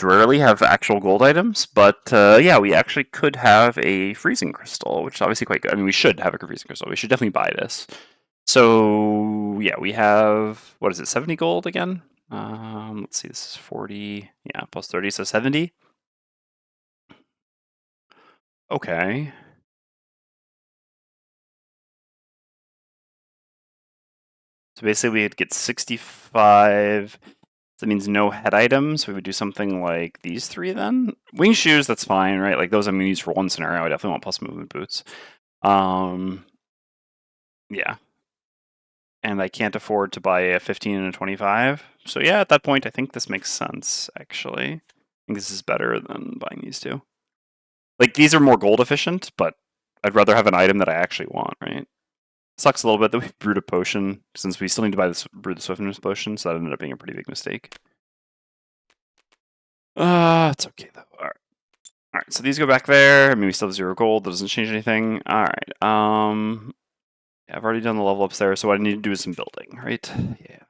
rarely have actual gold items, but yeah, we actually could have a freezing crystal, which is obviously quite good. I mean, we should have a freezing crystal. We should definitely buy this. So yeah, we have, what is it, 70 gold again? Let's see, this is 40, yeah, plus 30, so 70. Okay. So basically we'd get 65. That means no head items. We would do something like these three then. Wing shoes, that's fine, right? Like those I'm gonna use for one scenario. I definitely want plus movement boots. Yeah. And I can't afford to buy a 15 and a 25. So yeah, at that point, I think this makes sense, actually. I think this is better than buying these two. Like, these are more gold efficient, but I'd rather have an item that I actually want, right? Sucks a little bit that we brewed a potion, since we still need to buy this brew the swiftness potion, so that ended up being a pretty big mistake. It's okay though. Alright, so these go back there. I mean, we still have 0 gold. That doesn't change anything. Alright, yeah, I've already done the level ups there, so what I need to do is some building, right? Yeah.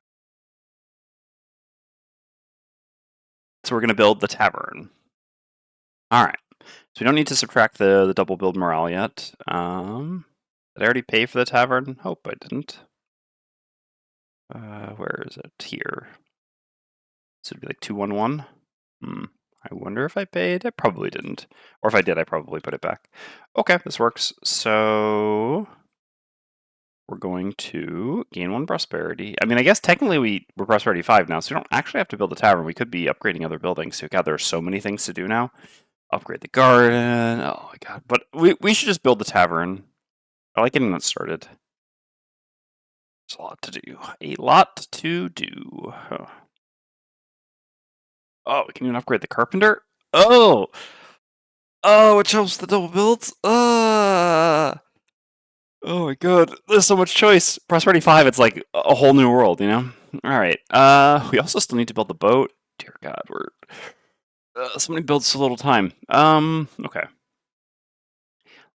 So we're going to build the tavern. Alright, so we don't need to subtract the double build morale yet. Did I already pay for the tavern? Hope I didn't. Where is it? Here. So it'd be like 211. I wonder if I paid. I probably didn't. Or if I did, I probably put it back. Okay, this works. So we're going to gain 1 prosperity. I mean, I guess technically we're prosperity 5 now, so we don't actually have to build a tavern. We could be upgrading other buildings. So God, there are so many things to do now. Upgrade the garden. Oh my god. But we should just build the tavern. I like getting that started. There's a lot to do. A lot to do. Oh, we can even upgrade the carpenter? Oh! Oh, which helps the double builds? Oh my god, there's so much choice. Prosperity 5, it's like a whole new world, you know? Alright, we also still need to build the boat. Dear god, we're... so many builds, so little time. Okay.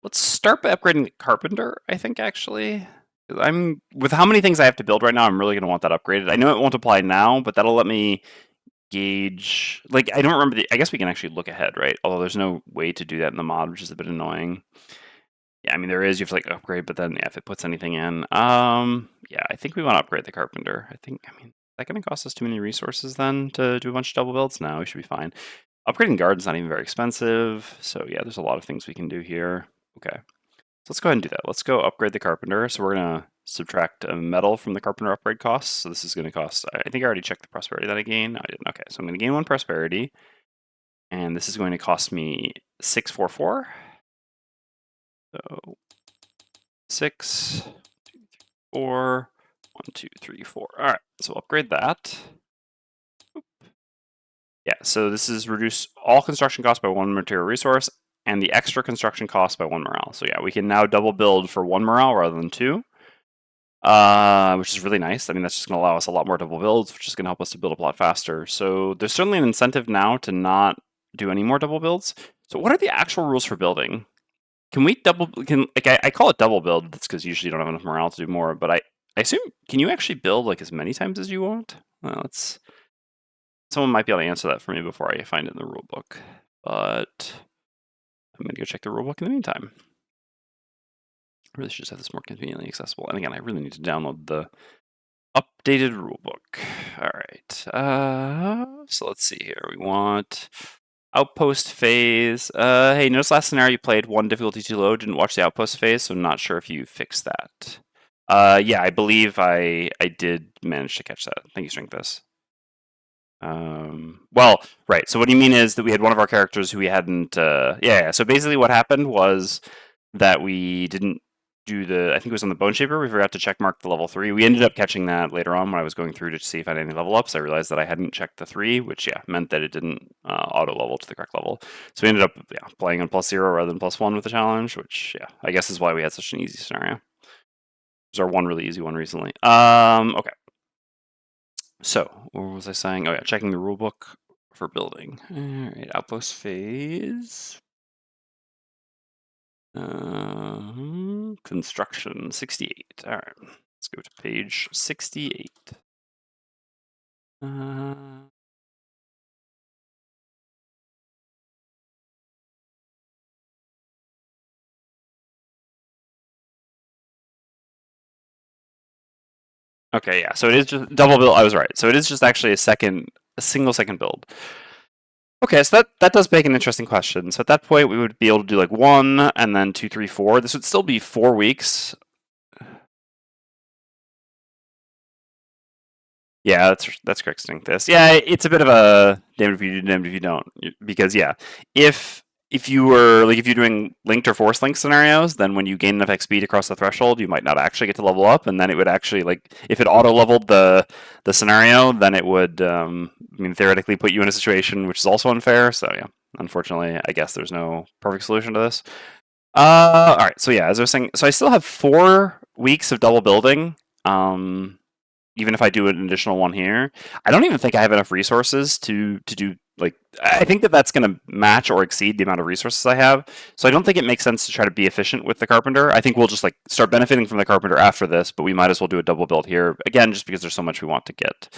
Let's start by upgrading the carpenter, I think, actually. With how many things I have to build right now, I'm really going to want that upgraded. I know it won't apply now, but that'll let me gauge... Like, I don't remember I guess we can actually look ahead, right? Although there's no way to do that in the mod, which is a bit annoying. Yeah, I mean, there is. You have to, like, upgrade, but then, yeah, if it puts anything in... yeah, I think we want to upgrade the carpenter. I mean, is that going to cost us too many resources, then, to do a bunch of double builds? No, we should be fine. Upgrading garden's not even very expensive, so yeah, there's a lot of things we can do here. Okay. So let's go ahead and do that. Let's go upgrade the carpenter. So we're going to subtract a metal from the carpenter upgrade costs. So this is going to cost, I think I already checked the prosperity that I gained. No, I didn't. Okay, so I'm going to gain 1 prosperity. And this is going to cost me 644. So 6, 2, 3, 4, 1, 2, 3, 4. All right, so upgrade that. Oop. Yeah, so this is reduce all construction costs by 1 material resource and the extra construction cost by 1 morale. So yeah, we can now double build for 1 morale rather than 2. Which is really nice. I mean, that's just going to allow us a lot more double builds, which is going to help us to build up a lot faster. So there's certainly an incentive now to not do any more double builds. So what are the actual rules for building? Can we I call it double build. That's because usually you don't have enough morale to do more. But I assume, can you actually build like as many times as you want? Well, someone might be able to answer that for me before I find it in the rule book. But I'm going to go check the rule book in the meantime. I really should just have this more conveniently accessible. And again, I really need to download the updated rulebook. All right. So let's see here. We want outpost phase. Hey, notice last scenario you played 1 difficulty too low. Didn't watch the outpost phase, so I'm not sure if you fixed that. Yeah, I believe I did manage to catch that. Thank you, Strengthus. Well, right. So what do you mean is that we had one of our characters who we hadn't. Yeah. So basically, what happened was that we didn't do I think it was on the Bone Shaper, we forgot to check mark the level 3. We ended up catching that later on when I was going through to see if I had any level ups. I realized that I hadn't checked the 3, which, yeah, meant that it didn't auto level to the correct level. So we ended up, yeah, playing on +0 rather than +1 with the challenge, which, yeah, I guess is why we had such an easy scenario. It was our one really easy one recently. Okay. So, what was I saying? Oh, yeah, checking the rulebook for building. All right, outpost phase. Construction 68. All right, let's go to page 68. Okay, yeah. So it is just double build. I was right. So it is just actually a single second build. Okay, so that does beg an interesting question. So at that point, we would be able to do like 1 and then 2, 3, 4. This would still be 4 weeks. Yeah, that's correct. Stink this. Yeah, it's a bit of a damned if you do, damned if you don't. Because yeah, if you were like if you're doing linked or forced link scenarios, then when you gain enough XP to cross the threshold, you might not actually get to level up, and then it would actually like if it auto leveled the scenario, then it would I mean theoretically put you in a situation which is also unfair. So yeah, unfortunately, I guess there's no perfect solution to this. All right. So yeah, as I was saying, so I still have 4 weeks of double building. Even if I do an additional one here, I don't even think I have enough resources to do like I think that that's going to match or exceed the amount of resources I have. So I don't think it makes sense to try to be efficient with the carpenter. I think we'll just like start benefiting from the carpenter after this, but we might as well do a double build here again just because there's so much we want to get.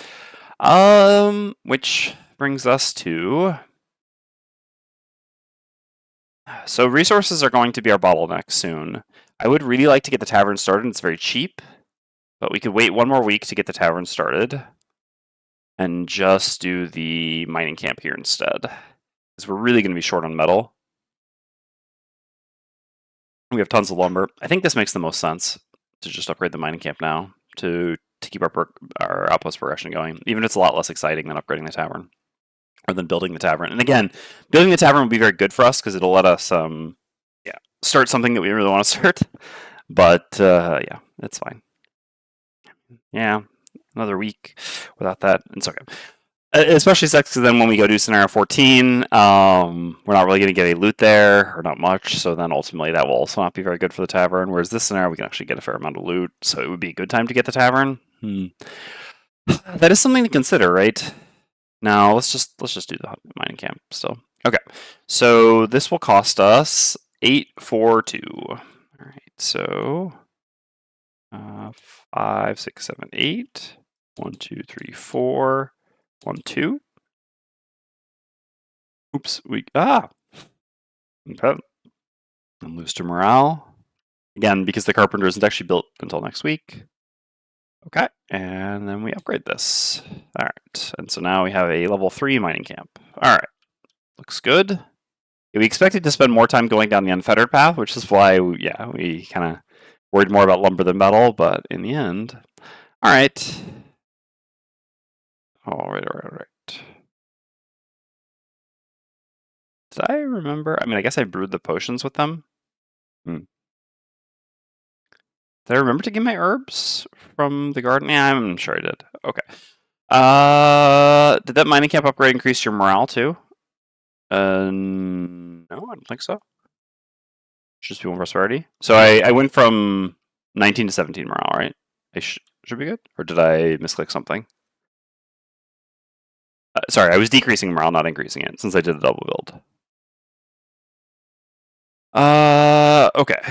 Which brings us to so resources are going to be our bottleneck soon. I would really like to get the tavern started. It's very cheap, but we could wait 1 more week to get the tavern started and just do the mining camp here instead. Because we're really going to be short on metal. We have tons of lumber. I think this makes the most sense to just upgrade the mining camp now to keep our outpost progression going, even if it's a lot less exciting than upgrading the tavern or than building the tavern. And again, building the tavern will be very good for us because it'll let us start something that we really want to start. But yeah, it's fine. Yeah, another week without that. It's okay. Especially sucks because then when we go do scenario 14, we're not really going to get any loot there, or not much, so then ultimately that will also not be very good for the tavern, whereas this scenario we can actually get a fair amount of loot, so it would be a good time to get the tavern. That is something to consider, right? Now, let's just do the mining camp still. Okay, so this will cost us 842. All right, so 5, 6, 7, 8. 1, 2, 3, 4. 1, 2. Oops, okay. And lose to morale. Again, because the carpenter isn't actually built until next week. Okay, and then we upgrade this. All right, and so now we have a level 3 mining camp. All right, looks good. We expected to spend more time going down the unfettered path, which is why, we kind of worried more about lumber than metal, but in the end, all right. All right. Did I remember? I mean, I guess I brewed the potions with them. Did I remember to get my herbs from the garden? Yeah, I'm sure I did. Okay. Did that mining camp upgrade increase your morale too? No, I don't think so. Just people prosperity. So I went from 19 to 17 morale, right? I should be good? Or did I misclick something? Sorry, I was decreasing morale, not increasing it, since I did the double build. Okay.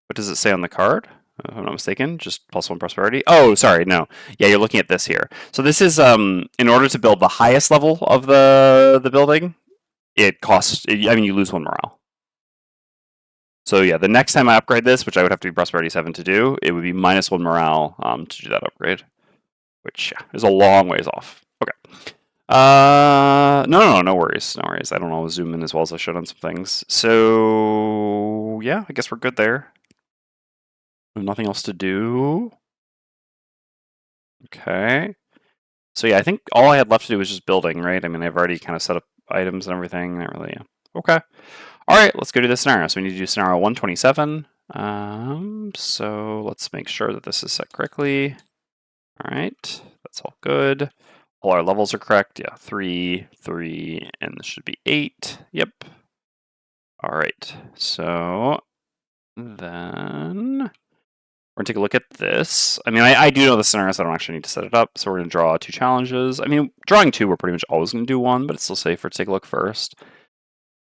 What does it say on the card? If I'm not mistaken, just +1 prosperity. Oh, sorry, no. Yeah, you're looking at this here. So this is in order to build the highest level of the building, it costs. I mean, you lose 1 morale. So yeah, the next time I upgrade this, which I would have to be prosperity 7 to do, it would be -1 morale to do that upgrade, which is a long ways off. Okay. No worries, no worries. I don't always zoom in as well as I should on some things. So yeah, I guess we're good there. Nothing else to do. Okay. So yeah, I think all I had left to do was just building, right? I mean, I've already kind of set up items and everything. Not really. Yeah. Okay. All right, let's go do the scenario. So we need to do scenario 127. So let's make sure that this is set correctly. All right, that's all good. All our levels are correct. Yeah, 3, 3, and this should be 8. Yep. All right. So then we're going to take a look at this. I mean, I do know the scenario, so I don't actually need to set it up. So we're going to draw 2 challenges. I mean, drawing 2, we're pretty much always going to do 1, but it's still safer to take a look first.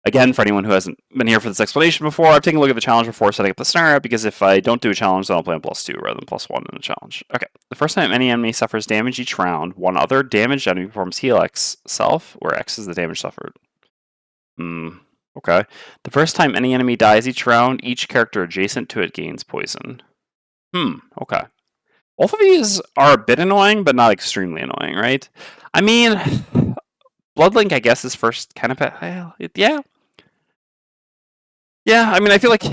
Again, for anyone who hasn't been here for this explanation before, I've taken a look at the challenge before setting up the scenario, because if I don't do a challenge, then I'll play on +2 rather than +1 in a challenge. Okay, the first time any enemy suffers damage each round, one other damaged enemy performs heal X self, where X is the damage suffered. Okay. The first time any enemy dies each round, each character adjacent to it gains poison. Okay. Both of these are a bit annoying, but not extremely annoying, right? I mean, Bloodlink, I guess, is first kind of yeah. Yeah, I mean, I feel like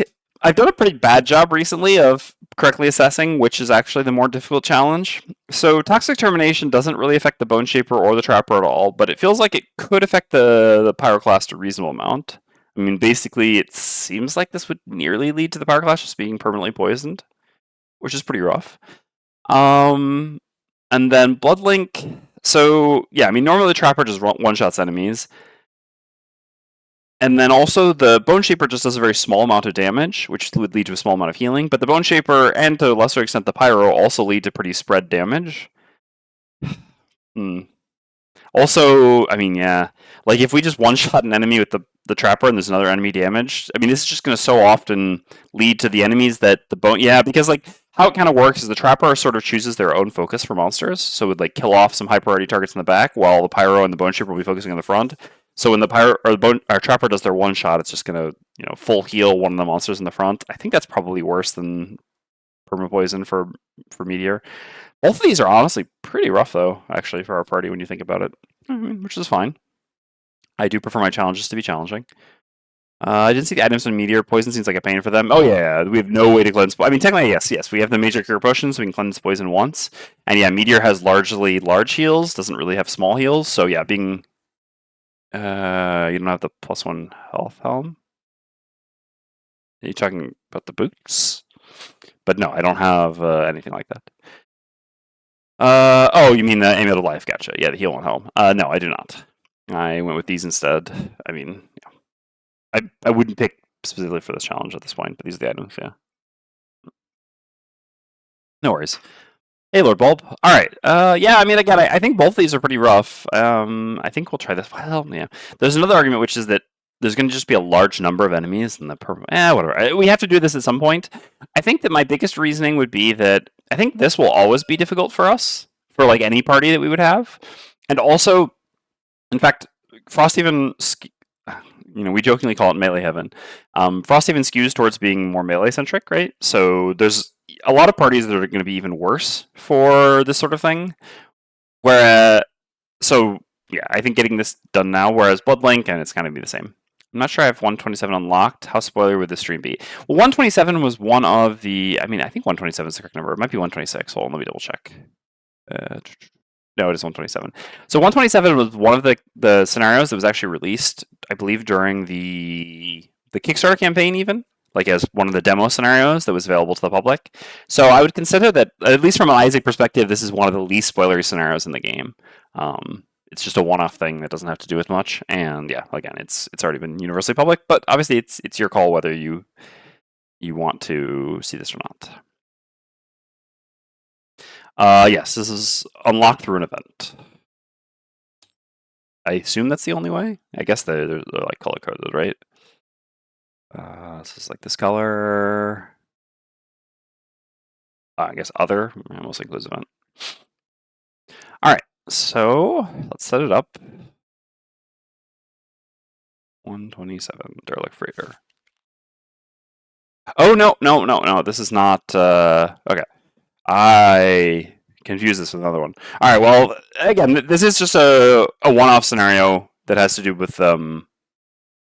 I've done a pretty bad job recently of correctly assessing which is actually the more difficult challenge. So Toxic Termination doesn't really affect the Bone Shaper or the Trapper at all, but it feels like it could affect the Pyroclast a reasonable amount. I mean, basically, it seems like this would nearly lead to the Pyroclast just being permanently poisoned, which is pretty rough. And then Bloodlink. So yeah, I mean, normally the Trapper just one-shots enemies. And then also the Bone Shaper just does a very small amount of damage, which would lead to a small amount of healing. But the Bone Shaper and to a lesser extent the Pyro also lead to pretty spread damage. Hmm. Also, I mean, yeah, like if we just one-shot an enemy with the Trapper and there's another enemy damaged, I mean, this is just going to so often lead to the enemies that the Bone... Yeah, because like how it kind of works is the Trapper sort of chooses their own focus for monsters, so it would like kill off some high priority targets in the back, while the Pyro and the Bone Shaper will be focusing on the front. So when the Pyro or the Bone or Trapper does their one shot, it's just going to full heal one of the monsters in the front. I think that's probably worse than permapoison for Meteor. Both of these are honestly pretty rough, though, actually, for our party when you think about it, which is fine. I do prefer my challenges to be challenging. I didn't see the items on Meteor. Poison seems like a pain for them. Oh, yeah, we have no way to cleanse... I mean, technically, yes. We have the major cure potion, so we can cleanse poison once. And yeah, Meteor has largely large heals, doesn't really have small heals. So yeah, being... you don't have the +1 health helm? Are you talking about the boots? But no, I don't have anything like that. Oh, you mean the Amulet of Life? Gotcha. Yeah, the heal on helm. No, I do not. I went with these instead. I mean, yeah. I wouldn't pick specifically for this challenge at this point, but these are the items. Yeah. No worries. Hey, Lord Bulb. All right. Yeah. I mean, again, I think both of these are pretty rough. I think we'll try this. Well, yeah. There's another argument, which is that there's going to just be a large number of enemies, and whatever. We have to do this at some point. I think that my biggest reasoning would be that I think this will always be difficult for us, for like any party that we would have, and also, in fact, Frosthaven, we jokingly call it melee heaven. Frosthaven skews towards being more melee centric, right? So there's a lot of parties that are going to be even worse for this sort of thing. So yeah, I think getting this done now, whereas Bloodlink, and it's kind of be the same. I'm not sure I have 127 unlocked. How spoiler would this stream be? Well, 127 was one of the... I mean, I think 127 is the correct number. It might be 126. Hold on, let me double check. No, it is 127. So 127 was one of the scenarios that was actually released, I believe, during the Kickstarter campaign even, like as one of the demo scenarios that was available to the public. So I would consider that, at least from an Isaac perspective, this is one of the least spoilery scenarios in the game. It's just a one-off thing that doesn't have to do with much, and yeah, again, it's already been universally public, but obviously it's your call whether you want to see this or not. Yes, this is unlocked through an event. I assume that's the only way. I guess they're like color coded, right? This is like this color. I guess other almost includes event. All right, so let's set it up. 127 derelict freighter. Oh no! This is not. Okay, I confuse this with another one. All right, well, again, this is just a one-off scenario that has to do with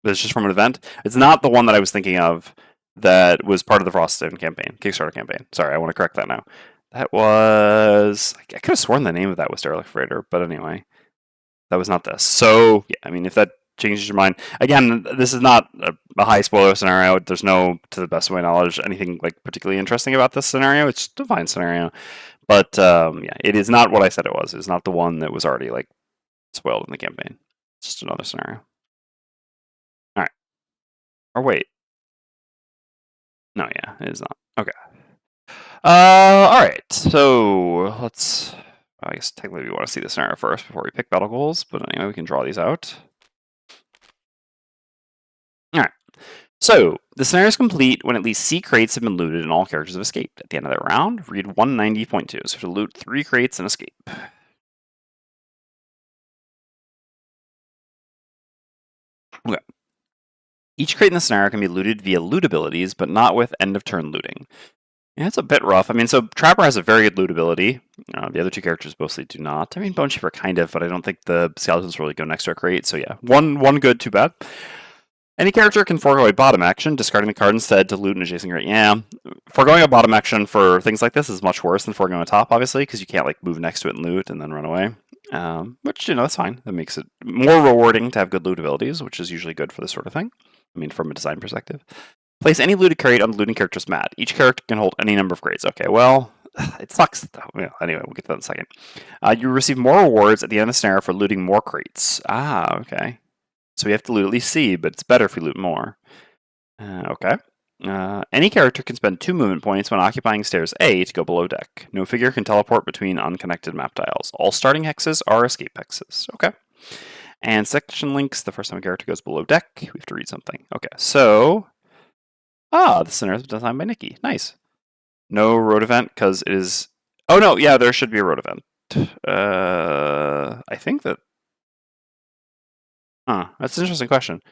that's just from an event. It's not the one that I was thinking of that was part of the Frosthaven campaign, Kickstarter campaign. Sorry, I want to correct that now. That was... I could have sworn the name of that was Derelict Freighter, but anyway, that was not this. So, yeah, I mean, if that changes your mind... Again, this is not a high spoiler scenario. There's no, to the best of my knowledge, anything like particularly interesting about this scenario. It's just a fine scenario. But, yeah, it is not what I said it was. It's not the one that was already, like, spoiled in the campaign. It's just another scenario. All right. Or wait. No, yeah, it is not. Okay. All right. So let's... I guess technically we want to see the scenario first before we pick battle goals, but anyway, we can draw these out. All right. So the scenario is complete when at least C crates have been looted and all characters have escaped. At the end of that round, read 190.2. So to loot 3 crates and escape. Okay. Each crate in the scenario can be looted via loot abilities, but not with end of turn looting. Yeah, it's a bit rough. I mean, so Trapper has a very good loot ability. The other two characters mostly do not. I mean, Bone Shaper kind of, but I don't think the skeletons really go next to a crate. So yeah, one good, two bad. Any character can forego a bottom action, discarding the card instead to loot an adjacent crate. Yeah, foregoing a bottom action for things like this is much worse than foregoing a top, obviously, because you can't like move next to it and loot and then run away. Which that's fine. That makes it more rewarding to have good loot abilities, which is usually good for this sort of thing. I mean, from a design perspective. Place any looted crate on the looting character's mat. Each character can hold any number of crates. Okay, well, it sucks. Yeah, anyway, we'll get to that in a second. You receive more rewards at the end of the snare for looting more crates. Ah, okay. So we have to loot at least C, but it's better if we loot more. Okay. Any character can spend 2 movement points when occupying stairs A to go below deck. No figure can teleport between unconnected map tiles. All starting hexes are escape hexes. Okay. And section links, the first time a character goes below deck, we have to read something. Okay, so... the scenario is designed by Nikki. Nice. No road event, because it is... Oh, no, yeah, there should be a road event. I think that... That's an interesting question.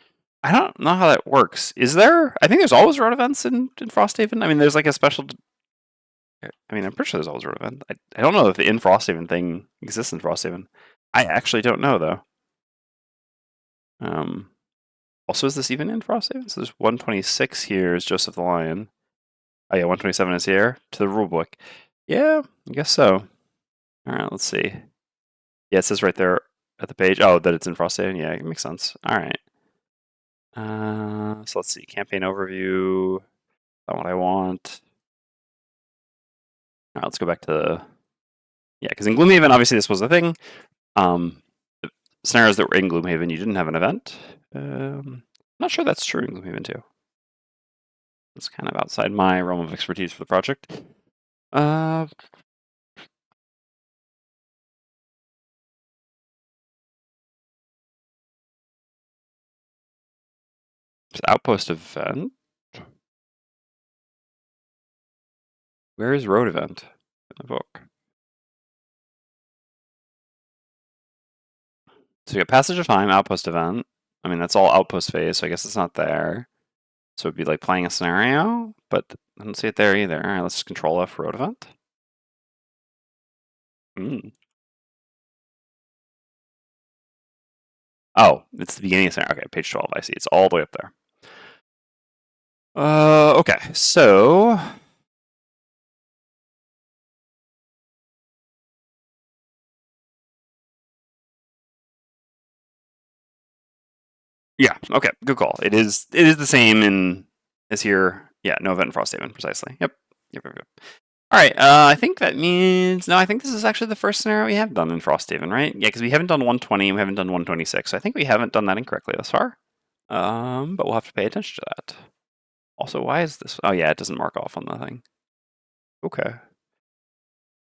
I don't know how that works. Is there? I think there's always road events in Frosthaven. I mean, there's like a special... I mean, I'm pretty sure there's always a road event. I don't know if the in Frosthaven thing exists in Frosthaven. I actually don't know, though. Also, is this even in Frosthaven? So there's 126 here is Joseph the Lion. Oh yeah, 127 is here to the rulebook. Yeah, I guess so. All right, let's see. Yeah, it says right there at the page. Oh, that it's in Frosthaven. Yeah, it makes sense. All right. So let's see. Campaign overview. Not what I want. All right, let's go back to the... Yeah, because in Gloomhaven, obviously this was a thing. The scenarios that were in Gloomhaven, you didn't have an event. I'm not sure that's true in Gloomhaven too. It's kind of outside my realm of expertise for the project. Outpost event. Where is road event in the book? So you got passage of time, outpost event. I mean, that's all outpost phase, so I guess it's not there. So it'd be like playing a scenario, but I don't see it there either. All right, let's just control F road event. Oh, it's the beginning of scenario. Okay, page 12. I see. It's all the way up there. Okay, so yeah, okay, good call. It is the same as here. Yeah, no event in Frosthaven, precisely. Yep. All right, I think that means... No, I think this is actually the first scenario we have done in Frosthaven, right? Yeah, because we haven't done 120 and we haven't done 126, so I think we haven't done that incorrectly thus far. But we'll have to pay attention to that. Also, why is this... Oh, yeah, it doesn't mark off on the thing. Okay.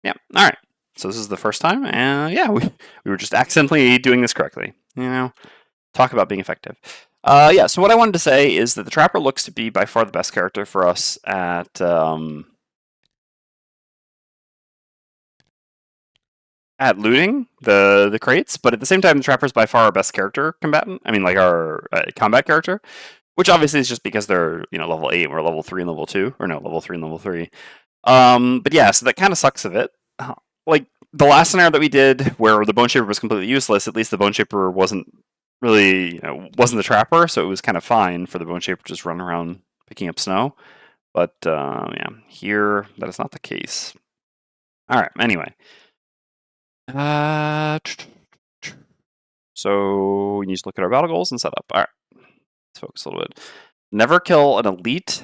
Yeah, all right. So this is the first time, and yeah, we were just accidentally doing this correctly. Talk about being effective. Yeah, so what I wanted to say is that the Trapper looks to be by far the best character for us at looting the crates, but at the same time, the Trapper is by far our best character combatant. I mean, like our combat character, which obviously is just because they're level 8, and we're level 3 and level 2, or no, level 3 and level 3. But yeah, so that kind of sucks of it. Like the last scenario that we did, where the Bone Shaper was completely useless, at least the Bone Shaper wasn't really, wasn't the Trapper, so it was kind of fine for the Bone Shaper to just run around picking up snow. But yeah, here that is not the case. All right. Anyway, so we need to look at our battle goals and setup. All right, let's focus a little bit. Never kill an elite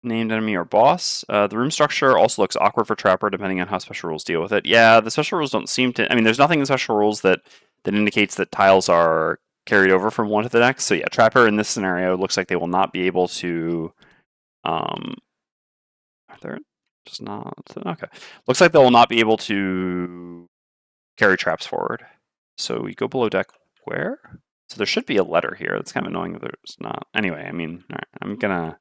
named enemy or boss. The room structure also looks awkward for Trapper, depending on how special rules deal with it. Yeah, the special rules don't seem to... I mean, there's nothing in special rules that indicates that tiles are carried over from one to the next. So yeah, Trapper in this scenario looks like they will not be able to... They're just not... Okay. Looks like they will not be able to carry traps forward. So we go below deck where? So there should be a letter here. That's kind of annoying that there's not. Anyway, I mean, all right, I'm gonna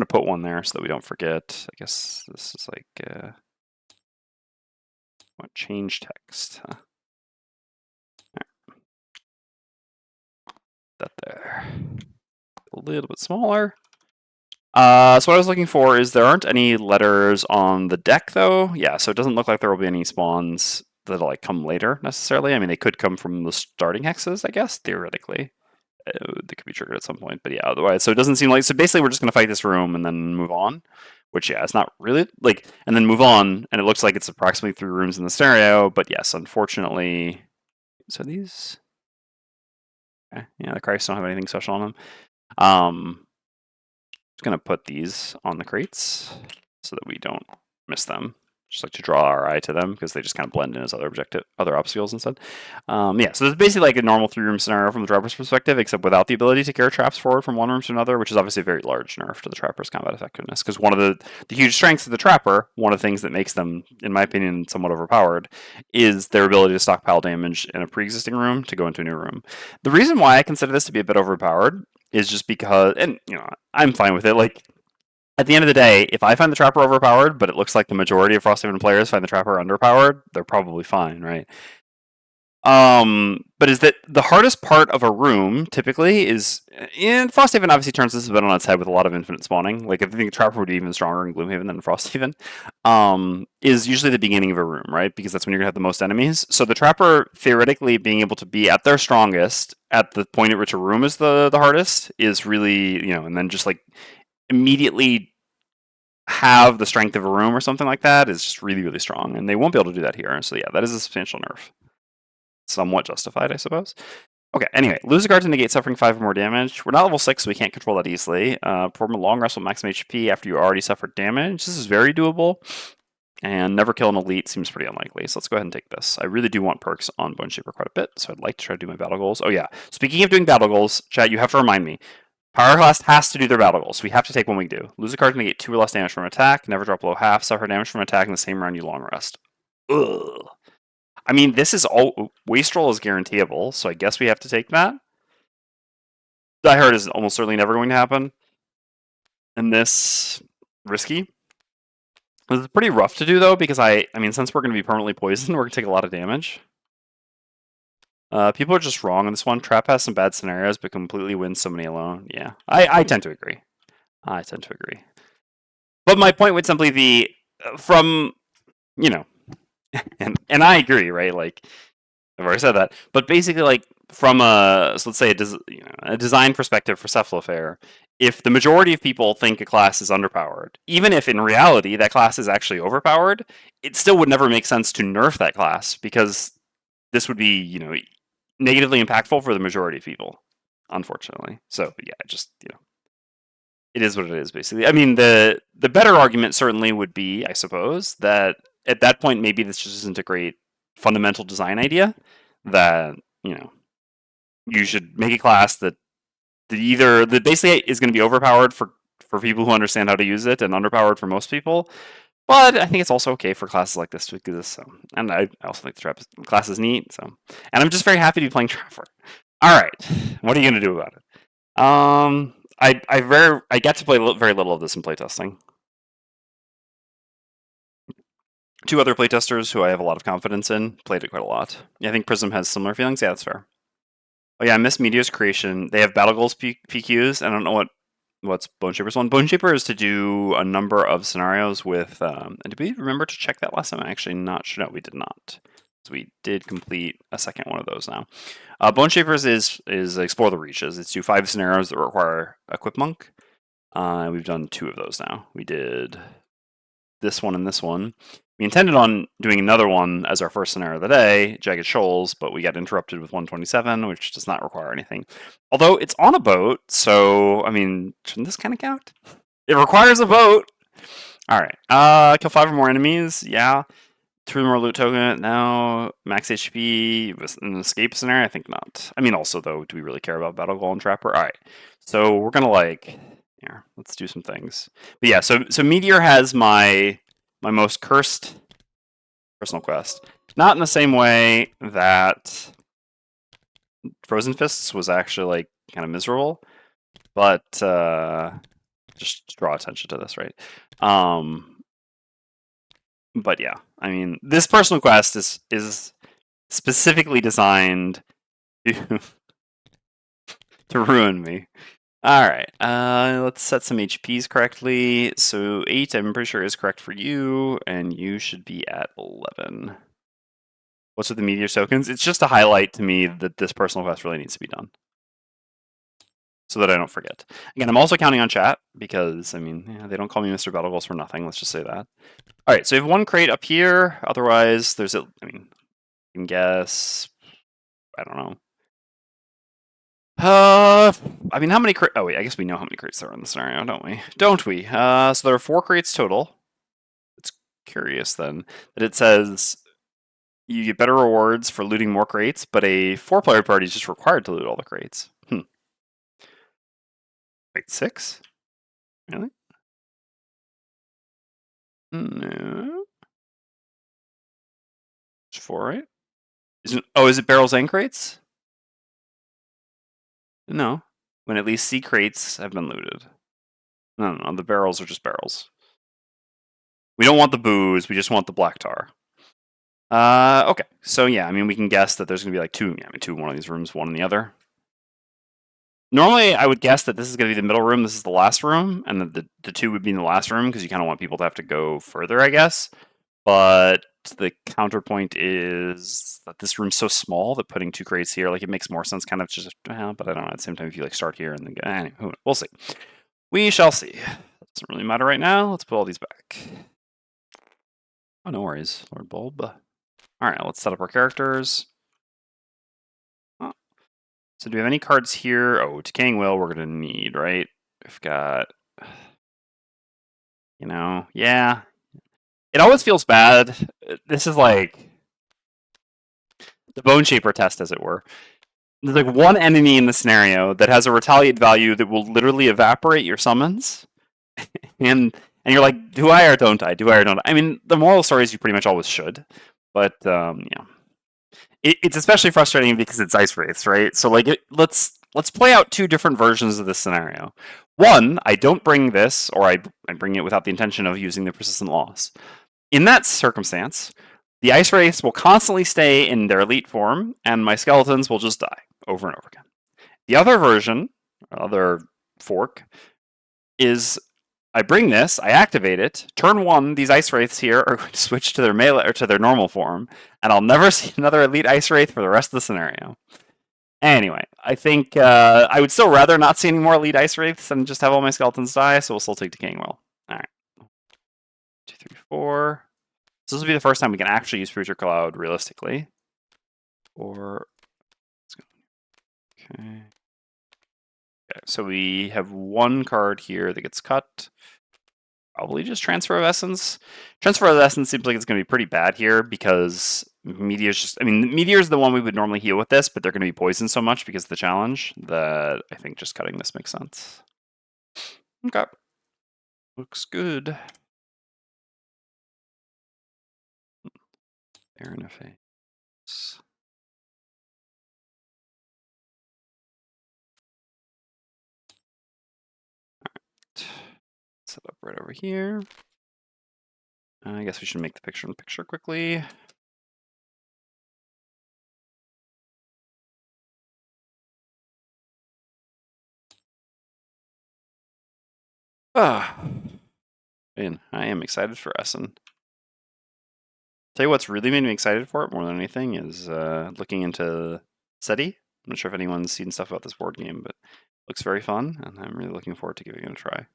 put one there so that we don't forget. I guess this is like what, change text. Huh? Right. That there. A little bit smaller. So what I was looking for is there aren't any letters on the deck, though. Yeah, so it doesn't look like there will be any spawns that'll like come later necessarily. I mean, they could come from the starting hexes, I guess, theoretically. They could be triggered at some point, but yeah, otherwise. So it doesn't seem like. So basically, we're just gonna fight this room and then move on. Which yeah, it's not really like, and then move on, and it looks like it's approximately 3 rooms in the scenario. But yes, unfortunately, so these. Yeah, the Christ don't have anything special on them. Just gonna put these on the crates so that we don't miss them. Just like to draw our eye to them because they just kind of blend in as other obstacles instead. Yeah, so it's basically like a normal 3-room scenario from the Trapper's perspective, except without the ability to carry traps forward from one room to another, which is obviously a very large nerf to the Trapper's combat effectiveness. Because one of the huge strengths of the Trapper, one of the things that makes them, in my opinion, somewhat overpowered, is their ability to stockpile damage in a pre-existing room to go into a new room. The reason why I consider this to be a bit overpowered is just because, and I'm fine with it. Like, at the end of the day, if I find the Trapper overpowered, but it looks like the majority of Frosthaven players find the Trapper underpowered, they're probably fine, right? But is that the hardest part of a room typically is, and Frosthaven obviously turns this a bit on its head with a lot of infinite spawning. Like, I think Trapper would be even stronger in Gloomhaven than Frosthaven. Is usually the beginning of a room, right? Because that's when you're gonna have the most enemies. So the Trapper theoretically being able to be at their strongest at the point at which a room is the hardest is really, and then just like immediately have the strength of a room or something like that is just really, really strong. And they won't be able to do that here. So yeah, that is a substantial nerf. Somewhat justified, I suppose. Okay, anyway, lose a card to negate suffering 5 or more damage. We're not level 6, so we can't control that easily. Perform a long rest with maximum HP after you already suffered damage. This is very doable. And never kill an elite seems pretty unlikely, so let's go ahead and take this. I really do want perks on Bone Shaper quite a bit, so I'd like to try to do my battle goals. Oh yeah, speaking of doing battle goals, chat, you have to remind me. Power Class has to do their battle goals. We have to take one we do. Lose a card to negate 2 or less damage from an attack. Never drop below half. Suffer damage from an attack in the same round you long rest. Ugh. I mean, this is all... Wastrel is guaranteeable, so I guess we have to take that. Die Hard is almost certainly never going to happen. And this... Risky. This is pretty rough to do, though, because I mean, since we're going to be permanently poisoned, we're going to take a lot of damage. People are just wrong on this one. Trap has some bad scenarios, but completely wins so many alone. Yeah, I tend to agree. I tend to agree. But my point would simply be, from, and I agree, right? Like, I've already said that. But basically, like, from so let's say a design perspective for Cephalofair, if the majority of people think a class is underpowered, even if in reality that class is actually overpowered, it still would never make sense to nerf that class because this would be, negatively impactful for the majority of people, unfortunately. So yeah, just it is what it is, basically. I mean, the better argument certainly would be, I suppose, that at that point maybe this just isn't a great fundamental design idea. That you should make a class that basically is going to be overpowered for people who understand how to use it and underpowered for most people. But I think it's also okay for classes like this to exist. So, and I also think the trap class is neat. So, and I'm just very happy to be playing Trapper. All right, what are you going to do about it? I get to play very little of this in playtesting. 2 other playtesters who I have a lot of confidence in played it quite a lot. Yeah, I think Prism has similar feelings. Yeah, that's fair. Oh yeah, I missed Meteor's creation. They have battle goals PQs. I don't know what's Bone Shaper's one. Bone Shaper is to do a number of scenarios with. And did we remember to check that last time? I'm actually not sure. No, we did not. So we did complete a second one of those now. Bone Shapers is Explore the Reaches. It's do 5 scenarios that require Equip Monk. We've done 2 of those now. We did this one and this one. We intended on doing another one as our first scenario of the day, Jagged Shoals, but we got interrupted with 127, which does not require anything. Although it's on a boat, so, I mean, shouldn't this kind of count? It requires a boat! Alright, kill 5 or more enemies, yeah. 2 more loot token, now. Max HP, with an escape scenario? I think not. I mean, also, though, do we really care about Battle Goal and Trapper? Alright, so we're gonna, here, let's do some things. But yeah, so Meteor has my most cursed personal quest. Not in the same way that Frozen Fists was actually kind of miserable, but just draw attention to this, right? But yeah, I mean, this personal quest is specifically designed to ruin me. All right. Let's set some HPs correctly. So 8, I'm pretty sure is correct for you, and you should be at 11. What's with the meteor tokens? It's just a highlight to me that this personal quest really needs to be done, so that I don't forget. Again, I'm also counting on chat because I mean they don't call me Mr. Battleballs for nothing. Let's just say that. All right. So we have one crate up here. Otherwise, there's a. I mean, you can guess. I don't know. I mean, how many crates? Oh wait, I guess we know how many crates there are in the scenario, don't we? Don't we? So there are 4 crates total. It's curious then that it says you get better rewards for looting more crates, but a 4-player party is just required to loot all the crates. Wait, 6? Really? No. It's 4, right? Is it barrels and crates? No. When at least C crates have been looted. No, the barrels are just barrels. We don't want the booze, we just want the black tar. Okay. So yeah, I mean, we can guess that there's gonna be like 2 in one of these rooms, 1 in the other. Normally, I would guess that this is gonna be the middle room, this is the last room, and that the 2 would be in the last room, because you kind of want people to have to go further, I guess. But the counterpoint is that this room's so small that putting 2 crates here, like, it makes more sense kind of just, but I don't know, at the same time, if you, like, start here and then go, anyway, we'll see. We shall see. Doesn't really matter right now. Let's put all these back. Oh, no worries, Lord Bulb. Alright, let's set up our characters. Oh. So do we have any cards here? Oh, Decaying Will we're going to need, right? We've got... You know, yeah. It always feels bad. This is like... the Bone Shaper test, as it were. There's like one enemy in the scenario that has a retaliate value that will literally evaporate your summons. and you're like, do I or don't I? Do I or don't I? I mean, the moral story is you pretty much always should. But, yeah. It's especially frustrating because it's Ice Wraiths, right? So, like, let's play out 2 different versions of this scenario. One, I don't bring this, or I bring it without the intention of using the persistent loss. In that circumstance, the Ice Wraiths will constantly stay in their elite form, and my skeletons will just die over and over again. The other version, other fork, is I bring this, I activate it, turn 1, these Ice Wraiths here are going to switch to their melee or to their normal form, and I'll never see another elite Ice Wraith for the rest of the scenario. Anyway, I think I would still rather not see any more elite Ice Wraiths than just have all my skeletons die, so we'll still take Decaying Will. Alright. 2, 3, 4. So this will be the first time we can actually use Future Cloud realistically. Or okay. Okay, so we have 1 card here that gets cut. Probably just Transfer of Essence. Transfer of Essence seems like it's going to be pretty bad here because Meteor's just... I mean, Meteor's the one we would normally heal with this, but they're going to be poisoned so much because of the challenge that I think just cutting this makes sense. Okay. Looks good. Fair enough. Set up right over here. I guess we should make the picture in the picture quickly. And I am excited for Essen. Tell you what's really made me excited for it more than anything is looking into SETI. I'm not sure if anyone's seen stuff about this board game, but it looks very fun, and I'm really looking forward to giving it a try.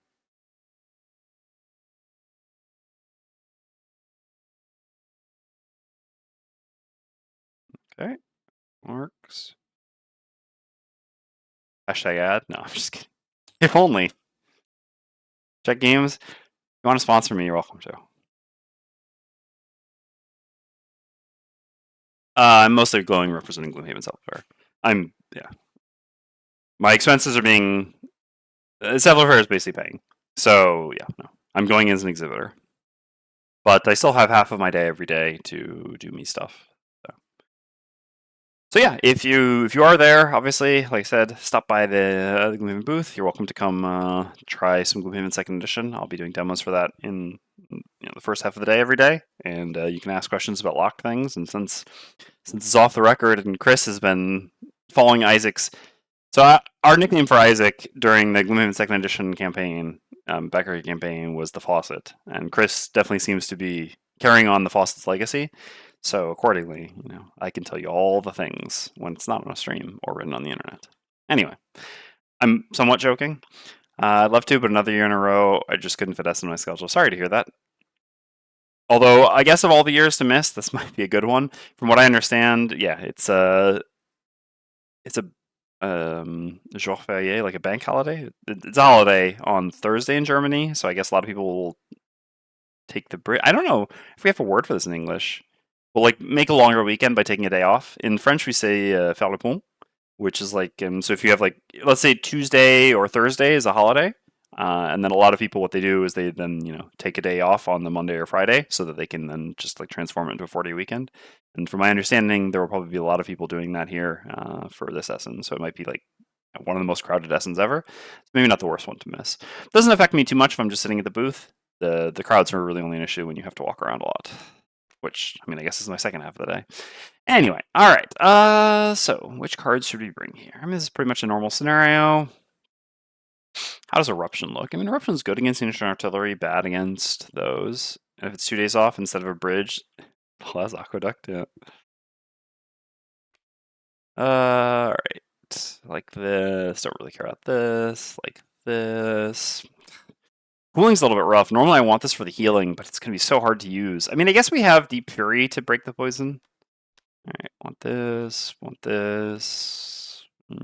Okay, works. Hashtag ad? No, I'm just kidding. If only. Check games. If you want to sponsor me, you're welcome to. I'm mostly glowing representing Gloomhaven Self-Fair. Yeah. My expenses are being... Self-Fair is basically paying. So, yeah, no. I'm going as an exhibitor. But I still have half of my day every day to do me stuff. So yeah, if you are there, obviously, like I said, stop by the Gloomhaven booth. You're welcome to come try some Gloomhaven Second Edition. I'll be doing demos for that in the first half of the day every day, and you can ask questions about locked things. And since it's off the record, and Chris has been following Isaac's So our nickname for Isaac during the Gloomhaven Second Edition campaign, Becker campaign, was the Faucet, and Chris definitely seems to be carrying on the Faucet's legacy. So accordingly, I can tell you all the things when it's not on a stream or written on the internet. Anyway, I'm somewhat joking. I'd love to, but another year in a row, I just couldn't fit us in my schedule. Sorry to hear that. Although I guess of all the years to miss, this might be a good one. From what I understand, yeah, it's a jour férié, like a bank holiday. It's a holiday on Thursday in Germany, so I guess a lot of people will take the break. I don't know if we have a word for this in English. We'll like make a longer weekend by taking a day off. In French, we say faire le pont, which is like so if you have like let's say Tuesday or Thursday is a holiday, and then a lot of people what they do is they then take a day off on the Monday or Friday so that they can then just like transform it into a 4-day weekend. And from my understanding, there will probably be a lot of people doing that here for this Essen, so it might be like one of the most crowded Essens ever. It's maybe not the worst one to miss. Doesn't affect me too much if I'm just sitting at the booth. The crowds are really only an issue when you have to walk around a lot, which I mean I guess is my second half of the day. Anyway, all right. So which cards should we bring here? I mean, this is pretty much a normal scenario. How does Eruption look? I mean, Eruption's good against Ancient Artillery, bad against those. And if it's 2 days off instead of a bridge, well, that's Aqueduct, yeah. All right. Like this. Don't really care about this. Like this. Cooling's a little bit rough. Normally I want this for the healing, but it's going to be so hard to use. I mean, I guess we have Deep Fury to break the poison. All right, want this.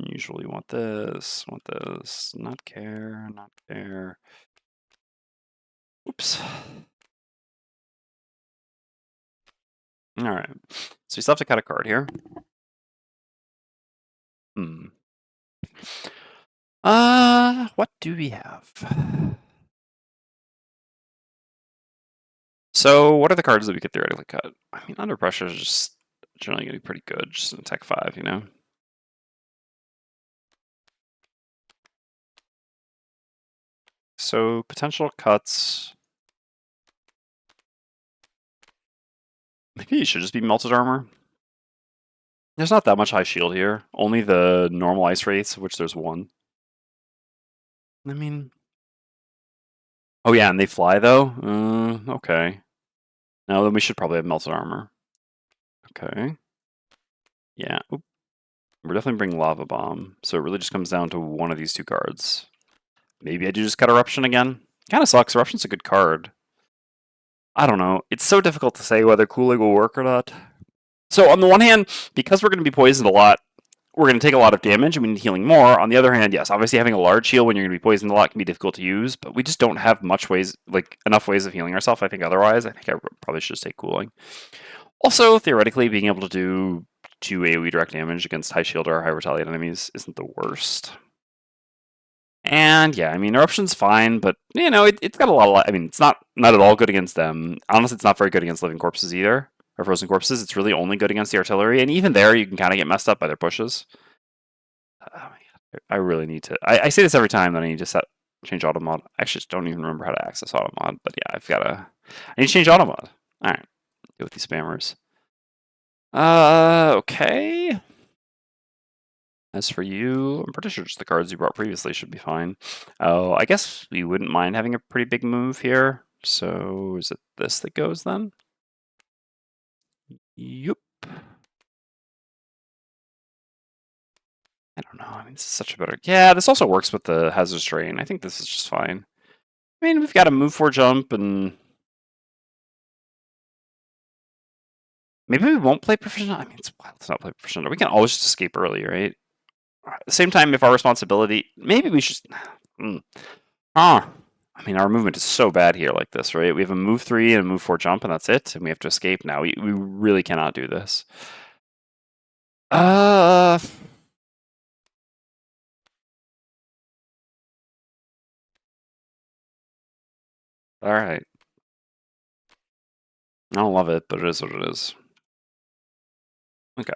Usually want this, not care, not care. Oops. All right, so we still have to cut a card here. What do we have? So what are the cards that we could theoretically cut? I mean, Under Pressure is just generally going to be pretty good, just in Tech 5, So potential cuts. Maybe it should just be Melted Armor. There's not that much high shield here. Only the normal ice rates, of which there's one. I mean... Oh yeah, and they fly though? Okay. No, then we should probably have Melted Armor. Okay. Yeah. Oop. We're definitely bringing Lava Bomb, so it really just comes down to one of these two cards. Maybe I do just cut Eruption again. Kind of sucks. Eruption's a good card. I don't know. It's so difficult to say whether cooling will work or not. So on the one hand, because we're going to be poisoned a lot, we're going to take a lot of damage and we need healing more. On the other hand, yes, obviously having a large heal when you're going to be poisoned a lot can be difficult to use, but we just don't have enough ways of healing ourselves. I think otherwise, I think I probably should just take cooling. Also, theoretically, being able to do 2 AoE direct damage against high shield or high retaliate enemies isn't the worst. And yeah, I mean, Eruption's fine, but it's got a lot of. I mean, it's not at all good against them. Honestly, it's not very good against living corpses either, or frozen corpses. It's really only good against the artillery, and even there, you can kind of get messed up by their pushes. Oh my god, I really need to. I say this every time that I need to change auto mod. I actually just don't even remember how to access auto mod, but yeah, I need to change auto mod. All right, deal with these spammers. Okay. As for you, I'm pretty sure just the cards you brought previously should be fine. Oh, I guess we wouldn't mind having a pretty big move here. So is it this that goes then? Yup. I don't know. I mean, this is such a better... Yeah, this also works with the Hazardous Terrain. I think this is just fine. I mean, we've got a move 4 jump and... Maybe we won't play Proficient. I mean, it's wild to not play Proficient. We can always just escape early, right? At the same time, if our responsibility... Maybe we should... I mean, our movement is so bad here like this, right? We have a move 3 and a move 4 jump, and that's it. And we have to escape now. We really cannot do this. All right. I don't love it, but it is what it is. Okay.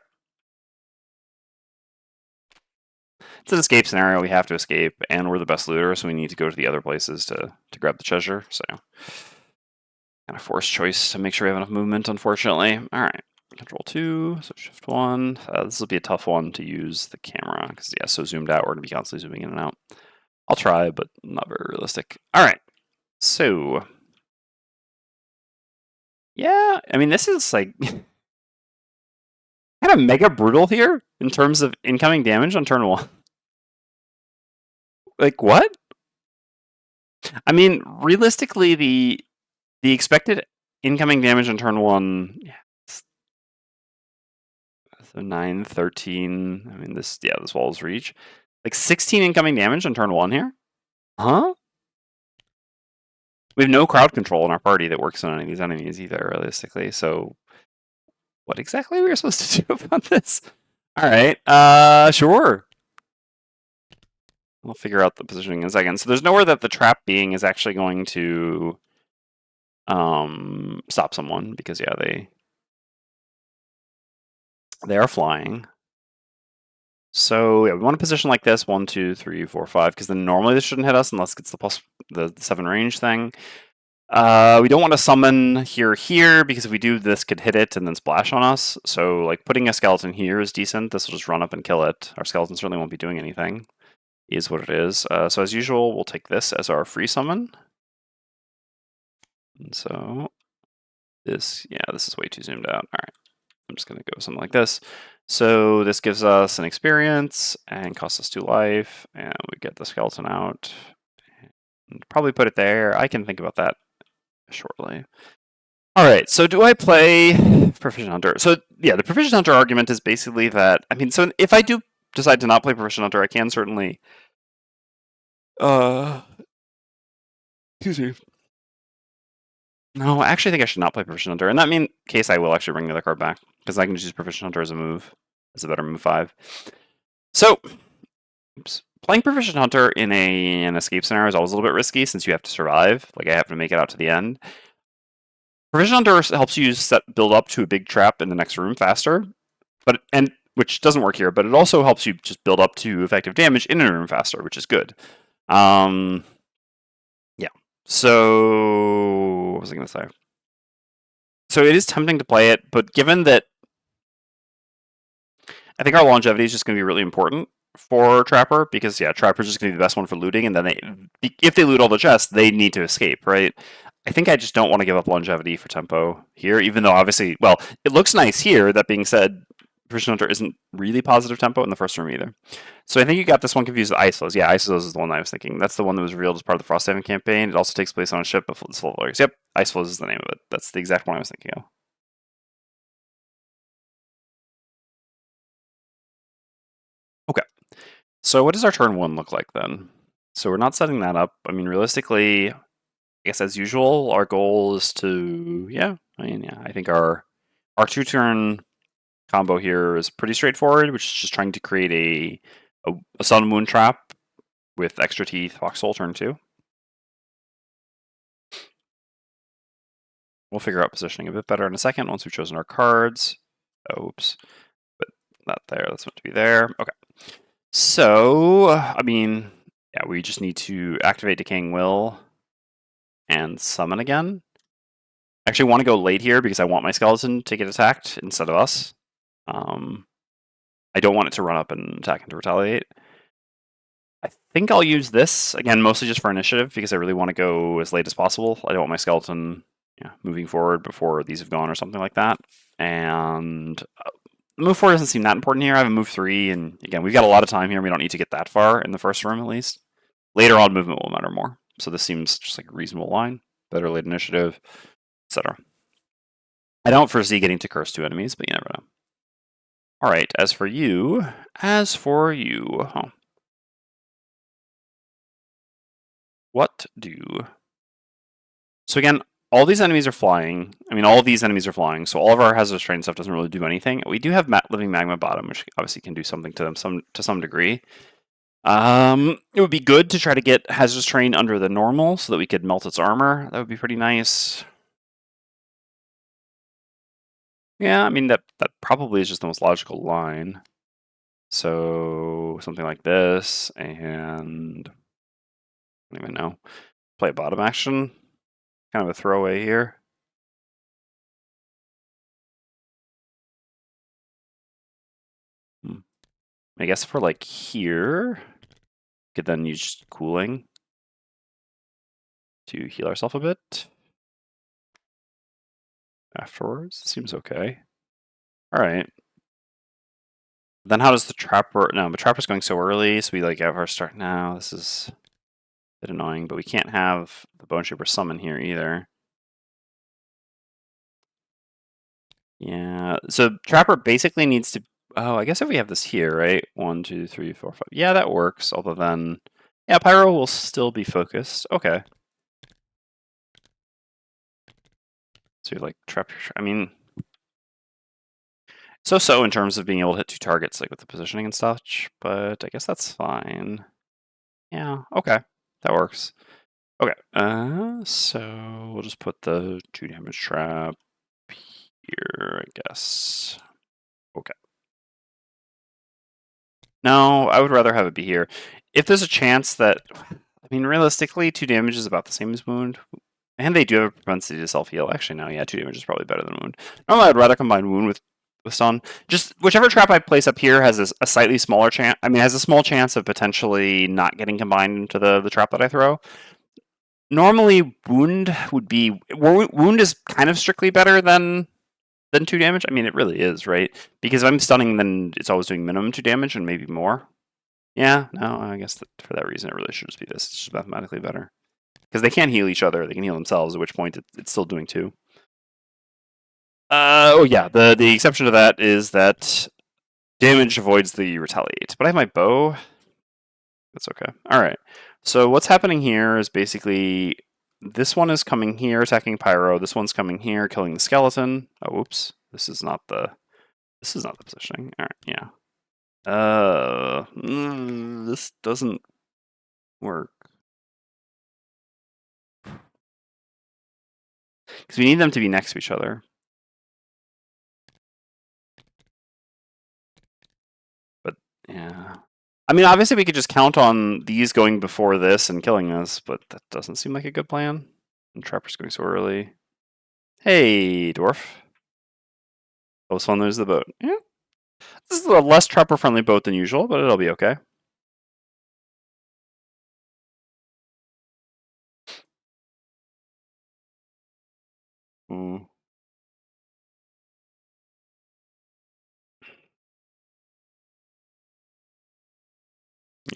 It's an escape scenario. We have to escape, and we're the best looter, so we need to go to the other places to grab the treasure. So, kind of forced choice to make sure we have enough movement, unfortunately. All right. Control 2, so Shift 1. This will be a tough one to use the camera, because yeah, so zoomed out, we're going to be constantly zooming in and out. I'll try, but not very realistic. All right, so yeah, I mean, this is like kind of mega brutal here in terms of incoming damage on turn 1. Like, what? I mean, realistically, the expected incoming damage on turn 1, yeah, so 9, 13. I mean, this wall is reach. Like 16 incoming damage on turn 1 here? Huh? We have no crowd control in our party that works on any of these enemies either, realistically. So, what exactly are we supposed to do about this? All right, sure. We'll figure out the positioning in a second. So there's nowhere that the trap being is actually going to stop someone, because yeah, they are flying. So yeah, we want a position like this, 1, 2, 3, 4, 5, because then normally this shouldn't hit us unless it's the 7 range thing. We don't want to summon here, because if we do, this could hit it and then splash on us. So like putting a skeleton here is decent. This will just run up and kill it. Our skeleton certainly won't be doing anything. Is what it is. So as usual, we'll take this as our free summon. And so this is way too zoomed out. All right, I'm just gonna go something like this. So this gives us an experience and costs us 2 life, and we get the skeleton out. And probably put it there. I can think about that shortly. All right, so do I play Proficient Hunter? So yeah, the Proficient Hunter argument is basically that, I mean, so if I do decide to not play Proficient Hunter, I can certainly excuse me. No, I actually think I should not play Proficient Hunter. In that case, I will actually bring the other card back, because I can just use Proficient Hunter as a move. As a better move 5. So, playing Proficient Hunter in an escape scenario is always a little bit risky, since you have to survive. Like, I have to make it out to the end. Proficient Hunter helps you build up to a big trap in the next room faster, which doesn't work here, but it also helps you just build up to effective damage in a room faster, which is good. Yeah. So, what was I going to say? So it is tempting to play it, but given that I think our longevity is just going to be really important for Trapper, because yeah, Trapper's just going to be the best one for looting, and then if they loot all the chests, they need to escape, right? I think I just don't want to give up longevity for tempo here, even though obviously, well, it looks nice here. That being said, Proficient Hunter isn't really positive tempo in the first room either. So I think you got this one confused with Icelos. Yeah, Icelos is the one I was thinking. That's the one that was revealed as part of the Frosthaven campaign. It also takes place on a ship of full of Yep, Icelos is the name of it. That's the exact one I was thinking of. Okay. So what does our turn 1 look like then? So we're not setting that up. I mean, realistically, I guess as usual, our goal is to, I think our 2-turn combo here is pretty straightforward, which is just trying to create a Sun Moon trap with extra teeth, Foxhole turn 2. We'll figure out positioning a bit better in a second once we've chosen our cards. Oops. Put that there. That's meant to be there. Okay. So, I mean, yeah, we just need to activate Decaying Will and summon again. I actually want to go late here because I want my skeleton to get attacked instead of us. I don't want it to run up and attack and to retaliate. I think I'll use this, again, mostly just for initiative, because I really want to go as late as possible. I don't want my skeleton moving forward before these have gone or something like that. And move 4 doesn't seem that important here. I have a move 3, and again, we've got a lot of time here. We don't need to get that far in the first room, at least. Later on, movement will matter more. So this seems just like a reasonable line. Better late initiative, etc. I don't foresee getting to curse 2 enemies, but you never know. All right, as for you, what do? So again, all these enemies are flying. I mean, all of these enemies are flying, so all of our hazardous terrain stuff doesn't really do anything. We do have living magma bottom, which obviously can do something to them to some degree. It would be good to try to get hazardous terrain under the normal so that we could melt its armor. That would be pretty nice. Yeah, I mean, that probably is just the most logical line. So something like this, and I don't even know. Play a bottom action. Kind of a throwaway here. I guess if we're like here, could then use cooling to heal ourselves a bit afterwards. Seems okay. All right. Then how does the trapper? No, the trapper's going so early, so we like have our start now. This is a bit annoying, but we can't have the Bone Shaper summon here either. Yeah, so trapper basically needs to. Oh, I guess if we have this here, right? 1, 2, 3, 4, 5. Yeah, that works. Although then, yeah, Pyro will still be focused. Okay. So like trap. I mean, so in terms of being able to hit 2 targets, like with the positioning and such. But I guess that's fine. Yeah. Okay, that works. Okay. So we'll just put the 2 damage trap here, I guess. Okay. No, I would rather have it be here. If there's a chance that, I mean, realistically, 2 damage is about the same as wound. And they do have a propensity to self-heal. Actually, no, yeah, 2 damage is probably better than wound. Normally, I'd rather combine wound with stun. Just whichever trap I place up here has a slightly smaller chance. I mean, has a small chance of potentially not getting combined into the trap that I throw. Normally, wound would be wound is kind of strictly better than 2 damage. I mean, it really is, right? Because if I'm stunning, then it's always doing minimum 2 damage and maybe more. Yeah, no, I guess for that reason, it really should just be this. It's just mathematically better. Because they can't heal each other, they can heal themselves, at which point it's still doing 2. Oh yeah, the exception to that is that damage avoids the retaliate. But I have my bow. That's okay. Alright. So what's happening here is basically this one is coming here, attacking Pyro. This one's coming here, killing the skeleton. Oh, whoops. This is not the positioning. Alright, yeah. This doesn't work. Because we need them to be next to each other. But, yeah. I mean, obviously we could just count on these going before this and killing this, but that doesn't seem like a good plan. And Trapper's going so early. Hey, Dwarf. Oh, this one there's the boat. Yeah. This is a less Trapper-friendly boat than usual, but it'll be okay. Mm.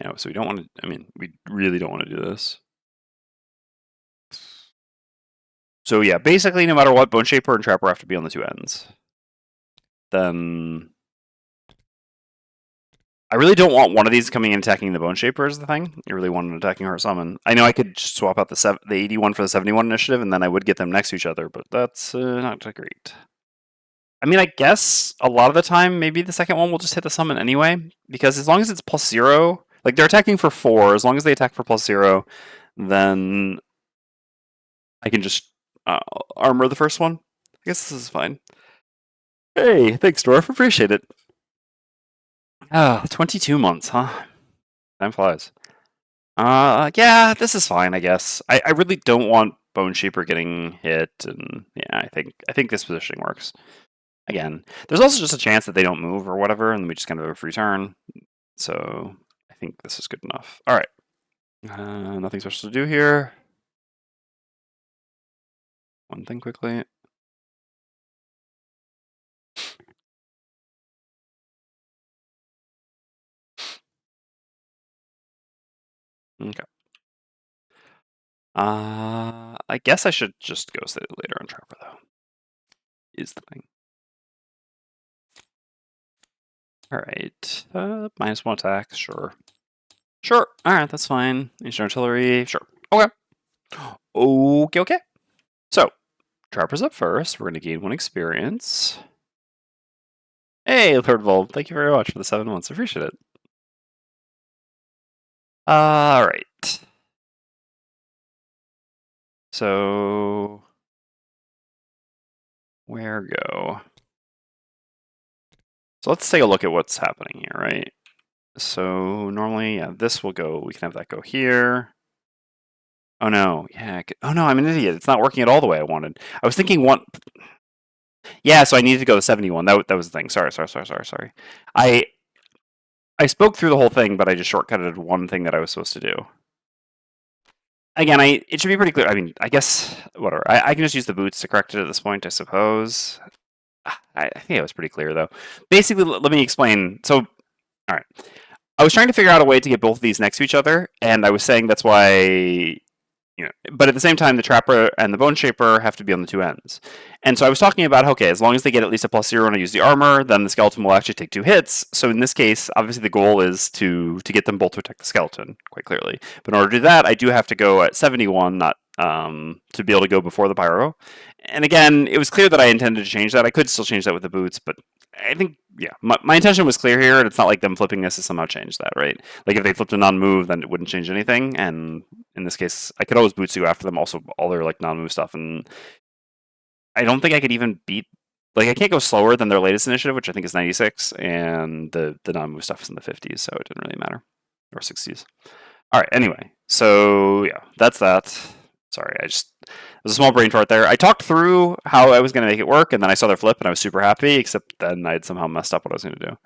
Yeah, so we don't want to, I mean, we really don't want to do this. So yeah, basically no matter what, Bone Shaper and Trapper have to be on the 2 ends. Then I really don't want one of these coming and attacking the Bone Shaper is the thing. I really want them attacking Heart Summon. I know I could just swap out the 81 for the 71 initiative, and then I would get them next to each other, but that's not great. I mean, I guess a lot of the time, maybe the second one will just hit the summon anyway, because as long as it's +0, like they're attacking for 4, as long as they attack for +0, then I can just armor the first one. I guess this is fine. Hey, thanks, Dwarf. Appreciate it. 22 months, huh? Time flies. Yeah, this is fine, I guess. I really don't want Bone Shaper getting hit, and yeah, I think this positioning works. Again, there's also just a chance that they don't move or whatever, and we just kind of have a free turn. So I think this is good enough. All right. Nothing special to do here. One thing quickly. Okay. I guess I should just go say later on Trapper, though. Is the thing. All right. -1 attack, sure. Sure. All right, that's fine. Ancient artillery, sure. Okay. Okay. So, Trapper's up first. We're going to gain 1 experience. Hey, Leopard Volv, thank you very much for the 7 months. I appreciate it. All right. So, where go? So let's take a look at what's happening here, right? So normally, yeah, this will go. We can have that go here. Oh no, yeah. Oh no, I'm an idiot. It's not working at all the way I wanted. I was thinking one. Yeah, so I needed to go to 71. That was the thing. Sorry. I spoke through the whole thing, but I just shortcutted one thing that I was supposed to do. Again, it should be pretty clear. I mean, I guess whatever. I can just use the boots to correct it at this point, I suppose. I think it was pretty clear though. Basically, let me explain. So, all right, I was trying to figure out a way to get both of these next to each other, and I was saying that's why but at the same time, the Trapper and the Bone Shaper have to be on the two ends. And so I was talking about, okay, as long as they get at least a +0 when I use the armor, then the skeleton will actually take 2 hits. So in this case, obviously the goal is to get them both to attack the skeleton, quite clearly. But in order to do that, I do have to go at 71, not to be able to go before the Pyro. And again, it was clear that I intended to change that. I could still change that with the boots, but I think, yeah, my intention was clear here, and it's not like them flipping this to somehow change that, right? Like if they flipped a non-move, then it wouldn't change anything, and in this case, I could always Butsu after them, also all their like non-move stuff, and I don't think I could even beat. Like I can't go slower than their latest initiative, which I think is 96, and the non-move stuff is in the 50s, so it didn't really matter, or 60s. All right. Anyway, so yeah, that's that. Sorry, there's a small brain fart there. I talked through how I was going to make it work, and then I saw their flip, and I was super happy. Except then I had somehow messed up what I was going to do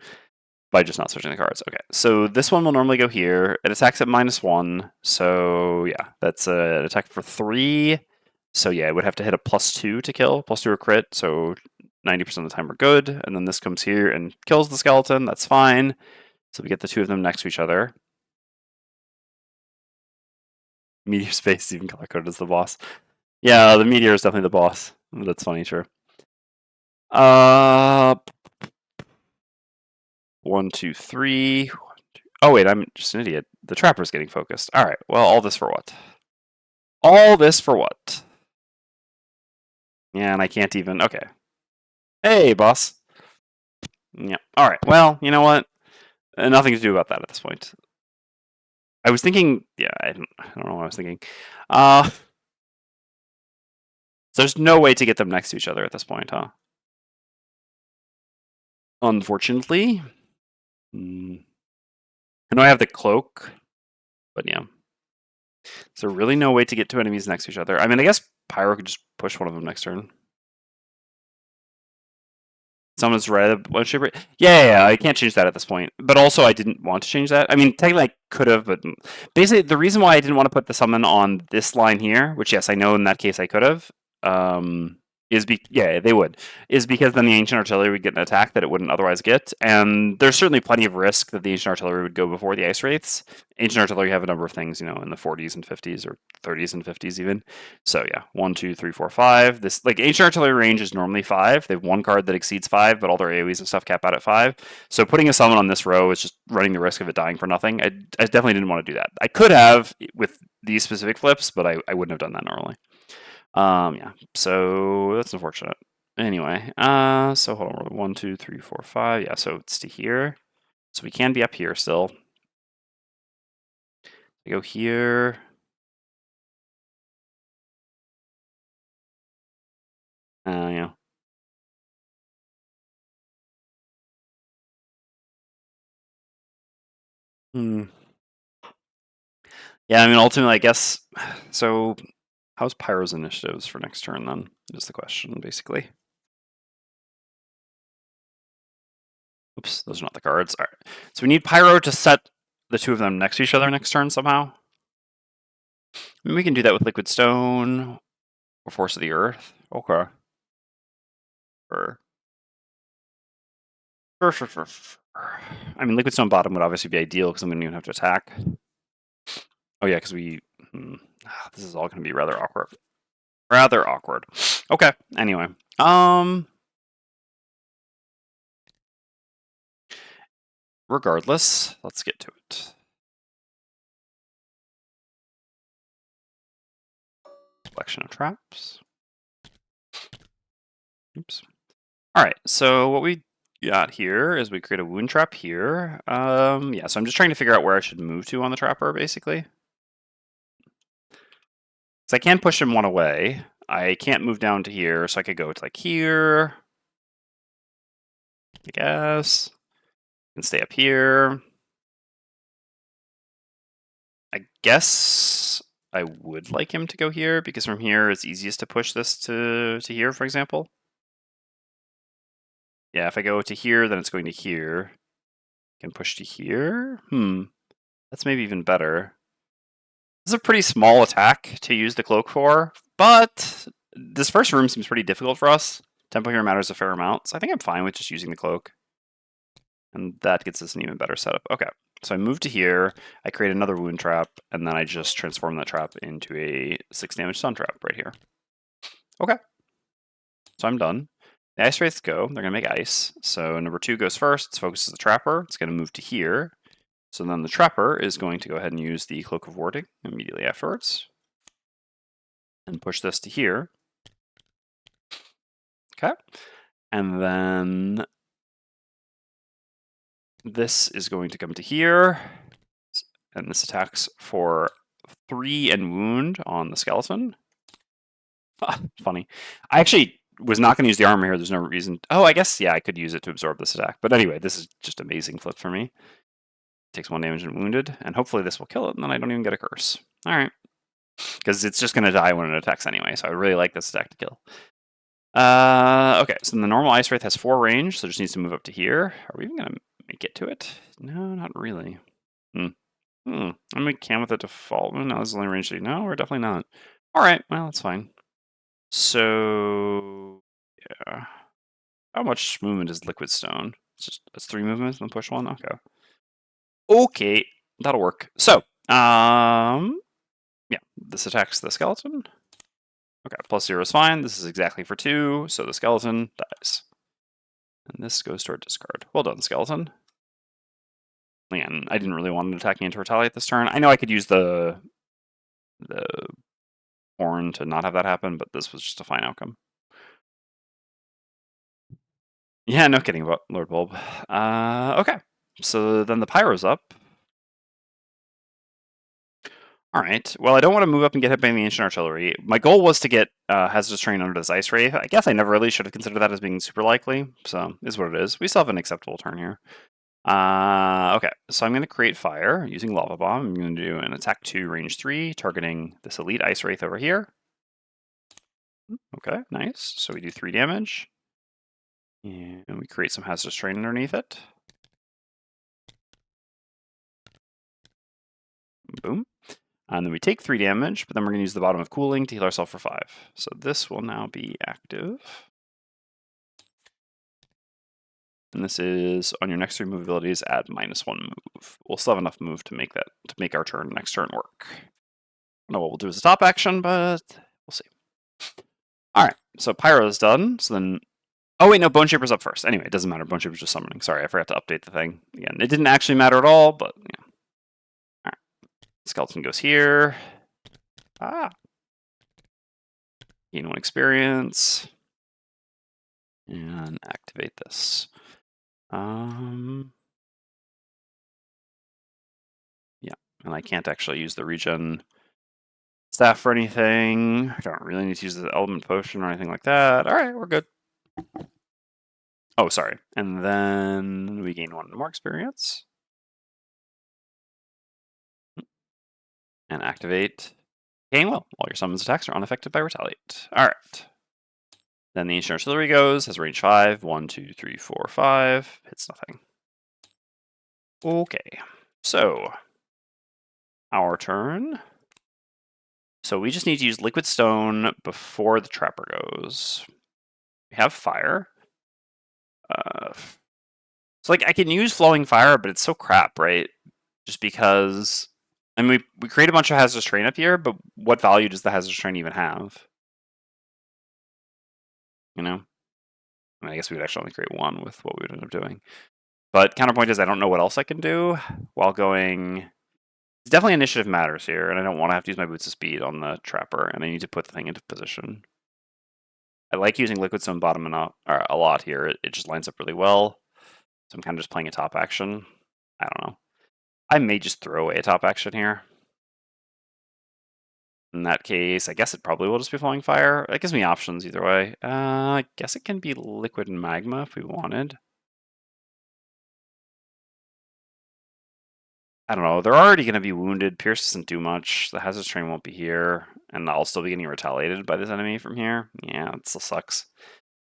by just not switching the cards. Okay, so this one will normally go here. It attacks at -1, so yeah, that's an attack for 3. So yeah, it would have to hit a +2 to kill, +2 or crit, so 90% of the time we're good. And then this comes here and kills the skeleton, that's fine. So we get the two of them next to each other. Meteor Space even color coded as the boss. Yeah, the Meteor is definitely the boss. That's funny, sure. 1, 2, 3. Oh wait, I'm just an idiot. The Trapper's getting focused. All right. Well, all this for what? All this for what? Yeah, and I can't even. Okay. Hey, boss. Yeah. All right. Well, you know what? Nothing to do about that at this point. I was thinking. Yeah, I don't know what I was thinking. There's no way to get them next to each other at this point, huh? Unfortunately. I know I have the cloak, but yeah. Is there really no way to get two enemies next to each other? I mean, I guess Pyro could just push one of them next turn. Someone's red. What should yeah, I can't change that at this point. But also, I didn't want to change that. I mean, technically, I could have, but basically, the reason why I didn't want to put the summon on this line here, which yes, I know in that case I could have, yeah, they would, is because then the ancient artillery would get an attack that it wouldn't otherwise get, and there's certainly plenty of risk that the ancient artillery would go before the ice wraiths. Ancient artillery have a number of things, in the 40s and 50s or 30s and 50s even. So yeah, 1, 2, 3, 4, 5. This like ancient artillery range is normally 5. They have one card that exceeds 5, but all their AoEs and stuff cap out at 5. So putting a summon on this row is just running the risk of it dying for nothing. I definitely didn't want to do that. I could have with these specific flips, but I wouldn't have done that normally. Yeah, so that's unfortunate. Anyway, so hold on, 1, 2, 3, 4, 5. Yeah, so it's to here. So we can be up here still. I go here. Yeah. Yeah, I mean, ultimately, I guess. So, how's Pyro's initiatives for next turn then? Is the question, basically. Oops, those are not the cards. All right. So we need Pyro to set the two of them next to each other next turn somehow. Maybe we can do that with Liquid Stone or Force of the Earth. Okay. Sure. Sure. I mean, Liquid Stone bottom would obviously be ideal because I'm going to even have to attack. Oh, yeah, because we... this is all going to be rather awkward. Rather awkward. Okay, anyway. Regardless, let's get to it. Collection of traps. Oops. All right, so what we got here is we create a wound trap here. Yeah, so I'm just trying to figure out where I should move to on the trapper, basically. So I can push him one away. I can't move down to here, so I could go to like here. I guess. And stay up here. I guess I would like him to go here because from here it's easiest to push this to here, for example. Yeah, if I go to here, then it's going to here. Can push to here. That's maybe even better. This is a pretty small attack to use the cloak for, but this first room seems pretty difficult for us. Tempo here matters a fair amount, so I think I'm fine with just using the cloak. And that gets us an even better setup. Okay, so I move to here, I create another wound trap, and then I just transform that trap into a 6 damage stun trap right here. Okay, so I'm done. The Ice Wraiths go, they're going to make ice. So number 2 goes first, it focuses the Trapper, it's going to move to here. So then the Trapper is going to go ahead and use the Cloak of Warding immediately afterwards. And push this to here. Okay. And then this is going to come to here. And this attacks for 3 and wound on the skeleton. Funny. I actually was not going to use the armor here. There's no reason. Oh, I guess, yeah, I could use it to absorb this attack. But anyway, this is just amazing flip for me. Takes 1 damage and wounded. And hopefully this will kill it, and then I don't even get a curse. All right. Because it's just going to die when it attacks anyway. So I really like this attack to kill. Okay, so the normal Ice Wraith has 4 range, so it just needs to move up to here. Are we even going to make it to it? No, not really. I'm going to can with the default one. No, this is only range 3. No, we're definitely not. All right, well, that's fine. So, yeah. How much movement is Liquid Stone? It's 3 movements and push 1? Okay. Okay, that'll work. So, yeah, this attacks the skeleton. Okay, +0 is fine. This is exactly for 2, so the skeleton dies. And this goes to our discard. Well done, skeleton. Again, I didn't really want it attacking into retaliate this turn. I know I could use the horn to not have that happen, but this was just a fine outcome. Yeah, no kidding about Lord Bulb. Okay, so then the Pyro's up. Alright, well, I don't want to move up and get hit by the Ancient Artillery. My goal was to get Hazardous Terrain under this Ice Wraith. I guess I never really should have considered that as being super likely, so is what it is. We still have an acceptable turn here. Okay, so I'm going to create fire using Lava Bomb. I'm going to do an attack 2, range 3, targeting this Elite Ice Wraith over here. Okay, nice. So we do 3 damage. And we create some Hazardous Terrain underneath it. Boom. And then we take 3 damage, but then we're going to use the Bottom of Cooling to heal ourselves for 5. So this will now be active. And this is on your next 3 move abilities, add -1 move. We'll still have enough move to make our next turn work. I don't know what we'll do as a top action, but we'll see. Alright, so Pyro is done. So then, oh wait, no, Bone Shaper's up first. Anyway, it doesn't matter. Bone Shaper's just summoning. Sorry, I forgot to update the thing. Again, it didn't actually matter at all, but yeah. Alright. Skeleton goes here. Gain 1 experience. And activate this. Yeah, and I can't actually use the regen staff for anything. I don't really need to use the element potion or anything like that. All right, we're good. Oh, sorry. And then we gain 1 more experience. And activate Gain Will. All your summons attacks are unaffected by Retaliate. All right. Then the Ancient Artillery goes, has range 5. 1, 2, 3, 4, 5. Hits nothing. Okay. So, our turn. So we just need to use Liquid Stone before the Trapper goes. We have fire. So like I can use Flowing Fire, but it's so crap, right? Just because, I mean, we create a bunch of Hazardous Terrain up here, but what value does the Hazardous Terrain even have? You know? I mean, I guess we would actually only create 1 with what we would end up doing. But counterpoint is I don't know what else I can do while going. It's definitely initiative matters here, and I don't want to have to use my Boots of Speed on the Trapper, and I need to put the thing into position. I like using Liquid Stone bottom a lot here. It just lines up really well. So I'm kind of just playing a top action. I don't know. I may just throw away a top action here. In that case, I guess it probably will just be Flowing Fire. It gives me options either way. I guess it can be Liquid Magma if we wanted. I don't know. They're already going to be wounded. Pierce doesn't do much. The Hazardous Terrain won't be here. And I'll still be getting retaliated by this enemy from here. Yeah, it still sucks.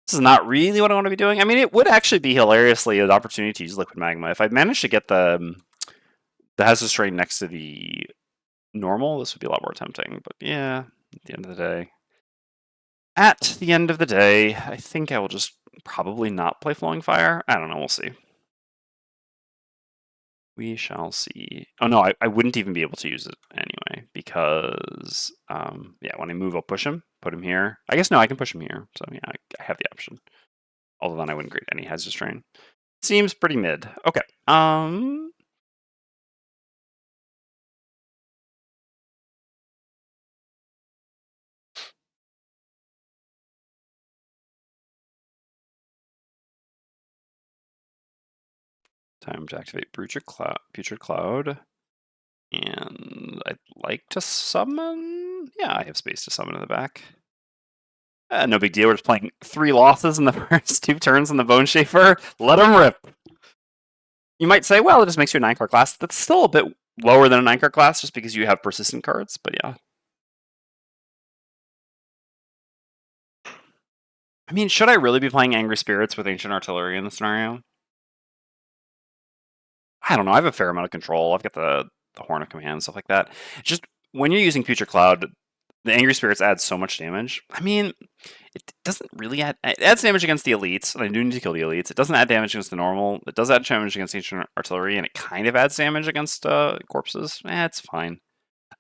This is not really what I want to be doing. I mean, it would actually be hilariously an opportunity to use liquid magma. If I managed to get the hazardous terrain next to the normal, this would be a lot more tempting. But yeah, at the end of the day. At the end of the day, I think I will just probably not play Flowing Fire. I don't know, we'll see. We shall see. Oh no, I wouldn't even be able to use it anyway, because, yeah, when I move, I'll push him, put him here. I guess no, I can push him here, so yeah, I have the option. Although then I wouldn't create any hazardous terrain. Seems pretty mid. Okay, time to activate Putrid Cloud. And I'd like to summon. Yeah, I have space to summon in the back. No big deal. We're just playing 3 losses in the first 2 turns in the Bone Shaper. Let them rip. You might say, well, it just makes you a 9-card class. That's still a bit lower than a 9-card class just because you have persistent cards, but yeah. I mean, should I really be playing Angry Spirits with Ancient Artillery in the scenario? I don't know. I have a fair amount of control. I've got the Horn of Command, stuff like that. Just when you're using Future Cloud, the Angry Spirits add so much damage. I mean, it doesn't really add... It adds damage against the elites, and I do need to kill the elites. It doesn't add damage against the normal. It does add damage against Ancient Artillery, and it kind of adds damage against corpses. It's fine.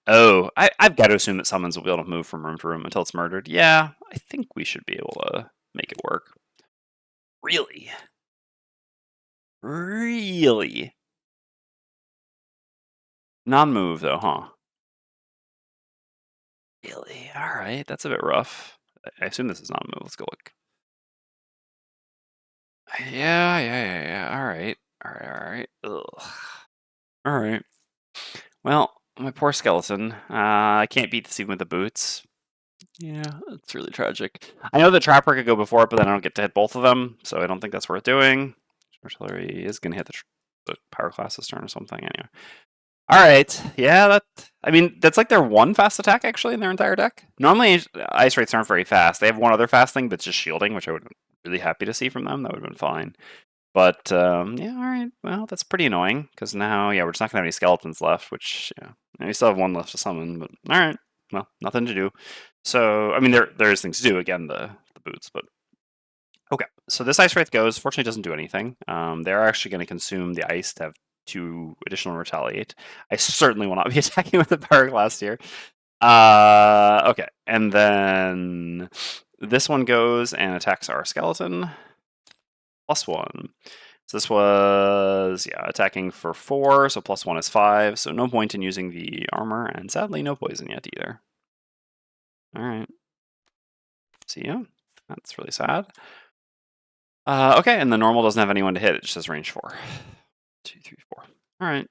Oh, I've got to assume that summons will be able to move from room to room until it's murdered. Yeah, I think we should be able to make it work. Really? Really? Non-move, though, huh? Really? Alright, that's a bit rough. I assume this is non-move. Let's go look. Yeah. Alright. Ugh. Alright. Well, my poor skeleton. I can't beat this even with the boots. Yeah, it's really tragic. I know the Trapper could go before it, but then I don't get to hit both of them, so I don't think that's worth doing. Artillery is going to hit the Power Class this turn or something, anyway. Alright, yeah, I mean, that's like their one fast attack, actually, in their entire deck. Normally, Ice Wraiths aren't very fast. They have one other fast thing, but it's just shielding, which I would be really happy to see from them. That would have been fine. But, yeah, alright, well, that's pretty annoying, because now, yeah, we're just not going to have any skeletons left, which, yeah, we still have one left to summon, but alright, well, nothing to do. So, I mean, there is things to do, again, the boots, but... Okay, so this Ice Wraith goes, fortunately doesn't do anything. They're actually going to consume the ice to have 2 additional retaliate. I certainly will not be attacking with the Power Class here. Okay, and then this one goes and attacks our skeleton. +1. So this was, yeah, attacking for 4, so +1 is 5, so no point in using the armor, and sadly no poison yet either. Alright. See ya. That's really sad. Okay, and the normal doesn't have anyone to hit, it just has range 4. 2, 3, 4. Alright.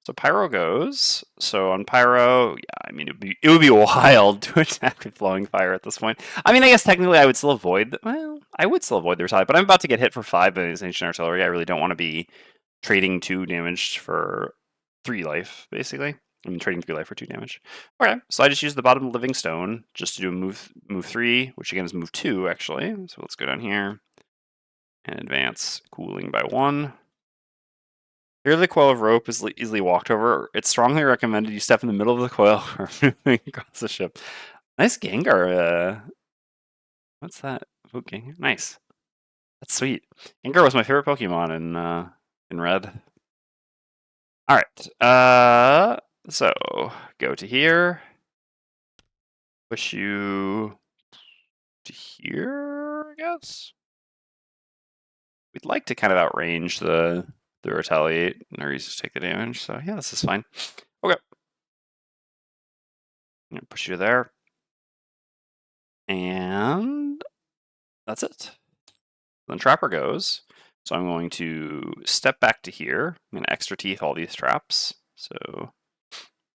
So Pyro goes. So on Pyro, yeah, I mean, it would be wild to attack with Flowing Fire at this point. I mean, I guess technically I would still avoid... I would still avoid the retaliate, but I'm about to get hit for 5 by his Ancient Artillery. I really don't want to be trading 2 damage for 3 life, basically. I mean, trading 3 life for 2 damage. Okay, so I just use the bottom Living Stone just to do move 3, which again is move 2, actually. So let's go down here and advance cooling by 1. Here, the coil of rope is easily walked over. It's strongly recommended you step in the middle of the coil or moving across the ship. Nice Gengar. What's that? Oh, Gengar. Nice. That's sweet. Gengar was my favorite Pokemon in Red. All right. So go to here. Push you to here, I guess. We'd like to kind of outrange the retaliate or just take the damage. So yeah, this is fine. Okay. I'm gonna push you there. And that's it. Then Trapper goes. So I'm going to step back to here. I'm going to extra teeth all these traps. So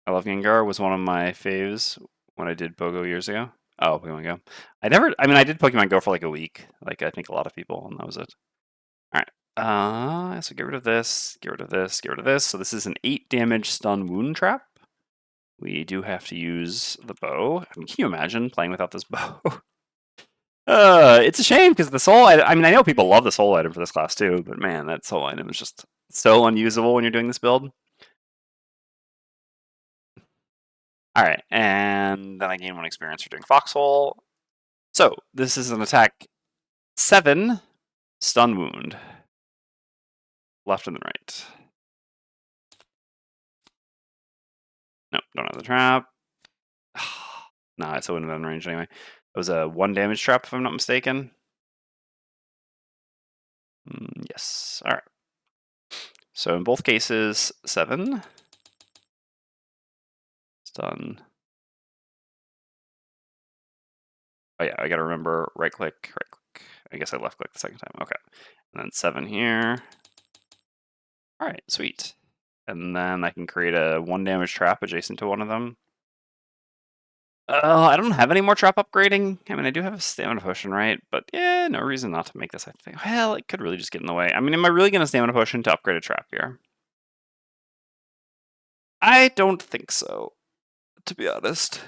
I love Gengar was one of my faves when I did Pogo years ago. Oh, Pokemon Go. I did Pokemon Go for like a week. Like I think a lot of people, and that was it. All right. So get rid of this, get rid of this, get rid of this. So this is an 8 damage stun wound trap. We do have to use the bow. I mean, can you imagine playing without this bow? It's a shame because the soul item, I mean, I know people love the soul item for this class too, but man, that soul item is just so unusable when you're doing this build. All right, and then I gain 1 experience for doing Foxhole. So this is an attack 7, stun wound, left and then right. Nope, don't have the trap. Nah, it's a wouldn't have been in range anyway. It was a 1 damage trap, if I'm not mistaken. Yes. All right. So in both cases, 7. Stun. Oh yeah, I gotta remember right click, right click. I guess I left click the second time. Okay. And then 7 here. All right, sweet. And then I can create a 1 damage trap adjacent to one of them. I don't have any more trap upgrading. I mean, I do have a stamina potion, right? But yeah, no reason not to make this, I think. Well, it could really just get in the way. I mean, am I really going to stamina potion to upgrade a trap here? I don't think so, to be honest.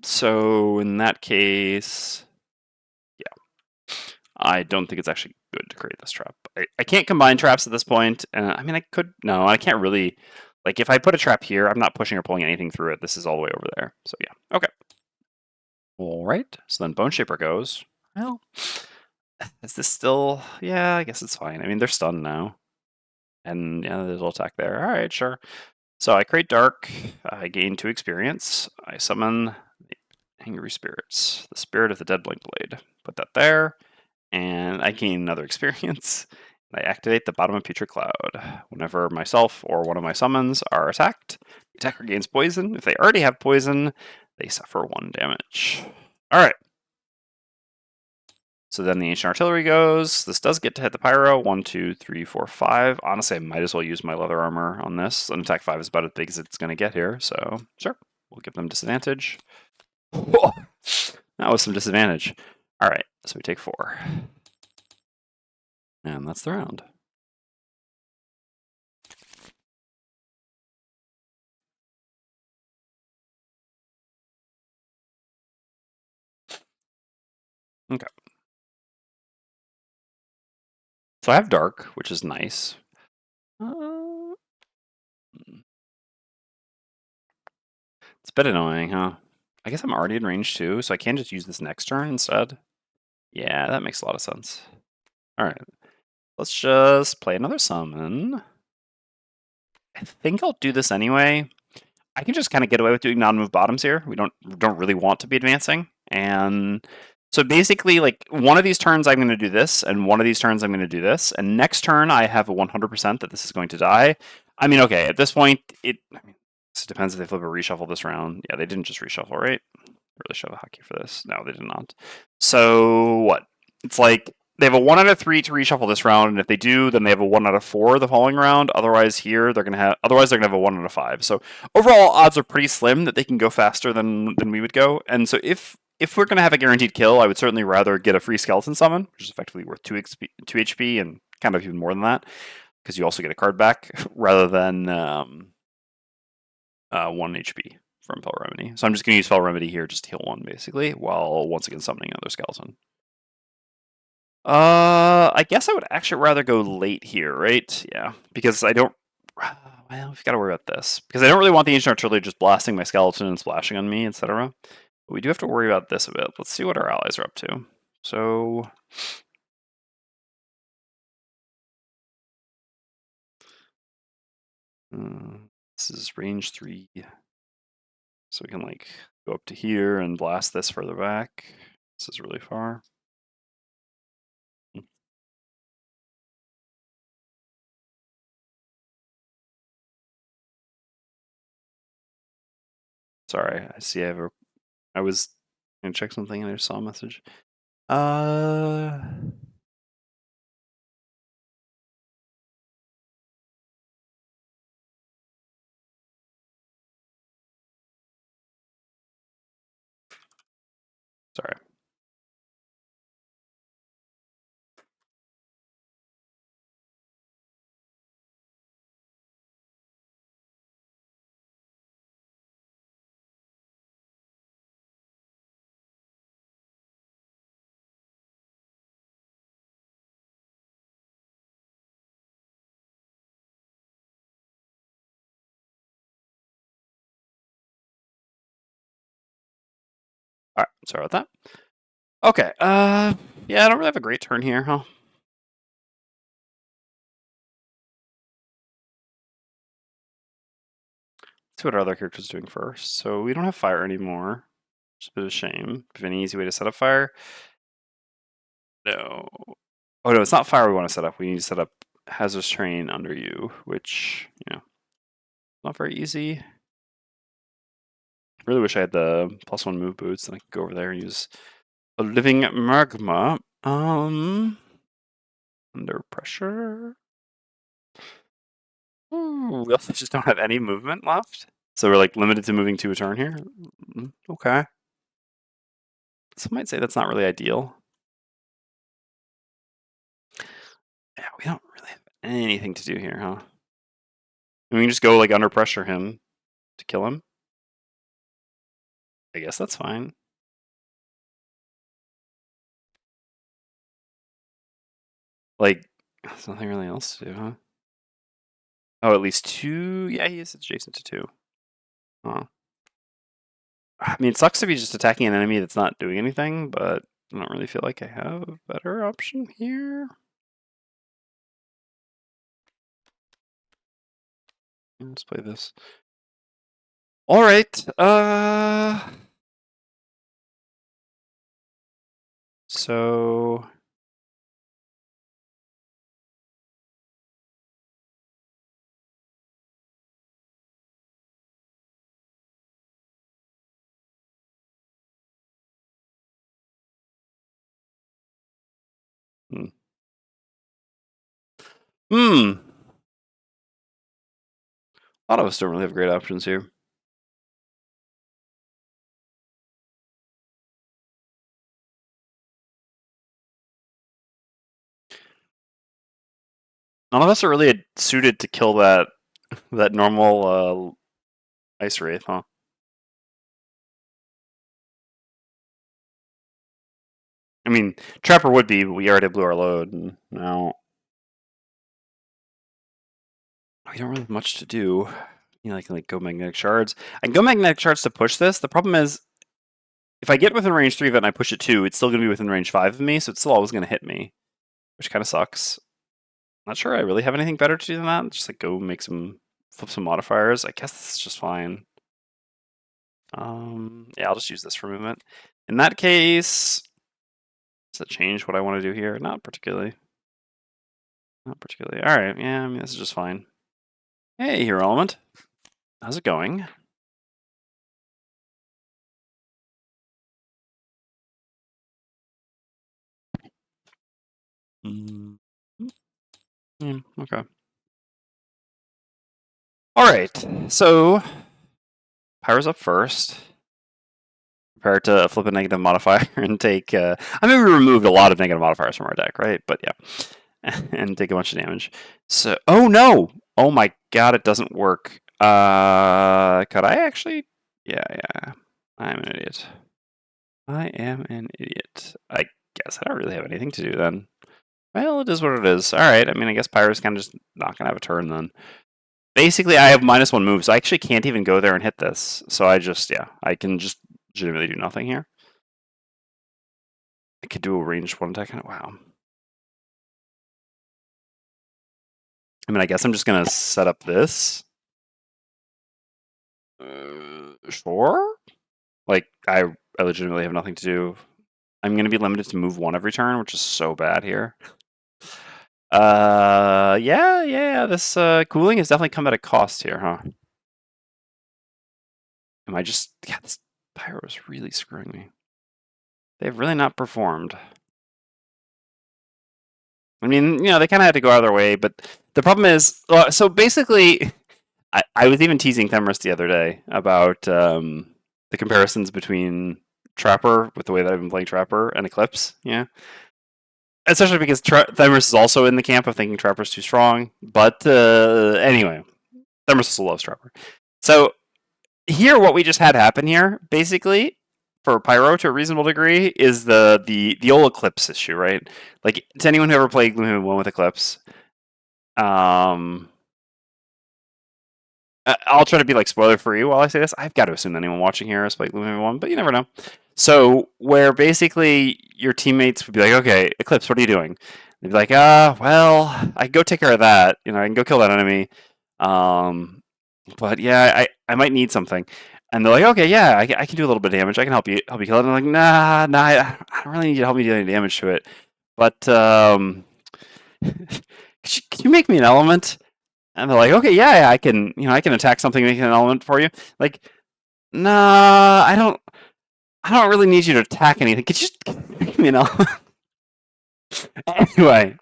So in that case, yeah, I don't think it's actually good to create this trap. I can't combine traps at this point. I mean, I could, no, I can't really, like if I put a trap here, I'm not pushing or pulling anything through it. This is all the way over there. So yeah, okay. All right, so then Bone Shaper goes. Well, is this still, yeah, I guess it's fine. I mean, they're stunned now. And yeah, there's a little attack there. All right, sure. So I create Dark, I gain 2 experience. I summon the Angry Spirits, the Spirit of the Dead Blink Blade. Put that there, and I gain another experience. I activate the Bottom of Putrid Cloud. Whenever myself or one of my summons are attacked, the attacker gains poison. If they already have poison, they suffer 1 damage. All right. So then the Ancient Artillery goes. This does get to hit the Pyro. 1, 2, 3, 4, 5. Honestly, I might as well use my leather armor on this. An attack 5 is about as big as it's going to get here. So, sure. We'll give them disadvantage. Whoa. That was some disadvantage. All right. So we take 4. And that's the round. Okay. So I have Dark, which is nice. It's a bit annoying, huh? I guess I'm already in range too, so I can just use this next turn instead. Yeah, that makes a lot of sense. All right. Let's just play another summon. I think I'll do this anyway. I can just kind of get away with doing non-move bottoms here. We don't really want to be advancing. And so basically, like, one of these turns I'm going to do this, and one of these turns I'm going to do this. And next turn I have a 100% that this is going to die. I mean, okay, at this point, it depends if they flip a reshuffle this round. Yeah, they didn't just reshuffle, right? Really shove a hockey for this. No, they did not. So what? It's like they have a 1 out of 3 to reshuffle this round, and if they do, then they have a 1 out of 4 the following round. Otherwise, here they're gonna have. Otherwise, they're gonna have a 1 out of 5. So overall, odds are pretty slim that they can go faster than we would go. And so if we're gonna have a guaranteed kill, I would certainly rather get a free skeleton summon, which is effectively worth 2 HP and kind of even more than that, because you also get a card back, rather than 1 HP from Fell Remedy. So I'm just going to use Fell Remedy here just to heal 1, basically, while once again summoning another skeleton. I guess I would actually rather go late here, right? Yeah, because I don't. Well, we've got to worry about this because I don't really want the Ancient Artillery just blasting my skeleton and splashing on me, etc. But we do have to worry about this a bit. Let's see what our allies are up to. So. This is range 3. So we can like go up to here and blast this further back. This is really far. Sorry, I see I was gonna check something and I saw a message. Uh Sorry. Alright, sorry about that. Okay, yeah, I don't really have a great turn here, huh? Let's see what our other character's doing first. So we don't have fire anymore. It's a bit of a shame. If any easy way to set up fire? No. Oh no, it's not fire we want to set up. We need to set up hazardous terrain under you, which, not very easy. Really wish I had the +1 move boots and I could go over there and use a living magma. Under pressure. Ooh, we also just don't have any movement left. So we're like limited to moving 2 a turn here. Okay. Some might say that's not really ideal. Yeah, we don't really have anything to do here, huh? And we can just go like under pressure him to kill him. I guess that's fine. Like, there's nothing really else to do, huh? Oh, at least 2? Yeah, he is adjacent to 2. Huh. I mean, it sucks to be just attacking an enemy that's not doing anything, but I don't really feel like I have a better option here. Let's play this. All right. So a lot of us don't really have great options here. None of us are really suited to kill that normal ice wraith, huh? I mean, Trapper would be, but we already blew our load, and now we don't really have much to do. I can like go magnetic shards. I can go magnetic shards to push this. The problem is, if I get within range 3 of it and I push it 2, it's still going to be within range 5 of me, so it's still always going to hit me, which kind of sucks. Not sure I really have anything better to do than that. Just like go flip some modifiers. I guess this is just fine. Yeah, I'll just use this for movement. In that case, does it change what I want to do here? Not particularly. Not particularly. All right. Yeah, I mean, this is just fine. Hey, Hero Element. How's it going? Okay. All right. So, Pyro's up first. Prepare to flip a negative modifier and take. I mean, we removed a lot of negative modifiers from our deck, right? But yeah, and take a bunch of damage. So, oh no! Oh my god, it doesn't work. Could I actually? Yeah. I'm an idiot. I am an idiot. I guess I don't really have anything to do then. Well, it is what it is. All right. I mean, I guess Pyro's kind of just not gonna have a turn then. Basically, I have -1 move, so I actually can't even go there and hit this. So I can just legitimately do nothing here. I could do a ranged 1 attack on it. Wow. I mean, I guess I'm just gonna set up this. Sure. Like, I legitimately have nothing to do. I'm gonna be limited to move 1 every turn, which is so bad here. Yeah. This cooling has definitely come at a cost here, huh? Am I just? Yeah, this Pyro is really screwing me. They've really not performed. I mean, they kind of had to go out of their way, but the problem is, so basically, I was even teasing Themris the other day about the comparisons between Trapper, with the way that I've been playing Trapper, and Eclipse, yeah. Especially because Themris is also in the camp of thinking Trapper's too strong, but anyway, Themris still loves Trapper. So here, what we just had happen here, basically, for Pyro to a reasonable degree, is the old Eclipse issue, right? Like, to anyone who ever played Gloomhaven 1 with Eclipse, I'll try to be like spoiler free while I say this. I've got to assume that anyone watching here is like Lumen 1, but you never know. So where basically your teammates would be like, okay, Eclipse, what are you doing? They'd be like, well, I can go take care of that. You know, I can go kill that enemy. But yeah, I might need something. And they're like, okay, yeah, I can do a little bit of damage. I can help you kill it. And I'm like, nah, I don't really need you to help me do any damage to it. But could you make me an element? And they're like, okay, yeah, I can, I can attack something, make an element for you. Like, nah, I don't really need you to attack anything. Could you just make me an element? Anyway,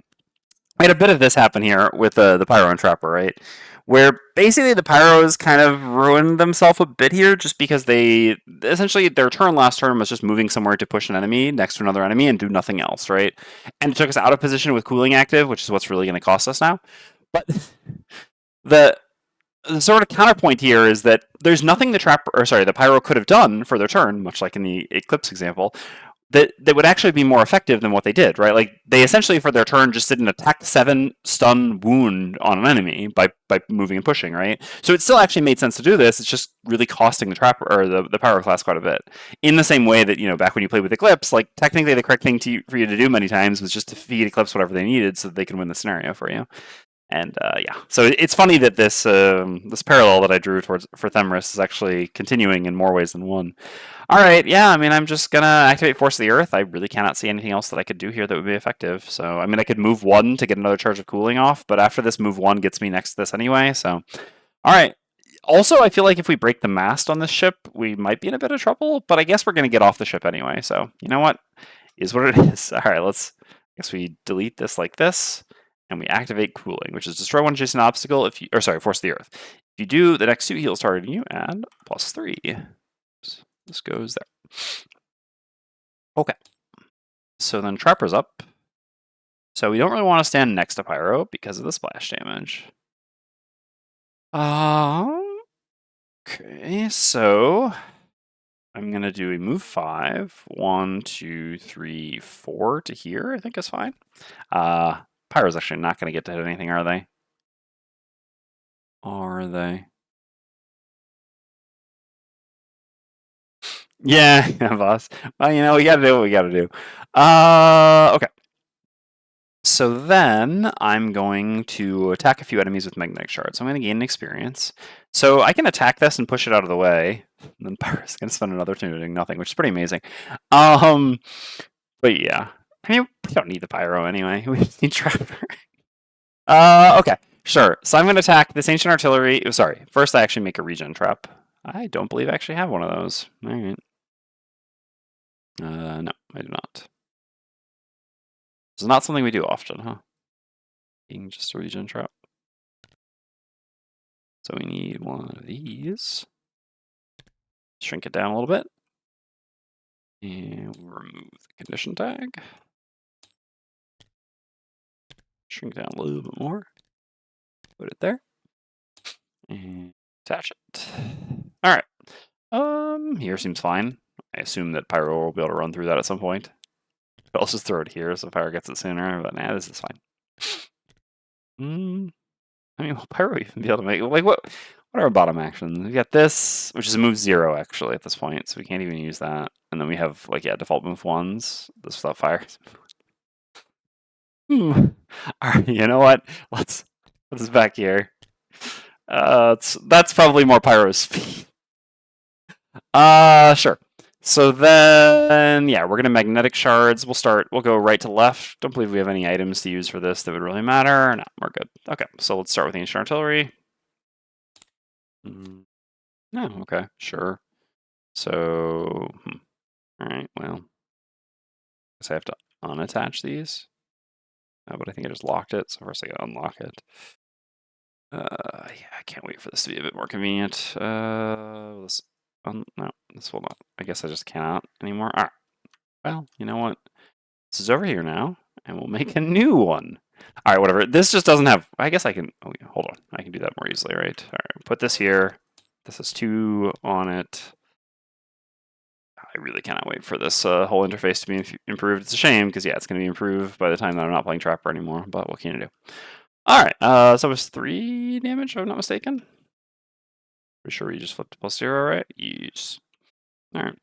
we had a bit of this happen here with the Pyro and Trapper, right? Where basically the Pyros kind of ruined themselves a bit here just because they essentially their turn last turn was just moving somewhere to push an enemy next to another enemy and do nothing else, right? And it took us out of position with cooling active, which is what's really going to cost us now. But the sort of counterpoint here is that there's nothing the Pyro could have done for their turn, much like in the Eclipse example, that would actually be more effective than what they did, right? Like they essentially for their turn just did an attack 7 stun wound on an enemy by moving and pushing, right? So it still actually made sense to do this. It's just really costing the Trapper or the Pyro class quite a bit. In the same way that back when you played with Eclipse, like technically the correct thing for you to do many times was just to feed Eclipse whatever they needed so that they can win the scenario for you. And yeah, so it's funny that this this parallel that I drew towards for Themris is actually continuing in more ways than one. All right, yeah, I mean, I'm just gonna activate Force of the Earth. I really cannot see anything else that I could do here that would be effective. So, I mean, I could move 1 to get another charge of cooling off, but after this, move 1 gets me next to this anyway. So, all right. Also, I feel like if we break the mast on this ship, we might be in a bit of trouble. But I guess we're gonna get off the ship anyway. So, you know what? Is what it is. All right, I guess we delete this like this. And we activate cooling, which is destroy one adjacent obstacle Force the Earth. If you do, the next 2 heals targeting you add +3. This goes there. Okay. So then Trapper's up. So we don't really want to stand next to Pyro because of the splash damage. Okay, so I'm going to do a move 5. 1, 2, 3, 4 to here, I think is fine. Pyro's actually not going to get to hit anything, are they? Are they? Yeah, boss. Well, we gotta do what we gotta do. Okay. So then I'm going to attack a few enemies with magnetic shards. So I'm going to gain an experience. So I can attack this and push it out of the way. And then Pyro's going to spend another turn doing nothing, which is pretty amazing. But yeah, I mean, we don't need the Pyro anyway. We just need Trapper. Okay, sure. So I'm going to attack this Ancient Artillery. Oh, sorry, first I actually make a regen trap. I don't believe I actually have one of those. All right. No, I do not. This is not something we do often, huh? Being just a regen trap. So we need one of these. Shrink it down a little bit. And we'll remove the condition tag. Shrink down a little bit more. Put it there. And attach it. Alright. Here seems fine. I assume that Pyro will be able to run through that at some point. But I'll just throw it here so Pyro gets it sooner, but nah, this is fine. I mean, will Pyro even be able to make like what are our bottom actions? We got this, which is a move 0 actually at this point, so we can't even use that. And then we have default move 1s. This without fire. Alright, you know what? Let's put this back here. That's probably more Pyro's speed. Sure. So then, yeah, we're gonna magnetic shards. We'll go right to left. Don't believe we have any items to use for this that would really matter. No, we're good. Okay, so let's start with the Ancient Artillery. No, okay, sure. So, all right, well, I guess I have to unattach these. But I think I just locked it, so first I gotta unlock it. Yeah, I can't wait for this to be a bit more convenient. No, this will not. I guess I just cannot anymore. All right. Well, you know what? This is over here now, and we'll make a new one. All right, whatever. This just doesn't have. I guess I can. Oh, yeah, hold on. I can do that more easily, right? All right. Put this here. This has 2 on it. I really cannot wait for this whole interface to be improved. It's a shame because yeah, it's going to be improved by the time that I'm not playing Trapper anymore. But what can you do? All right. So it was 3 damage, if I'm not mistaken. Pretty sure we just flipped to +0, right? Yes. All right.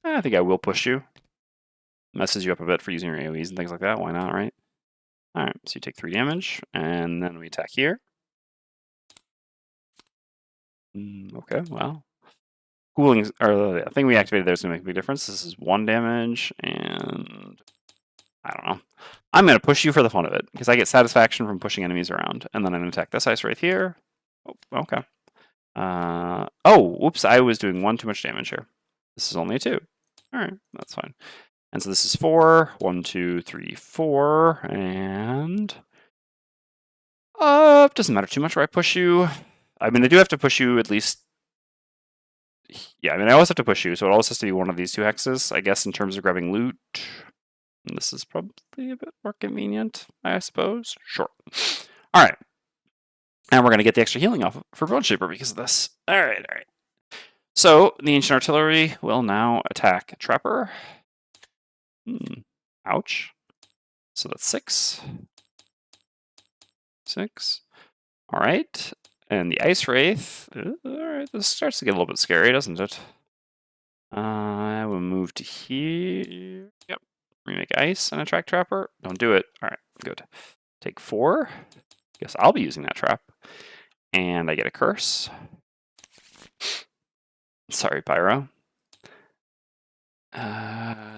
I think I will push you. Messes you up a bit for using your AoEs and things like that. Why not, right? All right. So you take 3 damage, and then we attack here. Okay. Well, cooling or the thing we activated there is gonna make a big difference. This is 1 damage, and I don't know. I'm gonna push you for the fun of it because I get satisfaction from pushing enemies around, and then I'm gonna attack this ice right here. Oh, okay. Oh, whoops! I was doing 1 too much damage here. This is only a 2. All right, that's fine. And so this is 4. 1, 2, 3, 4, and doesn't matter too much where I push you. I mean, I do have to push you at least. Yeah, I mean, I always have to push you, so it always has to be one of these 2 hexes, I guess, in terms of grabbing loot. And this is probably a bit more convenient, I suppose. Sure. All right. And we're going to get the extra healing off for Bone Shaper because of this. All right. So the Ancient Artillery will now attack Trapper. Ouch. So that's 6. 6. All right. And the Ice Wraith. All right. This starts to get a little bit scary, doesn't it? I will move to here. Yep. Remake Ice and attract Trapper. Don't do it. All right. Good. Take 4. Guess I'll be using that trap. And I get a curse. Sorry, Pyro.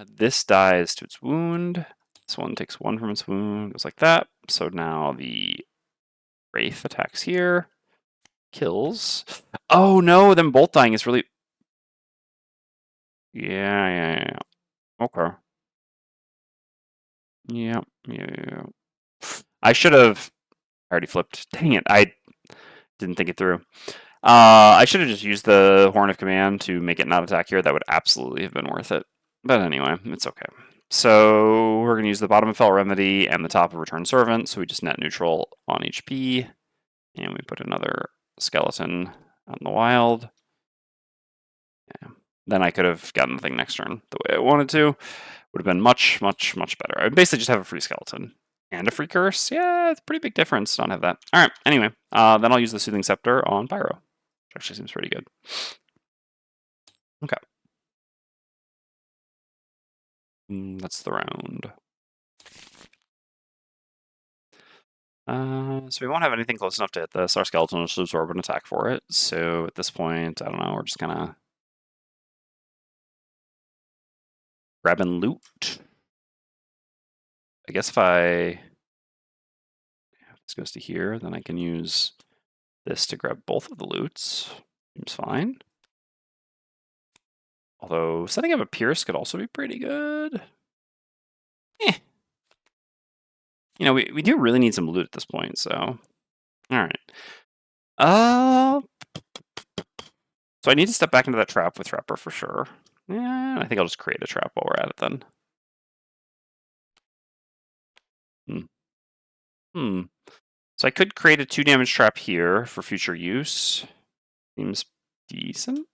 This dies to its wound. This one takes 1 from its wound. Goes like that. So now the Wraith attacks here. Kills. Oh no, then bolt dying is really... Yeah. Okay. Yeah. I should have... I already flipped. Dang it, I didn't think it through. I should have just used the Horn of Command to make it not attack here. That would absolutely have been worth it. But anyway, it's okay. So we're going to use the bottom of Fell Remedy and the top of Return Servant. So we just net neutral on HP. And we put another skeleton out in the wild. Yeah. Then I could have gotten the thing next turn the way I wanted to. Would have been much better. I would basically just have a free skeleton. And a free curse? Yeah, it's a pretty big difference to not have that. Alright, anyway. Then I'll use the Soothing Scepter on Pyro. Which actually seems pretty good. Okay. That's the round. So we won't have anything close enough to hit this. Our skeleton will just absorb an attack for it. So at this point, I don't know, we're just gonna grab and loot. I guess if this goes to here, then I can use this to grab both of the loots. Seems fine. Although setting up a Pierce could also be pretty good. You know, we do really need some loot at this point, so. Alright. So I need to step back into that trap with Trapper for sure. Yeah, I think I'll just create a trap while we're at it then. So I could create a 2 damage trap here for future use. Seems decent.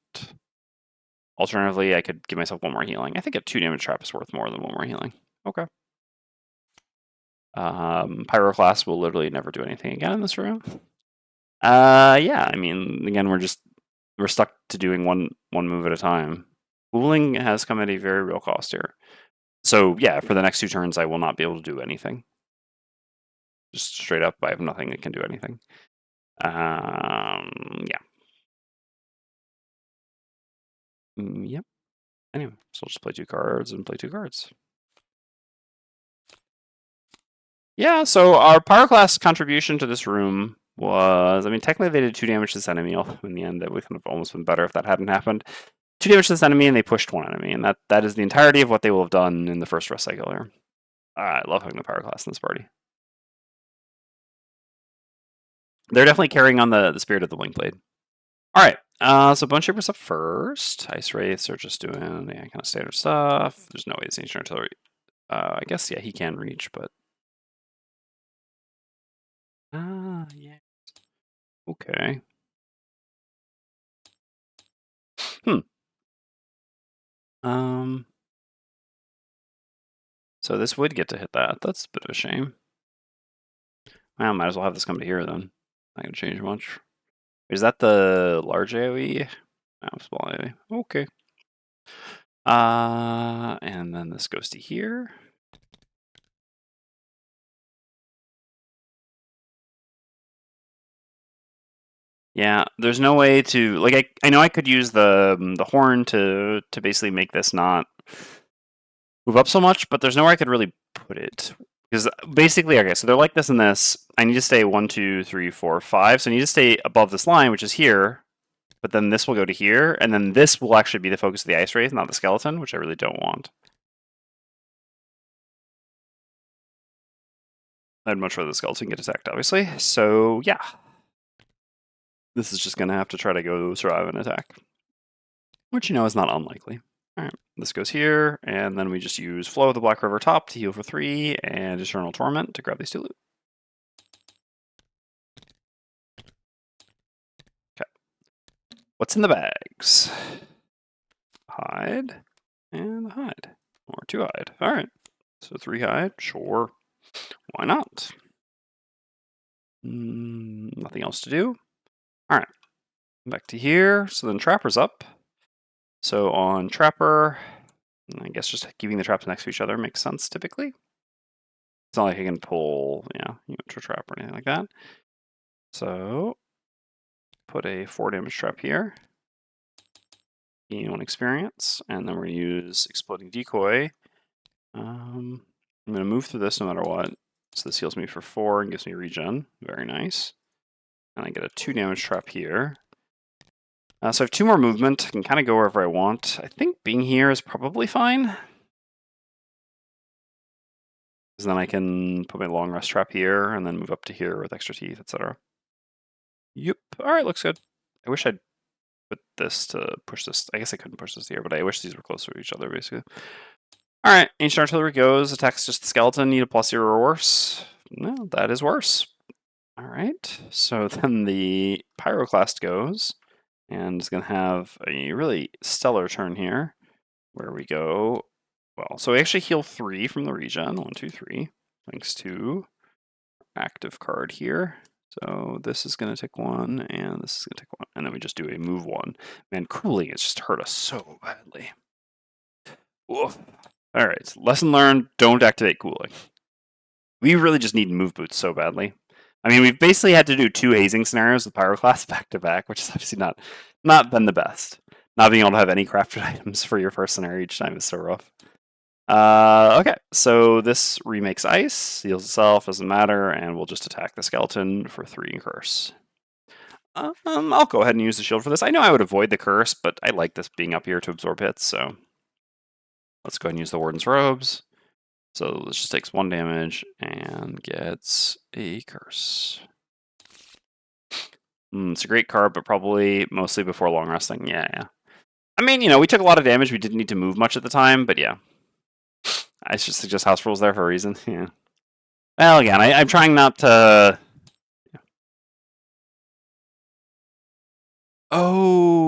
Alternatively, I could give myself 1 more healing. I think a 2 damage trap is worth more than 1 more healing. Okay. Pyroclast will literally never do anything again in this room. Yeah, I mean, again, we're stuck to doing one move at a time. Cooling has come at a very real cost here. So yeah, for the next 2 turns, I will not be able to do anything. Just straight up, I have nothing that can do anything. Yeah. Yep. Anyway, so I'll just play 2 cards and play 2 cards. Yeah, so our Pyroclast contribution to this room was, I mean, technically they did 2 damage to this enemy, although in the end that would kind of almost been better if that hadn't happened. 2 damage to this enemy, and they pushed 1 enemy, and that is the entirety of what they will have done in the first rest cycle here. I love having the Pyroclast in this party. They're definitely carrying on the spirit of the Blinkblade. Alright, so Bone Shaper's up first. Ice Wraiths are just doing kind of standard stuff. There's no way this Ancient Artillery... I guess, yeah, he can reach, but... yeah. Okay. So this would get to hit that. That's a bit of a shame. Well, might as well have this come to here then. Not gonna change much. Is that the large AoE? No, small AoE. Okay. And then this goes to here. Yeah, there's no way to like. I know I could use the horn to basically make this not move up so much, but there's nowhere I could really put it because basically, okay, so they're like this and this. I need to stay 1, 2, 3, 4, 5. So I need to stay above this line, which is here. But then this will go to here, and then this will actually be the focus of the ice wraith, not the skeleton, which I really don't want. I'd much rather the skeleton get attacked, obviously. So yeah, this is just gonna have to try to go survive an attack, which you know is not unlikely. All right, this goes here, and then we just use Flow of the Black River top to heal for 3, and Eternal Torment to grab these 2 loot. Okay, what's in the bags? Hide and hide, or 2 hide. All right, so 3 hide, sure, why not? Nothing else to do. All right, back to here. So then Trapper's up. So on Trapper, I guess just keeping the traps next to each other makes sense typically. It's not like I can pull, to trap or anything like that. So put a 4 damage trap here. Gain 1 experience, and then we're gonna use Exploding Decoy. I'm gonna move through this no matter what. So this heals me for 4 and gives me regen. Very nice. And I get a 2 damage trap here. So I have 2 more movement. I can kind of go wherever I want. I think being here is probably fine. Because then I can put my long rest trap here and then move up to here with extra teeth, etc. Yep. All right, looks good. I wish I'd put this to push this. I guess I couldn't push this here, but I wish these were closer to each other, basically. All right, Ancient Artillery goes. Attacks just the skeleton. Need a +0 or worse. No, that is worse. All right. So then the Pyroclast goes. And it's going to have a really stellar turn here, where we go, well, so we actually heal 3 from the regen, 1, 2, 3, thanks to active card here. So this is going to take 1, and this is going to take 1, and then we just do a move 1. Man, cooling has just hurt us so badly. Oof. All right, lesson learned, don't activate cooling. We really just need move boots so badly. I mean, we've basically had to do 2 hazing scenarios with Pyroclast back to back, which is obviously not been the best. Not being able to have any crafted items for your first scenario each time is so rough. Okay, so this remakes ice, heals itself, doesn't matter, and we'll just attack the skeleton for 3 and curse. I'll go ahead and use the shield for this. I know I would avoid the curse, but I like this being up here to absorb hits, so let's go ahead and use the Warden's Robes. So this just takes 1 damage and gets a curse. It's a great card, but probably mostly before long resting. Yeah. I mean, we took a lot of damage. We didn't need to move much at the time, but yeah. I should suggest House Rules there for a reason. Yeah. Well, again, I'm trying not to... Oh...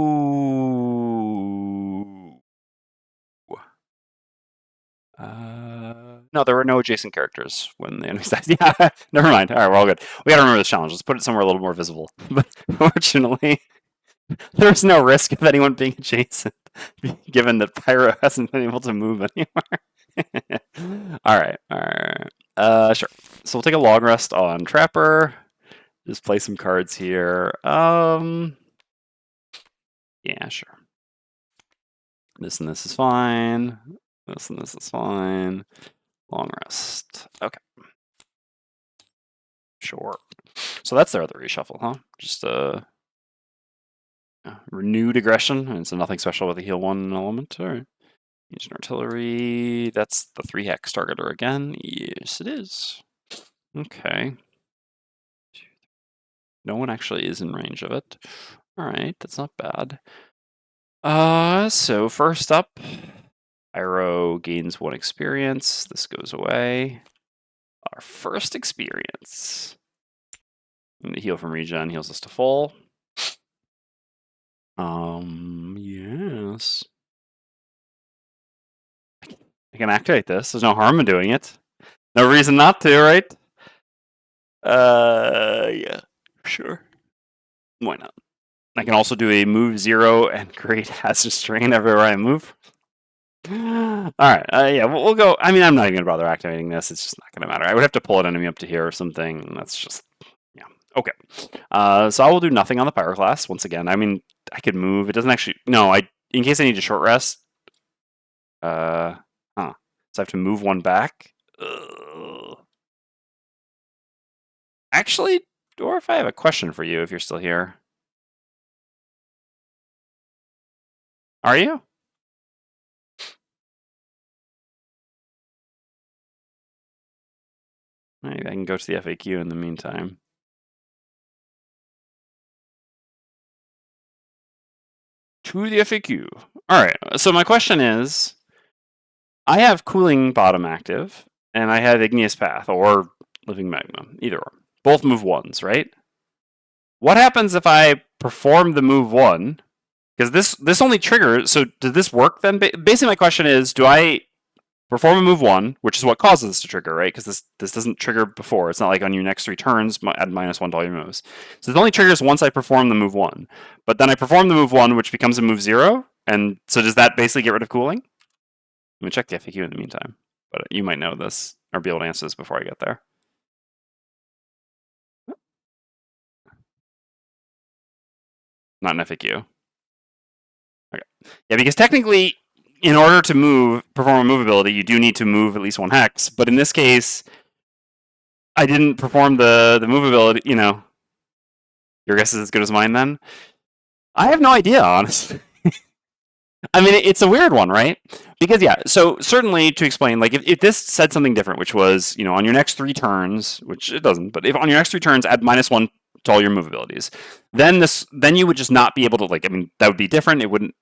No, there were no adjacent characters when the enemies died. Yeah, never mind. All right, we're all good. We gotta remember this challenge. Let's put it somewhere a little more visible. But fortunately, there's no risk of anyone being adjacent, given that Pyro hasn't been able to move anymore. All right. Sure. So we'll take a long rest on Trapper. Just play some cards here. Yeah, sure. This and this is fine. This and this is fine. Long rest. Okay. Sure. So that's their other reshuffle, huh? Just renewed aggression, and so nothing special with the heal 1 element. All right. Ancient Artillery. That's the 3 hex targeter again. Yes, it is. Okay. No one actually is in range of it. All right, that's not bad. So first up, Pyro gains 1 experience. This goes away. Our first experience. I'm gonna heal from regen, heals us to full. Yes. I can activate this. There's no harm in doing it. No reason not to, right? Yeah, sure. Why not? I can also do a move 0 and create hazard strain everywhere I move. All right, yeah, we'll go. I mean, I'm not even gonna bother activating this. It's just not gonna matter. I would have to pull an enemy up to here or something. And that's just, yeah, okay. So I will do nothing on the Pyroclast once again. I mean, I could move. It doesn't actually. No, in case I need a short rest. So I have to move one back. Actually, Dwarf, I have a question for you if you're still here. Are you? Maybe I can go to the FAQ in the meantime. To the FAQ. All right. So my question is, I have Cooling Bottom active, and I have Igneous Path or Living Magma, either or. Both move 1s, right? What happens if I perform the move 1? Because this only triggers. So does this work then? Basically, my question is, do I perform a move 1, which is what causes this to trigger, right? Because this doesn't trigger before. It's not like on your next 3 turns, add -1 to all your moves. So it only triggers once I perform the move 1. But then I perform the move 1, which becomes a move 0. And so does that basically get rid of cooling? Let me check the FAQ in the meantime. But you might know this, or be able to answer this before I get there. Not an FAQ. Okay. Yeah, because technically, in order to perform a move ability, you do need to move at least 1 hex. But in this case, I didn't perform the move ability, you know. Your guess is as good as mine then? I have no idea, honestly. I mean, it's a weird one, right? Because, yeah, so certainly to explain, like, if this said something different, which was, on your next 3 turns, which it doesn't, but if on your next 3 turns, add -1 to all your move abilities, then you would just not be able to, like, I mean, that would be different. It wouldn't,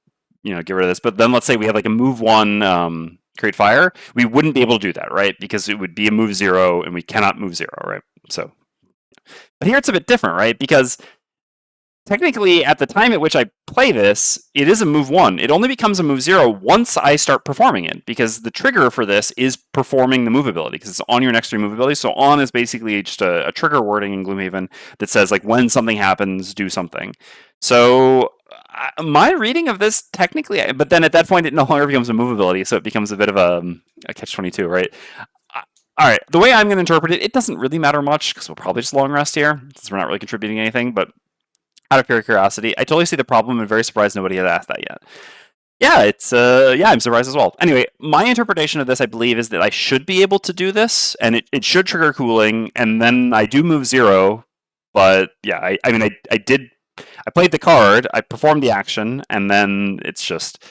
get rid of this. But then let's say we have, like, a move 1 create fire. We wouldn't be able to do that, right? Because it would be a move 0, and we cannot move 0, right? So, but here it's a bit different, right? Because technically, at the time at which I play this, it is a move 1. It only becomes a move 0 once I start performing it, because the trigger for this is performing the move ability, because it's on your next 3 move abilities. So on is basically just a trigger wording in Gloomhaven that says, like, when something happens, do something. So my reading of this, technically, but then at that point, it no longer becomes a move ability, so it becomes a bit of a catch-22, right? All right, the way I'm going to interpret it, it doesn't really matter much, because we'll probably just long rest here, since we're not really contributing anything, but out of pure curiosity, I totally see the problem and very surprised nobody has asked that yet. Yeah, I'm surprised as well. Anyway, my interpretation of this, I believe, is that I should be able to do this, and it should trigger cooling, and then I do move 0, but yeah, I mean, I played the card, I performed the action, and then it's just...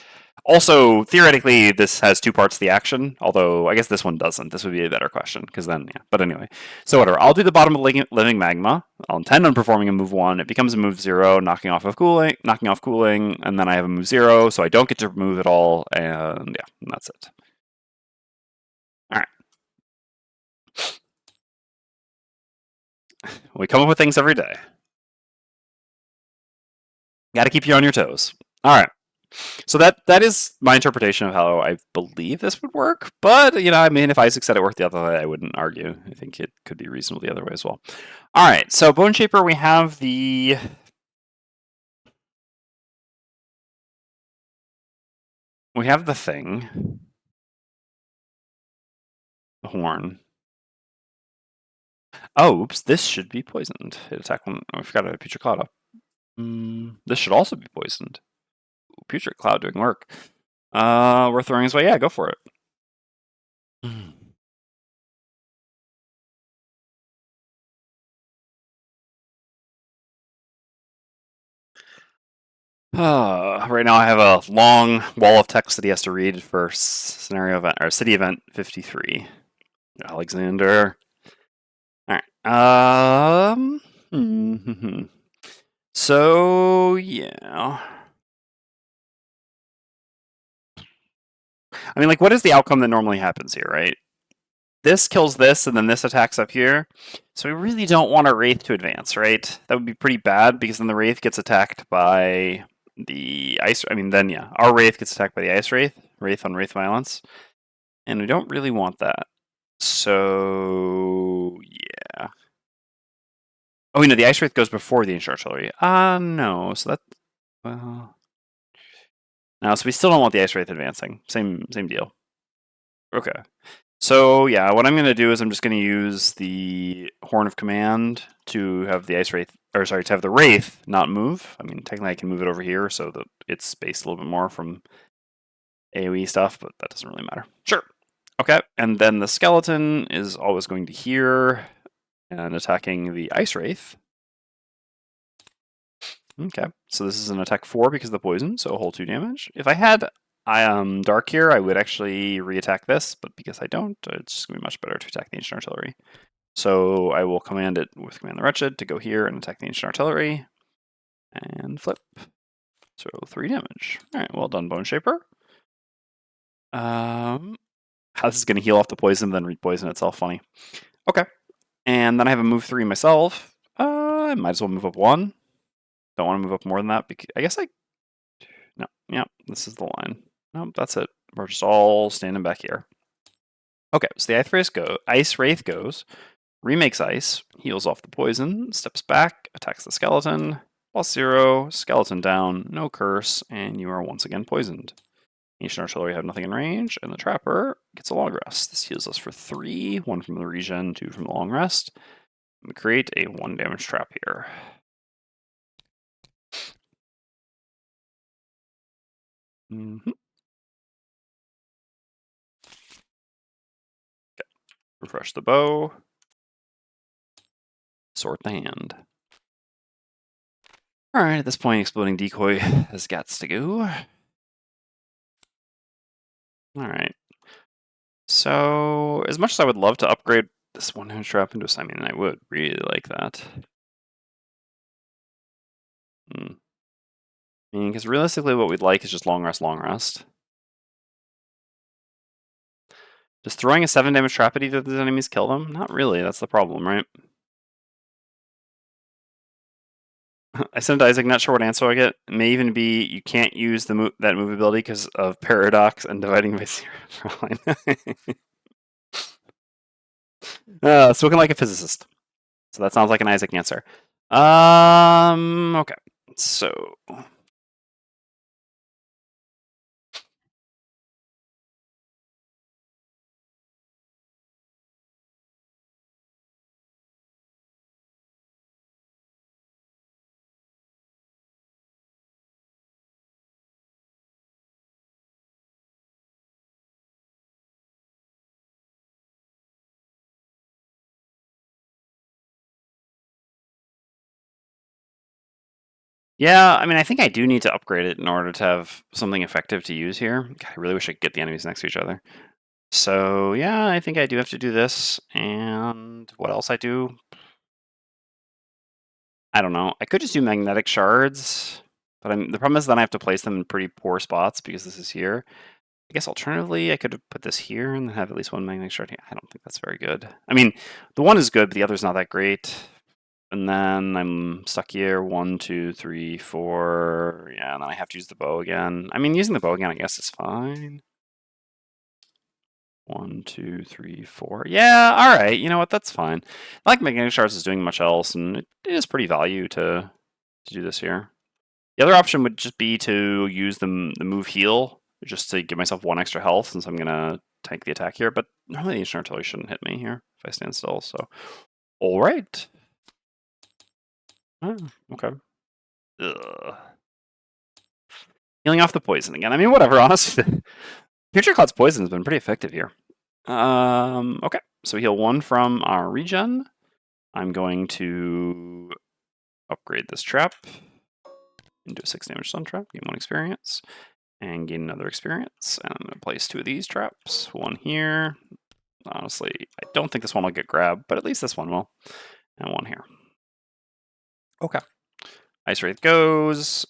Also, theoretically, this has 2 parts to the action, although I guess this one doesn't. This would be a better question, because then, yeah. But anyway, so whatever. I'll do the bottom of Living Magma. I'll intend on performing a move 1. It becomes a move 0, knocking off cooling, and then I have a move 0, so I don't get to move at all, and yeah, and that's it. All right. We come up with things every day. Got to keep you on your toes. All right. So that is my interpretation of how I believe this would work. But, I mean, if Isaac said it worked the other way, I wouldn't argue. I think it could be reasonable the other way as well. All right, so Bone Shaper, we have the... We have the thing. The horn. Oh, oops, this should be poisoned. Hit attack one. Oh, I forgot a Putrid Cloud up. This should also be poisoned. Ooh, Putrid Cloud doing work. We're throwing his way. Yeah, go for it. Right now I have a long wall of text that he has to read for scenario event or city event 53. Alexander. All right. So yeah. I mean, like, what is the outcome that normally happens here, right? This kills this, and then this attacks up here. So we really don't want a Wraith to advance, right? That would be pretty bad, because then the Wraith gets attacked by the Ice... I mean, then, yeah. Our Wraith gets attacked by the Ice Wraith. Wraith on Wraith violence. And we don't really want that. So, yeah. Oh, you know, the Ice Wraith goes before the Ancient Artillery. No. So that... Well... No, so we still don't want the Ice Wraith advancing. Same deal. Okay. So, yeah, what I'm going to do is I'm just going to use the Horn of Command to have the Ice Wraith... Or, sorry, to have the Wraith not move. I mean, technically I can move it over here so that it's spaced a little bit more from AoE stuff, but that doesn't really matter. Sure. Okay, and then the Skeleton is always going to here and attacking the Ice Wraith. Okay, so this is an attack 4 because of the poison, so a whole 2 damage. If I had Dark here, I would actually re-attack this, but because I don't, it's just going to be much better to attack the Ancient Artillery. So I will command it with Command the Wretched to go here and attack the Ancient Artillery, and flip. So 3 damage. Alright, well done, Bone Shaper. How this is going to heal off the poison, then re-poison itself, funny. Okay, and then I have a move 3 myself. I might as well move up 1. Don't want to move up more than that because I guess no, yeah, this is the line. No, that's it. We're just all standing back here. Okay, so the Ice Wraith goes, remakes ice, heals off the poison, steps back, attacks the skeleton, +0, skeleton down, no curse, and you are once again poisoned. Ancient Artillery have nothing in range, and the Trapper gets a long rest. This heals us for 3, 1 from the regen, 2 from the long rest. We create a 1 damage trap here. Okay. Refresh the bow. Sort the hand. Alright, at this point, Exploding Decoy has got to go. Alright. So, as much as I would love to upgrade this 1-damage trap into a... I mean, I would really like that. I mean, because realistically what we'd like is just long rest, long rest. Does throwing a 7-damage trap at either of these enemies kill them? Not really, that's the problem, right? I sent Isaac, not sure what answer I get. It may even be you can't use that move ability because of paradox and dividing by 0. Spoken like a physicist. So that sounds like an Isaac answer. Okay. So... Yeah, I mean, I think I do need to upgrade it in order to have something effective to use here. God, I really wish I could get the enemies next to each other. So, yeah, I think I do have to do this. And what else I do? I don't know. I could just do magnetic shards. But the problem is then I have to place them in pretty poor spots because this is here. I guess alternatively, I could have put this here and have at least 1 magnetic shard here. I don't think that's very good. I mean, the one is good, but the other's not that great. And then I'm stuck here. 1, 2, 3, 4. Yeah, and then I have to use the bow again. I mean, using the bow again, I guess is fine. 1, 2, 3, 4. Yeah, all right. You know what? That's fine. I like magnetic shards is doing much else, and it is pretty value to do this here. The other option would just be to use the move heal, just to give myself 1 extra health, since I'm gonna tank the attack here. But normally the Ancient Artillery shouldn't hit me here if I stand still. So, all right. Oh, okay. Ugh. Healing off the poison again. I mean, whatever, honestly. Future Cloud's poison has been pretty effective here. Okay. So heal 1 from our regen. I'm going to upgrade this trap into a 6 damage stun trap. Gain 1 experience. And gain another experience. And I'm going to place 2 of these traps. 1 here. Honestly, I don't think this one will get grabbed, but at least this one will. And 1 here. Okay. Ice Wraith goes.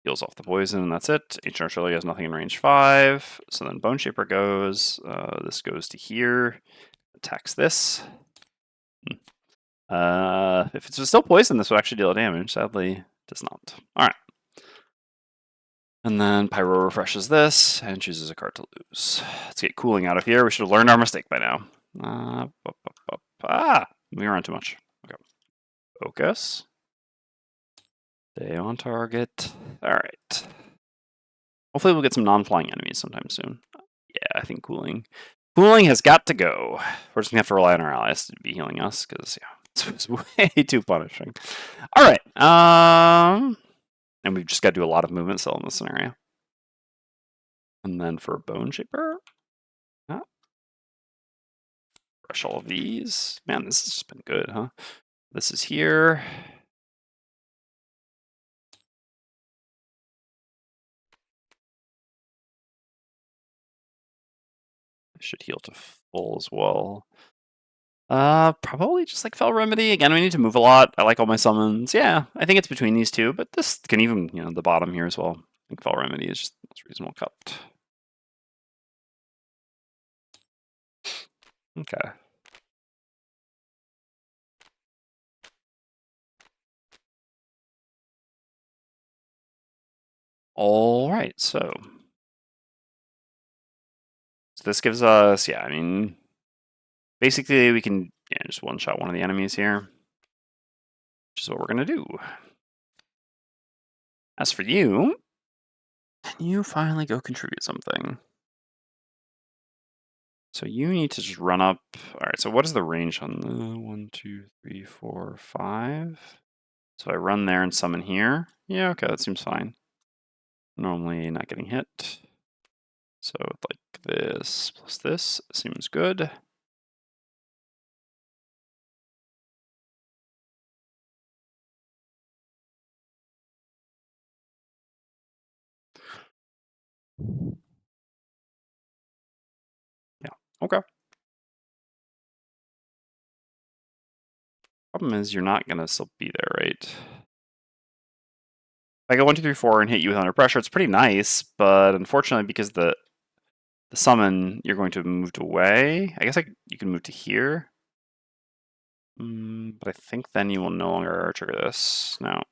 Heals off the poison, and that's it. Ancient Artillery has nothing in range 5. So then Bone Shaper goes. This goes to here. Attacks this. If it's still poison, this would actually deal damage. Sadly, it does not. Alright. And then Pyro refreshes this and chooses a card to lose. Let's get cooling out of here. We should have learned our mistake by now. We were on too much. Okay. Focus. Stay on target. Alright. Hopefully we'll get some non-flying enemies sometime soon. Yeah, I think cooling. Cooling has got to go. We're just going to have to rely on our allies to be healing us, because yeah, it's way too punishing. Alright. And we've just got to do a lot of movement still in this scenario. And then for Bone Shaper, brush all of these. Man, this has just been good, huh? This is here. I should heal to full as well. Probably just like Fell Remedy. Again, we need to move a lot. I like all my summons. Yeah, I think it's between these two, but this can even, the bottom here as well. I think Fell Remedy is just the most reasonable cut. Okay. All right, so this gives us, yeah, I mean, basically we can just one-shot one of the enemies here, which is what we're going to do. As for you, can you finally go contribute something? So you need to just run up. All right, so what is the range on the 1, 2, 3, 4, 5? So I run there and summon here. Yeah, okay, that seems fine. Normally not getting hit. So like this plus this seems good. Yeah, okay. Problem is you're not gonna still be there, right? If I go 1, 2, 3, 4 and hit you with under pressure, it's pretty nice, but unfortunately because the summon, you're going to have moved away. I guess you can move to here. But I think then you will no longer trigger this. No.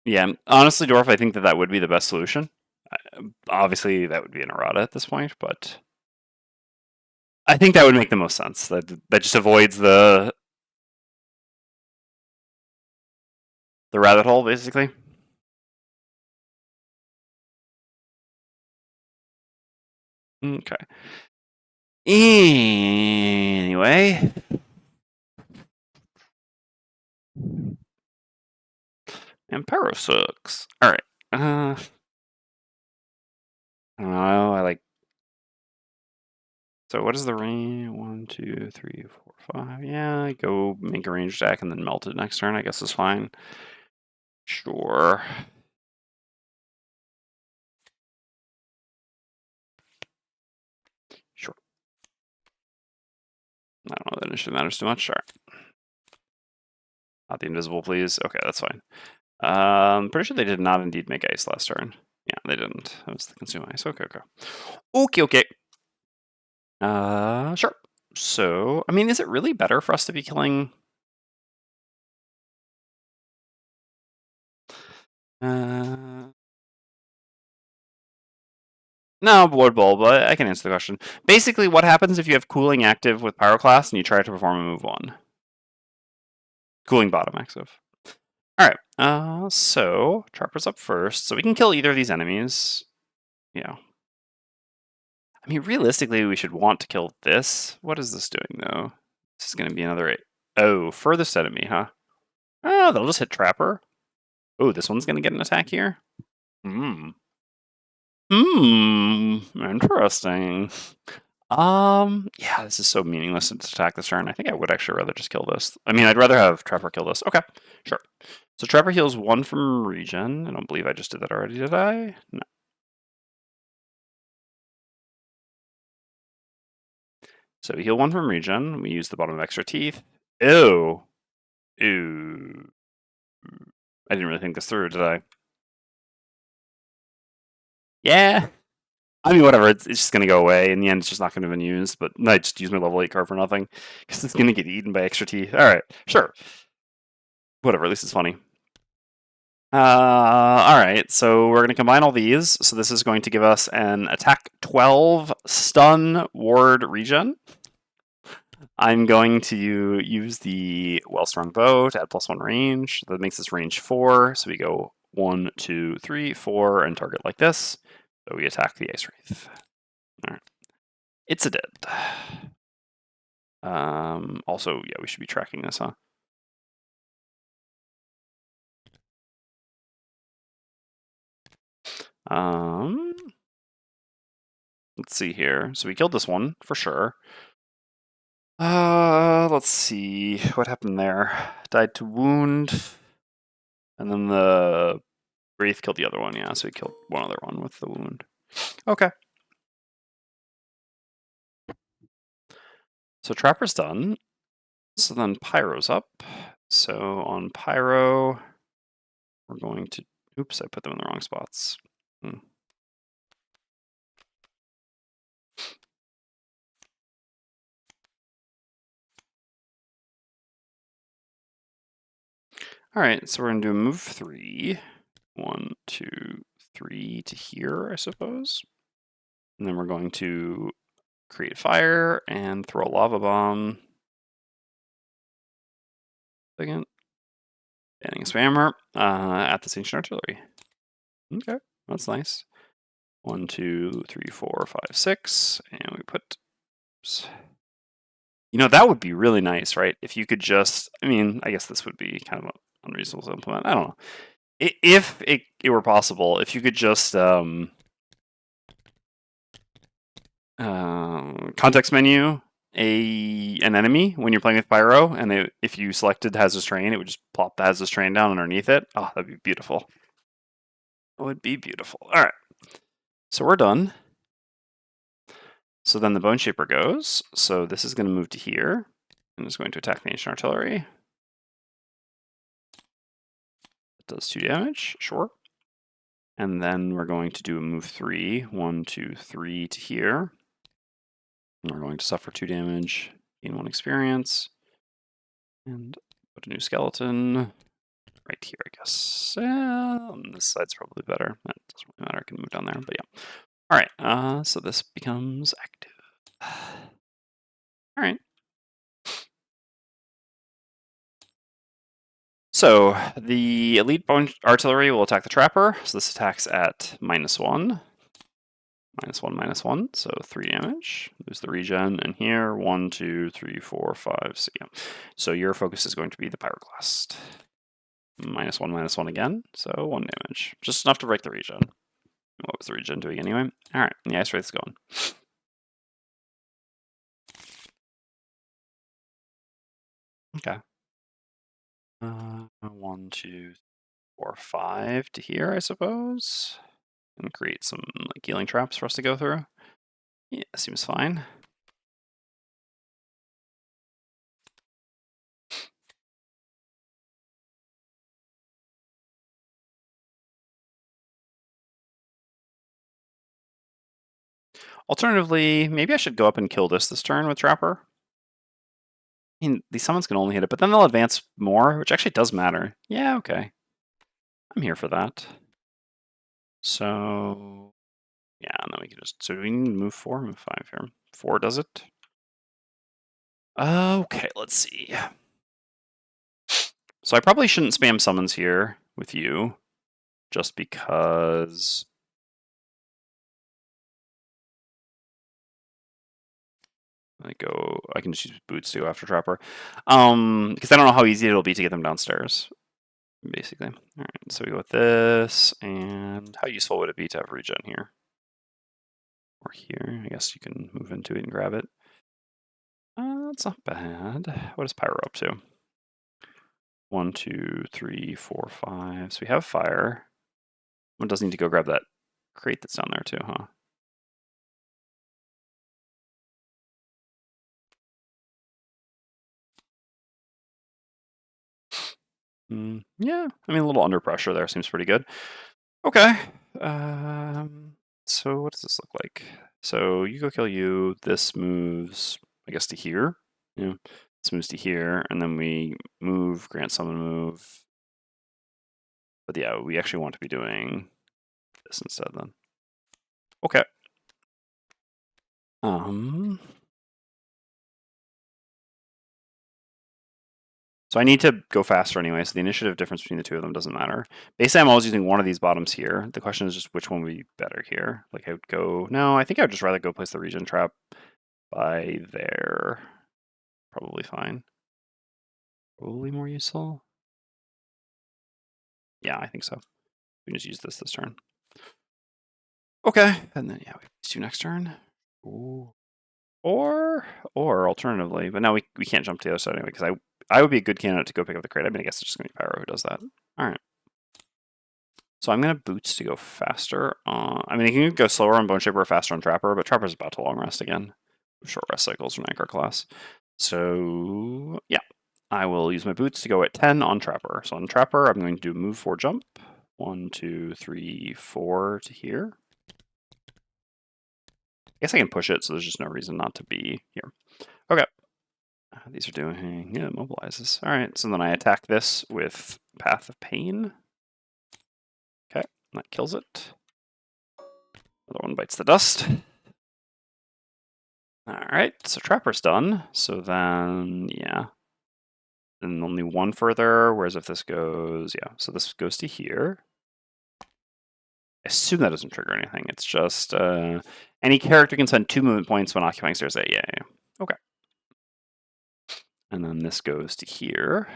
Yeah, honestly, Dwarf, I think that would be the best solution. Obviously, that would be an errata at this point, but I think that would make the most sense. That just avoids the rabbit hole, basically. Okay. Anyway. Ampero sucks. Alright. I don't know, I like... So what is the range? 1, 2, 3, 4, 5. Yeah, go make a range attack and then melt it next turn, I guess is fine. Sure. Sure. I don't know that initiative matters too much. Alright. Not the invisible, please. Okay, that's fine. Pretty sure they did not indeed make ice last turn. Yeah, they didn't. That was the consume ice. Okay. Okay. Sure. So, I mean, is it really better for us to be killing... No, Blood Bowl, but I can answer the question. Basically, what happens if you have cooling active with Pyroclast and you try to perform a move 1? Cooling bottom active. Alright, so Trapper's up first, so we can kill either of these enemies. Yeah. I mean, realistically, we should want to kill this. What is this doing, though? This is going to be another 8. Oh, furthest enemy, huh? Oh, they'll just hit Trapper. Oh, this one's going to get an attack here? Interesting. Yeah, this is so meaningless to attack this turn. I think I would actually rather just kill this. I mean, I'd rather have Trapper kill this. Okay, sure. So Trapper heals 1 from regen. I don't believe I just did that already, did I? No. So we heal 1 from regen. We use the bottom of extra teeth. Ew. Ew. I didn't really think this through, did I? Yeah. I mean, whatever. It's just going to go away. In the end, it's just not going to have been used. But I just use my level 8 card for nothing. Because it's going to get eaten by extra teeth. Alright, sure. Whatever, at least it's funny. All right, so we're going to combine all these. So this is going to give us an attack 12 stun ward regen. I'm going to use the well-strung bow to add +1 range. That makes this range 4. So we go 1, 2, 3, 4, and target like this. So we attack the Ice Wraith. All right. It's a dead. Also, yeah, we should be tracking this, huh? Let's see here. So we killed this one for sure. Let's see what happened there. Died to wound, and then the Wraith killed the other one. Yeah, so we killed one other one with the wound. Okay. So Trapper's done. So then Pyro's up. So on Pyro, we're going to. Oops, I put them in the wrong spots. All right, so we're going to do move 3. 1, 2, 3 to here, I suppose. And then we're going to create fire and throw a lava bomb. Second. Banning a spammer at this ancient artillery. Okay, that's nice. 1, 2, 3, 4, 5, 6, and we put. You know, that would be really nice, right? If you could just. I mean, I guess this would be kind of unreasonable to implement. I don't know. If it were possible, if you could just context menu an enemy when you're playing with Pyro, and if you selected Hazardous Terrain, it would just plop the Hazardous Terrain down underneath it. Oh, that'd be beautiful. It would be beautiful. All right, so we're done. So then the Bone Shaper goes. So this is going to move to here, and it's going to attack the Ancient Artillery. It does 2 damage, sure. And then we're going to do a move 3. 1, 2, 3 to here. And we're going to suffer 2 damage, gain 1 experience, and put a new skeleton right here, I guess. On this side's probably better. That doesn't really matter. I can move down there, but yeah. All right, so this becomes active. All right. So the elite bone artillery will attack the trapper. So this attacks at -1. -1, so 3 damage. Lose the regen, and here 1, 2, 3, 4, 5, 6. Yeah. So your focus is going to be the pyroclast. -1 again, so 1 damage. Just enough to break the regen. What was the regen doing anyway? All right, the Ice Wraith's going. Okay. 1, 2, 4, 5 to here, I suppose. And create some like healing traps for us to go through. Yeah, seems fine. Alternatively, maybe I should go up and kill this turn with Trapper. I mean, these summons can only hit it, but then they'll advance more, which actually does matter. Yeah, okay. I'm here for that. So, yeah, and then we can just. So do we need to move 4, move 5 here? 4 does it? Okay, let's see. So I probably shouldn't spam summons here with you, just because. I can just use boots to go after Trapper. Because I don't know how easy it'll be to get them downstairs, basically. All right, so we go with this, and how useful would it be to have regen here? Or here, I guess you can move into it and grab it. That's not bad. What is Pyro up to? 1, 2, 3, 4, 5. So we have fire. One does need to go grab that crate that's down there too, huh? Yeah, I mean, a little under pressure there seems pretty good. Okay. So what does this look like? So you go kill you. This moves, I guess, to here. Yeah. This moves to here, and then we move, grant summon move. But yeah, we actually want to be doing this instead then. Okay. So I need to go faster anyway, so the initiative difference between the two of them doesn't matter. Basically, I'm always using one of these bottoms here. The question is just which one would be better here. Like I would go, no, I think I would just rather go place the regen trap by there. Probably fine. Probably more useful. Yeah, I think so. We can just use this turn. Okay, and then yeah, we do next turn. Ooh. Or alternatively, but now we can't jump to the other side anyway, because I would be a good candidate to go pick up the crate. I mean, I guess it's just going to be Pyro who does that. All right. So I'm going to boots to go faster. I mean, you can go slower on Bone Shaper or faster on Trapper, but Trapper's about to long rest again. Short rest cycles from Anchor class. So yeah, I will use my boots to go at 10 on Trapper. So on Trapper, I'm going to do move 4 jump. 1, 2, 3, 4 to here. I guess I can push it, so there's just no reason not to be here. Okay. These are doing, yeah, mobilizes. All right, so then I attack this with Path of Pain. Okay, that kills it. Another one bites the dust. All right, so Trapper's done. So then, yeah. Then only one further, whereas if this goes, yeah, so this goes to here. I assume that doesn't trigger anything. It's just any character can spend 2 movement points when occupying stairs A. Yeah. Okay. And then this goes to here.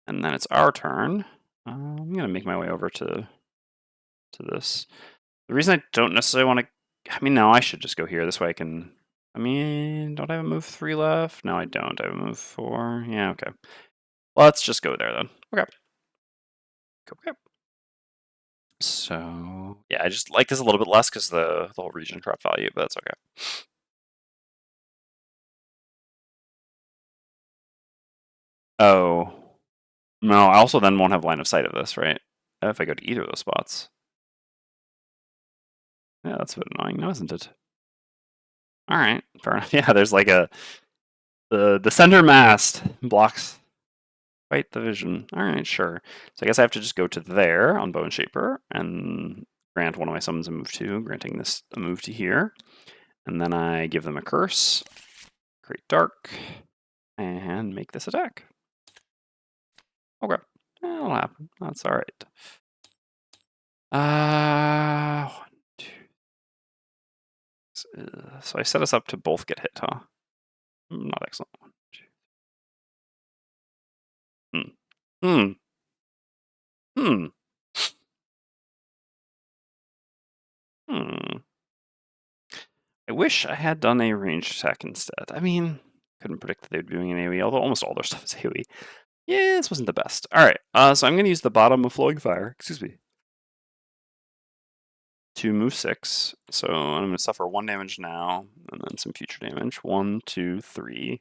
And then it's our turn. I'm going to make my way over to this. The reason I don't necessarily want to... I mean, no, I should just go here. This way I can... I mean, don't I have a move 3 left? No, I don't. I have a move 4. Yeah, okay. Let's just go there then. Okay. Okay. So, yeah, I just like this a little bit less because the whole region drop value, but that's okay. Oh. No, I also then won't have line of sight of this, right? If I go to either of those spots. Yeah, that's a bit annoying now, isn't it? Alright, fair enough. Yeah, there's like the center mast blocks quite the vision. Alright, sure. So I guess I have to just go to there on Bone Shaper and grant one of my summons a move 2, granting this a move to here. And then I give them a curse, create dark, and make this attack. Okay. That'll happen. That's alright. 1, 2. So I set us up to both get hit, huh? Not excellent. 1, 2. Hmm. Hmm. Hmm. I wish I had done a ranged attack instead. I mean, couldn't predict that they'd be doing an AoE, although almost all their stuff is AoE. Yeah, this wasn't the best. Alright, so I'm going to use the bottom of Flowing Fire, excuse me, to move 6. So I'm going to suffer 1 damage now, and then some future damage. 1, 2, 3.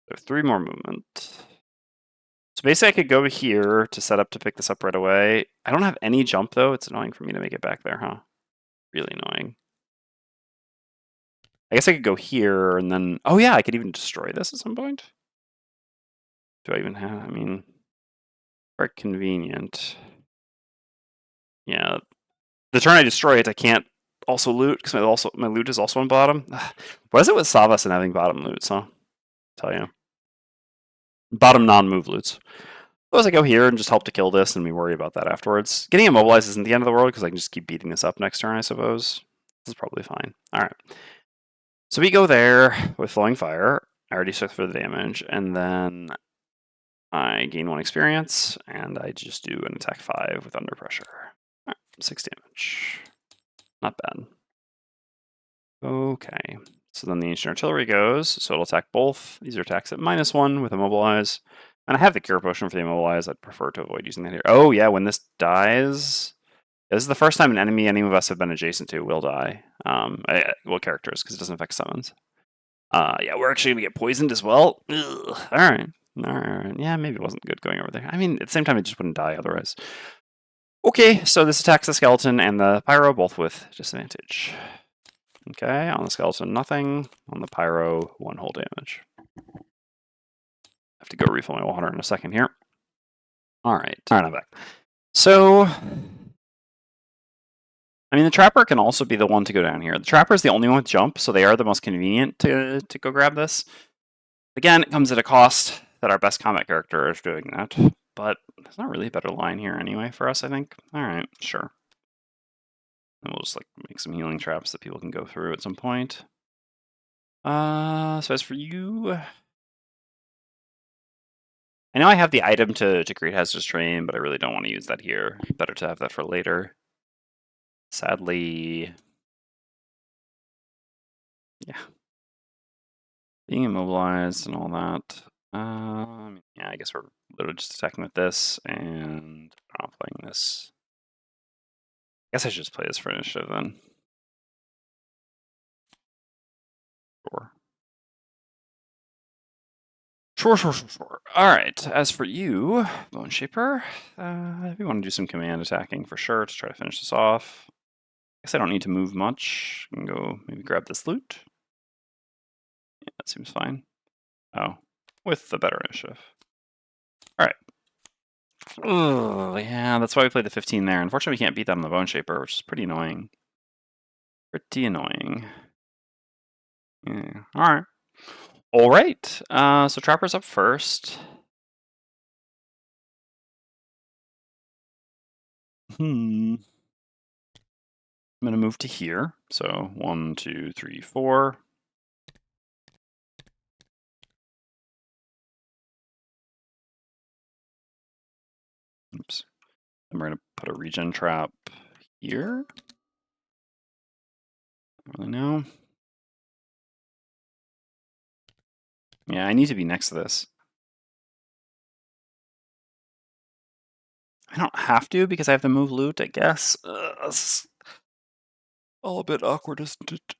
So 3 more movement. So basically I could go here to set up to pick this up right away. I don't have any jump though. It's annoying for me to make it back there, huh? Really annoying. I guess I could go here and then... Oh yeah, I could even destroy this at some point. Do I even have... I mean... Quite convenient. Yeah. The turn I destroy it, I can't also loot, because my loot is also on bottom. What is it with Savas and having bottom loots, huh? Tell you. Bottom non-move loots. Suppose I go here and just help to kill this and we worry about that afterwards. Getting immobilized isn't the end of the world because I can just keep beating this up next turn, I suppose. This is probably fine. Alright. So we go there with Flowing Fire. I already took for the damage, and then I gain 1 experience, and I just do an attack 5 with Under Pressure. Alright, 6 damage. Not bad. Okay. So then the Ancient Artillery goes, so it'll attack both. These are attacks at -1 with Immobilize. And I have the Cure Potion for the Immobilize. I'd prefer to avoid using that here. Oh, yeah, when this dies... This is the first time an enemy any of us have been adjacent to will die. Well, characters, because it doesn't affect summons. Yeah, we're actually going to get poisoned as well. Ugh. Alright. Alright. Yeah, maybe it wasn't good going over there. I mean, at the same time, it just wouldn't die otherwise. Okay, so this attacks the skeleton and the pyro, both with disadvantage. Okay, on the skeleton, nothing. On the pyro, 1 whole damage. I have to go refill my water in a second here. All right, I'm back. So, I mean, the Trapper can also be the one to go down here. The Trapper is the only one with jump, so they are the most convenient to go grab this. Again, it comes at a cost that our best combat character is doing that, but there's not really a better line here anyway for us, I think. All right, sure. And we'll just like make some healing traps that people can go through at some point. So as for you, I know I have the item to create hazardous terrain, but I really don't want to use that here. Better to have that for later. Sadly, yeah. Being immobilized and all that. Yeah, I guess we're literally just attacking with this and not playing this. I guess I should just play this for initiative then. Sure. Sure. All right. As for you, Bone Shaper, we want to do some command attacking for sure to try to finish this off. I guess I don't need to move much. I can go maybe grab this loot. Yeah, that seems fine. Oh, with the better initiative. All right. Oh, yeah, that's why we played the 15 there. Unfortunately, we can't beat that on the Bone Shaper, which is pretty annoying. Pretty annoying. Yeah. All right. All right. So Trapper's up first. I'm gonna move to here. So 1, 2, 3, 4. Oops. And we're gonna put a regen trap here. Don't really know. Yeah, I need to be next to this. I don't have to because I have to move loot, I guess. It's all a bit awkward, isn't it?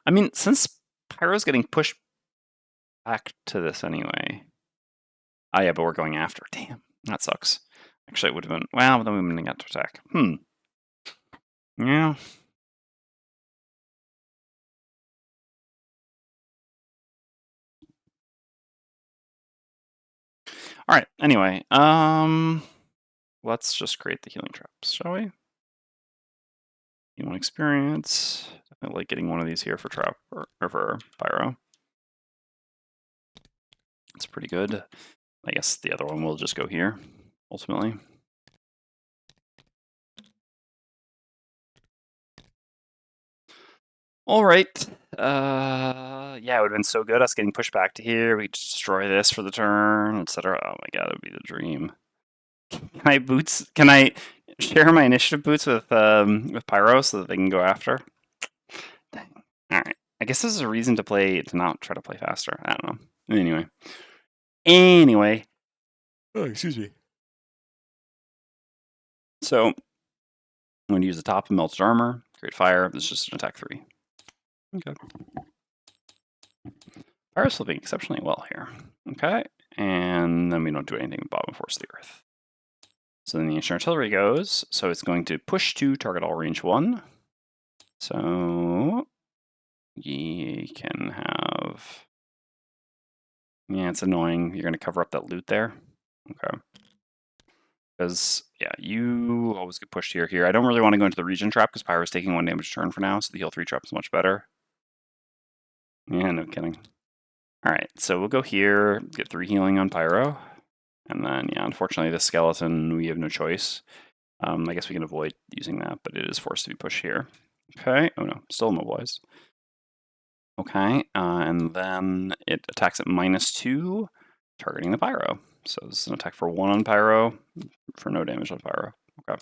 I mean, since Pyro's getting pushed back to this anyway. Oh yeah, but we're going after. Damn, that sucks. Actually, it would have been, well, then we wouldn't have got to attack. Yeah. All right, anyway, let's just create the healing traps, shall we? You want experience? Definitely like getting one of these here for Trap or for Pyro. It's pretty good. I guess the other one will just go here, ultimately. All right. Yeah, it would have been so good us getting pushed back to here. We destroy this for the turn, etc. Oh my god, it would be the dream. Can I share my initiative boots with Pyro so that they can go after? Dang. All right. I guess this is a reason to not try to play faster. I don't know. Anyway. Oh, excuse me. So I'm going to use the top of melted armor, create fire. This is just an attack 3. Okay. Pyro's flipping exceptionally well here. Okay. And then we don't do anything with bottom force of the earth. So then the ancient artillery goes. So it's going to push to target all range 1. So ye can have. Yeah, it's annoying. You're going to cover up that loot there. Okay. Because, yeah, you always get pushed here. I don't really want to go into the regen trap because Pyro's taking 1 damage turn for now, so the heal 3 trap is much better. Yeah, no kidding. All right, so we'll go here, get 3 healing on Pyro. And then, yeah, unfortunately, the skeleton, we have no choice. I guess we can avoid using that, but it is forced to be pushed here. Okay. Oh, no, still immobilized. Okay, and then it attacks at -2, targeting the Pyro. So this is an attack for 1 on Pyro, for no damage on Pyro. Okay.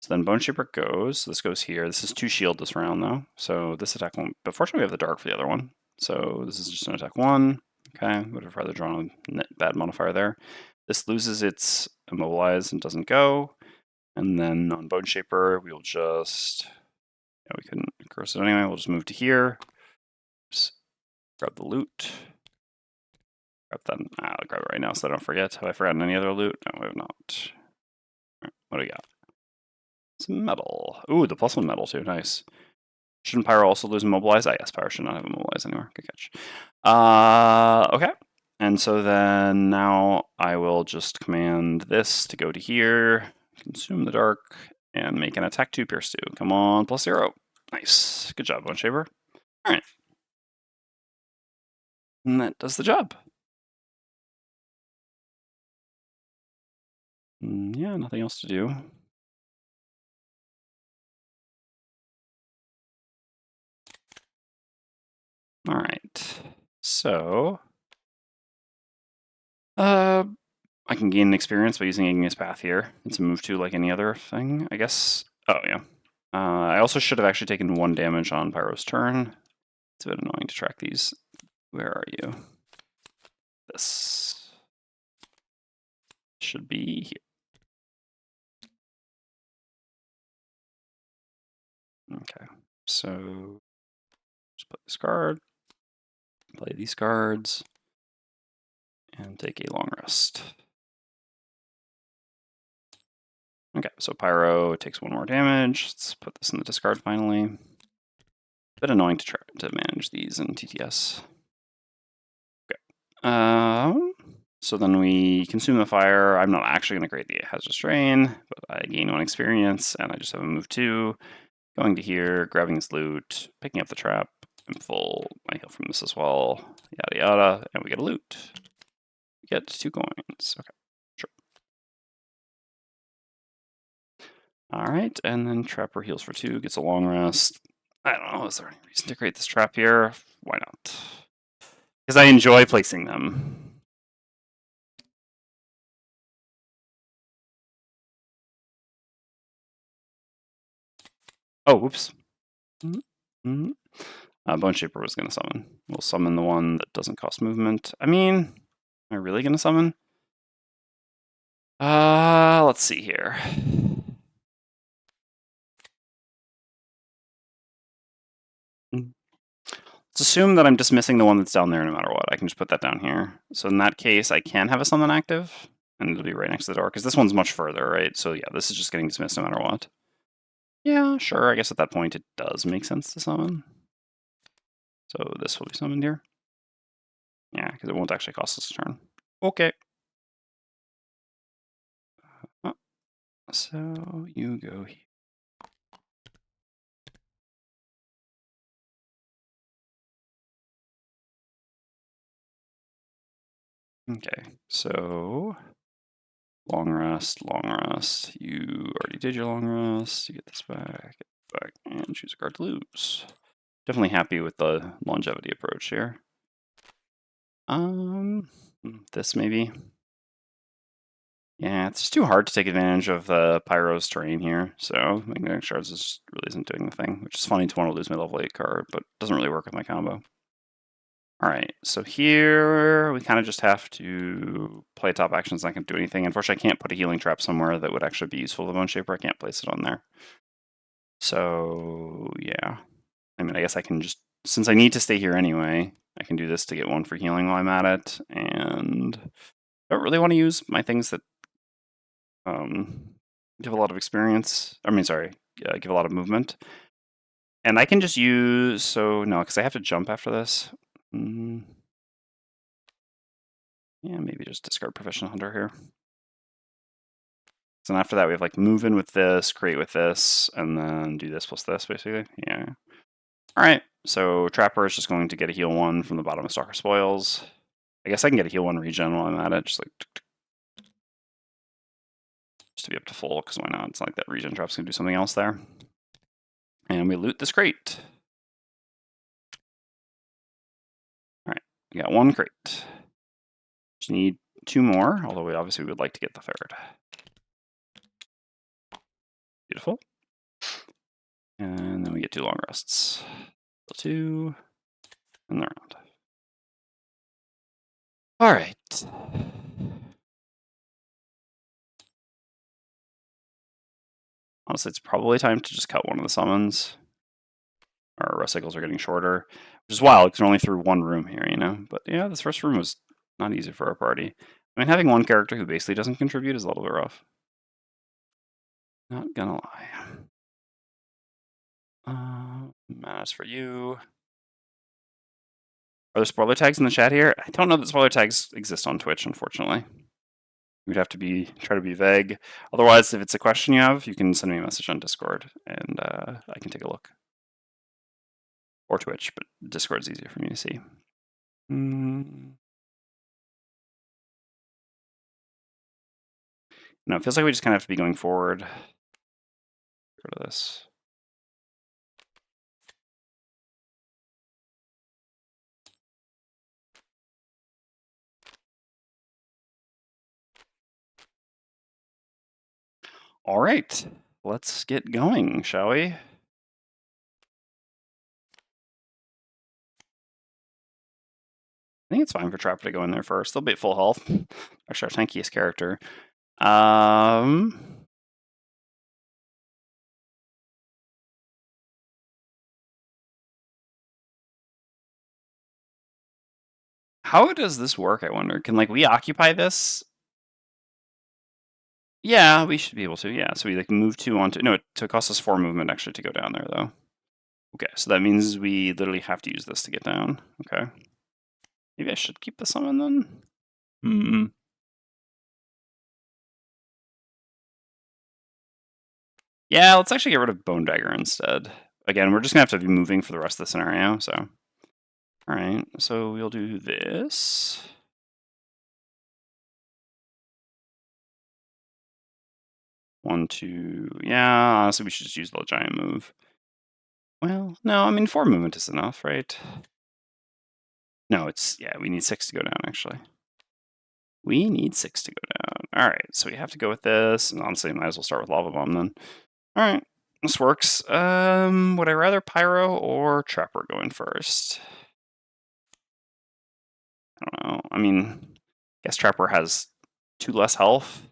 So then Bone Shaper goes. This goes here. This is 2 shield this round, though. So this attack won't... But fortunately, we have the Dark for the other one. So this is just an attack 1. Okay, would have rather drawn a bad modifier there. This loses its immobilize and doesn't go. And then on Bone Shaper, we'll just... Yeah, we couldn't curse it anyway. We'll just move to here. Just grab the loot. Grab that. I'll grab it right now so I don't forget. Have I forgotten any other loot? No, I have not. Right, what do we got? Some metal. Ooh, the +1 metal too. Nice. Shouldn't Pyro also lose Immobilize? Ah, yes, Pyro should not have Immobilize anymore. Good catch. Okay. And so then now I will just command this to go to here, consume the dark, and make an attack 2 Pierce 2. Come on, +0. Nice. Good job, Bone Shaper. All right. And that does the job. Yeah, nothing else to do. All right. So, I can gain experience by using Igneous Path here. It's a move to like any other thing, I guess. Oh, yeah. I also should have actually taken 1 damage on Pyro's turn. It's a bit annoying to track these. Where are you? This should be here. Okay, so just put this card, play these cards, and take a long rest. Okay, so Pyro takes 1 more damage. Let's put this in the discard finally. A bit annoying to try to manage these in TTS. Okay. So then we consume the fire. I'm not actually going to create the Hazardous Drain, but I gain 1 experience, and I just have a move 2. Going to here, grabbing this loot, picking up the trap. I'm full. I heal from this as well. Yada yada, and we get a loot. We get 2 coins. Okay, sure. All right, and then Trapper heals for 2, gets a long rest. I don't know, is there any reason to create this trap here? Why not? Because I enjoy placing them. Oh, whoops. Mm-hmm. Bone Shaper was going to summon. We'll summon the one that doesn't cost movement. I mean, am I really going to summon? Let's see here. Let's assume that I'm dismissing the one that's down there no matter what. I can just put that down here. So in that case, I can have a summon active, and it'll be right next to the door, because this one's much further, right? So yeah, this is just getting dismissed no matter what. Yeah, sure, I guess at that point it does make sense to summon. So this will be summoned here. Yeah, because it won't actually cost us a turn. Okay. So you go here. Okay, so long rest, long rest. You already did your long rest. You get this back, and choose a card to lose. Definitely happy with the longevity approach here. This maybe. Yeah, it's just too hard to take advantage of the Pyro's terrain here, so Magnetic Shards really isn't doing the thing, which is funny to want to lose my level 8 card, but doesn't really work with my combo. Alright, so here we kind of just have to play top actions, not going to do anything. Unfortunately, I can't put a healing trap somewhere that would actually be useful to Bone Shaper. I can't place it on there. So, yeah. I mean, I guess I can just, since I need to stay here anyway, I can do this to get 1 for healing while I'm at it, and I don't really want to use my things that give a lot of experience. I mean, sorry, give a lot of movement. And I can just use, so no, because I have to jump after this. Yeah, maybe just discard Professional Hunter here. So after that, we have like move in with this, create with this, and then do this plus this, basically. Yeah. All right, so Trapper is just going to get a heal 1 from the bottom of Stalker Spoils. I guess I can get a heal 1 regen while I'm at it, just to be up to full, because why not? It's not like that regen drop's going to do something else there. And we loot this crate. All right, we got 1 crate. Just need 2 more, although we obviously would like to get the 3rd. Beautiful. And then we get 2 long rests. 2, and they're out. All right. Honestly, it's probably time to just cut 1 of the summons. Our rest cycles are getting shorter, which is wild because we're only through 1 room here, you know? But yeah, this first room was not easy for our party. I mean, having 1 character who basically doesn't contribute is a little bit rough. Not gonna lie. Mana's for you. Are there spoiler tags in the chat here? I don't know that spoiler tags exist on Twitch, unfortunately. We'd have to try to be vague. Otherwise, if it's a question you have, you can send me a message on Discord, and I can take a look. Or Twitch, but Discord's easier for me to see. No, it feels like we just kind of have to be going forward. Go to this. All right, let's get going, shall we? I think it's fine for Trapper to go in there first. They'll be at full health. Actually, our tankiest character. How does this work, I wonder? Can, like, we occupy this? Yeah, we should be able to, yeah. So we, like, move 2 onto... No, it costs us 4 movement, actually, to go down there, though. Okay, so that means we literally have to use this to get down. Okay. Maybe I should keep the summon, then? Yeah, let's actually get rid of Bone Dagger instead. Again, we're just gonna have to be moving for the rest of the scenario, so. Alright, so we'll do this. One, two, yeah, honestly we should just use the giant move. Well, no, I mean 4 movement is enough, right? No, yeah, we need 6 to go down, actually. We need 6 to go down. Alright, so we have to go with this, and honestly, might as well start with Lava Bomb then. Alright, this works. Would I rather Pyro or Trapper go in first? I don't know. I mean, I guess Trapper has 2 less health,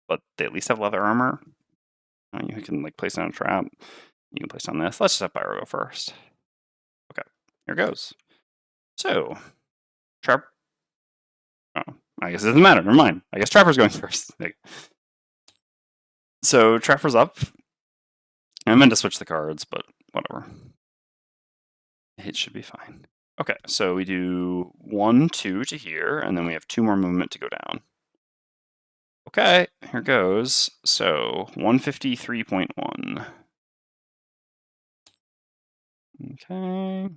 but they at least have leather armor. You can, like, place down a trap. You can place down this. Let's just have Pyro go first. Okay, here goes. So, oh, I guess it doesn't matter. Never mind. I guess Trapper's going first. So, Trapper's up. I meant to switch the cards, but whatever. It should be fine. Okay, so we do 1, 2 to here, and then we have 2 more movement to go down. Okay, here goes. So 153.1. Okay.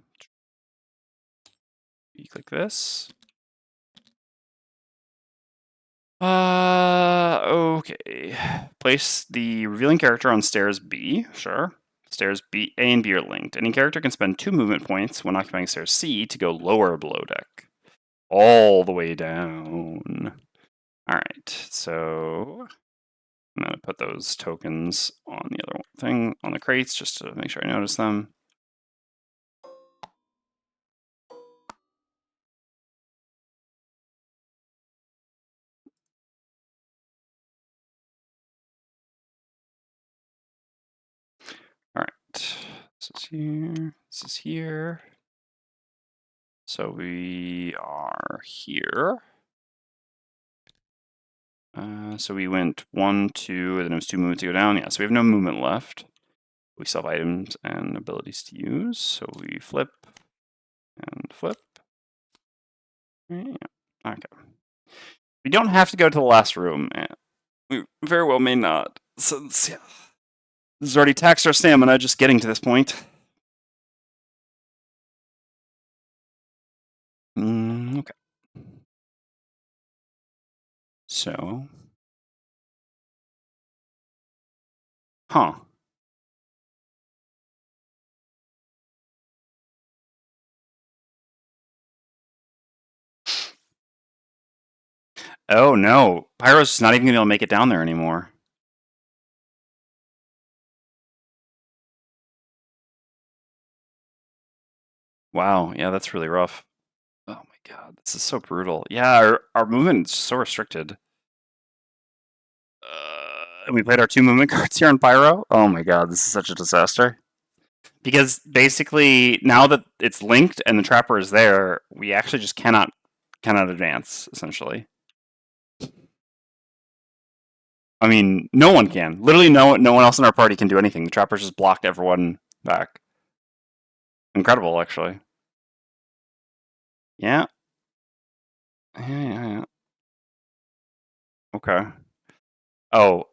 You click this. Okay. Place the revealing character on stairs B. Sure. Stairs B, A and B are linked. Any character can spend 2 movement points when occupying stairs C to go lower below deck. All the way down. Alright, so I'm going to put those tokens on the other thing, on the crates, just to make sure I notice them. Alright, this is here, this is here. So we are here. So we went 1, 2, and then it was 2 movements to go down. Yeah, so we have no movement left. We still have items and abilities to use. So we flip and flip. Yeah. Okay. We don't have to go to the last room. We very well may not. So yeah. This has already taxed our stamina just getting to this point. Okay. So. Huh. Oh no. Pyro's not even going to be able to make it down there anymore. Wow. Yeah, that's really rough. Oh my god, this is so brutal. Yeah, our movement is so restricted. And we played our 2 movement cards here on Pyro. Oh my god, this is such a disaster. Because basically, now that it's linked and the Trapper is there, we actually just cannot advance, essentially. I mean, no one can. Literally no one else in our party can do anything. The Trapper's just blocked everyone back. Incredible, actually. Yeah. Yeah. Okay. Oh,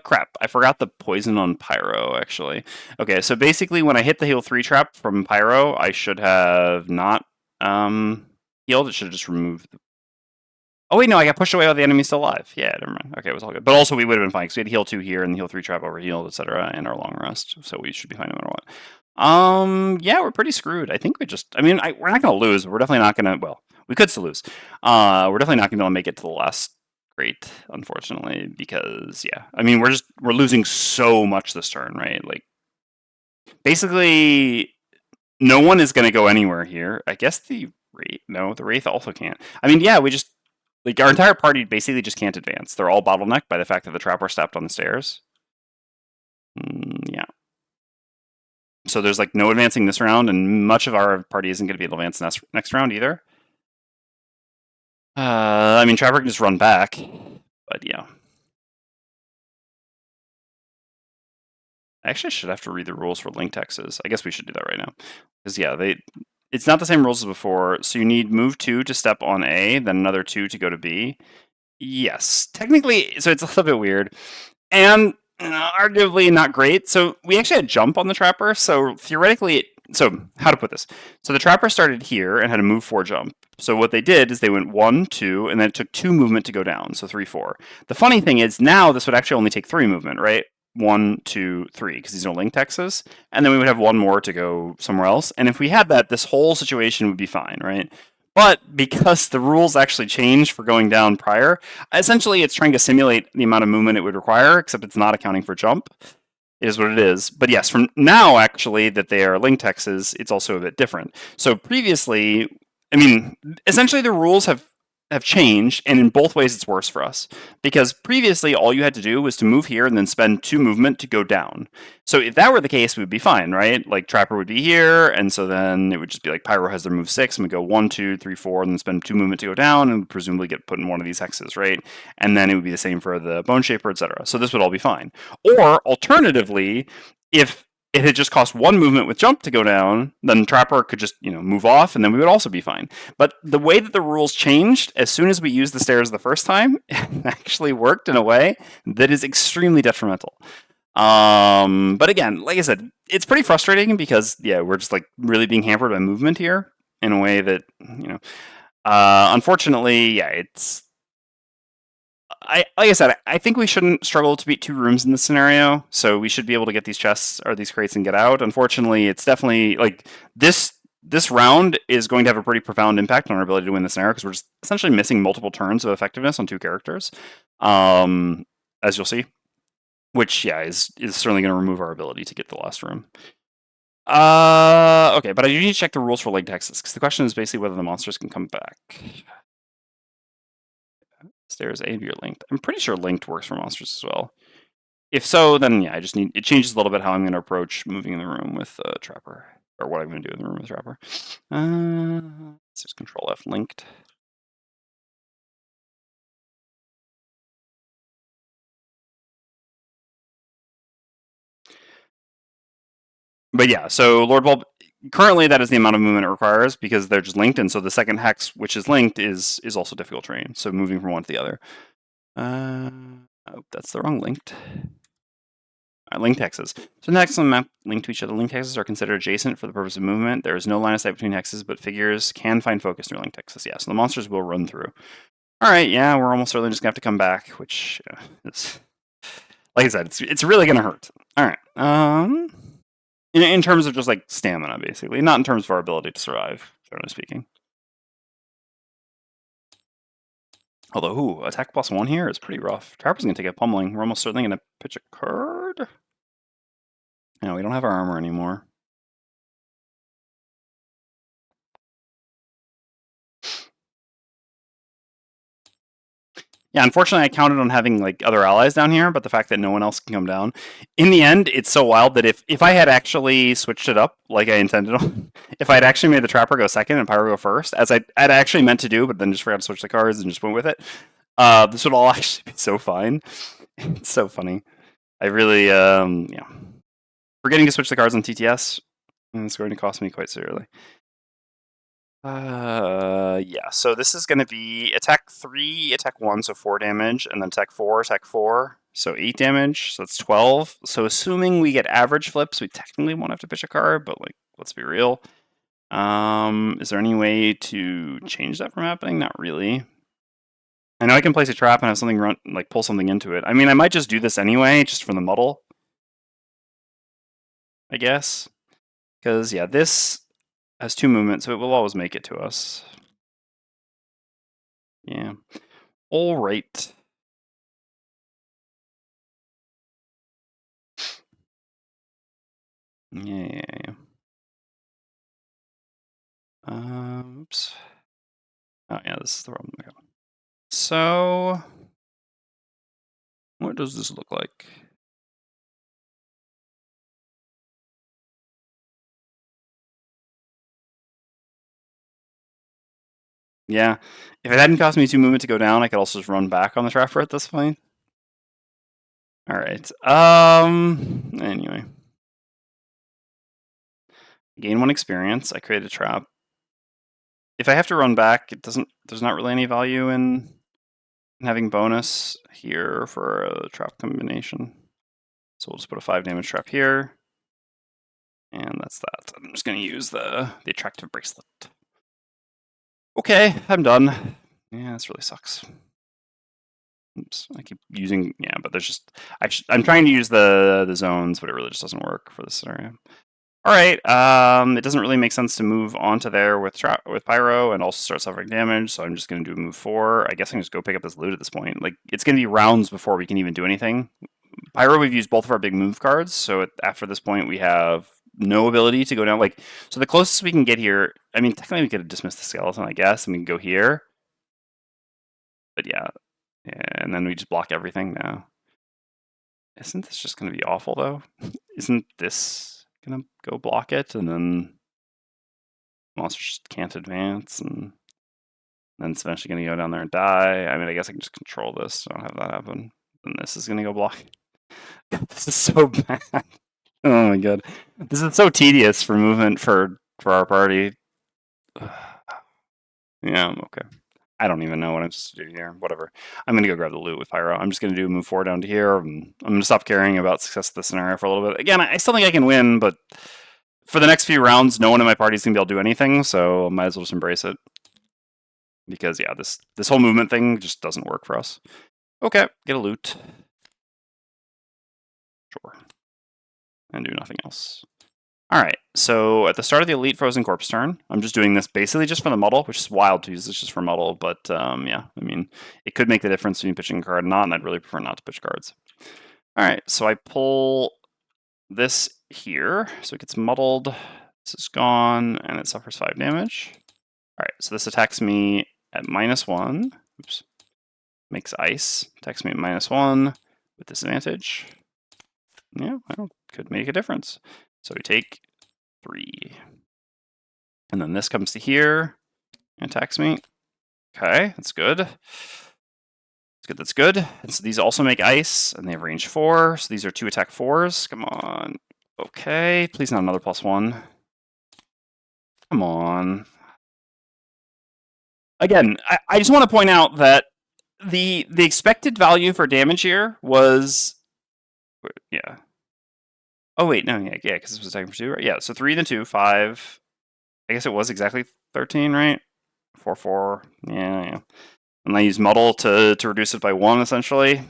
crap. I forgot the poison on Pyro, actually. Okay, so basically when I hit the heal 3 trap from Pyro, I should have not, healed. It should have just removed the... Oh, wait, no, I got pushed away while the enemy's still alive. Yeah, never mind. Okay, it was all good. But also, we would have been fine, because we had heal 2 here, and the heal 3 trap overhealed, etc., and our long rest, so we should be fine no matter what. Yeah, we're pretty screwed. I think we just... I mean, we're not going to lose, but we're definitely not going to... Well, we could still lose. We're definitely not going to be able to make it to the last great, unfortunately, because yeah, I mean we're losing so much this turn, right? Like basically no one is going to go anywhere here. I guess the Wraith also can't. I mean, yeah, we just like our entire party basically just can't advance. They're all bottlenecked by the fact that the trapper stepped on the stairs. Yeah. So there's like no advancing this round, and much of our party isn't going to be able to advance next round either. I mean, Trapper can just run back, but yeah. I actually should have to read the rules for link texts. I guess we should do that right now. Because, yeah, it's not the same rules as before. So you need move 2 to step on A, then another 2 to go to B. Yes. Technically, so it's a little bit weird. And arguably not great. So we actually had jump on the Trapper. So theoretically, so how to put this? So the Trapper started here and had a move 4 jump. So what they did is they went 1, 2, and then it took 2 movement to go down. So 3, 4. The funny thing is now this would actually only take 3 movement, right? 1, 2, 3, because these are link texts, and then we would have one more to go somewhere else. And if we had that, this whole situation would be fine, right? But because the rules actually changed for going down prior, essentially it's trying to simulate the amount of movement it would require, except it's not accounting for jump. It is what it is. But yes, from now actually that they are link texts, it's also a bit different. So previously, I mean, essentially the rules have changed, and in both ways it's worse for us. Because previously all you had to do was to move here and then spend 2 movement to go down. So if that were the case, we would be fine, right? Like Trapper would be here, and so then it would just be like Pyro has their move 6, and we go 1, 2, 3, 4, and then spend 2 movement to go down, and presumably get put in one of these hexes, right? And then it would be the same for the Bone Shaper, etc. So this would all be fine. Or alternatively, if it had just cost 1 movement with jump to go down, then Trapper could just, move off, and then we would also be fine. But the way that the rules changed, as soon as we used the stairs the first time, it actually worked in a way that is extremely detrimental. But again, like I said, it's pretty frustrating because, yeah, we're just like really being hampered by movement here in a way that, unfortunately, yeah, it's... like I said, I think we shouldn't struggle to beat 2 rooms in this scenario, so we should be able to get these chests or these crates and get out. Unfortunately, it's definitely like this round is going to have a pretty profound impact on our ability to win this scenario because we're just essentially missing multiple turns of effectiveness on 2 characters, as you'll see, which is certainly going to remove our ability to get the last room. Okay, but I do need to check the rules for leg texts because the question is basically whether the monsters can come back. Stairs A and B are linked. I'm pretty sure linked works for monsters as well. If so, then yeah, it changes a little bit how I'm going to approach moving in the room with Trapper, or what I'm going to do in the room with Trapper. Let's just Control F linked. But yeah, so Lord Bulb, currently that is the amount of movement it requires because they're just linked, and so the second hex, which is linked, is also difficult terrain. So moving from one to the other. Oh, that's the wrong linked. Link hexes. So next on the map linked to each other, link hexes are considered adjacent for the purpose of movement. There is no line of sight between hexes, but figures can find focus through link hexes. Yeah, so the monsters will run through. All right, yeah, we're almost certainly just gonna have to come back, which is, like I said, it's really gonna hurt. All right, in terms of just like stamina, basically, not in terms of our ability to survive, generally speaking. Although, attack +1 here is pretty rough. Trapper's gonna take a pummeling. We're almost certainly gonna pitch a card. No, we don't have our armor anymore. Yeah, unfortunately, I counted on having like other allies down here, but the fact that no one else can come down, in the end, it's so wild that if I had actually switched it up like I intended on, if I had actually made the Trapper go second and Pyro go first, as I'd actually meant to do, but then just forgot to switch the cards and just went with it, this would all actually be so fine. It's so funny. I really, yeah. Forgetting to switch the cards on TTS And it's going to cost me quite severely. Yeah, so this is going to be attack 3, attack 1, so 4 damage, and then attack 4, so 8 damage, so that's 12. So assuming we get average flips, we technically won't have to pitch a card, but like, let's be real. Is there any way to change that from happening? Not really. I know I can place a trap and have something run, like pull something into it. I mean, I might just do this anyway, just for the muddle, I guess. Because, yeah, this has 2 movements, so it will always make it to us. Yeah. All right. Yeah. Oops. Oh, yeah, this is the wrong one. So, what does this look like? Yeah. If it hadn't cost me 2 movement to go down, I could also just run back on the trapper at this point. All right. Anyway. Gain 1 experience. I create a trap. If I have to run back, there's not really any value in having bonus here for a trap combination. So we'll just put a 5 damage trap here. And that's that. I'm just going to use the attractive bracelet. Okay, I'm done. Yeah, this really sucks. Oops, I keep using, yeah, but there's just, I'm trying to use the zones, but it really just doesn't work for this scenario. All right, it doesn't really make sense to move onto there with Pyro and also start suffering damage, so I'm just going to do a move 4. I guess I can just go pick up this loot at this point. Like, it's going to be rounds before we can even do anything. Pyro, we've used both of our big move cards, so after this point we have no ability to go down. Like, so the closest we can get here, I mean, technically we could dismiss the skeleton, I guess, and we can go here. But yeah, and then we just block everything now. Isn't this just going to be awful, though? Isn't this going to go block it, and then monsters just can't advance, and then it's eventually going to go down there and die? I mean, I guess I can just control this, so I don't have that happen. And this is going to go block. This is so bad. Oh my god. This is so tedious for movement for our party. Yeah, okay. I don't even know what I'm supposed to do here. Whatever. I'm going to go grab the loot with Pyro. I'm just going to do move 4 down to here. And I'm going to stop caring about success of the scenario for a little bit. Again, I still think I can win, but for the next few rounds, no one in my party is going to be able to do anything, so I might as well just embrace it. Because, yeah, this whole movement thing just doesn't work for us. Okay, get a loot. Sure. And do nothing else. All right, so at the start of the Elite Frozen Corpse turn, I'm just doing this basically just for the muddle, which is wild to use this just for muddle, but yeah, I mean, it could make the difference between pitching a card and not, and I'd really prefer not to pitch cards. All right, so I pull this here, so it gets muddled. This is gone, and it suffers 5 damage. All right, so this attacks me at -1. Oops. Makes ice. Attacks me at -1 with disadvantage. Yeah, well, could make a difference. So we take 3. And then this comes to here and attacks me. Okay, that's good. That's good. And so these also make ice, and they have range 4. So these are 2 attack 4s. Come on. Okay, please not another +1. Come on. Again, I just want to point out that the expected value for damage here was, yeah. Oh wait, no, yeah, because this was attacking for 2, right? Yeah, so 3 then 2, 5. I guess it was exactly 13, right? 4, 4. Yeah. And I use muddle to reduce it by 1, essentially.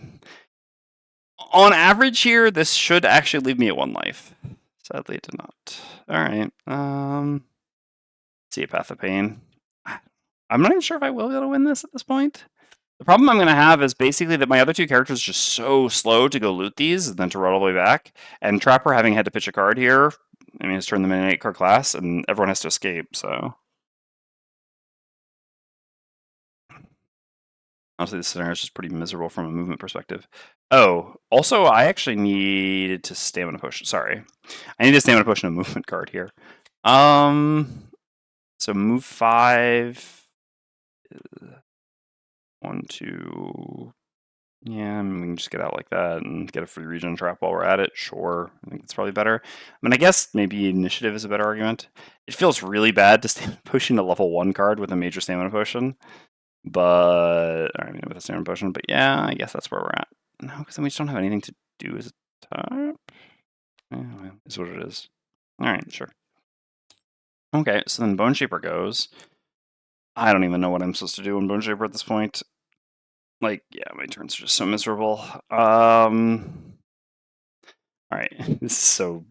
On average here, this should actually leave me at 1 life. Sadly, it did not. Alright, see a Path of Pain. I'm not even sure if I will be able to win this at this point. The problem I'm going to have is basically that my other 2 characters are just so slow to go loot these, and then to run all the way back. And Trapper, having had to pitch a card here, I mean, has turned them in an 8-card class, and everyone has to escape, so... Honestly, this scenario is just pretty miserable from a movement perspective. Oh, also, I actually needed to stamina push. Sorry. I need a stamina push and a movement card here. So move 5. 1, 2. Yeah, I mean, we can just get out like that and get a free regen trap while we're at it. Sure, I think it's probably better. I mean, I guess maybe initiative is a better argument. It feels really bad to stay pushing a level 1 card with a major stamina potion, but I mean, with a stamina potion. But yeah, I guess that's where we're at. No, because then we just don't have anything to do as a type. Yeah, is what it is. All right, sure. Okay, so then Bone Shaper goes. I don't even know what I'm supposed to do in Bone Shaper at this point. Like, yeah, my turns are just so miserable. All right, this is so.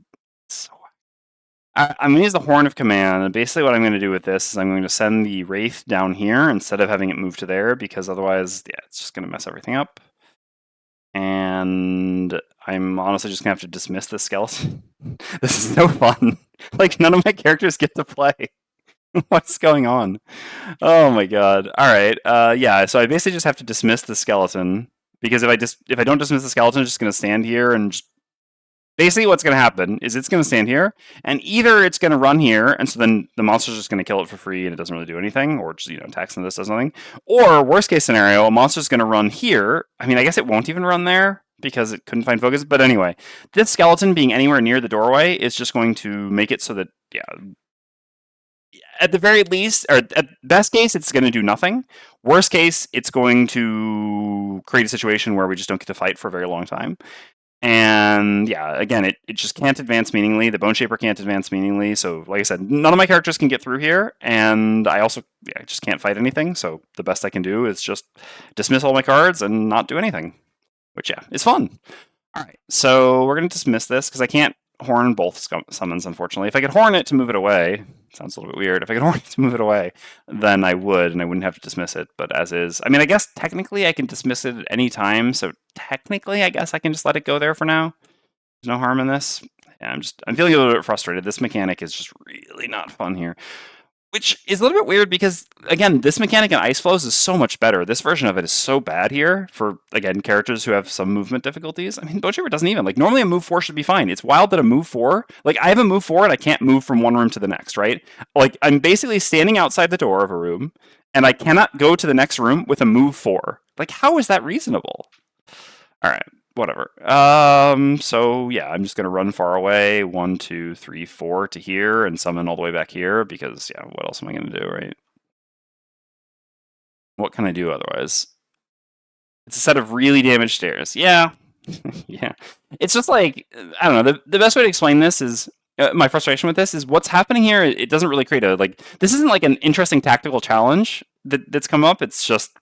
I'm going to use the Horn of Command, and basically what I'm going to do with this is I'm going to send the Wraith down here instead of having it move to there, because otherwise, yeah, it's just going to mess everything up. And I'm honestly just going to have to dismiss the skeleton. This is no fun. Like, none of my characters get to play. What's going on? Oh my god. All right. Yeah. So I basically just have to dismiss the skeleton, because if I don't dismiss the skeleton, it's just going to stand here and just basically what's going to happen is it's going to stand here, and either it's going to run here, and so then the monster's just going to kill it for free, and it doesn't really do anything, or just attacks and this does nothing. Or worst case scenario, a monster's going to run here. I mean, I guess it won't even run there because it couldn't find focus. But anyway, this skeleton being anywhere near the doorway is just going to make it so that at the very least, or at best case, it's going to do nothing. Worst case, it's going to create a situation where we just don't get to fight for a very long time. And yeah, again, it just can't advance meaningfully. The Bone Shaper can't advance meaningfully. So, like I said, none of my characters can get through here, and I also just can't fight anything. So the best I can do is just dismiss all my cards and not do anything, which is fun. All right, so we're gonna dismiss this because I can't horn both summons, unfortunately. If I could horn it to move it away, sounds a little bit weird. If I could horn it to move it away, then I would, and I wouldn't have to dismiss it. But as is, I mean, I guess technically I can dismiss it at any time. So technically, I guess I can just let it go there for now. There's no harm in this. Yeah, I'm feeling a little bit frustrated. This mechanic is just really not fun here. Which is a little bit weird because, again, this mechanic in Ice Flows is so much better. This version of it is so bad here for, again, characters who have some movement difficulties. I mean, Bone Shaper doesn't even. Like, normally a move 4 should be fine. It's wild that a move 4, like, I have a move 4 and I can't move from one room to the next, right? Like, I'm basically standing outside the door of a room and I cannot go to the next room with a move 4. Like, how is that reasonable? All right, whatever. So yeah, I'm just gonna run far away, 1, 2, 3, 4 to here, and summon all the way back here because yeah, what else am I gonna do, right? What can I do otherwise? It's a set of really damaged stairs. Yeah, yeah. It's just like I don't know. The best way to explain this is my frustration with this is what's happening here. It doesn't really create a like. This isn't like an interesting tactical challenge that's come up. It's just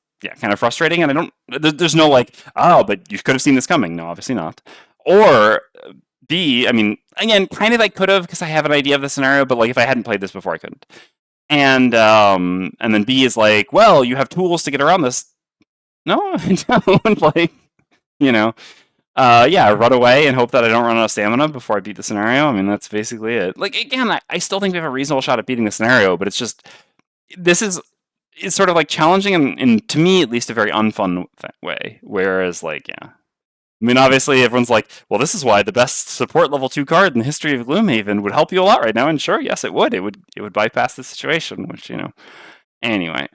kind of frustrating, and I don't. There's no like, oh, but you could have seen this coming. No, obviously not. Or B, I mean, again, kind of I could have because I have an idea of the scenario, but like if I hadn't played this before, I couldn't. And then B is like, well, you have tools to get around this. No, I don't. Like, you know, yeah, run away and hope that I don't run out of stamina before I beat the scenario. I mean, that's basically it. Like, again, I still think we have a reasonable shot at beating the scenario, but it's just, this is it's sort of like challenging in to me, at least, a very unfun way. Whereas, like, yeah. I mean, obviously, everyone's like, well, this is why the best support level 2 card in the history of Gloomhaven would help you a lot right now. And sure, yes, it would. It would bypass the situation, which, Anyway,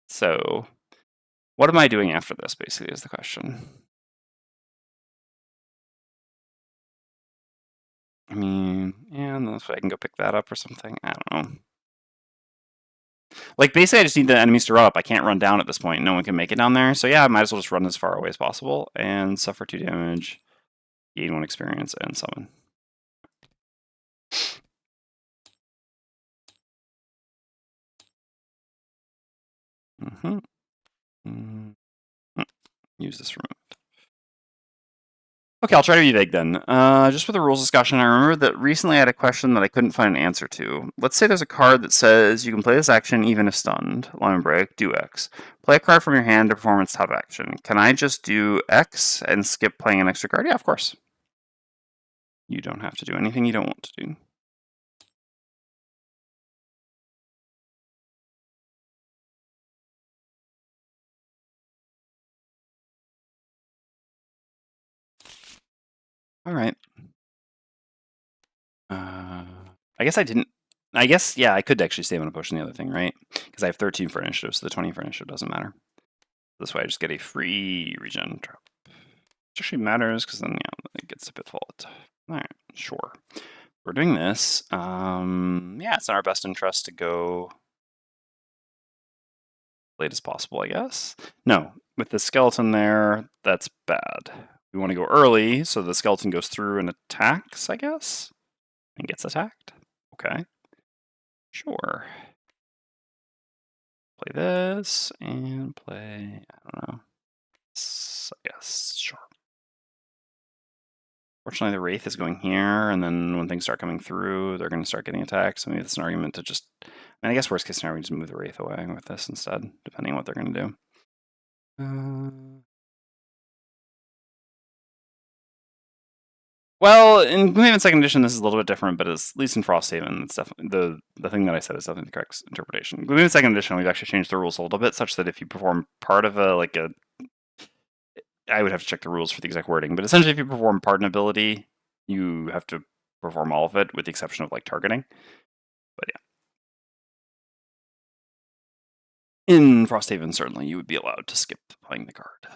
so what am I doing after this, basically, is the question. I mean, yeah, unless I can go pick that up or something. I don't know. Like, basically, I just need the enemies to run up. I can't run down at this point. No one can make it down there. So, yeah, I might as well just run as far away as possible and suffer 2 damage, gain 1 experience, and summon. Use this room. Okay, I'll try to be vague then. Just for the rules discussion, I remember that recently I had a question that I couldn't find an answer to. Let's say there's a card that says you can play this action even if stunned. Lemon break, do X. Play a card from your hand to perform its top action. Can I just do X and skip playing an extra card? Yeah, of course. You don't have to do anything you don't want to do. All right. I guess I didn't I guess, yeah, I could actually save on a push on the other thing, right? Because I have 13 for initiative, so the 20 for initiative doesn't matter. This way I just get a free regen drop. Which actually matters, because then, yeah, it gets a bit fault. Alright, sure. We're doing this. Yeah, it's in our best interest to go late as possible, I guess. No, with the skeleton there, that's bad. We want to go early, so the skeleton goes through and attacks, I guess? And gets attacked? Okay. Sure. Play this, and play, I don't know. I guess, sure. Fortunately, the Wraith is going here, and then when things start coming through, they're going to start getting attacked. So maybe that's an argument to just... I guess worst case scenario, we just move the Wraith away with this instead, depending on what they're going to do. Well, in Gloomhaven Second Edition, this is a little bit different, but at least in Frosthaven, it's definitely the thing that I said is definitely the correct interpretation. Gloomhaven Second Edition, we've actually changed the rules a little bit, such that if you perform part of I would have to check the rules for the exact wording, but essentially, if you perform part of an ability, you have to perform all of it, with the exception of targeting. But yeah, in Frosthaven, certainly you would be allowed to skip playing the card.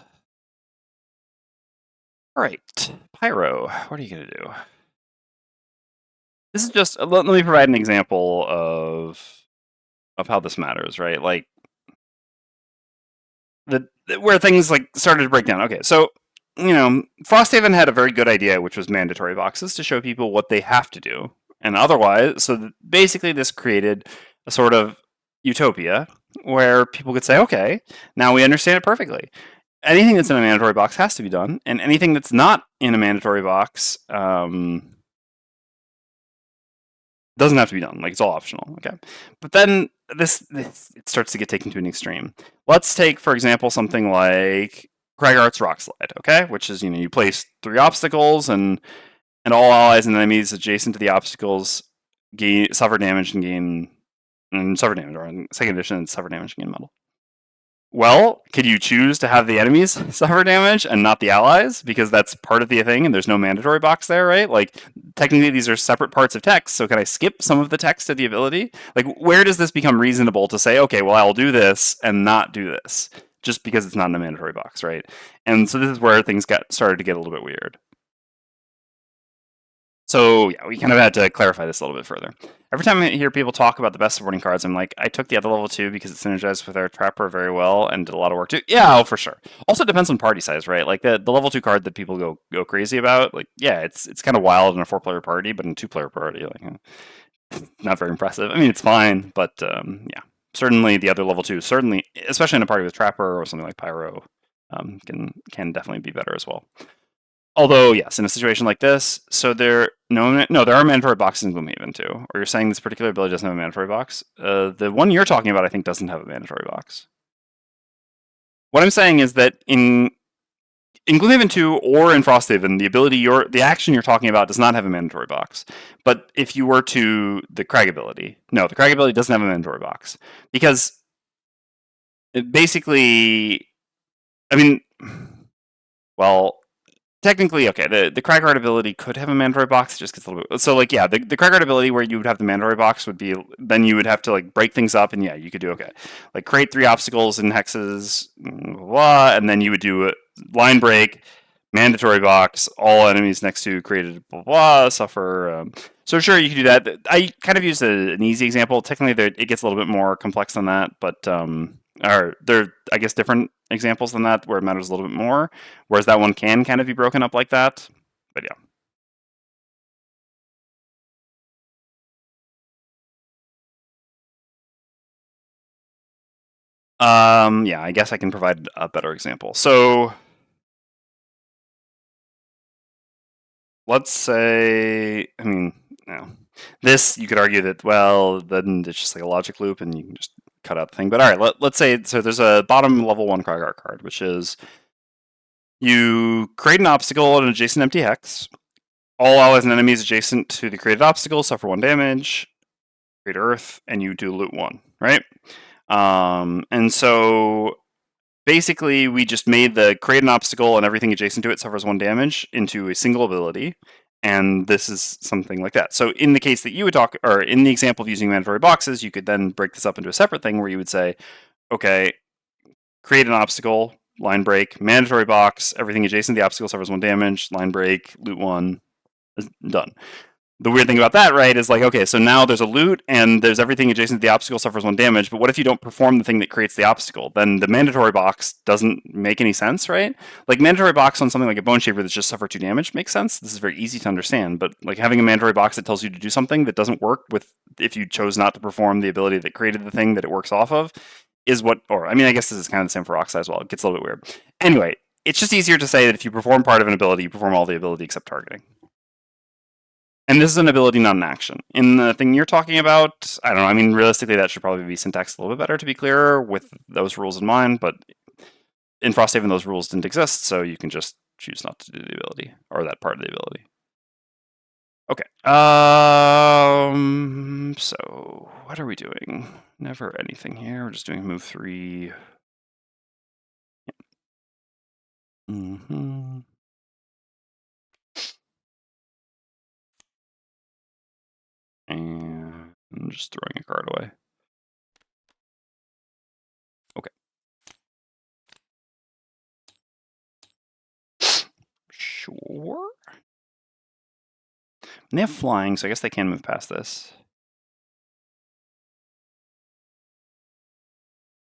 All right, Pyro, what are you gonna do? This is just let me provide an example of how this matters, right? Like where things started to break down. Okay, so Frosthaven had a very good idea, which was mandatory boxes to show people what they have to do, and otherwise. So basically, this created a sort of utopia where people could say, "Okay, now we understand it perfectly. Anything that's in a mandatory box has to be done, and anything that's not in a mandatory box." Doesn't have to be done. It's all optional. Okay, but then this it starts to get taken to an extreme. Let's take, for example, something like Kragart's Rock Slide. Okay, which is you place 3 obstacles and all allies and enemies adjacent to the obstacles suffer damage and suffer damage, or in Second Edition, suffer damage and gain metal. Well, could you choose to have the enemies suffer damage and not the allies? Because that's part of the thing, and there's no mandatory box there, right? Technically, these are separate parts of text, so can I skip some of the text of the ability? Where does this become reasonable to say, okay, well, I'll do this and not do this, just because it's not in a mandatory box, right? And so this is where things started to get a little bit weird. So yeah, we kind of had to clarify this a little bit further. Every time I hear people talk about the best supporting cards, I'm like, I took the other level 2 because it synergized with our Trapper very well and did a lot of work too. Yeah, for sure. Also depends on party size, right? The level 2 card that people go crazy about, yeah, it's kind of wild in a 4-player party, but in a 2-player party, not very impressive. I mean, it's fine, but yeah, certainly the other level 2, certainly, especially in a party with Trapper or something like Pyro, can definitely be better as well. Although, yes, in a situation like this, so there are mandatory boxes in Gloomhaven too. Or you're saying this particular ability doesn't have a mandatory box? The one you're talking about, I think, doesn't have a mandatory box. What I'm saying is that in Gloomhaven 2 or in Frosthaven, the action you're talking about does not have a mandatory box. But if you were to the Crag ability, no, the Crag ability doesn't have a mandatory box because it basically, I mean, well. Technically, okay, the Cragart ability could have a mandatory box. It just gets a little bit... So, yeah, the Cragart ability where you would have the mandatory box would be... Then you would have to, break things up, and yeah, you could do, okay. Create 3 obstacles and hexes, blah, and then you would do a line break, mandatory box, all enemies next to created, blah, blah, suffer... So, sure, you could do that. I kind of used an easy example. Technically, it gets a little bit more complex than that, but... Or they're, I guess, different examples than that where it matters a little bit more, whereas that one can kind of be broken up like that. But yeah, I guess I can provide a better example. So let's say, I mean, this you could argue that, well, then it's just a logic loop and you can just cut out the thing. But all right, let's say, so there's a bottom level 1 Kragart card, which is you create an obstacle at an adjacent empty hex. All allies and enemies adjacent to the created obstacle suffer 1 damage. Create Earth, and you do loot 1, right? And so basically, we just made the create an obstacle and everything adjacent to it suffers 1 damage into a single ability. and this is something like that. So in the case that you would talk, or in the example of using mandatory boxes, you could then break this up into a separate thing where you would say, okay, create an obstacle, line break, mandatory box, everything adjacent to the obstacle suffers 1 damage, line break, loot 1, done. The weird thing about that, right, is like, okay, so now there's a loot and there's everything adjacent to the obstacle suffers 1 damage, but what if you don't perform the thing that creates the obstacle? Then the mandatory box doesn't make any sense, right? Like, mandatory box on something like a Bone Shaper that's just suffer 2 damage makes sense. This is very easy to understand, but like having a mandatory box that tells you to do something that doesn't work with if you chose not to perform the ability that created the thing that it works off of is what, or I mean, I guess this is kind of the same for Rockside as well. It gets a little bit weird. Anyway, it's just easier to say that if you perform part of an ability, you perform all the ability except targeting. And this is an ability, not an action. In the thing you're talking about, I don't know. I mean, realistically, that should probably be syntaxed a little bit better to be clearer with those rules in mind. But in Frosthaven, those rules didn't exist, so you can just choose not to do the ability or that part of the ability. Okay. So what are we doing? Never anything here. We're just doing move 3. Mm-hmm. And I'm just throwing a card away. Okay. Sure. And they have flying, so I guess they can move past this.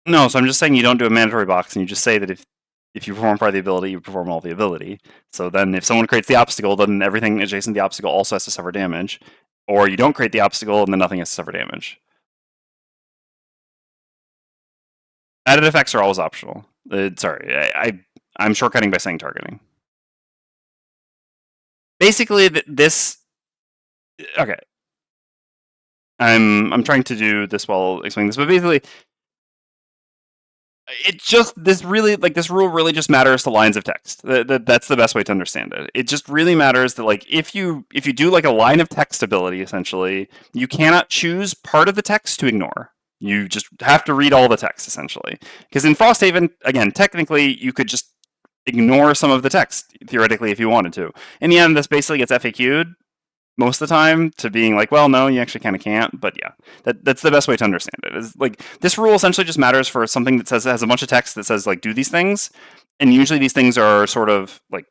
No, so I'm just saying you don't do a mandatory box, and you just say that if you perform part of the ability, you perform all the ability. So then if someone creates the obstacle, then everything adjacent to the obstacle also has to suffer damage. Or you don't create the obstacle, and then nothing has to suffer damage. Added effects are always optional. Sorry, I'm shortcutting by saying targeting. Basically, this... Okay. I'm trying to do this while explaining this, but basically... It just this rule really just matters to lines of text. That's the best way to understand it. It just really matters that like if you do like a line of text ability, essentially, you cannot choose part of the text to ignore. You just have to read all the text essentially. Because in Frosthaven, again, technically you could just ignore some of the text theoretically if you wanted to. In the end, this basically gets FAQ'd most of the time to being like, well, no, you actually kind of can't. But yeah, that's the best way to understand it. Is like this rule essentially just matters for something that says has a bunch of text that says like do these things, and usually these things are sort of like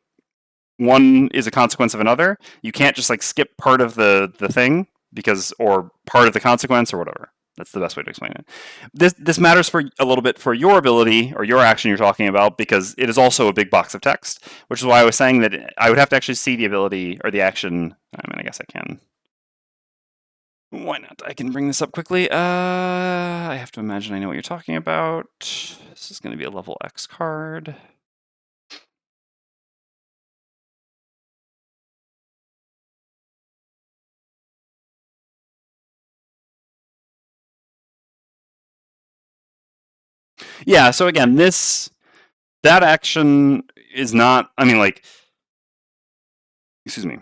one is a consequence of another. You can't just like skip part of the thing because or part of the consequence or whatever. That's the best way to explain it. This matters for a little bit for your ability or your action you're talking about because it is also a big box of text, which is why I was saying that I would have to actually see the ability or the action. I mean, I guess I can. Why not? I can bring this up quickly. I have to imagine I know what you're talking about. This is going to be a level X card. Yeah, so again, that action is not, I mean, like, excuse me.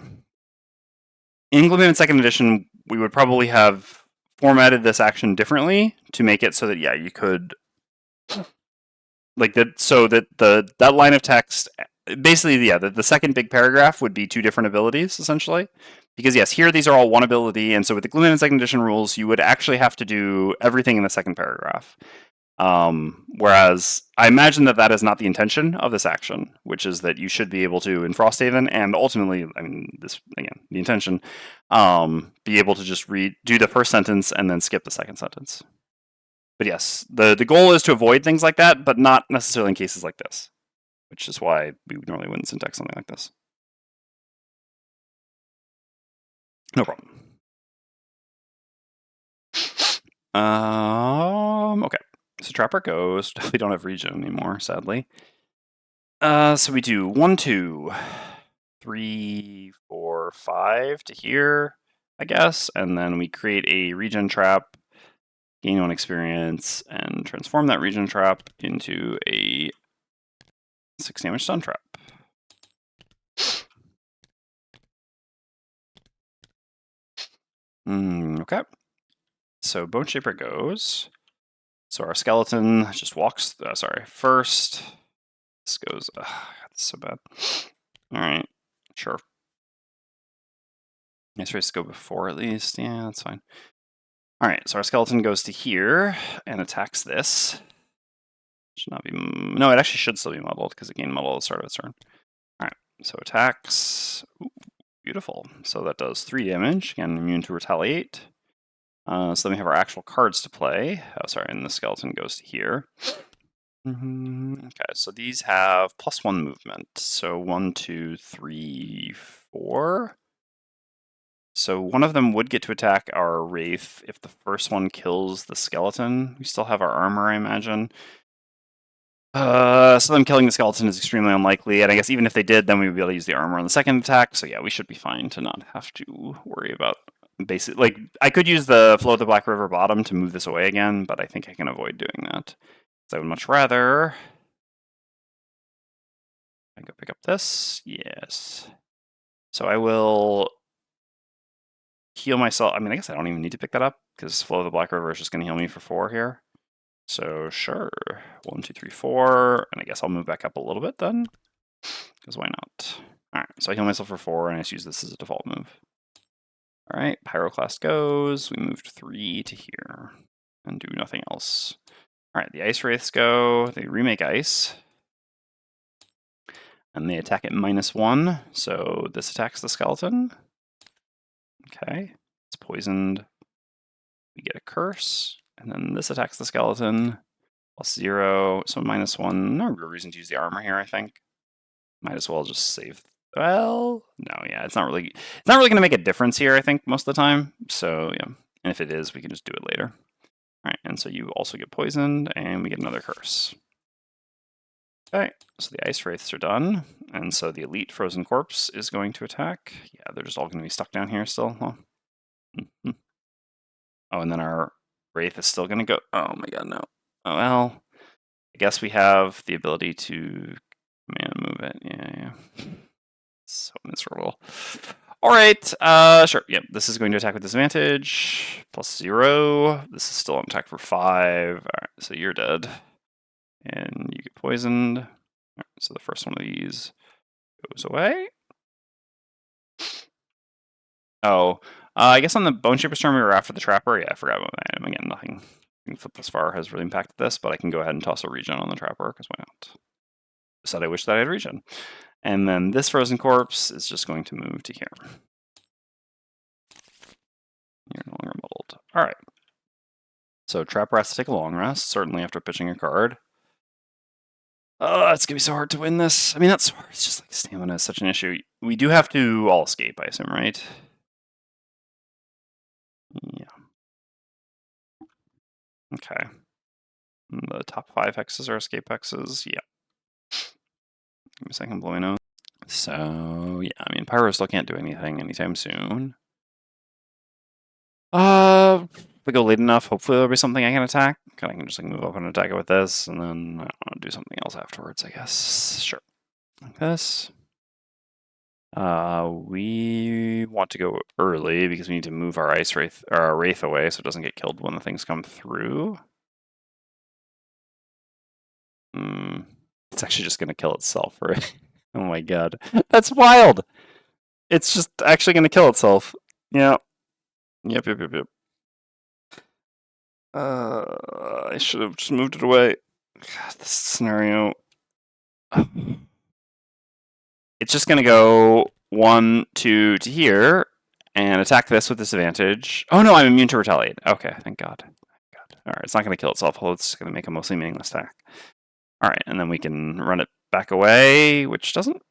In Gloomhaven 2nd Edition, we would probably have formatted this action differently to make it so that, yeah, you could, like, that, so that that line of text, basically, yeah, the second big paragraph would be 2 different abilities, essentially. Because, yes, here these are all one ability, and so with the Gloomhaven 2nd Edition rules, you would actually have to do everything in the second paragraph. Whereas I imagine that is not the intention of this action, which is that you should be able to in Frosthaven, and ultimately, I mean, this again, the intention, be able to just do the first sentence and then skip the second sentence. But yes, the goal is to avoid things like that, but not necessarily in cases like this, which is why we normally wouldn't syntax something like this. No problem. Okay. So Trapper goes. We don't have region anymore, sadly. So we do 1, 2, 3, 4, 5 to here, I guess, and then we create a regen trap, gain 1 experience, and transform that regen trap into a 6 damage stun trap. Okay. So Bone Shaper goes. So our skeleton just walks. First. This goes. That's so bad. All right. Sure. Ice Wraiths go before at least. Yeah, that's fine. All right, so our skeleton goes to here and attacks this. Should not be. No, it actually should still be muddled because it gained muddle at the start of its turn. All right, so attacks. Ooh, beautiful. So that does 3 damage. Again, immune to retaliate. So then we have our actual cards to play. Oh, sorry, and the skeleton goes to here. Okay, so these have +1 movement. So 1, 2, 3, 4. So one of them would get to attack our Wraith if the first one kills the skeleton. We still have our armor, I imagine. So them killing the skeleton is extremely unlikely, and I guess even if they did, then we would be able to use the armor on the second attack. So yeah, we should be fine to not have to worry about basic. Like I could use the Flow of the Black River bottom to move this away again, but I think I can avoid doing that. So I would much rather. I go pick up this. Yes. So I will heal myself. I mean, I guess I don't even need to pick that up because Flow of the Black River is just going to heal me for 4 here. So sure, 1, 2, 3, 4, and I guess I'll move back up a little bit then, because why not? All right, so I heal myself for 4, and I just use this as a default move. All right, Pyroclast goes. We moved 3 to here, and do nothing else. All right, the Ice Wraiths go. They remake Ice, and they attack at -1. So this attacks the skeleton. Okay, it's poisoned. We get a curse. And then this attacks the skeleton, +0, so -1. No real reason to use the armor here, I think. Might as well just save. Well, no, yeah, it's not really going to make a difference here, I think, most of the time. So, yeah, and if it is, we can just do it later. All right, and so you also get poisoned, and we get another curse. Okay, so the Ice Wraiths are done, and so the Elite Frozen Corpse is going to attack. Yeah, they're just all going to be stuck down here still. Huh? Oh, and then our Wraith is still going to go. Oh my god, no. Oh, well, I guess we have the ability to command move it. Yeah. So miserable. All right, sure. Yep, this is going to attack with disadvantage. +0. This is still on attack for 5. All right, so you're dead. And you get poisoned. All right, so the first one of these goes away. Oh, I guess on the Bone Shaper's turn we were after the Trapper. Yeah, I forgot about that. Again, nothing flip this far has really impacted this, but I can go ahead and toss a regen on the Trapper, because why not? Said I wish that I had regen. And then this Frozen Corpse is just going to move to here. You're no longer muddled. All right. So Trapper has to take a long rest, certainly after pitching a card. Oh, it's going to be so hard to win this. I mean, that's hard. It's just like stamina is such an issue. We do have to all escape, I assume, right? Yeah. Okay. The top 5 hexes are escape hexes. Yeah. Give me a second, blow my nose. So, yeah, I mean, Pyro still can't do anything anytime soon. If we go late enough, hopefully there'll be something I can attack. I can just like move up and attack it with this, and then I don't know, do something else afterwards, I guess. Sure. Like this. We want to go early because we need to move our Ice Wraith or our Wraith away so it doesn't get killed when the things come through. It's actually just going to kill itself, right? Oh my god. That's wild! It's just actually going to kill itself. Yeah. Yep. I should have just moved it away. God, this scenario. It's just going to go 1, 2 to here and attack this with disadvantage. Oh no, I'm immune to retaliate. Okay, thank God. All right, it's not going to kill itself, although it's going to make a mostly meaningless attack. All right, and then we can run it back away, which doesn't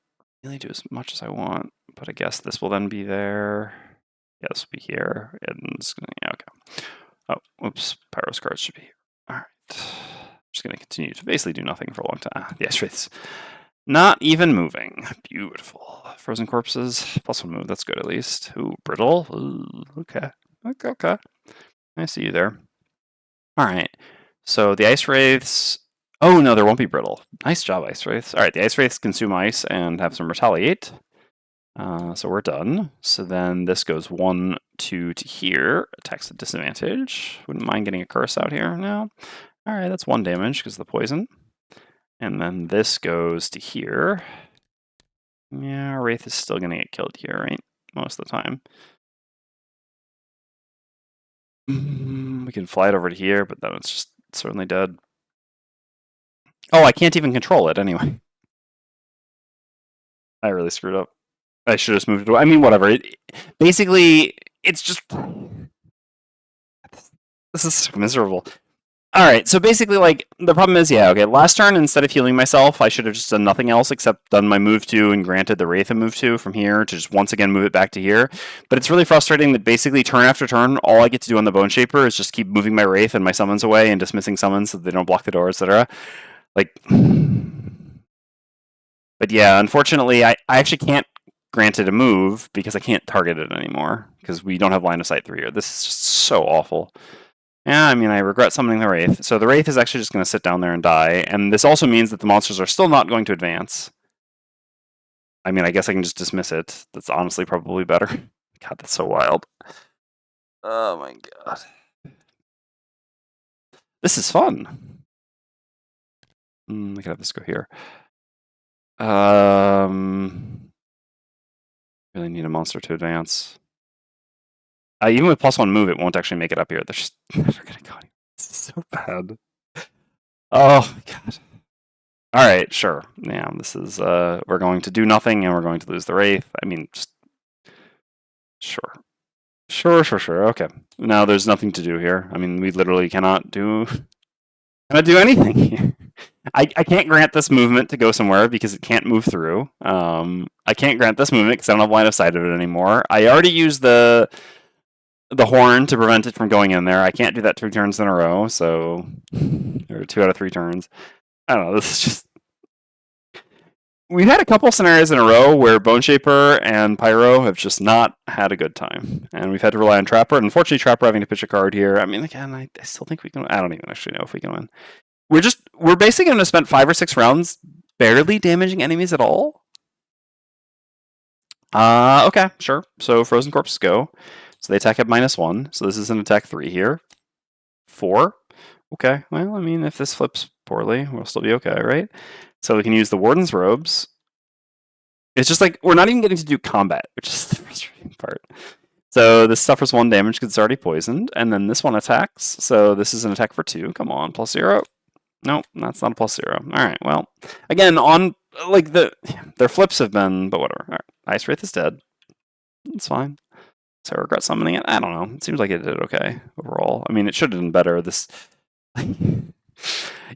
really do as much as I want, but I guess this will then be there. Yeah, this will be here, and it's going to, yeah, okay. Oh, whoops, Pyro's cards should be here. All right, just going to continue to basically do nothing for a long time. The Ice Wraiths not even moving. Beautiful. Frozen Corpses, +1 move, that's good at least. Ooh, brittle. Ooh, okay. I see you there. All right, so the Ice Wraiths. Oh no, there won't be brittle. Nice job, Ice Wraiths. All right, the Ice Wraiths consume ice and have some retaliate. So we're done. So then this goes 1, 2 to here. Attacks at disadvantage. Wouldn't mind getting a curse out here now. All right, that's 1 damage because of the poison. And then this goes to here. Yeah, Wraith is still going to get killed here, right? Most of the time. We can fly it over to here, but then it's just certainly dead. Oh, I can't even control it anyway. I really screwed up. I should have just moved it away. I mean, whatever. Basically, it's just... This is so miserable. Alright, so basically, like, the problem is, yeah, okay, last turn, instead of healing myself, I should have just done nothing else except done my move 2 and granted the Wraith a move 2 from here to just once again move it back to here. But it's really frustrating that basically turn after turn, all I get to do on the Bone Shaper is just keep moving my Wraith and my summons away and dismissing summons so they don't block the door, etc. Like... But yeah, unfortunately, I actually can't grant it a move because I can't target it anymore because we don't have line of sight through here. This is just so awful. Yeah, I mean, I regret summoning the Wraith. So the Wraith is actually just going to sit down there and die, and this also means that the monsters are still not going to advance. I mean, I guess I can just dismiss it. That's honestly probably better. God, that's so wild. Oh my god. This is fun. We could have this go here. Really need a monster to advance. Even with +1 move, it won't actually make it up here. They're just never gonna go anywhere. This is so bad. Oh my god. Alright, sure. Yeah, this is we're going to do nothing and we're going to lose the Wraith. I mean, just sure. Sure. Okay. Now there's nothing to do here. I mean, we literally cannot do anything here. I can't grant this movement to go somewhere because it can't move through. I can't grant this movement because I don't have line of sight of it anymore. I already used the horn to prevent it from going in there. I can't do that 2 turns in a row, so... Or 2 out of 3 turns. I don't know, this is just... We've had a couple scenarios in a row where Bone Shaper and Pyro have just not had a good time. And we've had to rely on Trapper. And unfortunately, Trapper having to pitch a card here. I mean, again, I still think we can... I don't even actually know if we can win. We're basically going to spend 5 or 6 rounds barely damaging enemies at all. Okay, sure. So Frozen Corpses go. So they attack at -1. So this is an attack 3 here. 4. Okay, well, I mean, if this flips poorly, we'll still be okay, right? So we can use the Warden's Robes. It's just like, we're not even getting to do combat, which is the frustrating part. So this suffers 1 damage because it's already poisoned, and then this one attacks. So this is an attack for 2. Come on, +0. Nope, that's not a +0. Alright, well, again, on, like, their flips have been, but whatever. Alright, Ice Wraith is dead. It's fine. So I regret summoning it? I don't know. It seems like it did okay overall. I mean, it should have done better. This...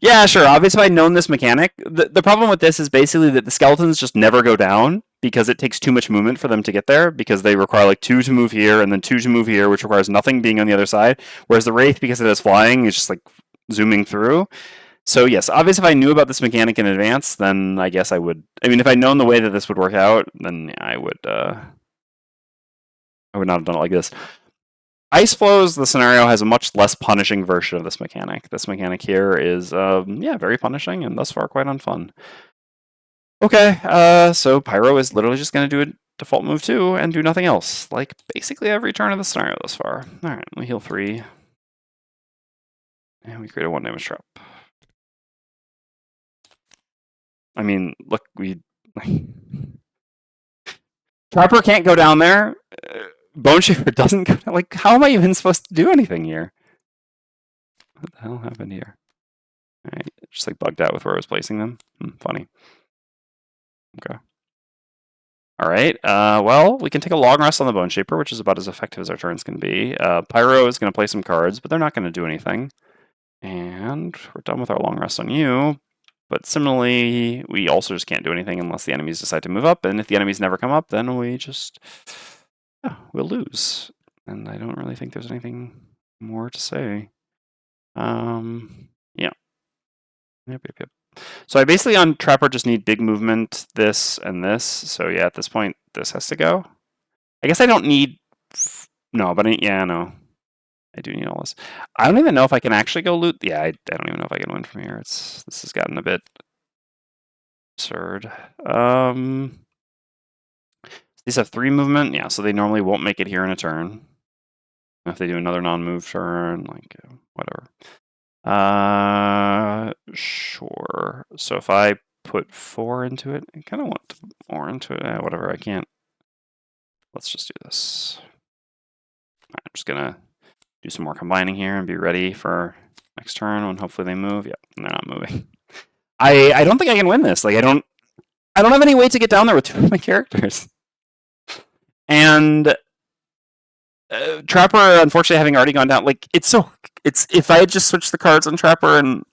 Yeah, sure. Obviously, if I'd known this mechanic, the problem with this is basically that the skeletons just never go down because it takes too much movement for them to get there, because they require like 2 to move here and then 2 to move here, which requires nothing being on the other side. Whereas the Wraith, because it is flying, is just like zooming through. So yes, obviously, if I knew about this mechanic in advance, then I guess I would. I mean, if I'd known the way that this would work out, then I would not have done it like this. Ice Flows, the scenario, has a much less punishing version of this mechanic. This mechanic here is, yeah, very punishing and thus far quite unfun. Okay, so Pyro is literally just going to do a default move 2 and do nothing else, like basically every turn of the scenario thus far. Alright, we heal 3. And we create a 1 damage trap. I mean, look, we... Trapper can't go down there. Bone Shaper doesn't go down. Like, how am I even supposed to do anything here? What the hell happened here? Alright, just like bugged out with where I was placing them. Funny. Okay. Alright, well, we can take a long rest on the Bone Shaper, which is about as effective as our turns can be. Pyro is going to play some cards, but they're not going to do anything. And we're done with our long rest on you. But similarly, we also just can't do anything unless the enemies decide to move up. And if the enemies never come up, then we just... Yeah, we'll lose. And I don't really think there's anything more to say. Yeah. Yep. So I basically on Trapper just need big movement, this and this. So yeah, at this point, this has to go. I guess I don't need... No, but no. I do need all this. I don't even know if I can actually go loot. Yeah, I don't even know if I can win from here. This has gotten a bit absurd. These have 3 movement. Yeah, so they normally won't make it here in a turn. If they do another non-move turn, like whatever. Sure. So if I put 4 into it, I kind of want more into it. Whatever, I can't. Let's just do this. I'm just gonna do some more combining here and be ready for next turn when hopefully they move. Yeah, they're not moving. I don't think I can win this. Like I don't have any way to get down there with two of my characters. And Trapper, unfortunately, having already gone down, like it's if I had just switched the cards on Trapper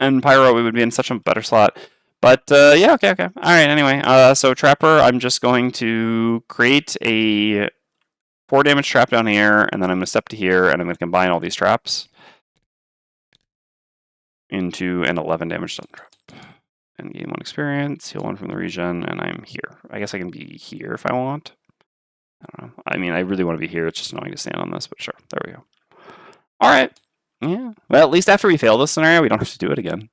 and Pyro, we would be in such a better slot. But yeah, okay. All right, anyway. So Trapper, I'm just going to create a 4 damage trap down here, and then I'm going to step to here, and I'm going to combine all these traps into an 11 damage stun trap. And gain 1 experience, heal 1 from the region, and I'm here. I guess I can be here if I want. I don't know. I mean, I really want to be here. It's just annoying to stand on this, but sure. There we go. All right. Yeah. Well, at least after we fail this scenario, we don't have to do it again.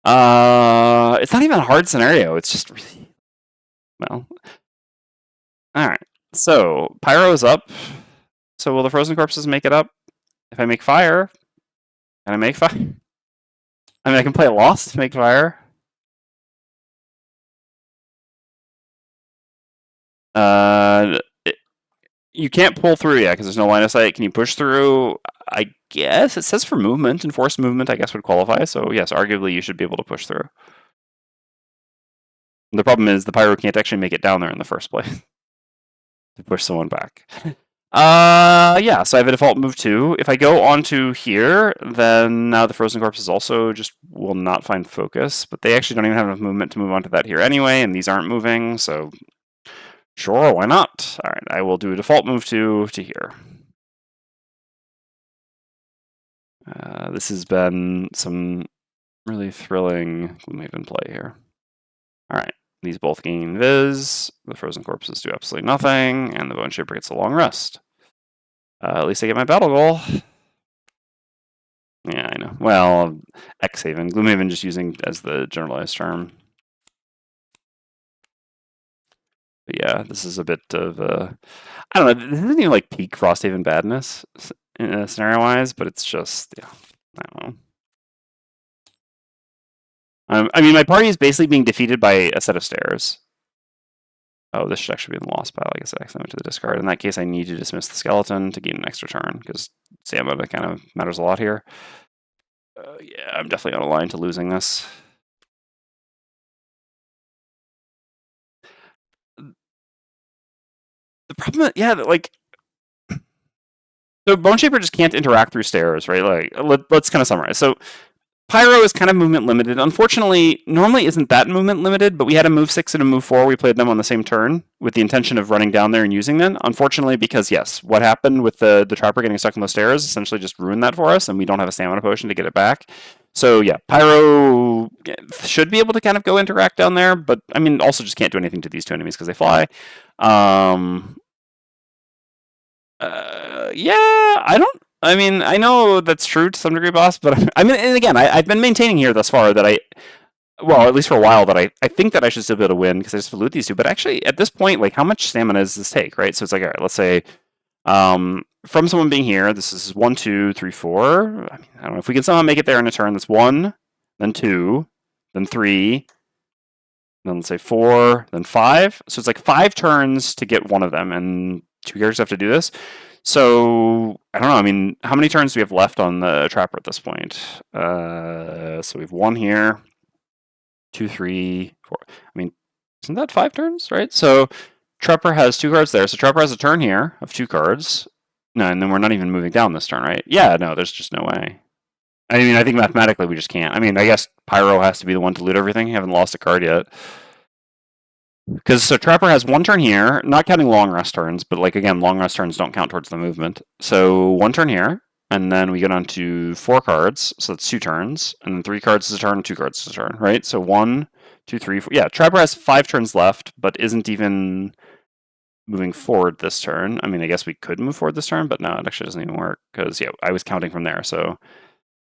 It's not even a hard scenario. It's just really... Well. All right. So, Pyro is up. So will the Frozen Corpses make it up? If I make fire, can I make fire? I mean, I can play Lost to make fire. You can't pull through yet because there's no line of sight. Can you push through? I guess it says for movement, and forced movement I guess would qualify. So yes, arguably you should be able to push through. The problem is the Pyro can't actually make it down there in the first place to push someone back. Yeah, so I have a default move 2. If I go onto here, then now the Frozen Corpses also just will not find focus, but they actually don't even have enough movement to move onto that here anyway, and these aren't moving, so sure, why not? All right, I will do a default move 2 to here. This has been some really thrilling Gloomhaven play here. All right, these both gain Viz. The Frozen Corpses do absolutely nothing, and the Bone Shaper gets a long rest. At least I get my battle goal. Yeah, I know. Well, X-Haven. Gloomhaven just using as the generalized term. But yeah, this is a bit of I don't know. This isn't even like peak Frosthaven badness scenario-wise, but it's just, yeah, I don't know. I mean, my party is basically being defeated by a set of stairs. Oh, this should actually be in the lost pile. I guess I accidentally went to the discard. In that case, I need to dismiss the skeleton to gain an extra turn, because stamina kind of matters a lot here. Yeah, I'm definitely on a line to losing this. The problem, yeah, like, so Bone Shaper just can't interact through stairs, right? Like, let's kind of summarize. So Pyro is kind of movement limited. Unfortunately, normally isn't that movement limited, but we had a move 6 and a move 4. We played them on the same turn with the intention of running down there and using them. Unfortunately, because yes, what happened with the Trapper getting stuck on the stairs essentially just ruined that for us, and we don't have a stamina potion to get it back. So yeah, Pyro should be able to kind of go interact down there, but I mean, also just can't do anything to these two enemies because they fly. Yeah, I mean, I know that's true to some degree, boss, but I mean, and again, I've been maintaining here thus far that well, at least for a while, that I think that I should still be able to win because I just loot these two. But actually, at this point, like, how much stamina does this take, right? So it's like, all right, let's say, from someone being here, this is 1, 2, 3, 4. I mean, I don't know if we can somehow make it there in a turn. That's 1, then 2, then 3, then let's say 4, then 5. So it's like 5 turns to get one of them, and 2 characters have to do this. So I don't know. I mean, how many turns do we have left on the Trapper at this point? So we have 1 here, 2, 3, 4. I mean, isn't that 5 turns, right? So Trapper has 2 cards there. So Trapper has a turn here of 2 cards. No, and then we're not even moving down this turn, right? Yeah, no, there's just no way. I mean, I think mathematically we just can't. I mean, I guess Pyro has to be the one to loot everything. I haven't lost a card yet. Because so Trapper has 1 turn here, not counting long rest turns, but like again, long rest turns don't count towards the movement. So 1 turn here, and then we get on to 4 cards, so that's 2 turns, and then 3 cards is a turn, 2 cards is a turn, right? So 1, 2, 3, 4. Yeah, Trapper has 5 turns left, but isn't even moving forward this turn. I mean, I guess we could move forward this turn, but no, it actually doesn't even work because yeah, I was counting from there. So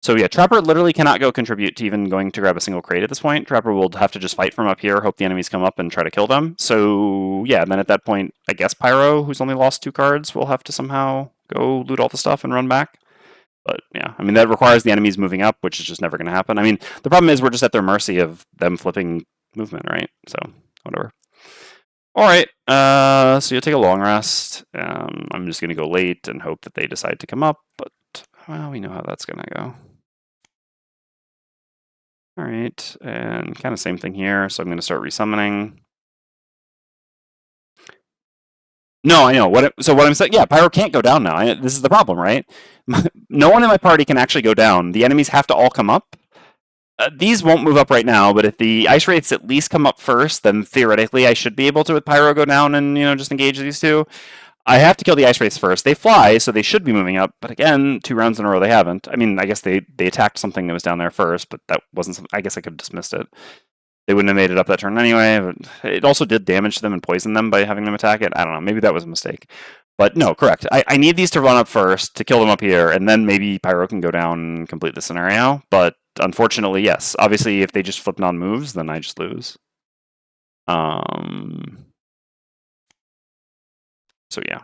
yeah, Trapper literally cannot go contribute to even going to grab a single crate at this point. Trapper will have to just fight from up here, hope the enemies come up and try to kill them. So yeah, then at that point, I guess Pyro, who's only lost 2 cards, will have to somehow go loot all the stuff and run back. But yeah, I mean, that requires the enemies moving up, which is just never going to happen. I mean, the problem is we're just at their mercy of them flipping movement, right? So whatever. All right, so you'll take a long rest. I'm just gonna go late and hope that they decide to come up, but well, we know how that's gonna go. All right, and kind of same thing here. So I'm gonna start resummoning. No, I know. So what I'm saying, yeah, Pyro can't go down now. This is the problem, right? No one in my party can actually go down. The enemies have to all come up. These won't move up right now, but if the ice wraiths at least come up first, then theoretically I should be able to with Pyro go down and just engage these two. I have to kill the ice wraiths first. They fly, so they should be moving up. But again, 2 rounds in a row they haven't. I mean, I guess they attacked something that was down there first, but that wasn't. I guess I could have dismissed it. They wouldn't have made it up that turn anyway. But it also did damage to them and poison them by having them attack it. I don't know. Maybe that was a mistake. But no, correct. I need these to run up first to kill them up here, and then maybe Pyro can go down and complete the scenario. But unfortunately, yes. Obviously, if they just flip non-moves, then I just lose. So yeah.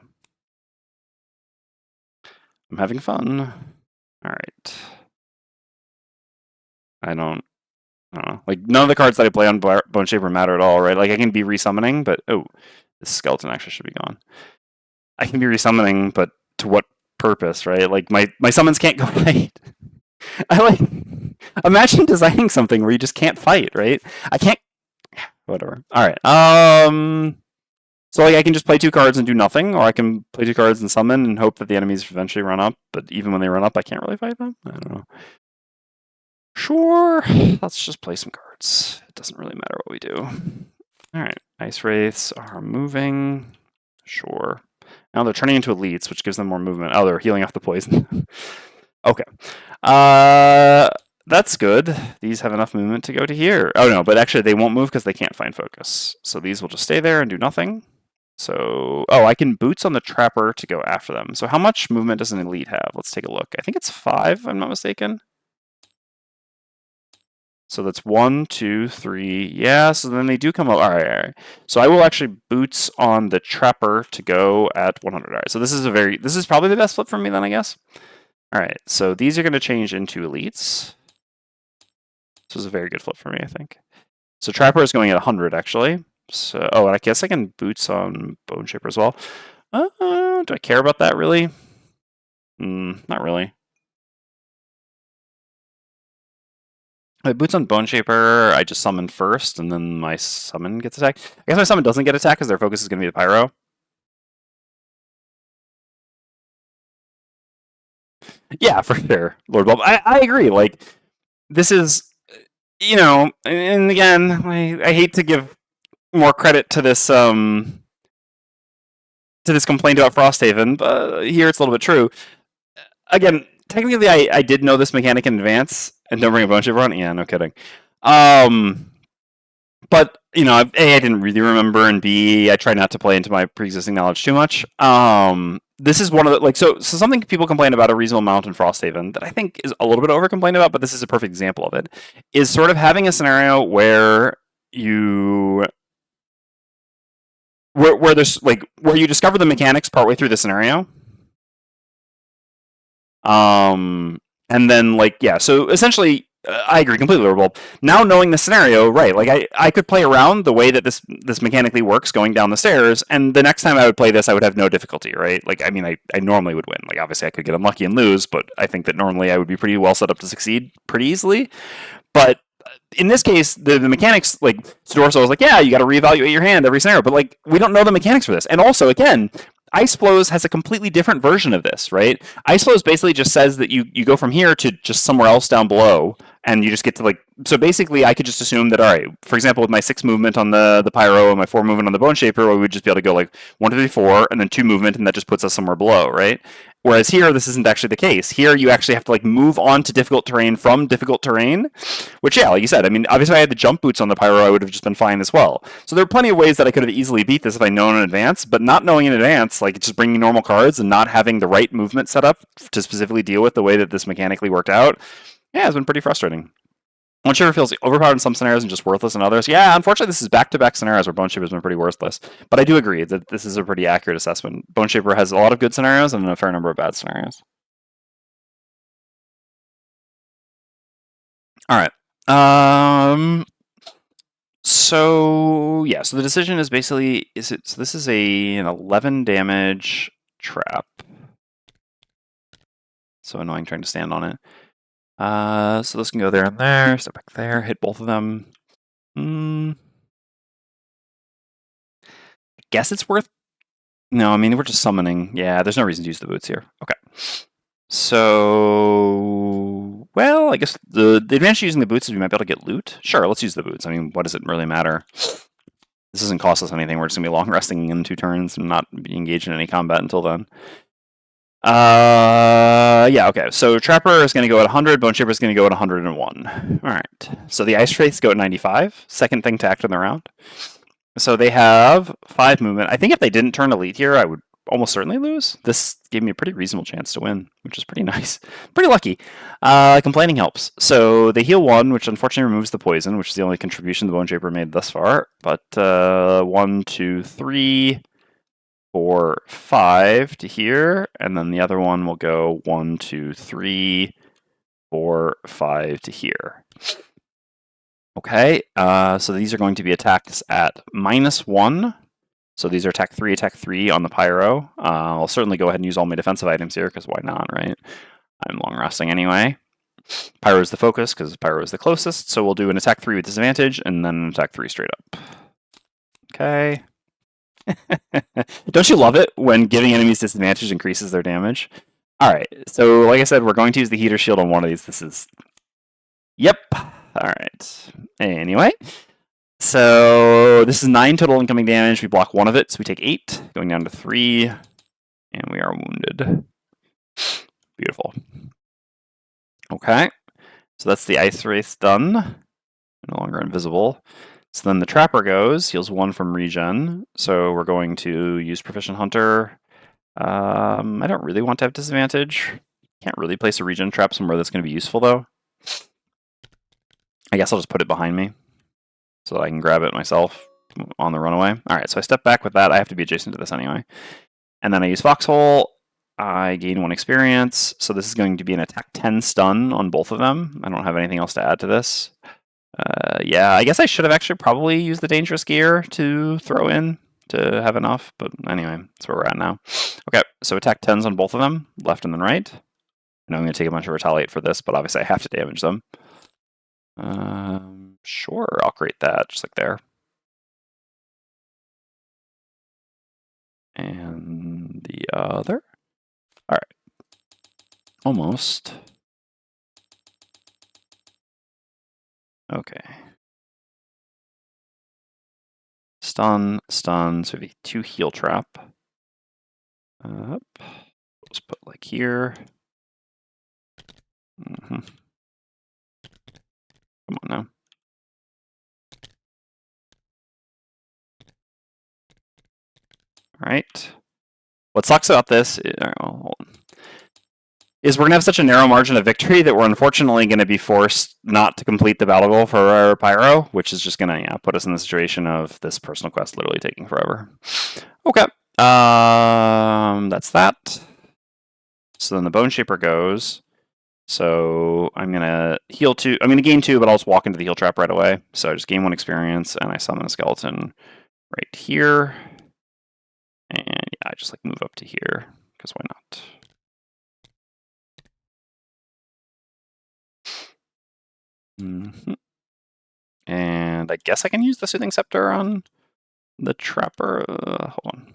I'm having fun. All right. I don't know. Like, none of the cards that I play on Bone Shaper matter at all, right? Like, I can be resummoning, but... Oh, this skeleton actually should be gone. I can be resummoning, but to what purpose, right? Like, my summons can't go fight. Imagine designing something where you just can't fight, right? I can't... Whatever. All right. So, like, I can just play 2 cards and do nothing, or I can play 2 cards and summon and hope that the enemies eventually run up, but even when they run up, I can't really fight them? I don't know. Sure, let's just play some cards. It doesn't really matter what we do. All right, Ice Wraiths are moving. Sure. Now they're turning into elites, which gives them more movement. Oh, they're healing off the poison. Okay. That's good. These have enough movement to go to here. Oh, no, but actually they won't move because they can't find focus. So these will just stay there and do nothing. So, oh, I can boots on the Trapper to go after them. So how much movement does an elite have? Let's take a look. I think it's 5, if I'm not mistaken. So that's 1, 2, 3. Yeah, so then they do come up. All right. So I will actually boots on the Trapper to go at 100. All right. So this is probably the best flip for me then, I guess. All right. So these are going to change into elites. This was a very good flip for me, I think. So Trapper is going at 100 actually. So I guess I can boots on Bone Shaper as well. Do I care about that really? Not really. Boots on Bone Shaper, I just summon first, and then my summon gets attacked. I guess my summon doesn't get attacked because their focus is going to be the Pyro. Yeah, for sure, Lord Bulb. I agree. Like, this is, and again, I hate to give more credit to this complaint about Frosthaven, but here it's a little bit true. Again, technically, I did know this mechanic in advance, and don't bring a Bone Shaper on. Yeah, no kidding. But A, I didn't really remember, and B, I try not to play into my pre-existing knowledge too much. This is one of the so something people complain about a reasonable amount in Frosthaven that I think is a little bit over complained about, but this is a perfect example of it. Is sort of having a scenario where where there's where you discover the mechanics partway through the scenario. And then so essentially I agree completely, Verbal. Now knowing the scenario, right? Like I could play around the way that this mechanically works going down the stairs, and the next time I would play this, I would have no difficulty, right? Like I mean, I normally would win. Like obviously I could get unlucky and lose, but I think that normally I would be pretty well set up to succeed pretty easily. But in this case, the mechanics, like Sidorso was like, yeah, you got to reevaluate your hand every scenario, but like we don't know the mechanics for this. And also, again, Ice Flows has a completely different version of this, right? Ice Flows basically just says that you go from here to just somewhere else down below, and you just get to so basically I could just assume that, all right, for example, with my 6 movement on the Pyro and my 4 movement on the Bone Shaper, we would just be able to go 1, 2, 3, 4, and then 2 movement, and that just puts us somewhere below, right? Whereas here, this isn't actually the case. Here, you actually have to move on to difficult terrain from difficult terrain, which, yeah, like you said, I mean, obviously, if I had the jump boots on the Pyro, I would have just been fine as well. So there are plenty of ways that I could have easily beat this if I'd known in advance, but not knowing in advance, just bringing normal cards and not having the right movement set up to specifically deal with the way that this mechanically worked out, yeah, it's been pretty frustrating. Bone Shaper feels overpowered in some scenarios and just worthless in others. Yeah, unfortunately, this is back-to-back scenarios where Bone Shaper has been pretty worthless. But I do agree that this is a pretty accurate assessment. Bone Shaper has a lot of good scenarios and a fair number of bad scenarios. All right. So yeah, so the decision is basically so this is an 11 damage trap. So annoying trying to stand on it. So this can go there and there, step back there, hit both of them. I guess it's worth. No, I mean we're just summoning. Yeah, there's no reason to use the boots here. Okay. So, well, I guess the advantage of using the boots is we might be able to get loot. Sure, let's use the boots. I mean, what does it really matter? This doesn't cost us anything. We're just going to be long resting in 2 turns and not be engaged in any combat until then. Yeah, okay. So Trapper is going to go at 100. Bone Shaper is going to go at 101. All right. So the Ice Wraiths go at 95. Second thing to act in the round. So they have 5 movement. I think if they didn't turn Elite here, I would almost certainly lose. This gave me a pretty reasonable chance to win, which is pretty nice. Pretty lucky. Complaining helps. So they heal 1, which unfortunately removes the poison, which is the only contribution the Bone Shaper made thus far. But 1, 2, 3, 4, 5 to here, and then the other one will go 1, 2, 3, 4, 5 to here. Okay, so these are going to be attacks at -1. So these are attack 3 on the Pyro. I'll certainly go ahead and use all my defensive items here, because why not, right? I'm long resting anyway. Pyro is the focus, because Pyro is the closest, so we'll do an attack 3 with disadvantage, and then an attack 3 straight up. Okay. Don't you love it when giving enemies disadvantage increases their damage? Alright, so like I said, we're going to use the heater shield on one of these. This is... Yep. Alright. Anyway. So this is 9 total incoming damage. We block 1 of it, so we take 8, going down to 3, and we are wounded. Beautiful. Okay. So that's the Ice Wraith done. No longer invisible. So then the Trapper goes, heals 1 from regen. So we're going to use Proficient Hunter. I don't really want to have disadvantage. Can't really place a regen trap somewhere that's going to be useful, though. I guess I'll just put it behind me so that I can grab it myself on the runaway. Alright, so I step back with that. I have to be adjacent to this anyway. And then I use Foxhole. I gain 1 experience. So this is going to be an attack 10 stun on both of them. I don't have anything else to add to this. Yeah, I guess I should have actually probably used the dangerous gear to throw in to have enough, but anyway, that's where we're at now. Okay, so attack 10s on both of them, left and then right. I know I'm going to take a bunch of retaliate for this, but obviously I have to damage them. Sure, I'll create that, just like there. And the other. Alright. Almost. Okay. Stun, stun, so we have 2 heal trap. Up. Let's put like here. Come on now. Alright. What sucks about this is we're going to have such a narrow margin of victory that we're unfortunately going to be forced not to complete the battle goal for our Pyro, which is just going to put us in the situation of this personal quest literally taking forever. Okay. That's that. So then the Bone Shaper goes. So I'm going to heal 2. I'm going to gain 2, but I'll just walk into the heal trap right away. So I just gain 1 experience, and I summon a skeleton right here. And yeah, I just like move up to here, because why not? And I guess I can use the Soothing Scepter on the Trapper. Hold on.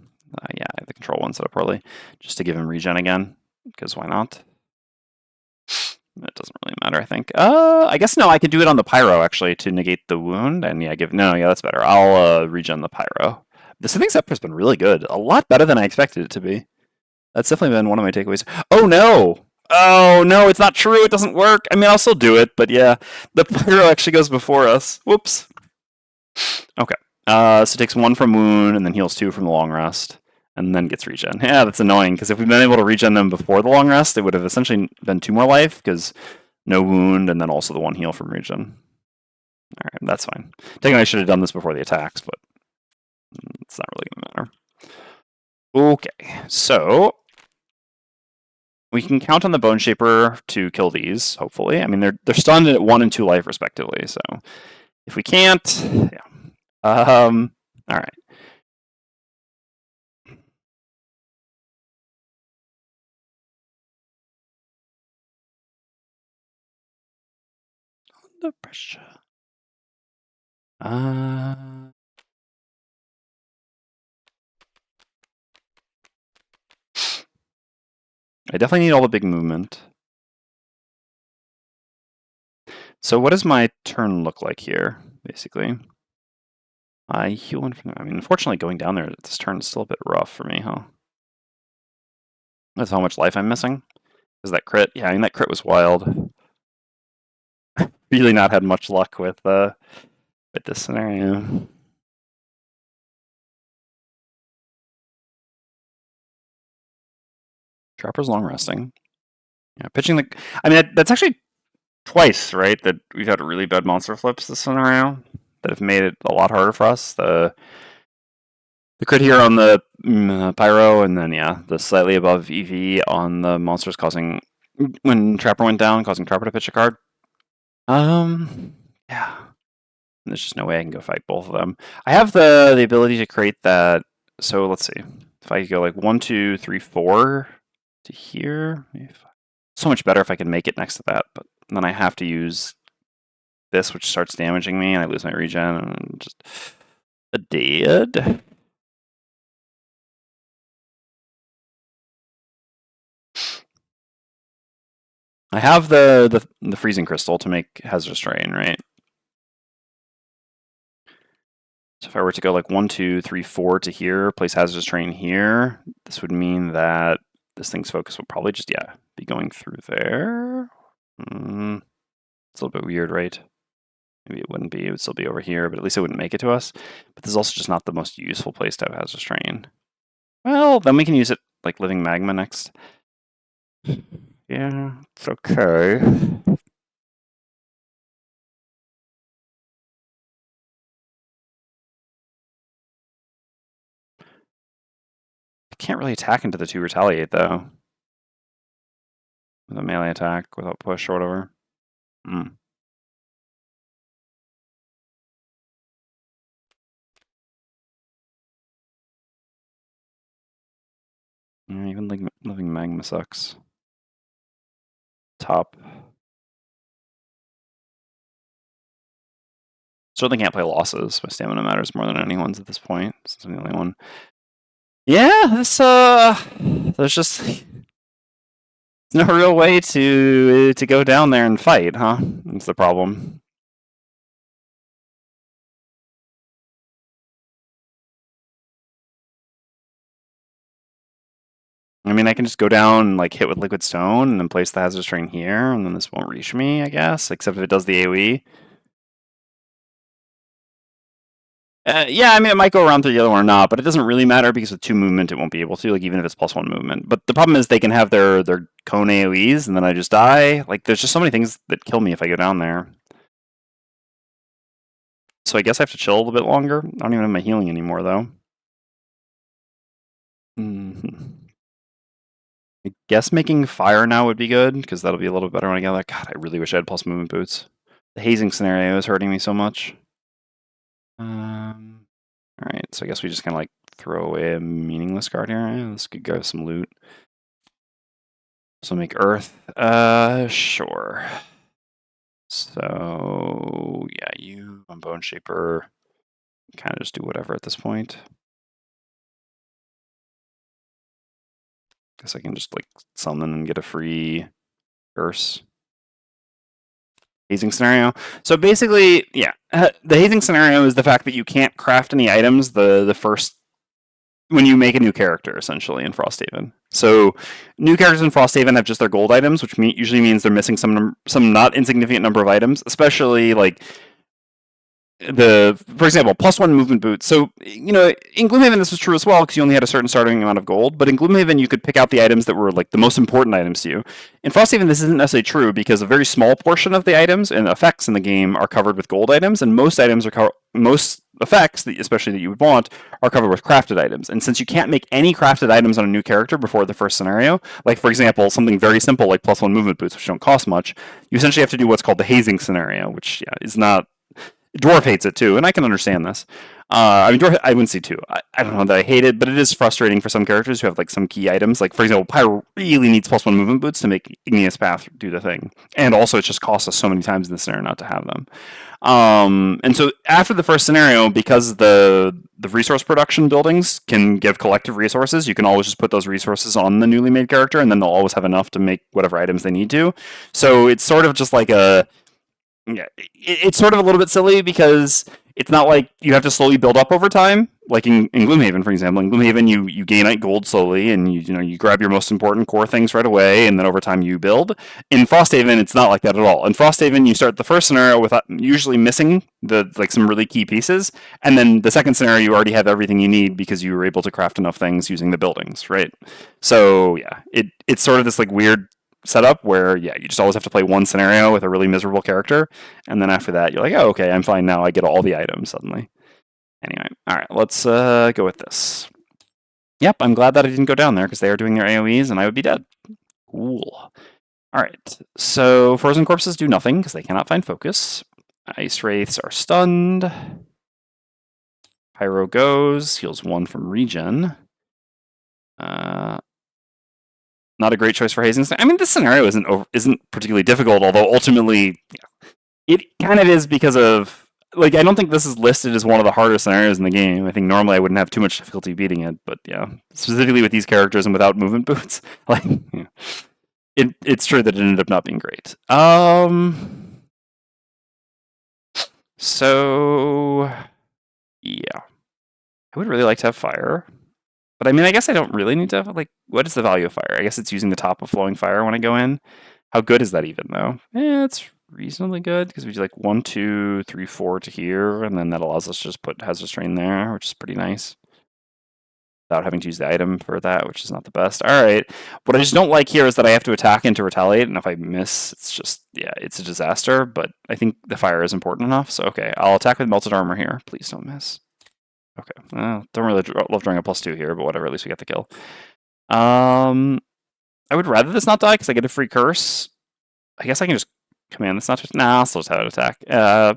Yeah, I have the control one set up poorly, just to give him regen again, because why not? It doesn't really matter, I think. I guess no, I could do it on the Pyro, actually, to negate the wound, and yeah, that's better. I'll regen the Pyro. The Soothing Scepter's been really good. A lot better than I expected it to be. That's definitely been one of my takeaways. Oh, no! Oh, no, it's not true. It doesn't work. I mean, I'll still do it, but yeah. The Pyro actually goes before us. Whoops. Okay. So it takes 1 from wound, and then heals 2 from the long rest, and then gets regen. Yeah, that's annoying, because if we'd been able to regen them before the long rest, it would have essentially been 2 more life, because no wound, and then also the 1 heal from regen. Alright, that's fine. Technically, I should have done this before the attacks, but it's not really going to matter. Okay, so we can count on the Bone Shaper to kill these, hopefully. I mean, they're stunned at 1 and 2 life, respectively, so if we can't, yeah. All right. Under pressure. I definitely need all the big movement. So what does my turn look like here, basically? I heal in from I mean, unfortunately, going down there this turn is still a bit rough for me, huh? That's how much life I'm missing. Is that crit? Yeah, I mean, that crit was wild. Really not had much luck with this scenario. Trapper's long resting. Yeah, pitching the. I mean, that's actually twice, right? That we've had really bad monster flips this scenario that have made it a lot harder for us. The crit here on the pyro, and then yeah, the slightly above EV on the monsters causing when Trapper went down, causing Trapper to pitch a card. Yeah. There's just no way I can go fight both of them. I have the ability to create that. So let's see. If I go like 1, 2, 3, 4 to here, so much better if I can make it next to that. But then I have to use this, which starts damaging me, and I lose my regen, and I'm just dead. I have the freezing crystal to make hazardous rain, right? So if I were to go like 1, 2, 3, 4 to here, place hazardous terrain here, this would mean that this thing's focus will probably just, yeah, be going through there. It's a little bit weird, right? Maybe it wouldn't be. It would still be over here, but at least it wouldn't make it to us. But this is also just not the most useful place to have hazardous terrain. Well, then we can use it like living magma next. Yeah, it's okay. I can't really attack into the 2 retaliate, though. With a melee attack, without push or whatever. Yeah, even living magma sucks. Top. Certainly can't play losses. My stamina matters more than anyone's at this point, since I'm the only one. Yeah, this there's just no real way to go down there and fight, huh? That's the problem. I mean, I can just go down and like hit with liquid stone and then place the hazardous terrain here, and then this won't reach me, I guess, except if it does the AoE. Yeah, I mean, it might go around through the other one or not, but it doesn't really matter because with 2 movement, it won't be able to, like, even if it's +1 movement. But the problem is they can have their cone AoEs, and then I just die. Like, there's just so many things that kill me if I go down there. So I guess I have to chill a little bit longer. I don't even have my healing anymore, though. I guess making fire now would be good, because that'll be a little better when I get that. God, I really wish I had plus movement boots. The hazing scenario is hurting me so much. Alright, so I guess we just kind of like throw away a meaningless card here. Yeah, this could go some loot. So make earth. Sure. So yeah, you on Bone Shaper kind of just do whatever at this point. Guess I can just like summon and get a free curse. Hazing scenario. So basically, yeah, the hazing scenario is the fact that you can't craft any items the first when you make a new character, essentially, in Frosthaven. So new characters in Frosthaven have just their gold items, which usually means they're missing some not insignificant number of items, especially like for example, +1 movement boots. So, you know, in Gloomhaven this was true as well because you only had a certain starting amount of gold, but in Gloomhaven you could pick out the items that were like the most important items to you. In Frosthaven this isn't necessarily true because a very small portion of the items and effects in the game are covered with gold items, and most items are most effects, especially that you would want, are covered with crafted items. And since you can't make any crafted items on a new character before the first scenario, like for example, something very simple like +1 movement boots, which don't cost much, you essentially have to do what's called the hazing scenario, which is not Dwarf hates it too, and I can understand this. I mean, Dwarf, I wouldn't say too. I don't know that I hate it, but it is frustrating for some characters who have like some key items. Like for example, Pyro really needs +1 movement boots to make Igneous Path do the thing, and also it just costs us so many times in the scenario not to have them. And so after the first scenario, because the resource production buildings can give collective resources, you can always just put those resources on the newly made character, and then they'll always have enough to make whatever items they need to. So it's sort of just like a yeah, it's sort of a little bit silly because it's not like you have to slowly build up over time. Like in Gloomhaven, for example, in Gloomhaven you gain gold slowly, and you grab your most important core things right away, and then over time you build. In Frosthaven, it's not like that at all. In Frosthaven, you start the first scenario with usually missing the some really key pieces, and then the second scenario you already have everything you need because you were able to craft enough things using the buildings, right? So yeah, it's sort of this like weird setup where you just always have to play one scenario with a really miserable character, and then after that you're like, oh, okay, I'm fine now. I get all the items suddenly. Anyway, all right, let's go with this. Yep, I'm glad that I didn't go down there because they are doing their AoEs and I would be dead. Cool. All right, so frozen corpses do nothing because they cannot find focus. Ice wraiths are stunned. Pyro goes, heals 1 from regen. Not a great choice for hazing. I mean, this scenario isn't particularly difficult, although ultimately it kind of is because of like I don't think this is listed as one of the hardest scenarios in the game. I think normally I wouldn't have too much difficulty beating it, but yeah, specifically with these characters and without movement boots, like it's true that it ended up not being great. So yeah, I would really like to have fire. But I mean, I guess I don't really need to have, like, what is the value of fire? I guess it's using the top of flowing fire when I go in. How good is that even, though? It's reasonably good, because we do like 1, 2, 3, 4 to here, and then that allows us to just put Hazardous Terrain there, which is pretty nice. Without having to use the item for that, which is not the best. Alright. What I just don't like here is that I have to attack and to retaliate, and if I miss, it's just, yeah, it's a disaster, but I think the fire is important enough, so okay. I'll attack with Melted Armor here. Please don't miss. Okay. Don't really love drawing a +2 here, but whatever. At least we got the kill. I would rather this not die because I get a free curse. I guess I can just command this not to. Nah, I'll still just have it attack.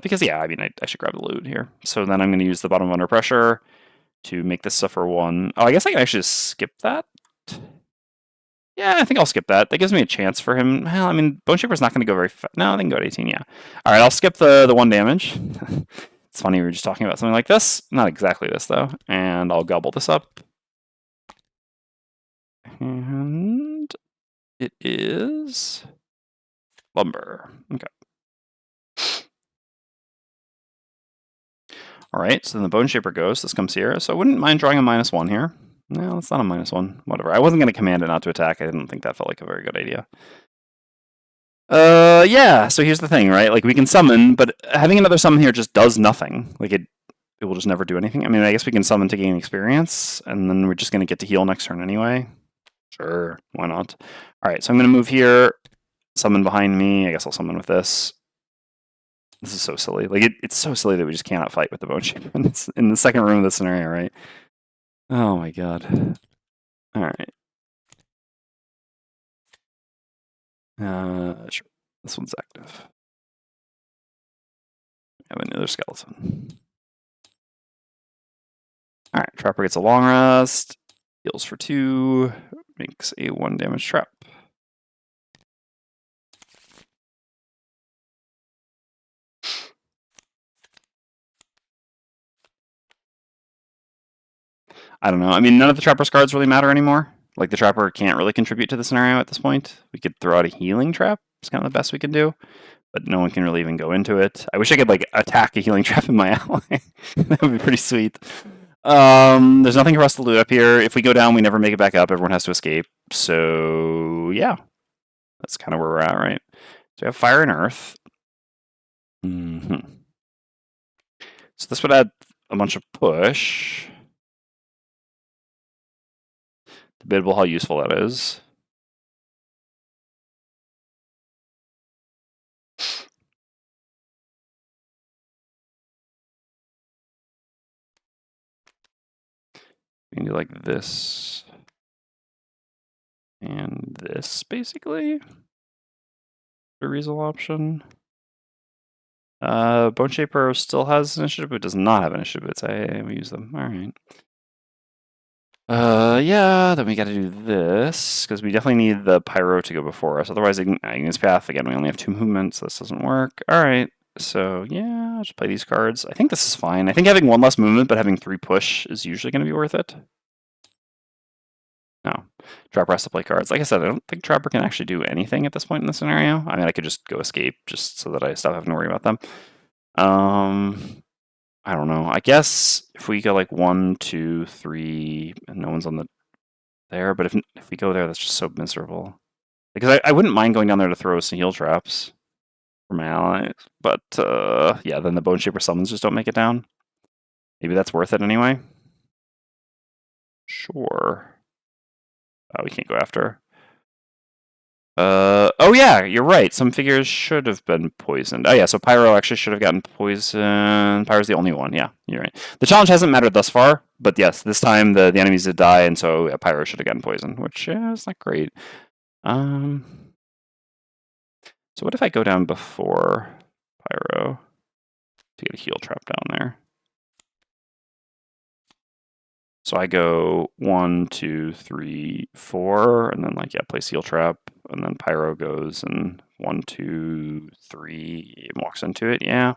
Because yeah, I mean, I should grab the loot here. So then I'm going to use the bottom of under pressure to make this suffer 1. Oh, I guess I can actually skip that. Yeah, I think I'll skip that. That gives me a chance for him. Well, I mean, Bone Shaper's not going to go very fast. No, they can go to 18. Yeah. All right, I'll skip the 1 damage. It's funny, we were just talking about something like this. Not exactly this, though. And I'll gobble this up. And it is lumber. Okay. All right, so then the Bone Shaper goes. This comes here. So I wouldn't mind drawing a -1 here. No, it's not a -1. Whatever. I wasn't going to command it not to attack. I didn't think that felt like a very good idea. Yeah, so here's the thing, right? Like, we can summon, but having another summon here just does nothing. Like, it will just never do anything. I mean, I guess we can summon to gain experience, and then we're just going to get to heal next turn anyway. Sure, why not? All right, so I'm going to move here, summon behind me. I guess I'll summon with this. This is so silly. Like, it's so silly that we just cannot fight with the Bone Shaper in the second room of the scenario, right? Oh my god. All right. Sure. This one's active. I have another skeleton. All right, Trapper gets a long rest, heals for 2, makes a 1 damage trap. I don't know. I mean, none of the Trapper's cards really matter anymore. Like, the Trapper can't really contribute to the scenario at this point. We could throw out a healing trap. It's kind of the best we can do. But no one can really even go into it. I wish I could, like, attack a healing trap in my ally. That would be pretty sweet. There's nothing for us to loot up here. If we go down, we never make it back up. Everyone has to escape. So, yeah. That's kind of where we're at, right? So we have fire and earth. So this would add a bunch of push. Debatable how useful that is. We can do like this and this, basically. A reasonable option. Bone Shaper still has initiative, but does not have initiative. It's we use them. All right. Yeah, then we got to do this, because we definitely need the Pyro to go before us. Otherwise, Ignis Path, again, we only have 2 movements, so this doesn't work. All right, so yeah, I'll just play these cards. I think this is fine. I think having 1 less movement, but having 3 push is usually going to be worth it. No. Trapper has to play cards. Like I said, I don't think Trapper can actually do anything at this point in the scenario. I mean, I could just go escape, just so that I stop having to worry about them. I don't know. I guess if we go like 1, 2, 3, and no one's on the there, but if we go there, that's just so miserable. Because I wouldn't mind going down there to throw some heal traps for my allies, but yeah, then the Bone Shaper summons just don't make it down. Maybe that's worth it anyway. Sure. We can't go after. Oh yeah, you're right. Some figures should have been poisoned. Oh yeah, so Pyro actually should have gotten poisoned. Pyro's the only one. Yeah, you're right. The challenge hasn't mattered thus far, but yes, this time the enemies did die, and so yeah, Pyro should have gotten poisoned, which is not great. So what if I go down before Pyro to get a heal trap down there? So I go 1, 2, 3, 4, and then like yeah, place heal trap, and then Pyro goes and 1, 2, 3, and walks into it. Yeah,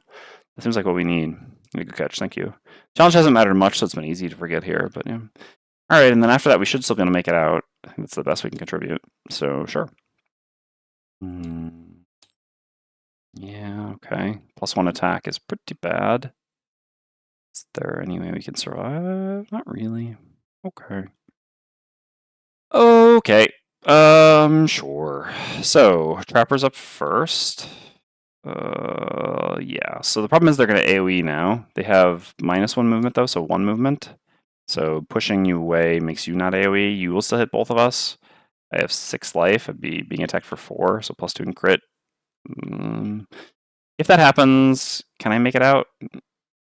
that seems like what we need. Good catch, thank you. Challenge hasn't mattered much, so it's been easy to forget here, but yeah. All right, and then after that, we should still be able to make it out. I think that's the best we can contribute. So sure. Yeah, okay. +1 attack is pretty bad. Is there any way we can survive? Not really. Okay. Okay. Sure. So, Trapper's up first. Yeah. So the problem is they're going to AoE now. They have -1 movement though, so 1 movement. So pushing you away makes you not AoE. You will still hit both of us. I have 6 life. I'd be being attacked for 4, so +2 in crit. If that happens, can I make it out?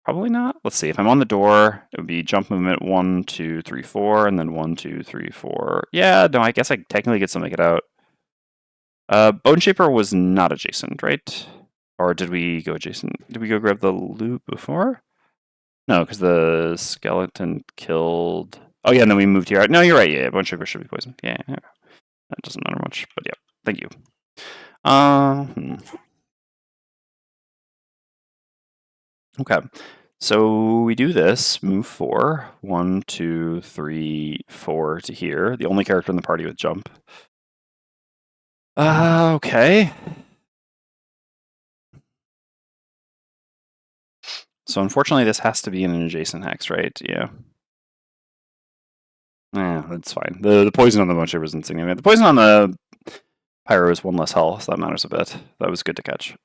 Probably not. Let's see. If I'm on the door, it would be jump movement 1, 2, 3, 4, and then 1, 2, 3, 4. Yeah, no, I guess I technically get to make it out. Bone Shaper was not adjacent, right? Or did we go adjacent? Did we go grab the loot before? No, because the skeleton killed. Oh yeah, and then we moved here. No, you're right. Yeah, Bone Shaper should be poisoned. Yeah, that doesn't matter much, but yeah, thank you. Okay. So we do this, move 4, 1, 2, 3, 4 to here. The only character in the party with jump. Okay. So unfortunately, this has to be in an adjacent hex, right? Yeah. Yeah, that's fine. The poison on the Bone Shaper is insignificant. The poison on the Pyro is 1 less health, so that matters a bit. That was good to catch.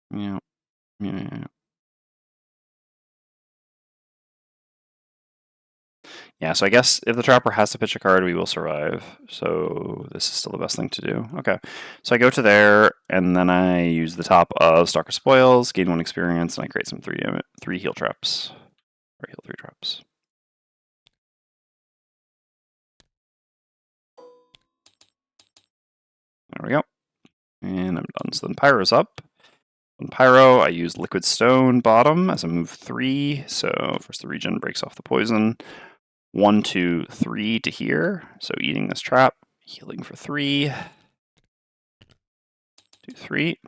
Yeah. Yeah, so I guess if the Trapper has to pitch a card, we will survive. So this is still the best thing to do. Okay, so I go to there, and then I use the top of Stalker Spoils, gain 1 experience, and I create some 3 heal traps. Or heal 3 traps. There we go. And I'm done. So then Pyro's up. On Pyro, I use Liquid Stone bottom as a move 3. So first the regen breaks off the poison. 1, 2, 3 to here. So eating this trap, healing for 3. 2, 3.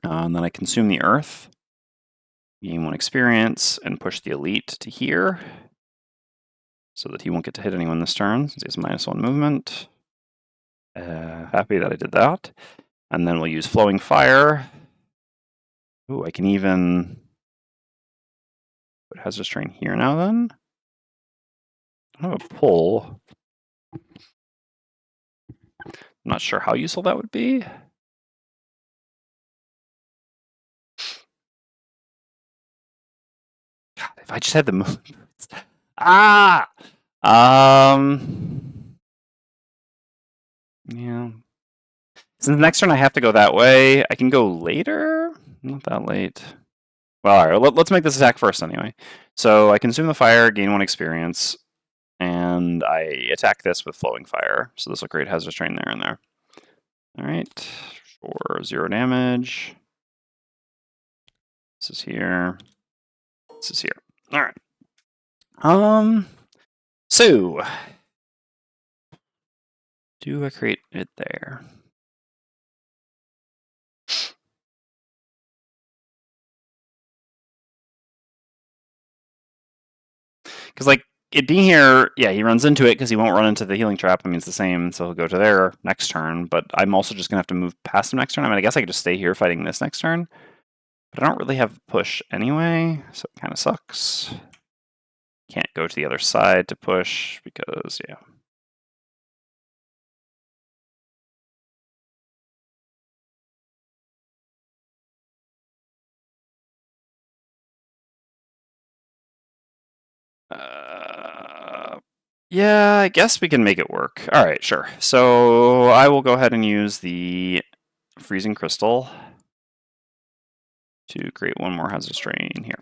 And then I consume the earth, gain 1 experience, and push the elite to here, so that he won't get to hit anyone this turn, since he has -1 movement. Happy that I did that. And then we'll use Flowing Fire. Ooh, I can even put Hazardous Terrain here now then. I don't have a pull. I'm not sure how useful that would be. God, if I just had the movements. Ah! Yeah. Since the next turn I have to go that way, I can go later? Not that late. Well, all right, let's make this attack first anyway. So I consume the fire, gain 1 experience, and I attack this with Flowing Fire. So this will create Hazardous Terrain there and there. All right, for 0 damage. This is here. This is here. All right. So do I create it there? Because like it being here, yeah, he runs into it because he won't run into the healing trap. I mean, it's the same, so he'll go to there next turn. But I'm also just gonna have to move past him next turn. I mean, I guess I could just stay here fighting this next turn, but I don't really have push anyway, so it kind of sucks. Can't go to the other side to push because yeah. Yeah, I guess we can make it work. All right, sure. So I will go ahead and use the freezing crystal to create one more hazardous terrain here.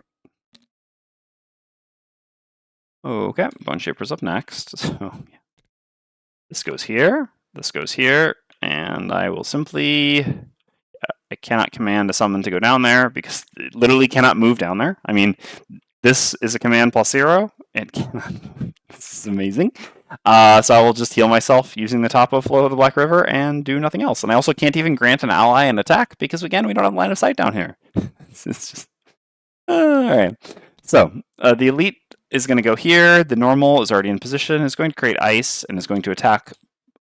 Okay, Bone Shaper's up next. So yeah. This goes here, this goes here, and I will simply... I cannot command a summon to go down there because it literally cannot move down there. I mean, this is a command plus 0. It cannot. This is amazing. So I will just heal myself using the top of Flow of the Black River and do nothing else. And I also can't even grant an ally an attack because, again, we don't have line of sight down here. It's just... all right. So the elite is going to go here. The normal is already in position. Is going to create ice and is going to attack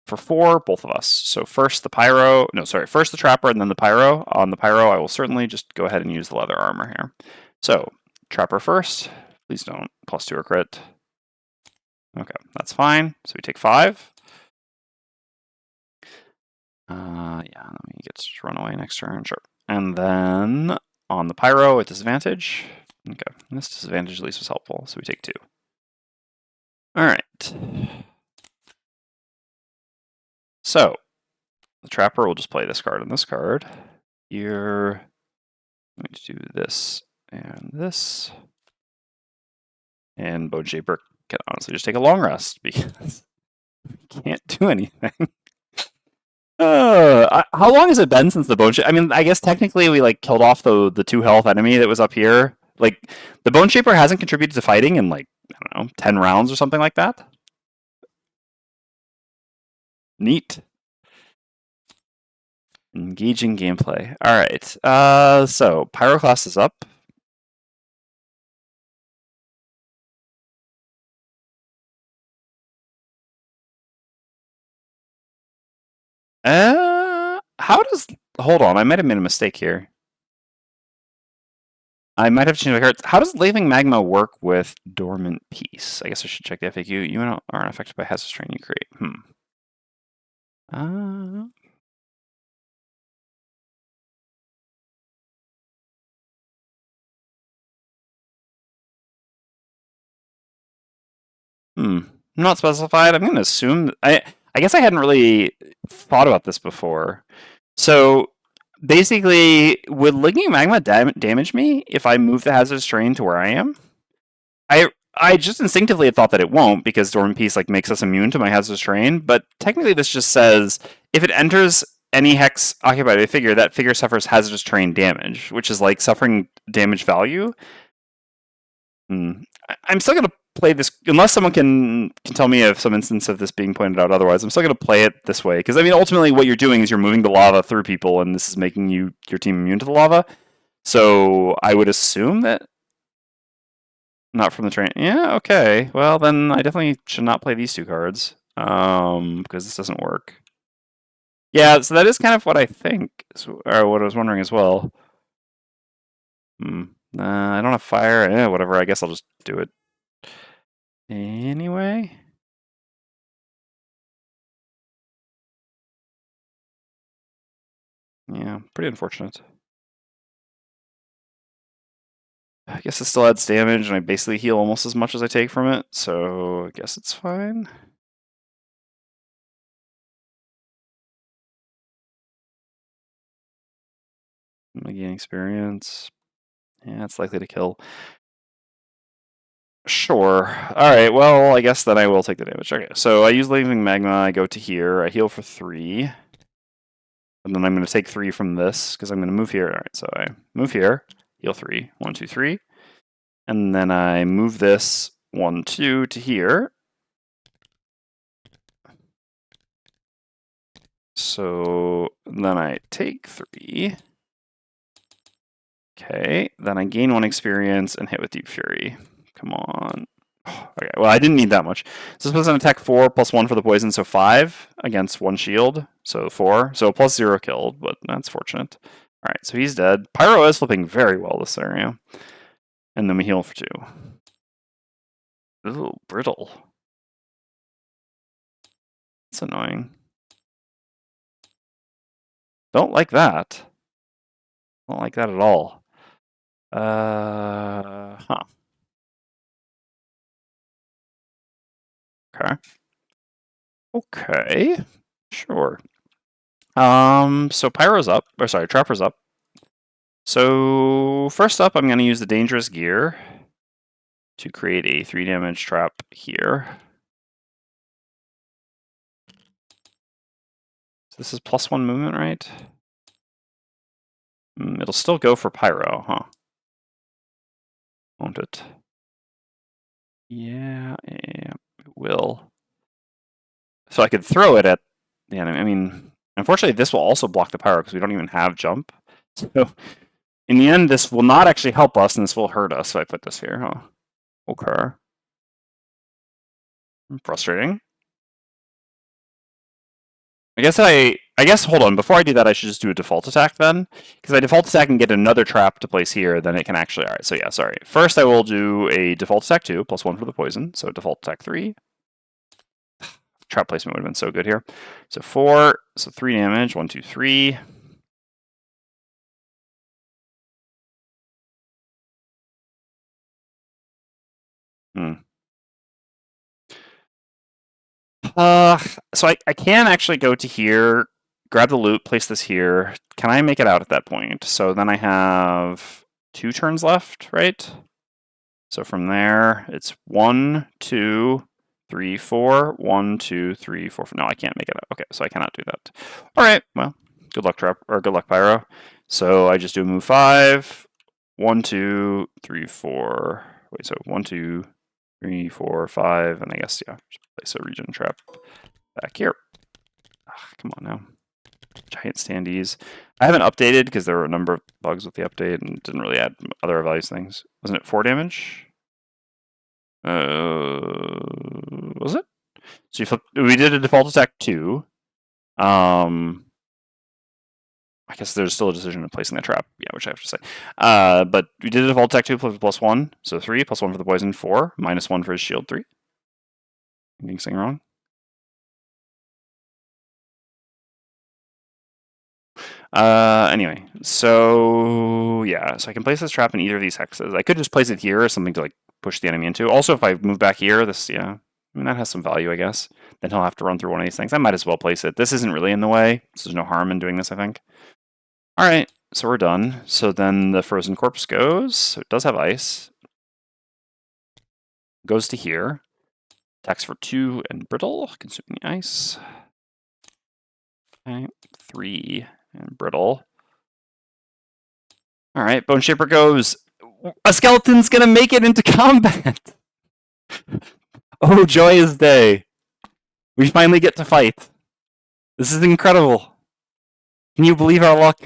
for 4, both of us. So first the pyro, no, sorry, first the trapper and then the pyro. On the pyro, I will certainly just go ahead and use the leather armor here. So trapper first. Please don't. +2 or crit. Okay, that's fine. So we take 5. Yeah, let me get to run away next turn. Sure. And then on the pyro at disadvantage. Okay, this disadvantage at least was helpful. So we take 2. All right. So the trapper will just play this card and this card. You're going to do this and this. And Bone Shaper can honestly just take a long rest because we can't do anything. How long has it been since the Bone Shaper? I mean, I guess technically we like killed off the 2 health enemy that was up here. Like the Bone Shaper hasn't contributed to fighting in like, I don't know, 10 rounds or something like that. Neat. Engaging gameplay. All right. So Pyroclast is up. How does... Hold on, I might have made a mistake here. I might have changed my cards. How does Laving Magma work with Dormant Peace? I guess I should check the FAQ. You aren't affected by hazardous terrain you create. Not specified. I'm going to assume... I guess I hadn't really thought about this before. So basically, would Laving Magma damage me if I move the hazardous terrain to where I am? I just instinctively had thought that it won't because Dormant Peace like makes us immune to my hazardous terrain, but technically this just says if it enters any hex occupied by a figure, that figure suffers hazardous terrain damage, which is like suffering damage value. I'm still gonna play this unless someone can tell me of some instance of this being pointed out otherwise. I'm still gonna play it this way because I mean ultimately what you're doing is you're moving the lava through people, and this is making your team immune to the lava. So I would assume that. Not from the train. Yeah, okay. Well, then I definitely should not play these 2 cards. Because this doesn't work. Yeah, so that is kind of what I think, or what I was wondering as well. I don't have fire. Whatever, I guess I'll just do it anyway. Yeah, pretty unfortunate. I guess it still adds damage, and I basically heal almost as much as I take from it, so I guess it's fine. I'm gaining experience. Yeah, it's likely to kill. Sure. Alright, well, I guess then I will take the damage. Okay, so I use Laving Magma, I go to here, I heal for 3. And then I'm going to take 3 from this, because I'm going to move here. All right, so I move here, heal 3, 1, 2, 3. And then I move this 1, 2 to here. So then I take 3. Okay, then I gain 1 experience and hit with Deep Fury. Come on. Okay, well, I didn't need that much. So this was an attack 4 plus 1 for the poison, so 5 against 1 shield, so 4. So plus 0 killed, but that's fortunate. All right, so he's dead. Pyro is flipping very well this area. And then we heal for 2. Ooh, brittle. That's annoying. Don't like that. Don't like that at all. Huh. Okay. Okay. Sure. So Pyro's up, or sorry, Trapper's up. So first up, I'm going to use the Dangerous Gear to create a 3 damage trap here. So this is +1 movement, right? It'll still go for Pyro, huh? Won't it? Yeah, it will. So I could throw it at the enemy. I mean, unfortunately, this will also block the Pyro because we don't even have jump. So in the end, this will not actually help us, and this will hurt us. So I put this here, huh? Okay. Frustrating. I guess hold on, before I do that I should just do a default attack then. Because I default attack and get another trap to place here, then it can actually alright, so yeah, sorry. First I will do a default attack 2, plus 1 for the poison, so default attack 3. Trap placement would have been so good here. So 4, so 3 damage, 1, 2, 3. So I can actually go to here, grab the loot, place this here. Can I make it out at that point? So then I have 2 turns left, right? So from there, it's 1, 2, 3, 4. 1, 2, 3, 4. No, I can't make it out. Okay, so I cannot do that. All right, well, good luck, Trap, or good luck, Pyro. So I just do a move 5. 1, 2, 3, 4. Wait, so 1, 2, 3, 4, 5, and I guess yeah, just place a regen trap back here. Come on now. Giant standees. I haven't updated because there were a number of bugs with the update and didn't really add other values things. Wasn't it 4 damage? Was it? So we did a default attack 2. I guess there's still a decision of placing that trap. Yeah, which I have to say. But we did a default attack 2 plus 1. So 3 plus 1 for the poison, 4. Minus 1 for his shield, 3. Anything wrong? Anyway, so yeah, so I can place this trap in either of these hexes. I could just place it here as something to like push the enemy into. Also, if I move back here, this, yeah, I mean, that has some value, I guess. Then he'll have to run through one of these things. I might as well place it. This isn't really in the way, so there's no harm in doing this, I think. All right, so we're done. So then the frozen corpse goes. So it does have ice. Goes to here. Attacks for 2 and brittle, consuming the ice. Okay, 3 and brittle. All right, Bone Shaper goes. A skeleton's gonna make it into combat. Oh, joyous day! We finally get to fight. This is incredible. Can you believe our luck?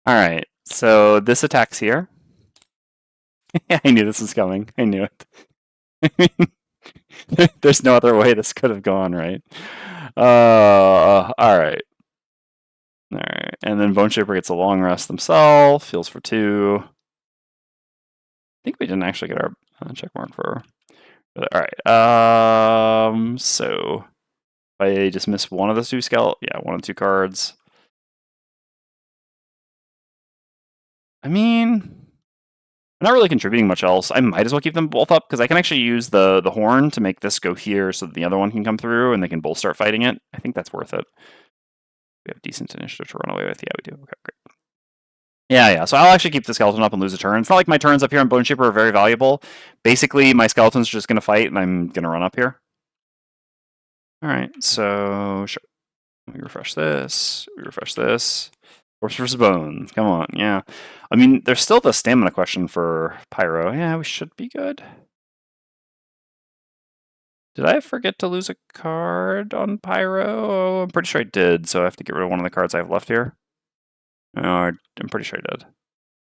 All right, so this attacks here. I knew this was coming. I knew it. There's no other way this could have gone, right? All right. All right, and then Bone Shaper gets a long rest themselves. Heals for 2. I think we didn't actually get our check mark for. All right. So if I dismiss one of the 2 yeah, 1 of 2 cards. I mean, I'm not really contributing much else. I might as well keep them both up because I can actually use the horn to make this go here so that the other one can come through and they can both start fighting it. I think that's worth it. We have decent initiative to run away with. Yeah, we do. Okay, great. Yeah. So I'll actually keep the skeleton up and lose a turn. It's not like my turns up here on Bone Shaper are very valuable. Basically, my skeleton's just going to fight and I'm going to run up here. All right, so sure. We refresh this. We refresh this. Corpse versus bones. Come on, yeah. I mean, there's still the stamina question for Pyro. Yeah, we should be good. Did I forget to lose a card on Pyro? I'm pretty sure I did, so I have to get rid of one of the cards I have left here. No, I'm pretty sure I did.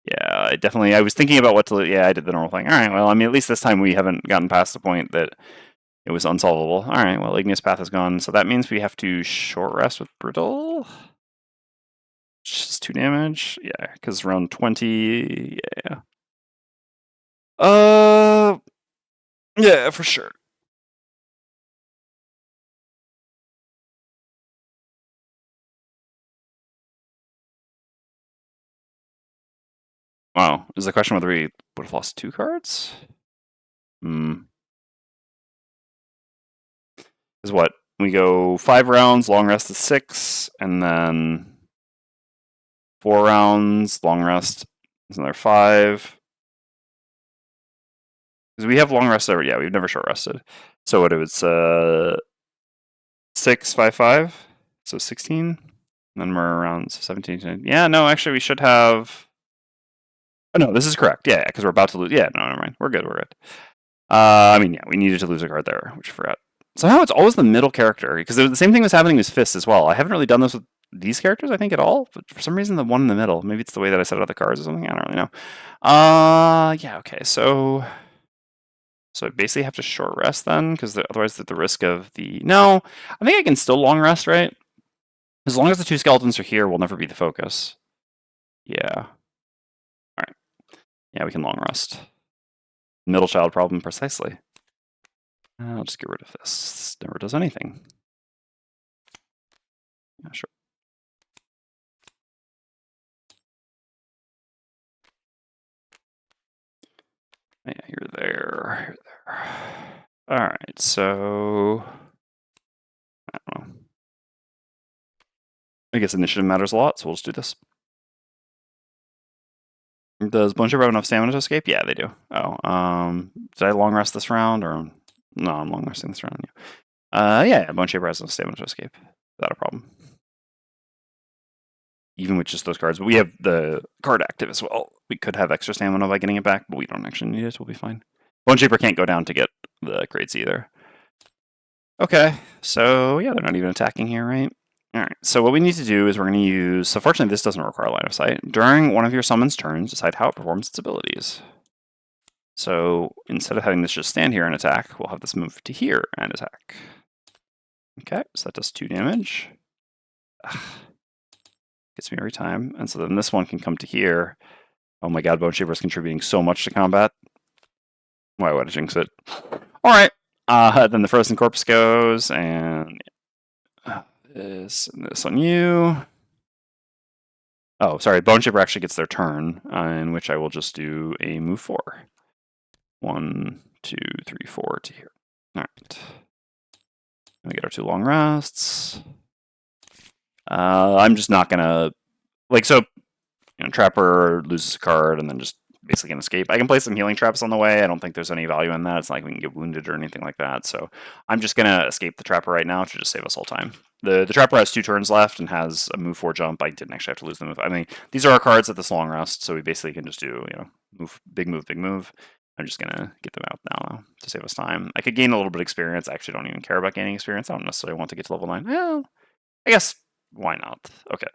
Yeah, I was thinking about what to. Yeah, I did the normal thing. All right, well, I mean, at least this time we haven't gotten past the point that it was unsolvable. All right, well, Igneous Path is gone, so that means we have to short rest with Brittle. Just 2 damage. Yeah, because round 20. Yeah. Yeah, for sure. Wow. Is the question whether we would have lost 2 cards? Hmm. Is what? We go 5 rounds, long rest is 6, and then 4 rounds, long rest is another 5. Because we have long rest over. Yeah, we've never short rested. So what? It was 6, 5, 5. So 16. And then we're around 17. Yeah, no, actually, we should have. Oh, no, this is correct. Yeah, because we're about to lose. Yeah, no, never mind. We're good. We're good. I mean, yeah, we needed to lose a card there, which I forgot. Somehow it's always the middle character, because the same thing was happening with Fist as well. I haven't really done this with these characters, I think, at all, but for some reason, the one in the middle. Maybe it's the way that I set out the cards or something. I don't really know. Yeah, okay, so I basically have to short rest then, because otherwise, at the risk of the. No, I think I can still long rest, right? As long as the 2 skeletons are here, we'll never be the focus. Yeah. All right. Yeah, we can long rest. Middle child problem, precisely. I'll just get rid of this. This never does anything. Yeah, sure. Yeah, you're there. You're there. All right, so I don't know. I guess initiative matters a lot, so we'll just do this. Does Buncher have enough stamina to escape? Yeah, they do. Oh, did I long rest this round or no? I'm long resting this round. Yeah, Buncher has enough stamina to escape. Without a problem. Even with just those cards, but we have the card active as well. We could have extra stamina by getting it back, but we don't actually need it. We'll be fine. Bone Shaper can't go down to get the crates either. Okay, so yeah, they're not even attacking here, right? All right, so what we need to do is we're going to use. So fortunately, this doesn't require line of sight. During one of your summon's turns, decide how it performs its abilities. So instead of having this just stand here and attack, we'll have this move to here and attack. Okay, so that does 2 damage. Gets me every time. And so then this one can come to here. Oh my god, Bone Shaper is contributing so much to combat. Why would I jinx it? All right. Then the Frozen Corpse goes, and this and this on you. Oh, sorry. Bone Shaper actually gets their turn, in which I will just do a move 4. 1, 2, 3, 4 to here. All right. We get our 2 long rests. I'm just not gonna so. Trapper loses a card and then just basically can escape. I can play some healing traps on the way. I don't think there's any value in that. It's not like we can get wounded or anything like that. So I'm just gonna escape the Trapper right now to just save us all time. The Trapper has 2 turns left and has a move 4 jump. I didn't actually have to lose the move. I mean, these are our cards at this long rest, so we basically can just do move, big move, big move. I'm just gonna get them out now to save us time. I could gain a little bit of experience. I actually don't even care about gaining experience. I don't necessarily want to get to level 9. Well, I guess why not? Okay.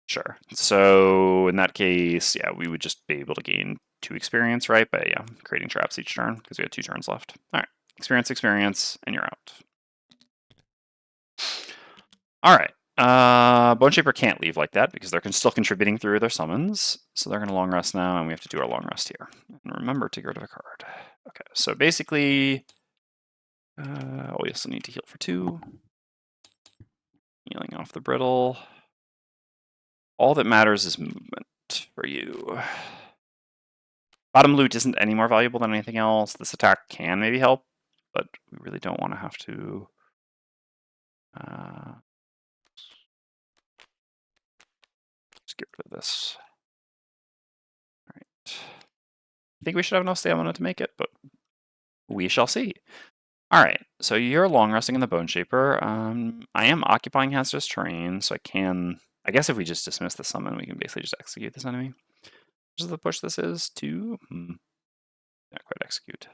Sure. So in that case, yeah, we would just be able to gain 2 experience, right? By creating traps each turn because we had 2 turns left. All right, experience, and you're out. All right. Bone Shaper can't leave like that because they're still contributing through their summons. So they're going to long rest now, and we have to do our long rest here. And remember to get rid of a card. Okay, so basically, we also need to heal for 2. Healing off the Brittle. All that matters is movement for you. Bottom loot isn't any more valuable than anything else. This attack can maybe help, but we really don't want to have to. Just get rid of this. All right. I think we should have enough stamina to make it, but we shall see. Alright, so you're long resting in the Bone Shaper. I am occupying hazardous terrain, so I guess if we just dismiss the summon, we can basically just execute this enemy. Which is the push this is? 2? Not quite execute.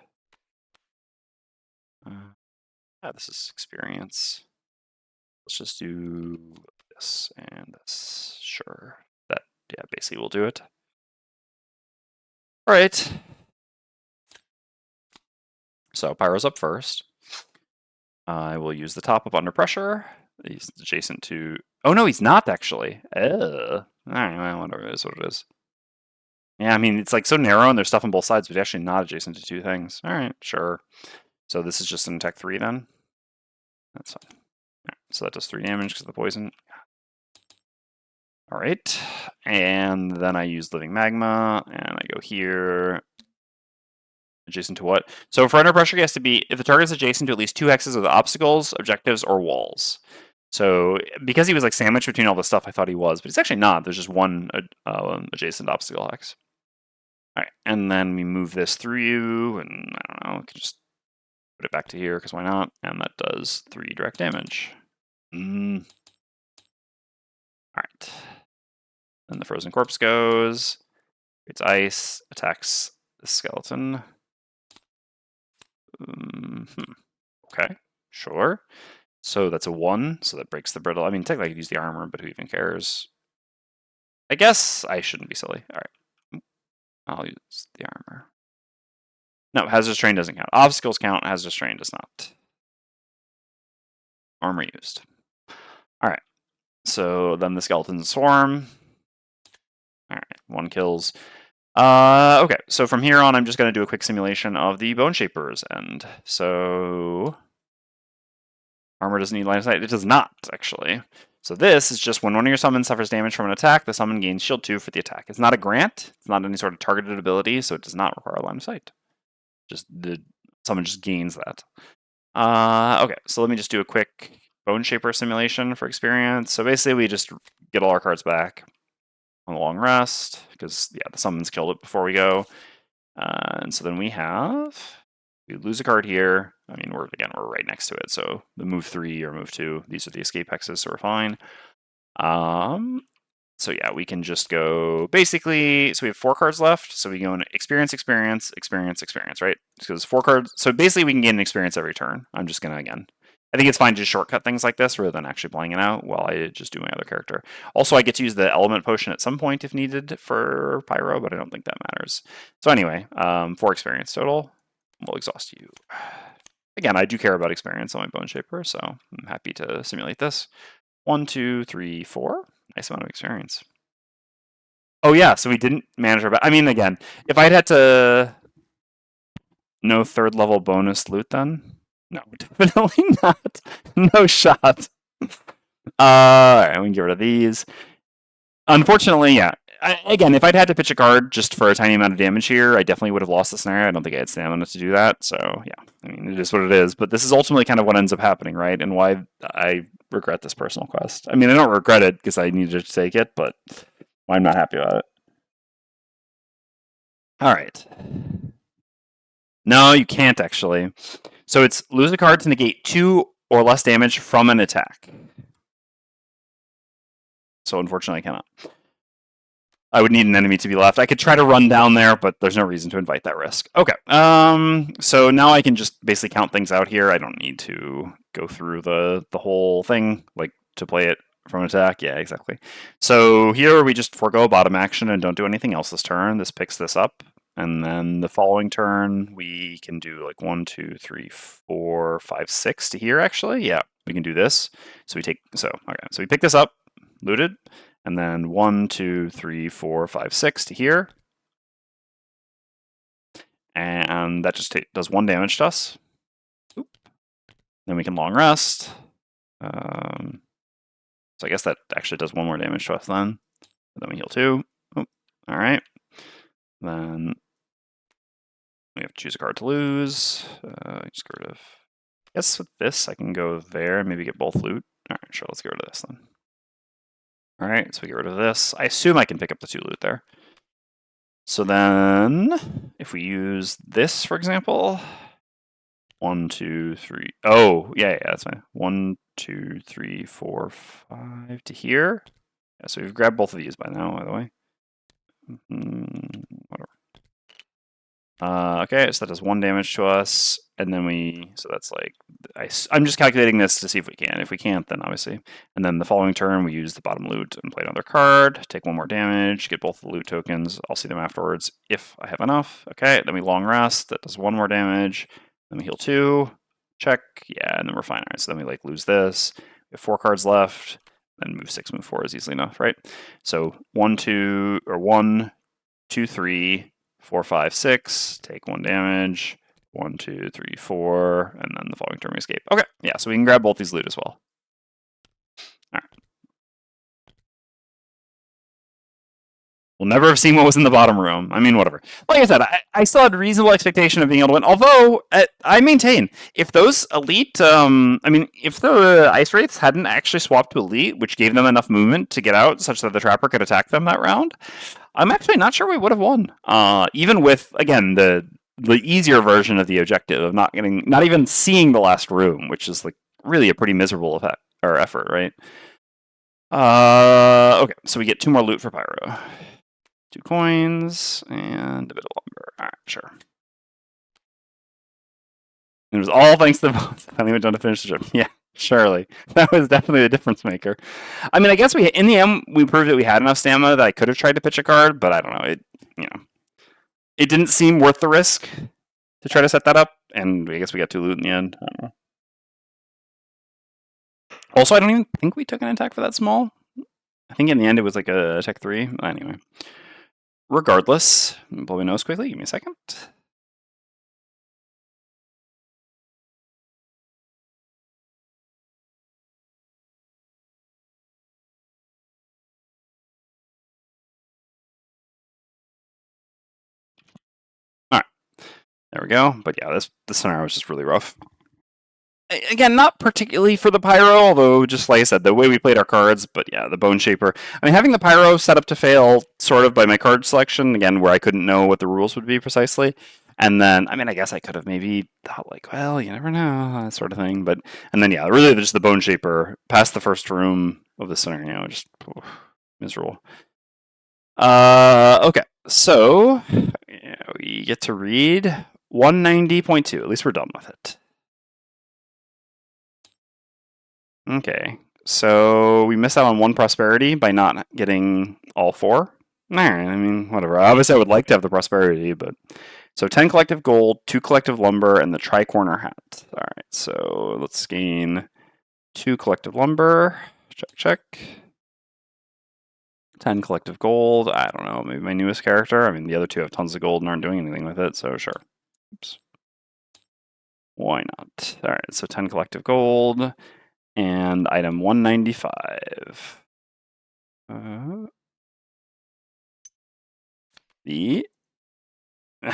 Yeah, this is experience. Let's just do this and this. Sure. That, yeah, basically will do it. Alright. So Pyro's up first. I will use the top up under pressure. He's adjacent to... Oh, no, he's not, actually. Alright, well, whatever it is what it is. Yeah, I mean, it's like so narrow and there's stuff on both sides, but actually not adjacent to 2 things. Alright, sure. So this is just an attack 3 then? That's fine. Right, so that does 3 damage because of the poison. Alright, and then I use Living Magma, and I go here. Adjacent to what? So for under pressure, it has to be if the target is adjacent to at least 2 hexes of obstacles, objectives, or walls. So because he was like sandwiched between all the stuff, I thought he was, but he's actually not. There's just one adjacent obstacle hex. All right, and then we move this through you, and I don't know, we can just put it back to here because why not? And that does 3 direct damage. All right. Then the frozen corpse goes. It's ice, attacks the skeleton. Okay, sure. So that's a 1, so that breaks the brittle. I mean, technically I could use the armor, but who even cares? I guess I shouldn't be silly. All right, I'll use the armor. No, hazardous terrain doesn't count. Obstacles count, hazardous terrain does not. Armor used. All right, so then the skeletons swarm. All right, 1 kills. Okay, so from here on, I'm just going to do a quick simulation of the Bone Shaper's end. So armor doesn't need line of sight. It does not, actually. So this is just when one of your summons suffers damage from an attack, the summon gains shield 2 for the attack. It's not a grant. It's not any sort of targeted ability, so it does not require a line of sight. Just the summon just gains that. Okay, so let me just do a quick Bone Shaper simulation for experience. So basically, we just get all our cards back on the long rest because yeah, the summons killed it before we go. And so then we lose a card here. I mean, we're right next to it. So the move 3 or move 2, these are the escape hexes, so we're fine. So yeah, we can just go basically. So we have 4 cards left. So we go in experience, experience, experience, experience, right? Because 4 cards. So basically, we can gain an experience every turn. I'm just gonna I think it's fine to just shortcut things like this rather than actually playing it out while I just do my other character. Also, I get to use the element potion at some point if needed for Pyro, but I don't think that matters. So anyway, 4 experience total. We'll exhaust you. Again, I do care about experience on my Bone Shaper, so I'm happy to simulate this. 1, 2, 3, 4. Nice amount of experience. Oh yeah, so we didn't manage our... I mean, again, if I'd had to... No 3rd level bonus loot then? No, definitely not. No shot. Alright, we can get rid of these. Unfortunately, yeah. Again, if I'd had to pitch a card just for a tiny amount of damage here, I definitely would have lost the scenario. I don't think I had stamina to do that. So, yeah, I mean, it is what it is. But this is ultimately kind of what ends up happening, right? And why I regret this personal quest. I mean, I don't regret it because I needed to take it, but I'm not happy about it. All right. No, you can't actually. So it's lose a card to negate 2 or less damage from an attack. So unfortunately, I cannot. I would need an enemy to be left. I could try to run down there, but there's no reason to invite that risk. Okay, so now I can just basically count things out here. I don't need to go through the whole thing, like, to play it from attack. Yeah, exactly. So here we just forego bottom action and don't do anything else this turn. This picks this up. And then the following turn, we can do like 1, 2, 3, 4, 5, 6 to here, actually. Yeah, we can do this. So we pick this up, looted. And then 1, 2, 3, 4, 5, 6 to here. And that just does 1 damage to us. Oop. Then we can long rest. So I guess that actually does 1 more damage to us then. Then we heal 2. Oop. All right. Then we have to choose a card to lose. Just get rid of... I guess with this, I can go there and maybe get both loot. All right, sure, let's get rid of this then. All right, so we get rid of this. I assume I can pick up the 2 loot there. So then, if we use this, for example, 1, 2, 3. Oh, yeah, that's fine. 1, 2, 3, 4, 5 to here. Yeah, so we've grabbed both of these by now, by the way. Whatever. Okay, so that does 1 damage to us, and then so that's like, I'm just calculating this to see if we can. If we can't, then obviously. And then the following turn, we use the bottom loot and play another card, take 1 more damage, get both the loot tokens. I'll see them afterwards if I have enough. Okay, then we long rest, that does 1 more damage. Then we heal 2, check, yeah, and then we're fine. All right, so then we like lose this. We have 4 cards left, then move 6, move 4 is easily enough, right? So 1, 2, 3, 4, 5, 6, take 1 damage, 1, 2, 3, 4, and then the following turn we escape. Okay, yeah, so we can grab both these loot as well. All right. We'll never have seen what was in the bottom room. I mean, whatever. Like I said, I still had reasonable expectation of being able to win. Although, I maintain, if those elite, if the ice wraiths hadn't actually swapped to elite, which gave them enough movement to get out such that the trapper could attack them that round, I'm actually not sure we would have won. Even with, again, the easier version of the objective of not even seeing the last room, which is like really a pretty miserable effort, right? Okay, so we get 2 more loot for Pyro. 2 coins and a bit of lumber. All right, sure. It was all thanks to the boss. Finally went down to finish the job. Yeah, surely. That was definitely the difference maker. I mean, I guess in the end, we proved that we had enough stamina that I could have tried to pitch a card, but I don't know. It didn't seem worth the risk to try to set that up, and I guess we got 2 loot in the end. I don't know. Also, I don't even think we took an attack for that small. I think in the end it was like a attack 3. Anyway. Regardless, blow my nose quickly. Give me a second. All right, there we go. But yeah, this scenario was just really rough. Again, not particularly for the Pyro, although just like I said, the way we played our cards, but yeah, the Bone Shaper. I mean, having the Pyro set up to fail sort of by my card selection, again, where I couldn't know what the rules would be precisely. And then, I mean, I guess I could have maybe thought like, well, you never know, that sort of thing. And then, yeah, really just the Bone Shaper past the first room of the scenario, just miserable. Okay, so yeah, we get to read 190.2. At least we're done with it. Okay, so we missed out on 1 prosperity by not getting all 4. Alright, I mean, whatever. Obviously, I would like to have the prosperity, but... So 10 collective gold, 2 collective lumber, and the tri-corner hat. Alright, so let's gain 2 collective lumber. Check. 10 collective gold. I don't know, maybe my newest character. I mean, the other 2 have tons of gold and aren't doing anything with it, so sure. Oops. Why not? Alright, so 10 collective gold. And item 195. I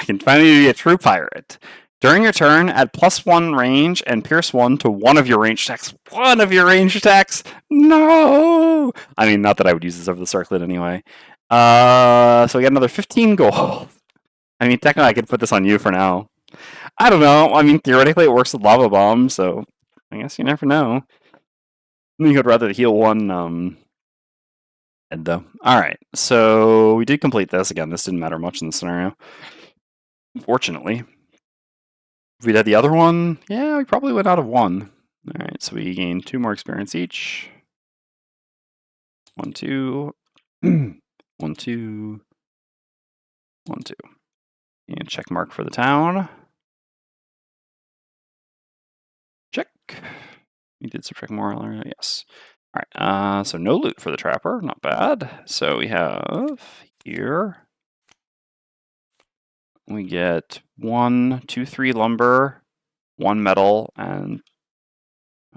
can finally be a true pirate. During your turn, add +1 range and pierce 1 to one of your range attacks. One of your range attacks? No! I mean, not that I would use this over the circlet anyway. So we got another 15 gold. I mean, technically I could put this on you for now. I don't know. I mean, theoretically it works with lava bomb, so I guess you never know. I think I'd rather heal 1 head though. Alright, so we did complete this. Again, this didn't matter much in the scenario. Fortunately. If we'd had the other one, yeah, we probably went out of 1. Alright, so we gained 2 more experience each. 1, 2. 1, 2. 1, 2. And check mark for the town. Check. We did subtract more earlier, yes. Alright, so no loot for the trapper, not bad. So we have here. We get 1, 2, 3 lumber, 1 metal, and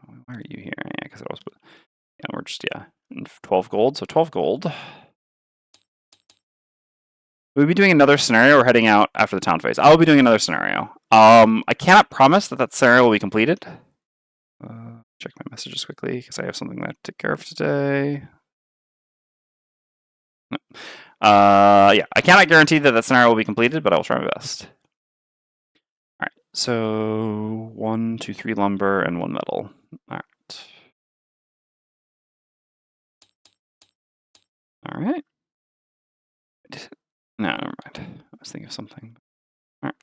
why are you here? Yeah, because we're just 12 gold. So 12 gold. We'll be doing another scenario. We're heading out after the town phase. I'll be doing another scenario. I cannot promise that scenario will be completed. Check my messages quickly because I have something that I have to take care of today. No. Yeah, I cannot guarantee that scenario will be completed, but I will try my best. All right, So 1, 2, 3 lumber and 1 metal. All right. All right. No, never mind. I was thinking of something. All right.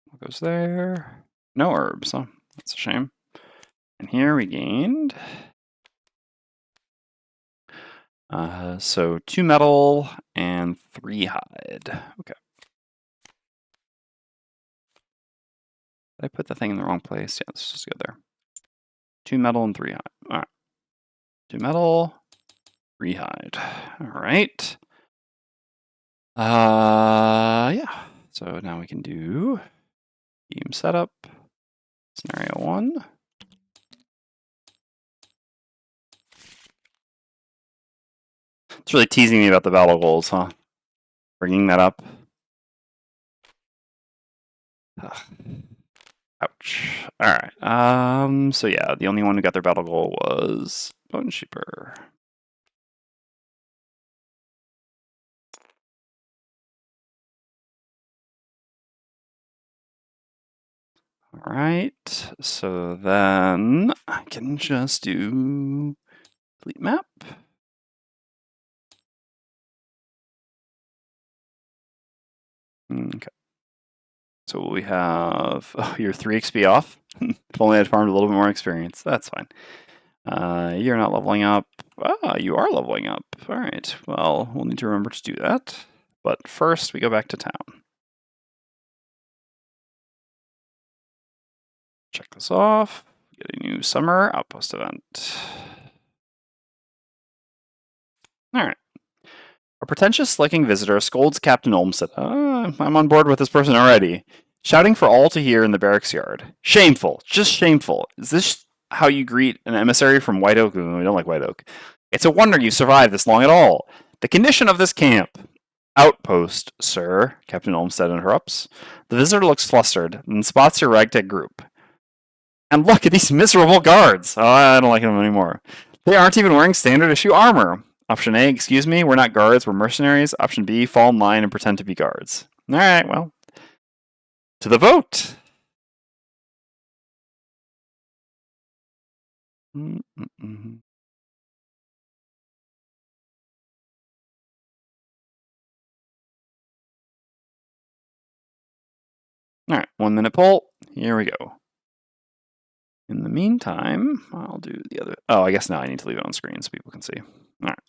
What goes there? No herbs, huh? That's a shame. And here we gained. So 2 metal and 3 hide. Okay. Did I put the thing in the wrong place? Yeah, let's just go there. 2 metal and 3 hide. All right. 2 metal, 3 hide. All right. Yeah. So now we can do game setup, scenario 1. It's really teasing me about the battle goals, huh? Bringing that up. Ugh. Ouch. All right. So yeah, the only one who got their battle goal was Bone Sheeper. All right. So then I can just do fleet map. Okay. So we have you're 3 XP off. If only I'd farmed a little bit more experience. That's fine. You're not leveling up. Ah, you are leveling up. All right. Well, we'll need to remember to do that. But first, we go back to town. Check this off. Get a new summer outpost event. All right. A pretentious, slicking visitor scolds Captain Olmsted. I'm on board with this person already. Shouting for all to hear in the barracks yard. Shameful. Just shameful. Is this how you greet an emissary from White Oak? We don't like White Oak. It's a wonder you survived this long at all. The condition of this camp. Outpost, sir, Captain Olmsted interrupts. The visitor looks flustered and spots your ragtag group. And look at these miserable guards. Oh, I don't like them anymore. They aren't even wearing standard issue armor. Option A, excuse me, we're not guards, we're mercenaries. Option B, fall in line and pretend to be guards. All right, well, to the vote. Mm-mm-mm. All right, 1 minute poll. Here we go. In the meantime, I'll do the other. Oh, I guess now I need to leave it on screen so people can see. All right.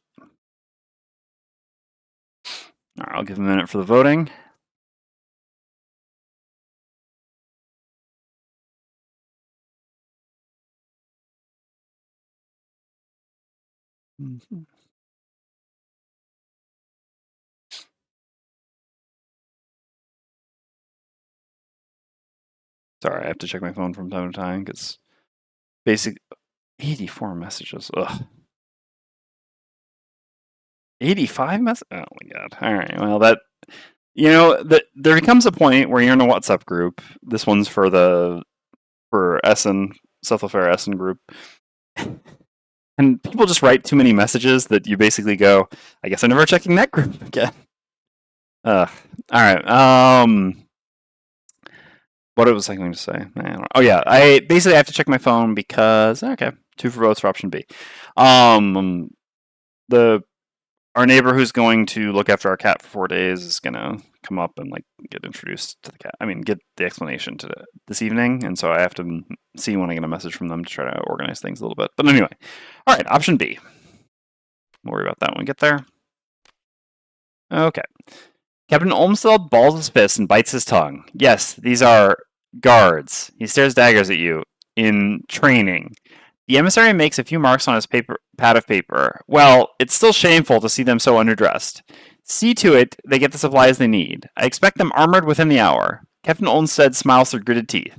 All right, I'll give a minute for the voting. Mm-hmm. Sorry, I have to check my phone from time to time because basic 84 messages. Ugh. 85 messages? Oh my god. All right. Well, that there becomes a point where you're in a WhatsApp group. This one's for Essen, South Affair Essen group. And people just write too many messages that you basically go, I guess I'm never checking that group again. All right. What was I going to say? Oh yeah, I basically have to check my phone because 2 for votes for option B. Our neighbor who's going to look after our cat for 4 days is gonna come up and like get introduced to the cat. I mean, get the explanation this evening, and so I have to see when I get a message from them to try to organize things a little bit. But anyway, all right, option B. We'll worry about that when we get there. Okay. Captain Olmsted balls his fist and bites his tongue. Yes, these are guards. He stares daggers at you in training. The emissary makes a few marks on his pad of paper. Well, it's still shameful to see them so underdressed. See to it they get the supplies they need. I expect them armored within the hour. Captain Olmsted smiles through gritted teeth.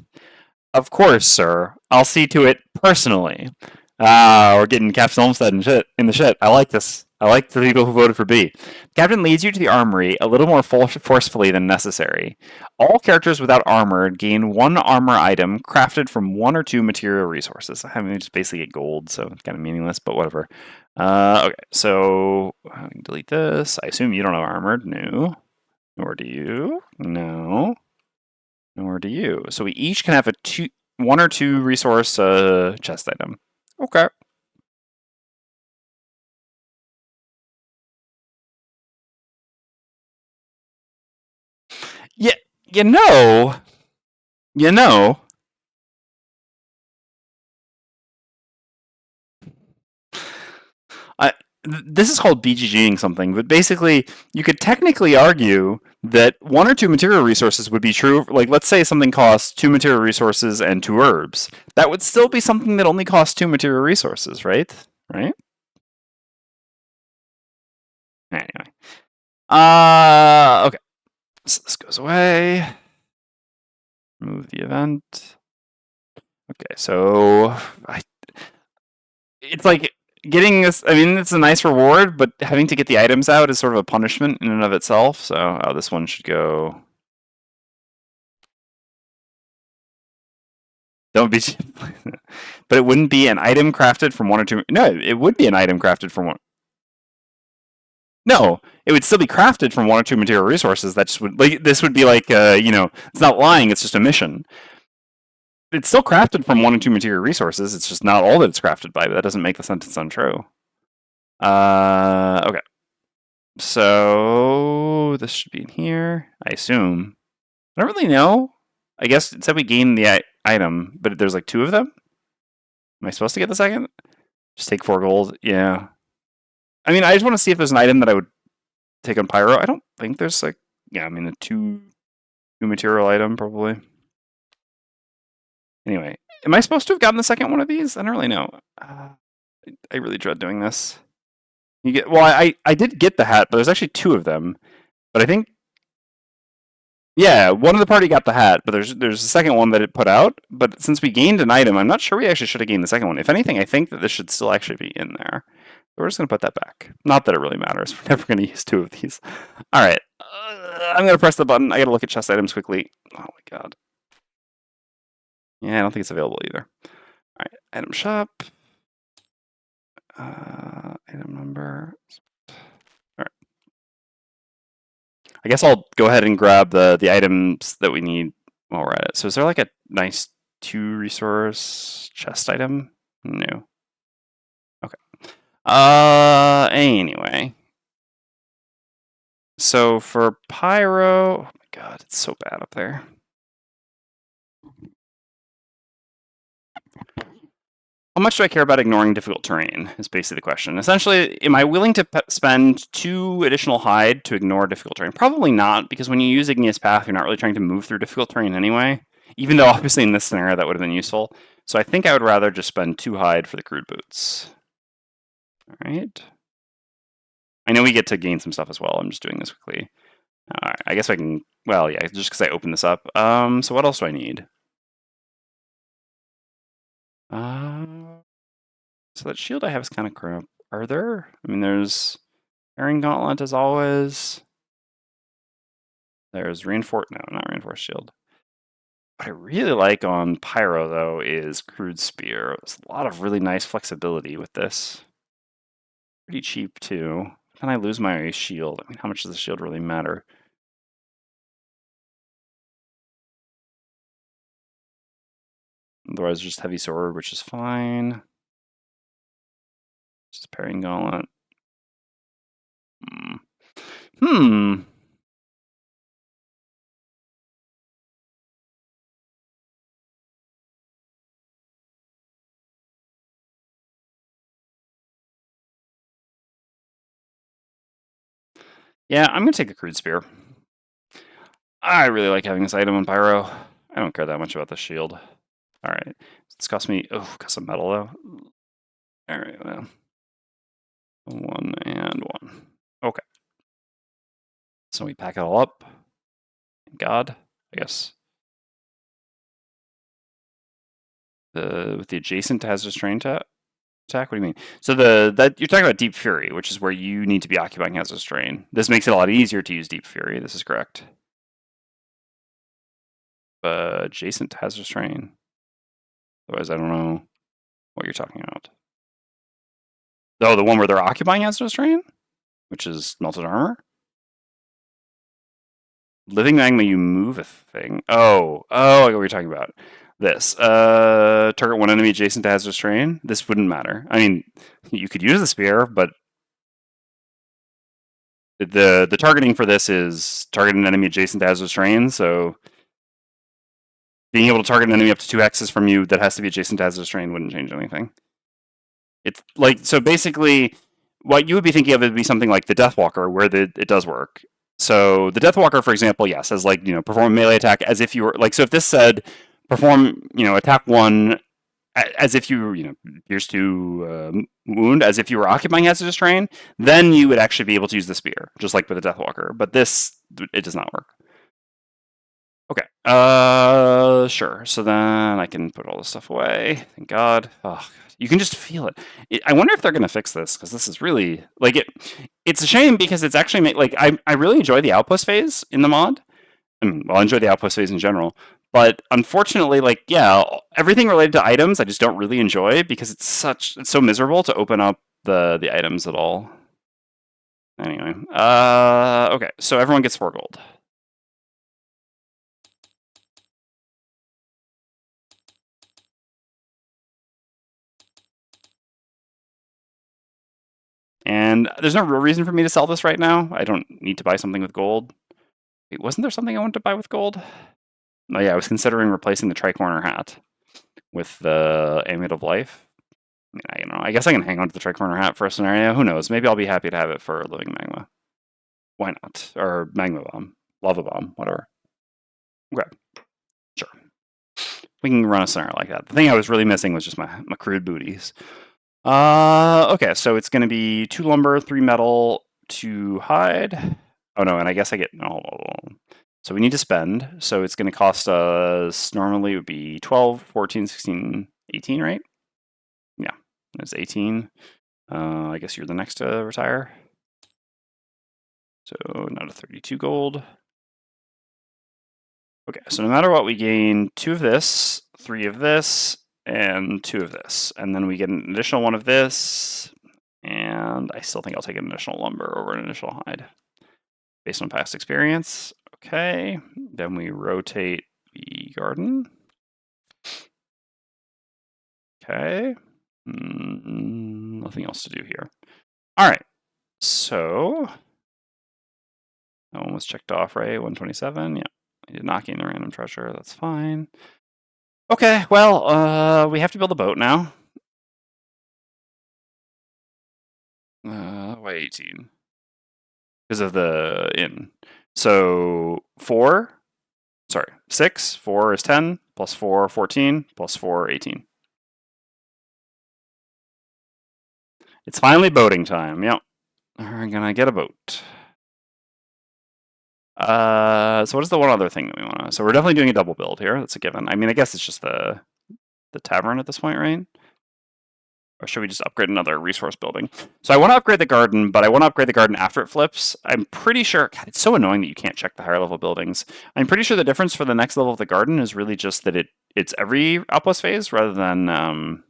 Of course, sir. I'll see to it personally. We're getting Captain Olmsted in the shit. I like this. I like the people who voted for B. Captain leads you to the armory a little more forcefully than necessary. All characters without armor gain 1 armor item crafted from 1 or 2 material resources. I mean, just basically get gold, so it's kind of meaningless, but whatever. Okay, so I can delete this. I assume you don't have armored. No. Nor do you. No. Nor do you. So we each can have one or two resource chest item. Okay. Yeah, you know, you know. This is called BGGing something, but basically, you could technically argue that one or two material resources would be true. Like, let's say something costs two material resources and two herbs. That would still be something that only costs two material resources, right? Right? Anyway. Okay. So this goes away. Remove the event. Okay, so it's like getting this. I mean, it's a nice reward, but having to get the items out is sort of a punishment in and of itself. So, this one should go. Don't be. But it wouldn't be an item crafted from one or two. No, it would be an item crafted from one. No, it would still be crafted from one or two material resources. That just would like this would be like it's not lying. It's just a mission. It's still crafted from one or two material resources. It's just not all that it's crafted by. But that doesn't make the sentence untrue. Okay. So this should be in here, I assume. I don't really know. I guess it said we gained the item, but there's like two of them. Am I supposed to get the second? Just take 4 gold. Yeah. I mean, I just want to see if there's an item that I would take on Pyro. I don't think there's like, yeah, I mean, a two material item probably. Anyway, am I supposed to have gotten the second one of these? I don't really know. I really dread doing this. You get well. I did get the hat, but there's actually two of them. But I think yeah, one of the party got the hat, but there's a second one that it put out. But since we gained an item, I'm not sure we actually should have gained the second one. If anything, I think that this should still actually be in there. So we're just going to put that back. Not that it really matters. We're never going to use two of these. All right. I'm going to press the button. I got to look at chest items quickly. Oh my god. Yeah, I don't think it's available either. All right. Item shop. Item number. All right. I guess I'll go ahead and grab the items that we need while we're at it. So is there like a nice 2 resource chest item? No. Okay. Anyway. So for Pyro, oh my god, it's so bad up there. How much do I care about ignoring difficult terrain is basically the question. Essentially, am I willing to spend 2 additional hide to ignore difficult terrain? Probably not, because when you use Igneous Path, you're not really trying to move through difficult terrain anyway. Even though obviously in this scenario that would have been useful. So I think I would rather just spend 2 hide for the crude boots. Alright. I know we get to gain some stuff as well. I'm just doing this quickly. Alright, I guess I can... Well, yeah, just because I opened this up. So what else do I need? So that shield I have is kind of crap. Are there? I mean, there's Bearing Gauntlet as always. There's Reinforced... No, not Reinforced Shield. What I really like on Pyro, though, is Crude Spear. There's a lot of really nice flexibility with this. Pretty cheap, too. Can I lose my shield? I mean, how much does the shield really matter? Otherwise, just Heavy Sword, which is fine. Just Parrying Gauntlet. Yeah, I'm going to take a Crude Spear. I really like having this item on Pyro. I don't care that much about the shield. Alright. It's cost me... Oh, got some metal, though. Alright, well. 1 and 1. Okay. So we pack it all up. Thank God, I guess. With the adjacent hazardous terrain attack? What do you mean? So that you're talking about Deep Fury, which is where you need to be occupying hazardous terrain. This makes it a lot easier to use Deep Fury. This is correct. Adjacent hazardous terrain. Otherwise, I don't know what you're talking about. Oh, the one where they're occupying hazardous terrain, which is melted armor. Living magma, you move a thing. Oh, I get what you're talking about. This. Target one enemy adjacent to hazardous terrain. This wouldn't matter. I mean, you could use the spear, but the targeting for this is target an enemy adjacent to hazardous terrain, so being able to target an enemy up to 2 hexes from you that has to be adjacent to hazardous terrain wouldn't change anything. It's like, so basically, what you would be thinking of would be something like the Deathwalker, where it does work. So the Deathwalker, for example, yes, says like, perform a melee attack as if you were like, so if this said perform, attack 1 as if you were, pierce 2 wound, as if you were occupying hazardous terrain, then you would actually be able to use the spear, just like with the Deathwalker. But this, it does not work. Okay. Sure. So then I can put all this stuff away. Thank God. Oh, you can just feel it. I wonder if they're gonna fix this, because this is really like it. It's a shame because it's actually like I really enjoy the outpost phase in the mod. I mean, well, I enjoy the outpost phase in general, but unfortunately, like, yeah, everything related to items I just don't really enjoy because it's so miserable to open up the items at all. Anyway, okay, so everyone gets 4 gold. And there's no real reason for me to sell this right now. I don't need to buy something with gold. Wait, wasn't there something I wanted to buy with gold? Oh yeah, I was considering replacing the tricorner hat with the Amulet of Life. I mean, I don't know. I guess I can hang on to the tricorner hat for a scenario. Who knows? Maybe I'll be happy to have it for living magma. Why not? Or magma bomb, lava bomb, whatever. Okay, sure. We can run a scenario like that. The thing I was really missing was just my crude booties. Okay, so it's going to be 2 lumber, 3 metal, 2 hide. Oh no, and I guess I get so we need to spend. So it's going to cost us, normally it would be 12, 14, 16, 18, right? Yeah, it's 18. I guess you're the next to retire. So now to 32 gold. Okay, so no matter what, we gain 2 of this, 3 of this, and 2 of this. And then we get an additional 1 of this. And I still think I'll take an additional lumber over an additional hide based on past experience. Okay, then we rotate the garden. Okay, nothing else to do here. All right, so that one was checked off, right? 127, yeah. I did not gain the random treasure, that's fine. Okay, well, we have to build a boat now. Why 18? Because of the inn. So 6, 4 is 10, plus 4, 14, plus 4, 18. It's finally boating time, yep. We're gonna get a boat. So what is the one other thing that we want to... So we're definitely doing a double build here, that's a given. I mean, I guess it's just the tavern at this point, right? Or should we just upgrade another resource building? So I want to upgrade the garden, but I want to upgrade the garden after it flips. I'm pretty sure... God, it's so annoying that you can't check the higher level buildings. I'm pretty sure the difference for the next level of the garden is really just that it's every outpost phase rather than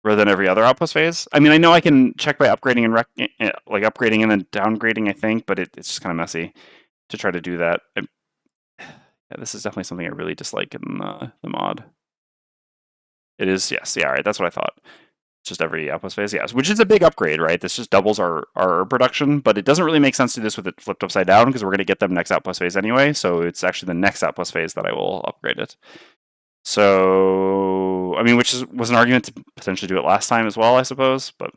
every other outpost phase. I mean, I know I can check by upgrading and upgrading and then downgrading, I think, but it's just kind of messy to try to do that. Yeah, this is definitely something I really dislike in the mod. It is, yes. Yeah, all right, that's what I thought. Just every outpost phase, yes, which is a big upgrade, right? This just doubles our production, but it doesn't really make sense to do this with it flipped upside down because we're going to get them next outpost phase anyway. So it's actually the next outpost phase that I will upgrade it. So, I mean, which was an argument to potentially do it last time as well, I suppose. But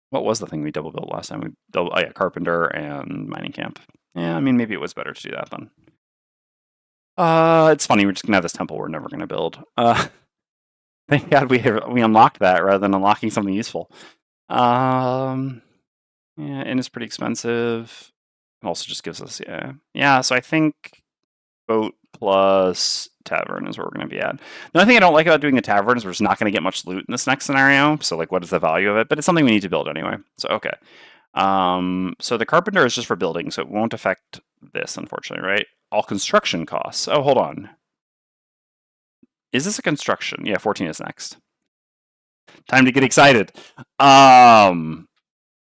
what was the thing we double built last time? We double, yeah, carpenter and mining camp. Yeah, I mean, maybe it was better to do that then. It's funny, we're just gonna have this temple we're never gonna build. Thank God we unlocked that rather than unlocking something useful. Yeah, and it's pretty expensive. It also just gives us, yeah. So I think boat plus tavern is where we're going to be at. The only thing I don't like about doing a tavern is we're just not going to get much loot in this next scenario. So like, what is the value of it? But it's something we need to build anyway. So okay. So the carpenter is just for building, so it won't affect this, unfortunately, right? All construction costs. Oh, hold on. Is this a construction? Yeah, 14 is next. Time to get excited.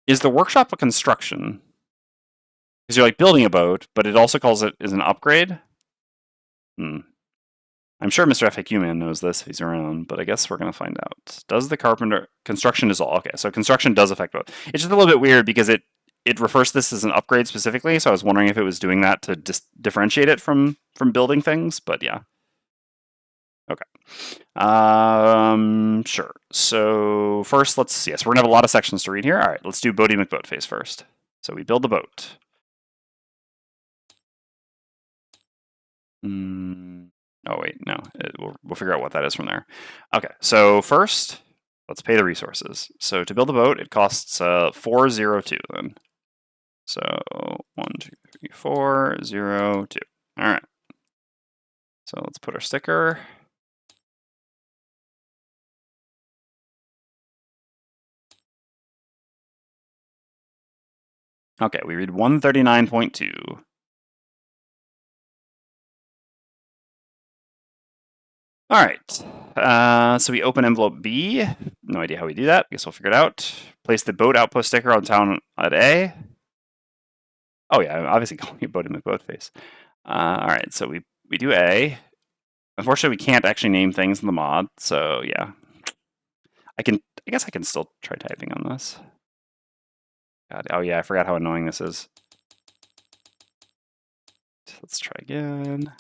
Is the workshop a construction? Because you're like building a boat, but it also calls it as an upgrade. I'm sure Mr. FAQ Man knows this if he's around, but I guess we're going to find out. Does the carpenter... Construction is all... Okay, so construction does affect both. It's just a little bit weird because it refers to this as an upgrade specifically, so I was wondering if it was doing that to differentiate it from building things, but yeah. Okay. Sure. So first, let's see. Yes, we're going to have a lot of sections to read here. All right, let's do Boaty McBoatface first. So we build the boat. Oh wait, no. We'll figure out what that is from there. Okay, so first, let's pay the resources. So to build a boat, it costs 402 then. So 1, 2, 3, 4, 0, 2. All right. So let's put our sticker. Okay, we read 139.2. All right, so we open envelope B. No idea how we do that. Guess we'll figure it out. Place the boat outpost sticker on town at A. Oh yeah, I'm obviously calling it Boaty McBoatface. All right, so we do A. Unfortunately, we can't actually name things in the mod, so yeah. I guess I can still try typing on this. God, oh yeah, I forgot how annoying this is. Let's try again.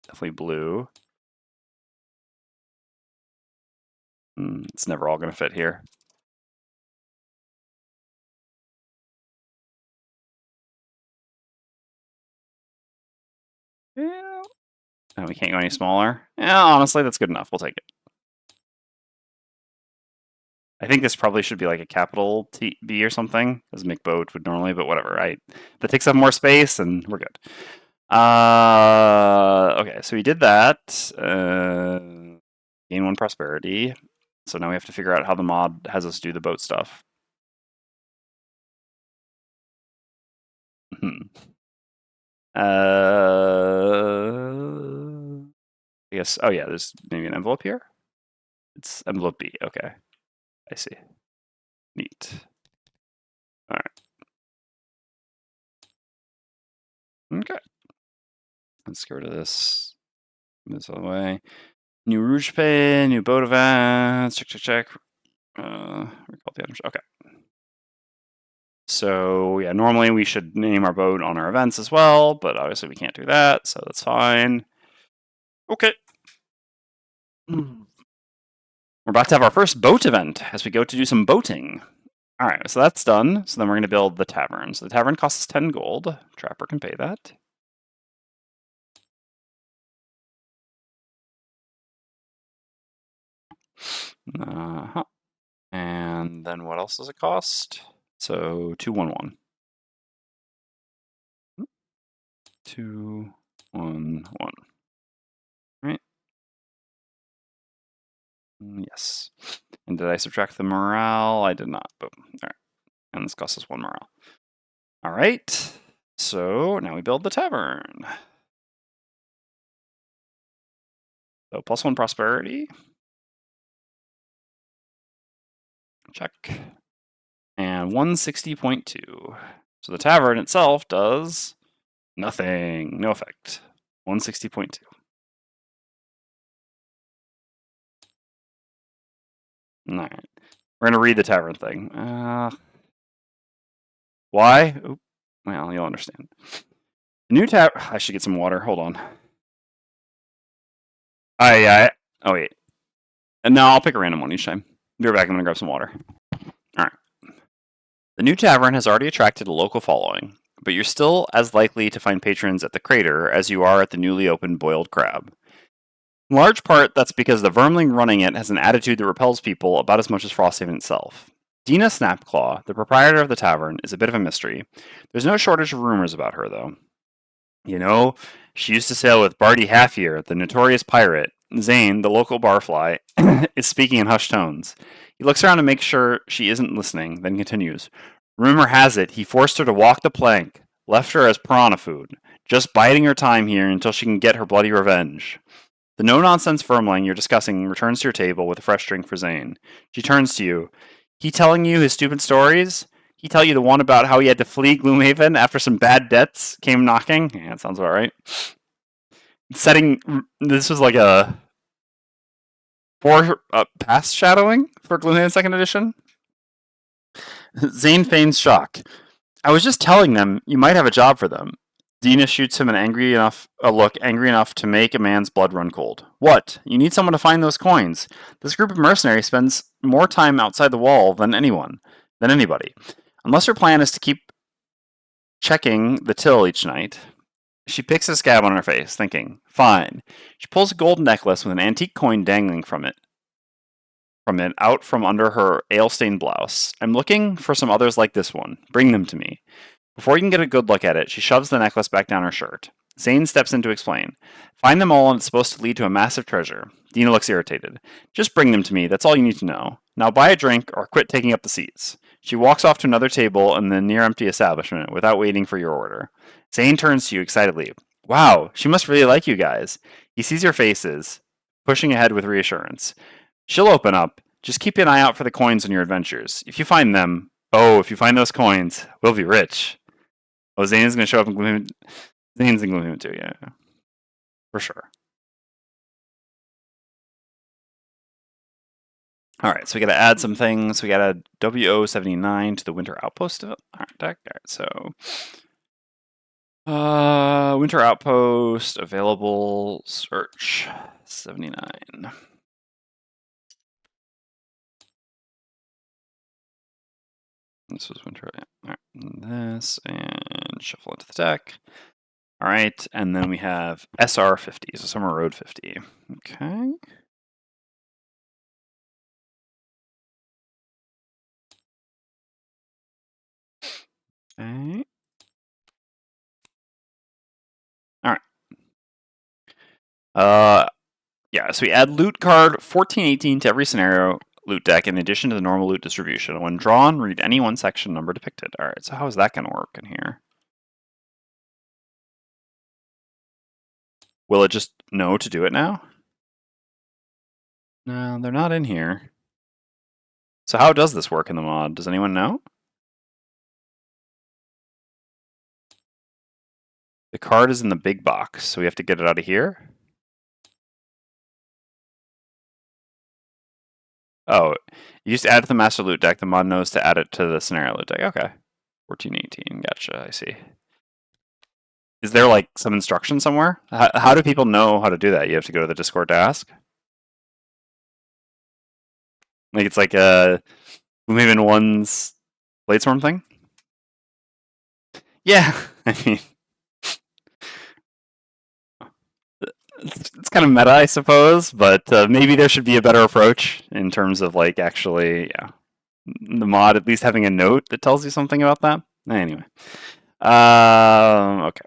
Definitely blue. It's never all going to fit here. Yeah. Oh, we can't go any smaller. Yeah, honestly, that's good enough. We'll take it. I think this probably should be like a capital B or something, as McBoat would normally, but whatever. That takes up more space, and we're good. Okay, so we did that. Gain 1 prosperity. So now we have to figure out how the mod has us do the boat stuff. I guess, oh yeah, there's maybe an envelope here? It's envelope B, okay. I see. Neat. All right. Okay. Let's get rid of this. This other way. New Rouge Pay, new boat events. Check. Recall the items. Okay. So yeah, normally we should name our boat on our events as well, but obviously we can't do that, so that's fine. Okay. We're about to have our first boat event as we go to do some boating. All right, so that's done. So then we're going to build the tavern. So the tavern costs 10 gold. Trapper can pay that. And then what else does it cost? So 211. 211. Right? Yes. And did I subtract the morale? I did not. Boom. All right. And this costs us 1 morale. All right. So now we build the tavern. So +1 prosperity. Check. And 160.2. So the tavern itself does nothing. No effect. 160.2. All right. We're going to read the tavern thing. Why? Oop. Well, you'll understand. The new tavern... I should get some water. Hold on. Oh, wait. No, I'll pick a random one each time. Be right back. I'm going to grab some water. All right. The new tavern has already attracted a local following, but you're still as likely to find patrons at the crater as you are at the newly opened Boiled Crab. In large part, that's because the vermling running it has an attitude that repels people about as much as Frosthaven itself. Dina Snapclaw, the proprietor of the tavern, is a bit of a mystery. There's no shortage of rumors about her, though. You know, she used to sail with Barty Halfyear, the notorious pirate. Zane, the local barfly, is speaking in hushed tones. He looks around to make sure she isn't listening, then continues. Rumor has it he forced her to walk the plank, left her as piranha food, just biding her time here until she can get her bloody revenge. The no-nonsense firmling you're discussing returns to your table with a fresh drink for Zane. She turns to you. He telling you his stupid stories? He tell you the one about how he had to flee Gloomhaven after some bad debts came knocking? Yeah, that sounds about right. This was like a past shadowing for Gloomhaven 2nd Edition. Zane feigns shock. I was just telling them you might have a job for them. Dina shoots him a look angry enough to make a man's blood run cold. What? You need someone to find those coins. This group of mercenaries spends more time outside the wall than anybody. Unless her plan is to keep checking the till each night. She picks a scab on her face, thinking, fine. She pulls a gold necklace with an antique coin dangling from it out from under her ale-stained blouse. I'm looking for some others like this one. Bring them to me. Before you can get a good look at it, she shoves the necklace back down her shirt. Zane steps in to explain. Find them all and it's supposed to lead to a massive treasure. Dina looks irritated. Just bring them to me, that's all you need to know. Now buy a drink or quit taking up the seats. She walks off to another table in the near-empty establishment without waiting for your order. Zane turns to you excitedly. Wow, she must really like you guys. He sees your faces, pushing ahead with reassurance. She'll open up. Just keep an eye out for the coins on your adventures. If you find those coins, we'll be rich. Oh, Zane's going to show up in Gloomhaven. Zane's in Gloomhaven too, yeah. For sure. Alright, so we got to add some things. We got to add WO79 to the Winter Outpost deck. Alright, so... Winter Outpost, available, search, 79. This was Winter, yeah. Alright, this, and shuffle into the deck. Alright, and then we have SR50, so Summer Road 50. Okay. Okay. Alright. Yeah, so we add loot card 1418 to every scenario loot deck in addition to the normal loot distribution. When drawn, read any one section number depicted. Alright, so how is that going to work in here? Will it just know to do it now? No, they're not in here. So how does this work in the mod? Does anyone know? The card is in the big box, so we have to get it out of here? Oh, you just add to the master loot deck. The mod knows to add it to the scenario loot deck. Okay. 1418. Gotcha. I see. Is there like some instruction somewhere? How do people know how to do that? You have to go to the Discord to ask? Like it's like a Gloomhaven 1's Bladestorm thing? Yeah. I mean, it's kind of meta, I suppose, but maybe there should be a better approach in terms of like actually, yeah, the mod at least having a note that tells you something about that. Anyway, okay.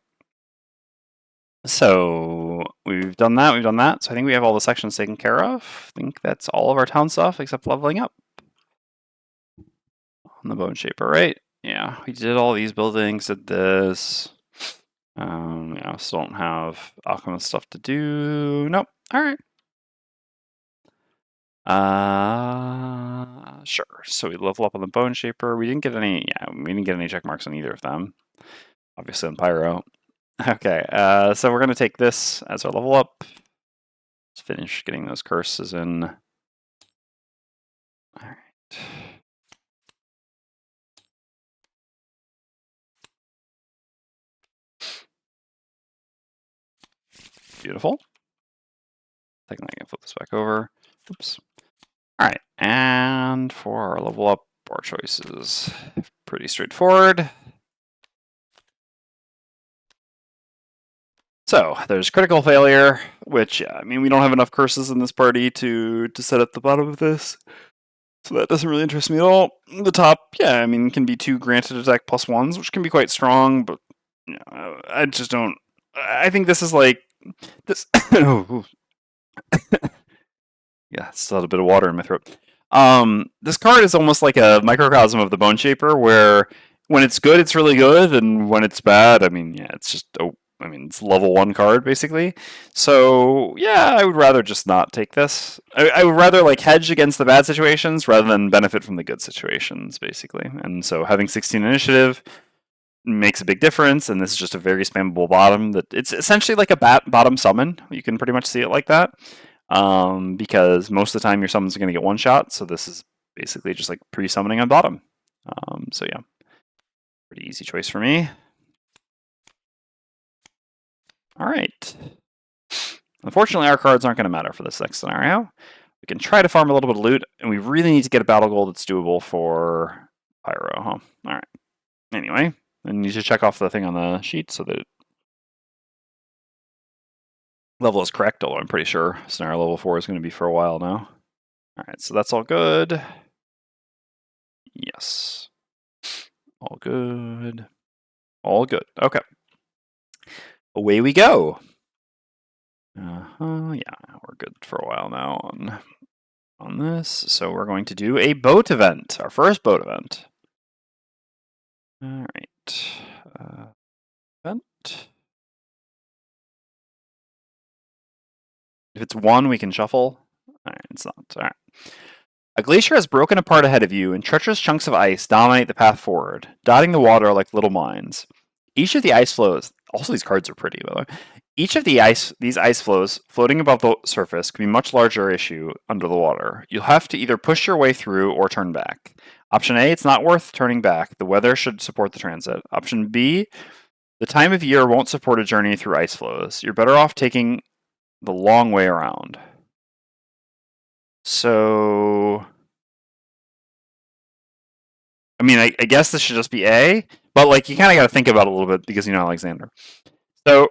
So we've done that. So I think we have all the sections taken care of. I think that's all of our town stuff except leveling up on the Bone Shaper, right? Yeah, we did all these buildings, did this. Yeah, still don't have alchemist stuff to do. Nope. All right. Sure. So we level up on the Bone Shaper. We didn't get any. Yeah, we didn't get any check marks on either of them. Obviously on Pyro. Okay. So we're gonna take this as our level up. Let's finish getting those curses in. All right. Beautiful. I think I can flip this back over. Oops. All right, and for our level up, our choices pretty straightforward. So there's critical failure, which I mean we don't have enough curses in this party to set at the bottom of this, so that doesn't really interest me at all. The top, yeah, I mean can be 2 granted attack +1s, which can be quite strong, but you know, I just don't. I think this is like this. Yeah, still had a bit of water in my throat. This card is almost like a microcosm of the Bone Shaper, where when it's good, it's really good, and when it's bad, I mean, yeah, it's just I mean, it's level 1 card, basically. So, yeah, I would rather just not take this. I would rather, like, hedge against the bad situations rather than benefit from the good situations, basically. And so having 16 initiative makes a big difference, and this is just a very spammable bottom. That it's essentially like a bottom summon. You can pretty much see it like that. Because most of the time your summons are going to get one shot, so this is basically just like pre-summoning on bottom. So yeah, pretty easy choice for me. All right. Unfortunately, our cards aren't going to matter for this next scenario. We can try to farm a little bit of loot, and we really need to get a battle goal that's doable for Pyro, huh? All right. Anyway, I need to check off the thing on the sheet so that level is correct, although I'm pretty sure scenario level 4 is going to be for a while now. All right, so that's all good. Yes. All good. All good. Okay. Away we go. Yeah, we're good for a while now on this. So we're going to do a boat event, our first boat event. All right. Event. If it's 1, we can shuffle. All right, it's not. All right. A glacier has broken apart ahead of you, and treacherous chunks of ice dominate the path forward, dotting the water like little mines. Each of the ice flows. Also, these cards are pretty, by the way. Each of these ice flows floating above the surface can be a much larger issue under the water. You'll have to either push your way through or turn back. Option A, it's not worth turning back. The weather should support the transit. Option B, the time of year won't support a journey through ice flows. You're better off taking the long way around. So, I mean, I guess this should just be A, but like you kind of got to think about it a little bit because you know Alexander. So,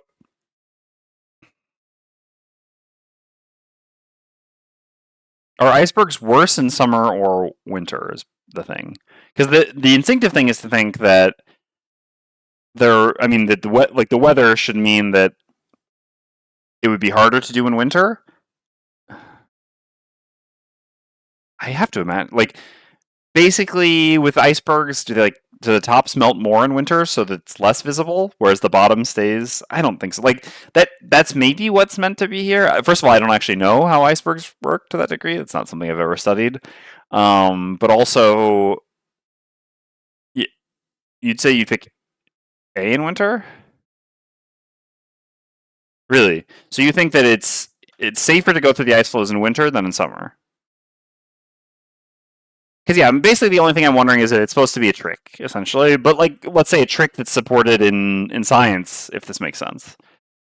are icebergs worse in summer or winter? Is the thing, because the instinctive thing is to think that I mean, that the weather should mean that it would be harder to do in winter. I have to imagine, like, basically with icebergs, do the tops melt more in winter so that it's less visible, whereas the bottom stays? I don't think so. Like that's maybe what's meant to be here. First of all, I don't actually know how icebergs work to that degree. It's not something I've ever studied. But also, you'd say you'd pick A in winter? Really? So you think that it's safer to go through the ice flows in winter than in summer? Because yeah, basically the only thing I'm wondering is that it's supposed to be a trick, essentially. But like, let's say a trick that's supported in science, if this makes sense.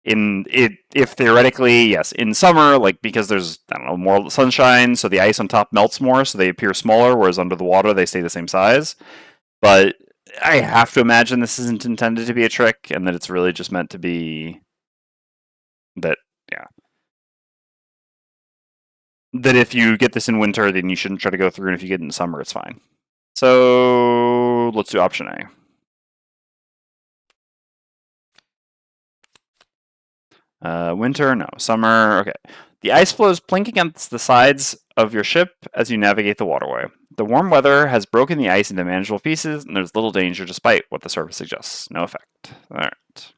If theoretically, yes, in summer, like because there's I don't know more sunshine, so the ice on top melts more, so they appear smaller, whereas under the water they stay the same size. But I have to imagine this isn't intended to be a trick, and that it's really just meant to be that yeah. That if you get this in winter, then you shouldn't try to go through, and if you get it in summer, it's fine. So let's do option A. Winter, no. Summer, okay. The ice flows plink against the sides of your ship as you navigate the waterway. The warm weather has broken the ice into manageable pieces, and there's little danger despite what the surface suggests. No effect. All right.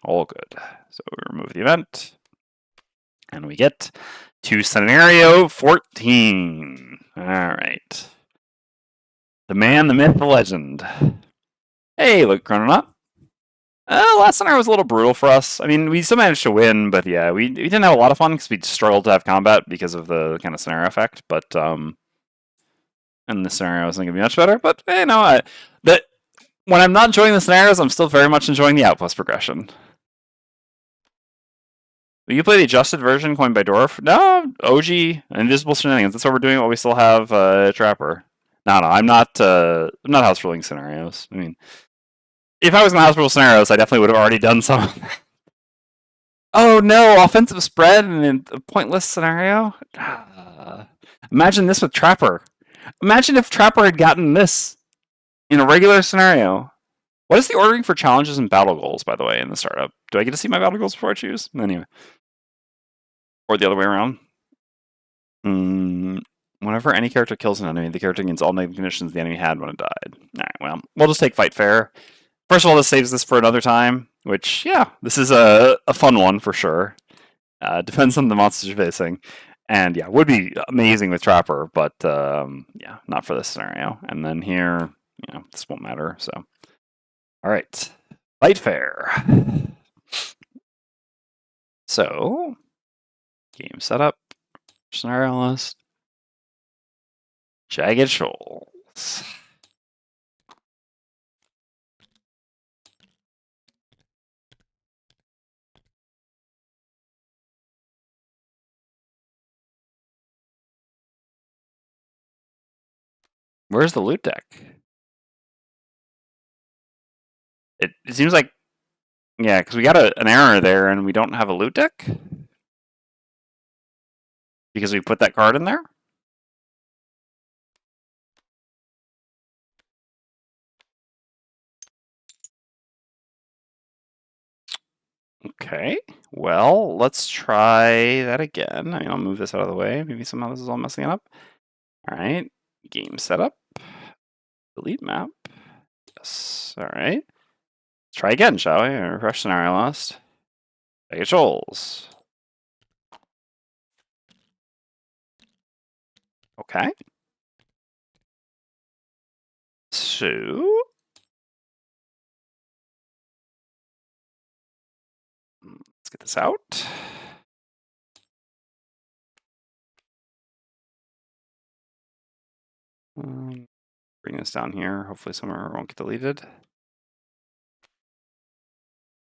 All good. So we remove the event. And we get to scenario 14. All right. The man, the myth, the legend. Hey, look, Chrononaut. Last scenario was a little brutal for us. I mean, we still managed to win, but yeah, we didn't have a lot of fun because we struggled to have combat because of the kind of scenario effect. But and the scenario isn't going to be much better. But you know, when I'm not enjoying the scenarios, I'm still very much enjoying the outpost progression. Will you play the adjusted version coined by Dorf? No, OG Invisible Shenanigans. That's what we're doing while we still have Trapper. No, I'm not house ruling scenarios. I mean, if I was in house rule scenarios, I definitely would have already done some. Oh no, offensive spread in a pointless scenario. Imagine this with Trapper. Imagine if Trapper had gotten this in a regular scenario. What is the ordering for challenges and battle goals, by the way, in the startup? Do I get to see my battle goals before I choose? Anyway. Or the other way around. Whenever any character kills an enemy, the character gains all negative conditions the enemy had when it died. Alright, well, we'll just take Fight Fair. first of all, this saves this for another time, which, yeah, this is a fun one for sure. Depends on the monsters you're facing. And yeah, would be amazing with Trapper, but yeah, not for this scenario. And then here, this won't matter, so. All right, Fight Fair. So, game setup, scenario list, Jagged Shoals. Where's the loot deck? It seems like, yeah, because we got an error there and we don't have a loot deck? Because we put that card in there? Okay, well, let's try that again. I mean, I'll move this out of the way. Maybe somehow this is all messing it up. All right, game setup, delete map. Yes, all right. Let's try again, shall we? Refresh scenario list. Jagged Shoals. Okay. So, let's get this out. Bring this down here. Hopefully somewhere it won't get deleted.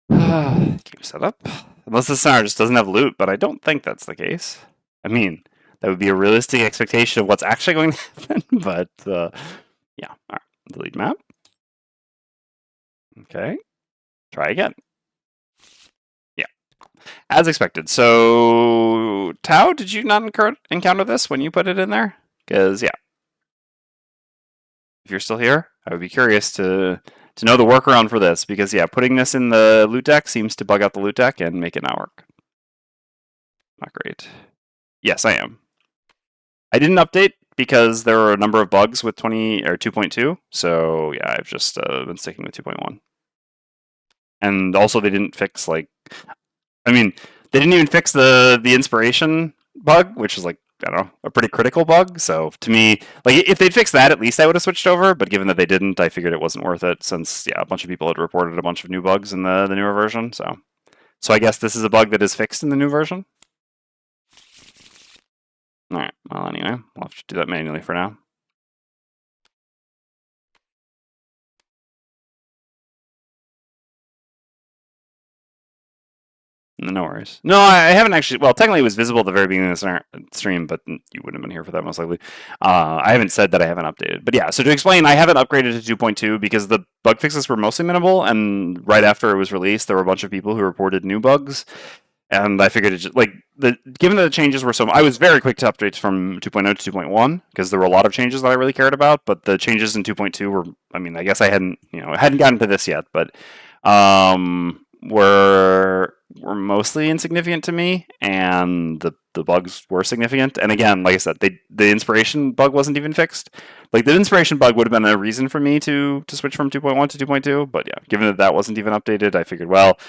Game setup. Unless this scenario just doesn't have loot, but I don't think that's the case. I mean, that would be a realistic expectation of what's actually going to happen, but yeah. All right, delete map. Okay, try again. Yeah, as expected. So, Tao, did you not encounter this when you put it in there? Because, yeah. If you're still here, I would be curious to know the workaround for this, because, yeah, putting this in the loot deck seems to bug out the loot deck and make it not work. Not great. Yes, I am. I didn't update because there were a number of bugs with 2.2, so yeah, I've just been sticking with 2.1. And also, they didn't fix they didn't even fix the inspiration bug, which is I don't know, a pretty critical bug. So to me, if they'd fixed that, at least I would have switched over. But given that they didn't, I figured it wasn't worth it, since a bunch of people had reported a bunch of new bugs in the newer version. So I guess this is a bug that is fixed in the new version. All right. Well, anyway, we'll have to do that manually for now. No worries. No, I haven't actually. Well, technically, it was visible at the very beginning of the stream, but you wouldn't have been here for that, most likely. I haven't said that I haven't updated. But yeah, so to explain, I haven't upgraded to 2.2 because the bug fixes were mostly minimal, and right after it was released, there were a bunch of people who reported new bugs. And I figured given that the changes were I was very quick to update from 2.0 to 2.1 because there were a lot of changes that I really cared about. But the changes in 2.2 were, I guess I hadn't gotten to this yet, but were mostly insignificant to me, and the bugs were significant. And again, like I said, the inspiration bug wasn't even fixed. The inspiration bug would have been a reason for me to switch from 2.1 to 2.2, but yeah, given that wasn't even updated, I figured, well,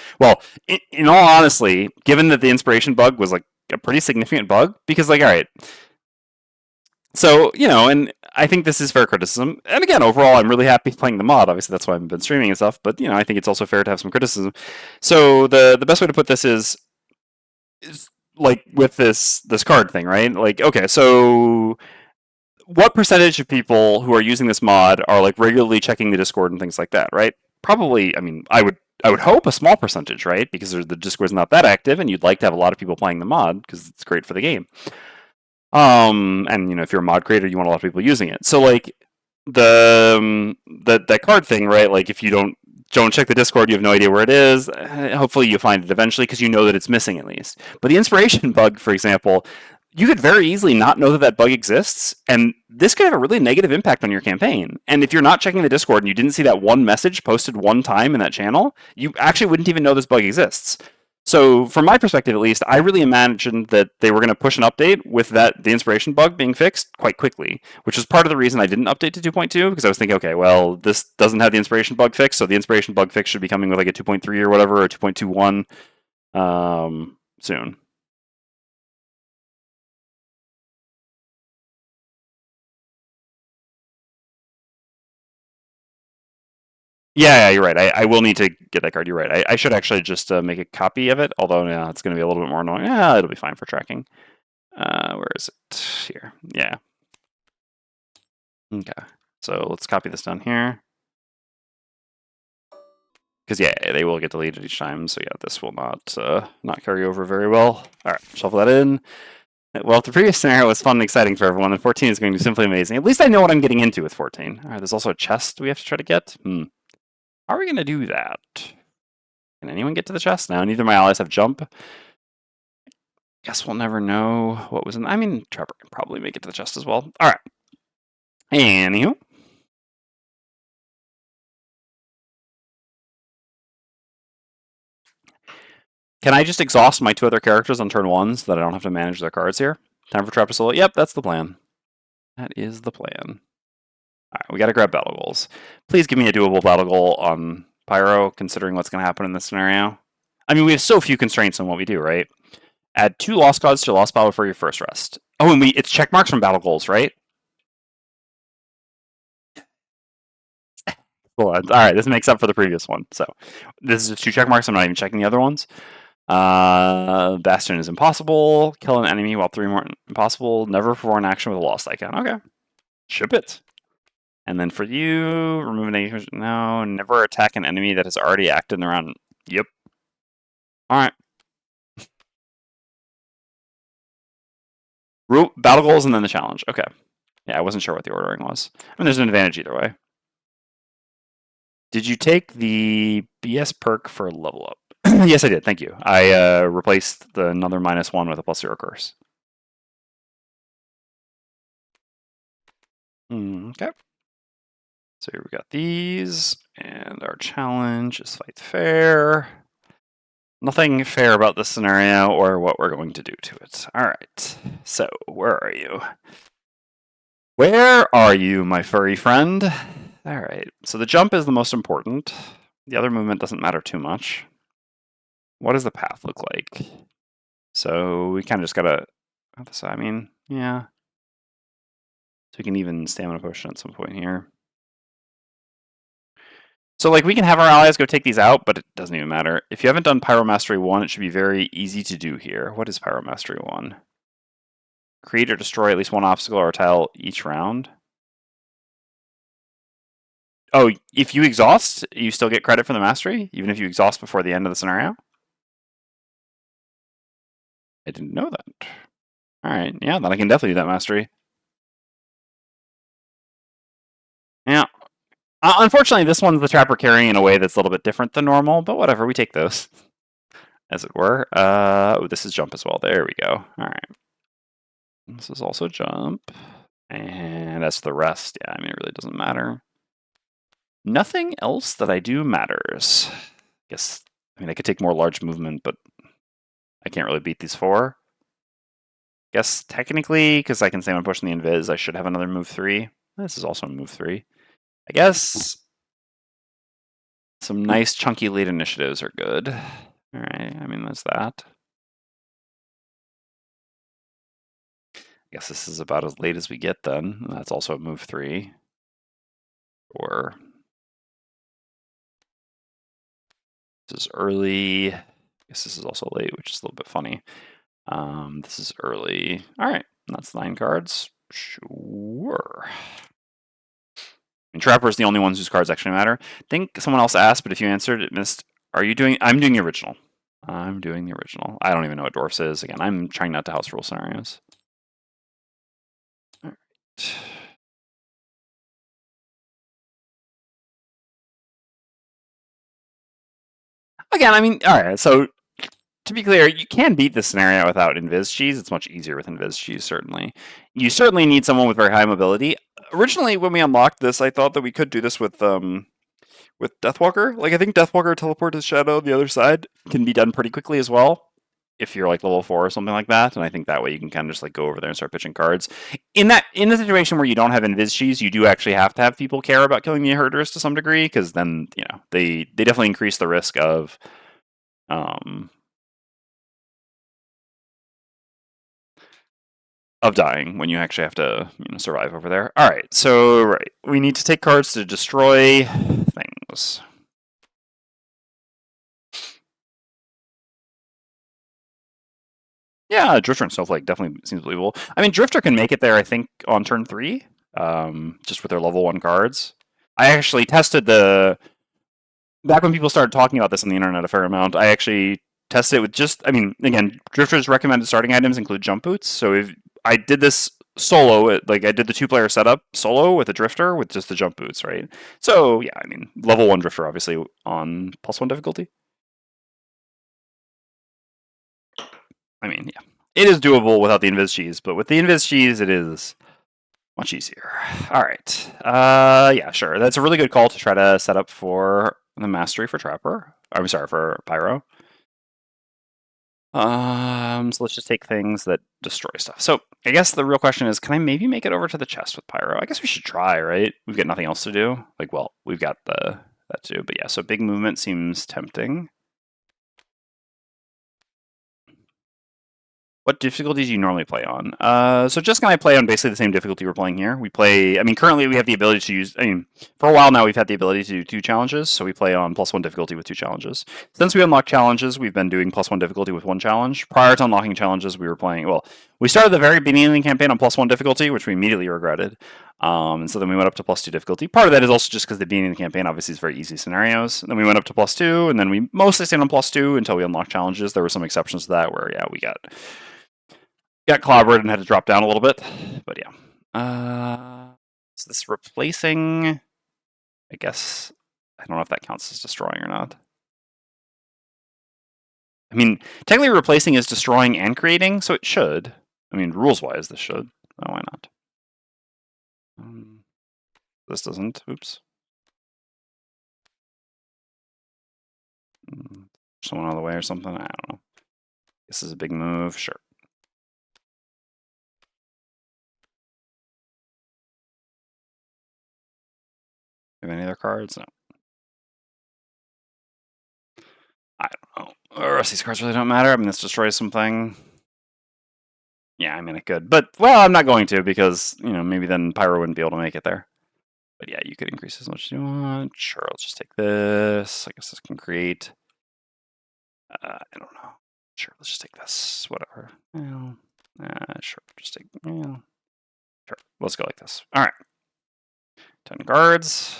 in all honesty, given that the inspiration bug was a pretty significant bug, because all right, so, and I think this is fair criticism. And again, overall, I'm really happy playing the mod. Obviously, that's why I've been streaming and stuff. But, I think it's also fair to have some criticism. So the best way to put this is with this card thing, right? Okay, so what percentage of people who are using this mod are regularly checking the Discord and things like that, right? Probably, I would hope a small percentage, right? Because the Discord's not that active, and you'd like to have a lot of people playing the mod because it's great for the game. And if you're a mod creator, you want a lot of people using it. So that card thing, right? If you don't check the Discord, you have no idea where it is. Hopefully you find it eventually because you know that it's missing at least. But the inspiration bug, for example, you could very easily not know that bug exists, and this could have a really negative impact on your campaign. And if you're not checking the Discord and you didn't see that one message posted one time in that channel, you actually wouldn't even know this bug exists. So from my perspective, at least, I really imagined that they were going to push an update with the inspiration bug being fixed quite quickly, which was part of the reason I didn't update to 2.2, because I was thinking, okay, well, this doesn't have the inspiration bug fix, so the inspiration bug fix should be coming with like a 2.3 or whatever, or 2.21 soon. Yeah, you're right. I will need to get that card. You're right. I should actually just make a copy of it, although yeah, it's going to be a little bit more annoying. Yeah, it'll be fine for tracking. Where is it? Here. Yeah. Okay. So let's copy this down here. Because yeah, they will get deleted each time. So yeah, this will not carry over very well. All right, shuffle that in. Well, if the previous scenario was fun and exciting for everyone, then 14 is going to be simply amazing. At least I know what I'm getting into with 14. All right, there's also a chest we have to try to get. How are we going to do that? Can anyone get to the chest? No, neither of my allies have jump. Guess we'll never know what was in. I mean, Trevor can probably make it to the chest as well. All right. Anywho. Can I just exhaust my 2 other characters on turn 1 so that I don't have to manage their cards here? Time for Trapper Solo. Yep, that's the plan. That is the plan. Alright, we gotta grab battle goals. Please give me a doable battle goal on Pyro, considering what's gonna happen in this scenario. I mean, we have so few constraints on what we do, right? Add 2 lost cards to lost battle for your first rest. Oh, and it's check marks from battle goals, right? Cool. Alright, this makes up for the previous one. So, this is 2 check marks. I'm not even checking the other ones. Bastion is impossible. Kill an enemy while 3 more impossible. Never perform an action with a lost icon. Okay. Ship it. And then for you, remove an engagement. No, never attack an enemy that has already acted in the round. Yep. Alright. Battle goals and then the challenge. Okay. Yeah, I wasn't sure what the ordering was. I mean, there's an advantage either way. Did you take the BS perk for level up? Yes, I did. Thank you. I replaced another -1 with a +0 curse. Okay. So here we got these, and our challenge is fight fair. Nothing fair about this scenario or what we're going to do to it. All right. So where are you? Where are you, my furry friend? All right. So the jump is the most important. The other movement doesn't matter too much. What does the path look like? So we kind of just gotta. I mean, yeah. So we can even stamina potion at some point here. So like we can have our allies go take these out, but it doesn't even matter. If you haven't done Pyro Mastery 1, it should be very easy to do here. What is Pyro Mastery 1? Create or destroy at least 1 obstacle or tile each round. Oh, if you exhaust, you still get credit for the mastery, even if you exhaust before the end of the scenario? I didn't know that. Alright, yeah, then I can definitely do that mastery. Yeah. Unfortunately, this one's the Trapper carrying in a way that's a little bit different than normal, but whatever, we take those. As it were. Oh, this is jump as well. There we go. Alright. This is also jump. And that's the rest. Yeah, I mean, it really doesn't matter. Nothing else that I do matters. Guess, I mean, I could take more large movement, but I can't really beat these 4. Guess technically, because I can say I'm pushing the invis, I should have another move 3. This is also a move 3. I guess some nice chunky lead initiatives are good. Alright, I mean, there's that. I guess this is about as late as we get then. That's also a move 3. Or this is early. I guess this is also late, which is a little bit funny. This is early. Alright, that's 9 cards. Sure. And Trapper is the only ones whose cards actually matter. I think someone else asked, but if you answered, it missed. Are you doing? I'm doing the original. I'm doing the original. I don't even know what Dwarfs is. Again, I'm trying not to house rule scenarios. All right. Again, I mean, all right. So to be clear, you can beat this scenario without Invis Cheese. It's much easier with Invis Cheese, certainly. You certainly need someone with very high mobility. Originally, when we unlocked this, I thought that we could do this with with Deathwalker. Like, I think Deathwalker teleport to Shadow on the other side can be done pretty quickly as well, if you're like level 4 or something like that. And I think that way you can kind of just like go over there and start pitching cards. In the situation where you don't have Invis Cheese, you do actually have to have people care about killing the herders to some degree, because then they definitely increase the risk of dying when you actually have to survive over there. All right, so we need to take cards to destroy things. Yeah, Drifter and Snowflake definitely seems believable. I mean, Drifter can make it there, I think, on turn 3, just with their level 1 cards. I actually tested back when people started talking about this on the internet a fair amount, I actually tested it with again, Drifter's recommended starting items include jump boots. So if I did this solo, like I did the 2-player setup solo with a Drifter with just the jump boots, right? So yeah, I mean, level 1 Drifter obviously on +1 difficulty. I mean, yeah, it is doable without the Invis Cheese, but with the Invis Cheese, it is much easier. All right. Yeah, sure. That's a really good call to try to set up for the mastery for Trapper. I'm sorry, for Pyro. So let's just take things that destroy stuff. So I guess the real question is, can I maybe make it over to the chest with Pyro? I guess we should try, right? We've got nothing else to do. Like, well, we've got that too, but yeah, so big movement seems tempting. What difficulties do you normally play on? So Jessica and I play on basically the same difficulty we're playing here. We play, currently we have the ability to use, for a while now we've had the ability to do 2 challenges, so we play on +1 difficulty with 2 challenges. Since we unlocked challenges, we've been doing +1 difficulty with 1 challenge. Prior to unlocking challenges, we were playing, well, we started the very beginning of the campaign on +1 difficulty, which we immediately regretted. And so then we went up to +2 difficulty. Part of that is also just because the beginning of the campaign obviously is very easy scenarios. And then we went up to +2, and then we mostly stayed on +2 until we unlocked challenges. There were some exceptions to that where, yeah, we got clobbered and had to drop down a little bit, but yeah. So this replacing, I guess, I don't know if that counts as destroying or not. I mean, technically replacing is destroying and creating, so it should. I mean, rules-wise, this should. Oh, why not? This doesn't. Oops. Someone out of the way or something? I don't know. This is a big move. Sure. Have any other cards? No. I don't know. The rest of these cards really don't matter. I mean, this destroys something. Yeah, I mean, it could. But, well, I'm not going to because, maybe then Pyro wouldn't be able to make it there. But yeah, you could increase as much as you want. Sure, let's just take this. I guess this can create. I don't know. Sure, let's just take this. Whatever. Sure, just take. Sure, let's go like this. All right. 10 guards.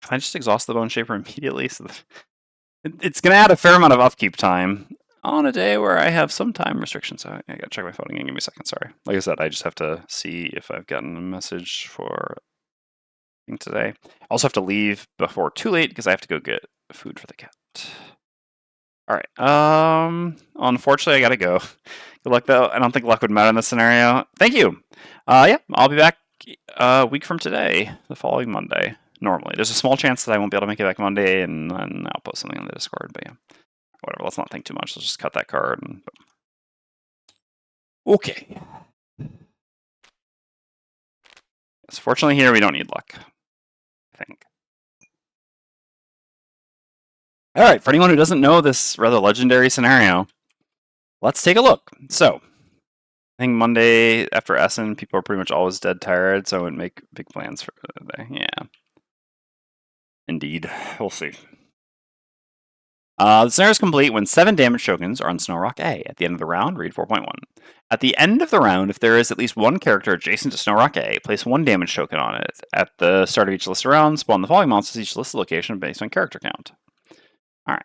Can I just exhaust the Bone Shaper immediately? So it's going to add a fair amount of upkeep time on a day where I have some time restrictions. So I got to check my phone again. Give me a second. Sorry. Like I said, I just have to see if I've gotten a message for today. I also have to leave before too late because I have to go get food for the cat. All right. Unfortunately, I gotta go. Good luck, though. I don't think luck would matter in this scenario. Thank you. Yeah, I'll be back a week from today, the following Monday. Normally, there's a small chance that I won't be able to make it back Monday, and then I'll post something on the Discord. But yeah, whatever. Let's not think too much. Let's just cut that card. Okay. Yes, fortunately, here we don't need luck. I think. All right, for anyone who doesn't know this rather legendary scenario, let's take a look. So, I think Monday after Essen, people are pretty much always dead tired, so I wouldn't make big plans for the day. Yeah. Indeed. We'll see. The scenario is complete when 7 damage tokens are on Snow Rock A. At the end of the round, read 4.1. At the end of the round, if there is at least one character adjacent to Snow Rock A, place 1 damage token on it. At the start of each listed round, spawn the following monsters each listed location based on character count. Alright.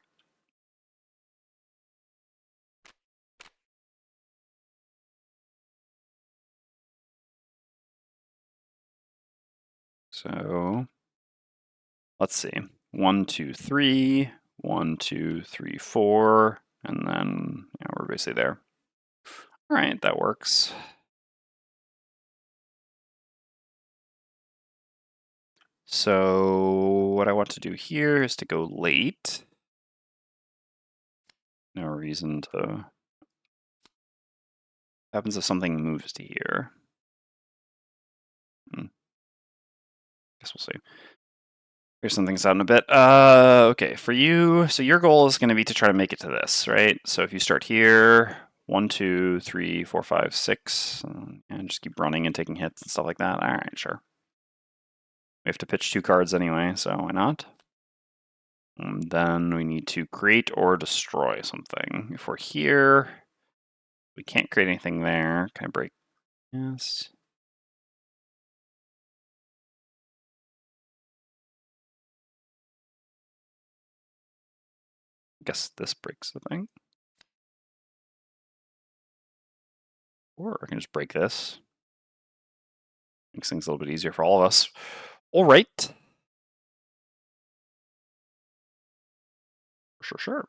So, let's see. 1, 2, 3. 1, 2, 3, 4. And then we're basically there. All right, that works. So what I want to do here is to go late. No reason to. What happens if something moves to here? Guess we'll see. Here's some things out in a bit. Okay, for you, so your goal is going to be to try to make it to this, right? So if you start here, 1, 2, 3, 4, 5, 6, and just keep running and taking hits and stuff like that. All right, sure. We have to pitch 2 cards anyway, so why not? And then we need to create or destroy something. If we're here, we can't create anything there. Can I break? Yes. I guess this breaks the thing. Or I can just break this. Makes things a little bit easier for all of us. All right. Sure.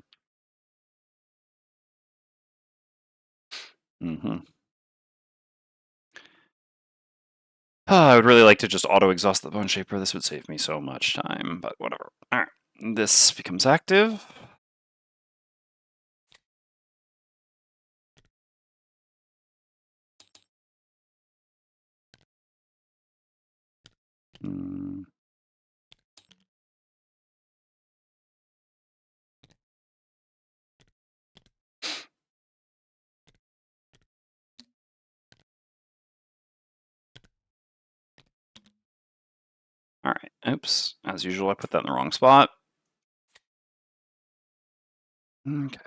I would really like to just auto-exhaust the Bone Shaper. This would save me so much time, but whatever. All right. This becomes active. All right. Oops. As usual, I put that in the wrong spot. Okay.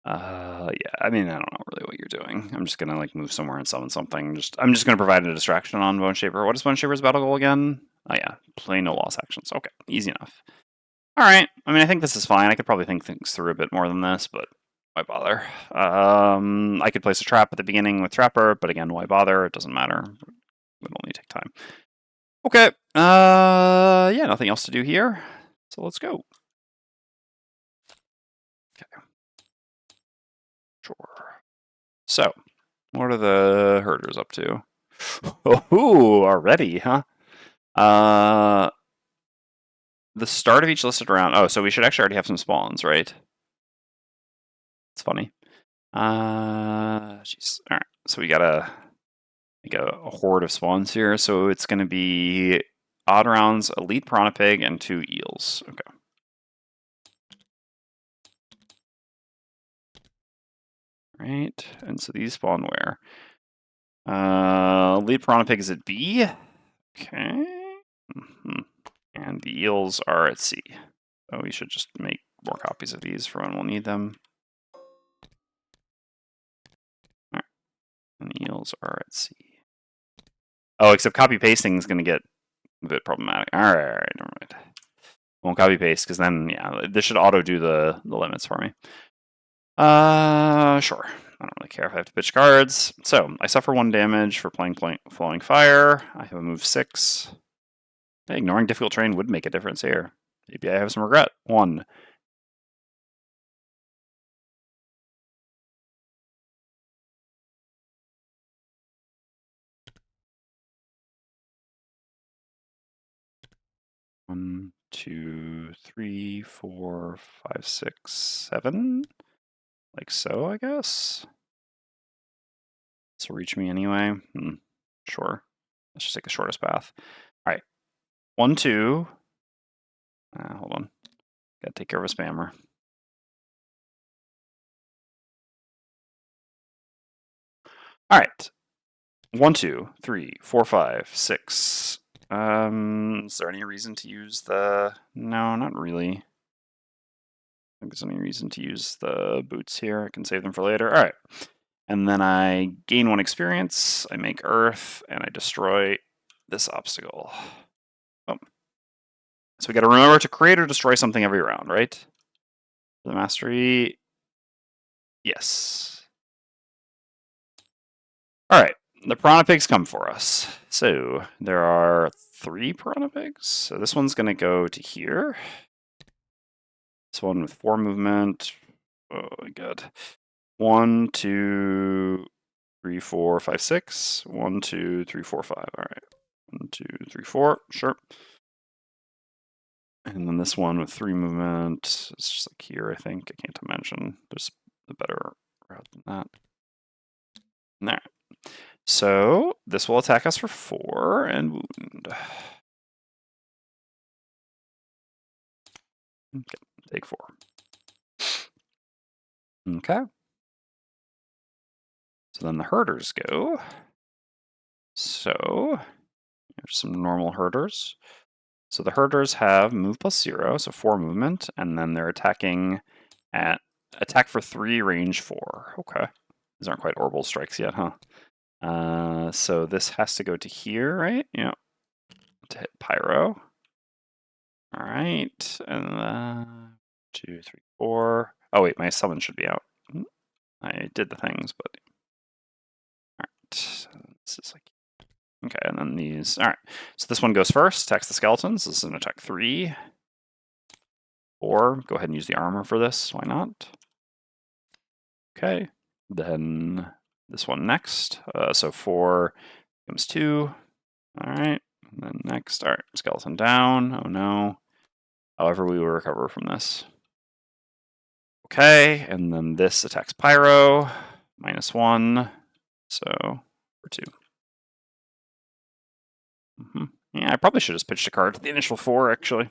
Yeah, I mean, I don't know really what you're doing. I'm just gonna like move somewhere and summon something. I'm just gonna provide a distraction on Bone Shaper. What is Bone Shaper's battle goal again? Oh yeah, play no loss actions. Okay, easy enough. All right. I mean, I think this is fine. I could probably think things through a bit more than this, but why bother? I could place a trap at the beginning with Trapper, but again, why bother? It doesn't matter. It would only take time. Okay. Yeah, nothing else to do here. So let's go. Okay. Sure. So, what are the herders up to? Oh, already, huh? The start of each listed round. Oh, so we should actually already have some spawns, right? It's funny. Jeez. All right. So we got a horde of spawns here. So it's going to be odd rounds, elite piranha pig, and 2 eels. Okay. Right. And so these spawn where? Elite piranha pig is at B. Okay. And the eels are at C. So we should just make more copies of these for when we'll need them. All right. And the eels are at C. Oh, except copy pasting is going to get a bit problematic. All right, never mind. Won't copy paste because then, yeah, this should auto do the limits for me. Sure. I don't really care if I have to pitch cards. So I suffer 1 damage for playing Flowing Fire. I have a move 6. Hey, ignoring difficult terrain would make a difference here. Maybe I have some regret. 1. One, 2, 3, 4, 5, 6, 7. Like so, I guess. This will reach me anyway. Sure. Let's just take the shortest path. All right. 1, 2. Hold on. Gotta take care of a spammer. All right. 1, 2, 3, 4, 5, 6. Is there any reason to use the... No, not really. I think there's any reason to use the boots here. I can save them for later. All right. And then I gain 1 experience. I make Earth, and I destroy this obstacle. Oh. So we got to remember to create or destroy something every round, right? The mastery. Yes. All right. The piranha pigs come for us. So there are 3 piranha pigs. So this one's going to go to here. This one with 4 movement. Oh my god. 1, 2, 3, 4, 5, 6. 1, 2, 3, 4, 5. All right. 1, 2, 3, 4. Sure. And then this one with 3 movement. It's just like here, I think. I can't imagine. There's a better route than that. There. So this will attack us for 4 and wound. Okay, take 4. Okay. So then the herders go. So there's some normal herders. So the herders have move plus 0, so 4 movement, and then they're attacking at attack for 3, range 4. Okay. These aren't quite orbital strikes yet, huh? So this has to go to here, right? Yeah. To hit Pyro. All right. And 2, 3, 4. Oh, wait, my summon should be out. I did the things, but. All right. So this is like. Okay, and then these. All right. So this one goes first, attacks the skeletons. This is an attack 3. 4. Go ahead and use the armor for this. Why not? Okay. Then this one next. So 4 becomes 2. All right. And then next. All right. Skeleton down. Oh no. However, we will recover from this. Okay. And then this attacks Pyro. -1. So for 2. Yeah, I probably should have just pitched a card to the initial 4, actually.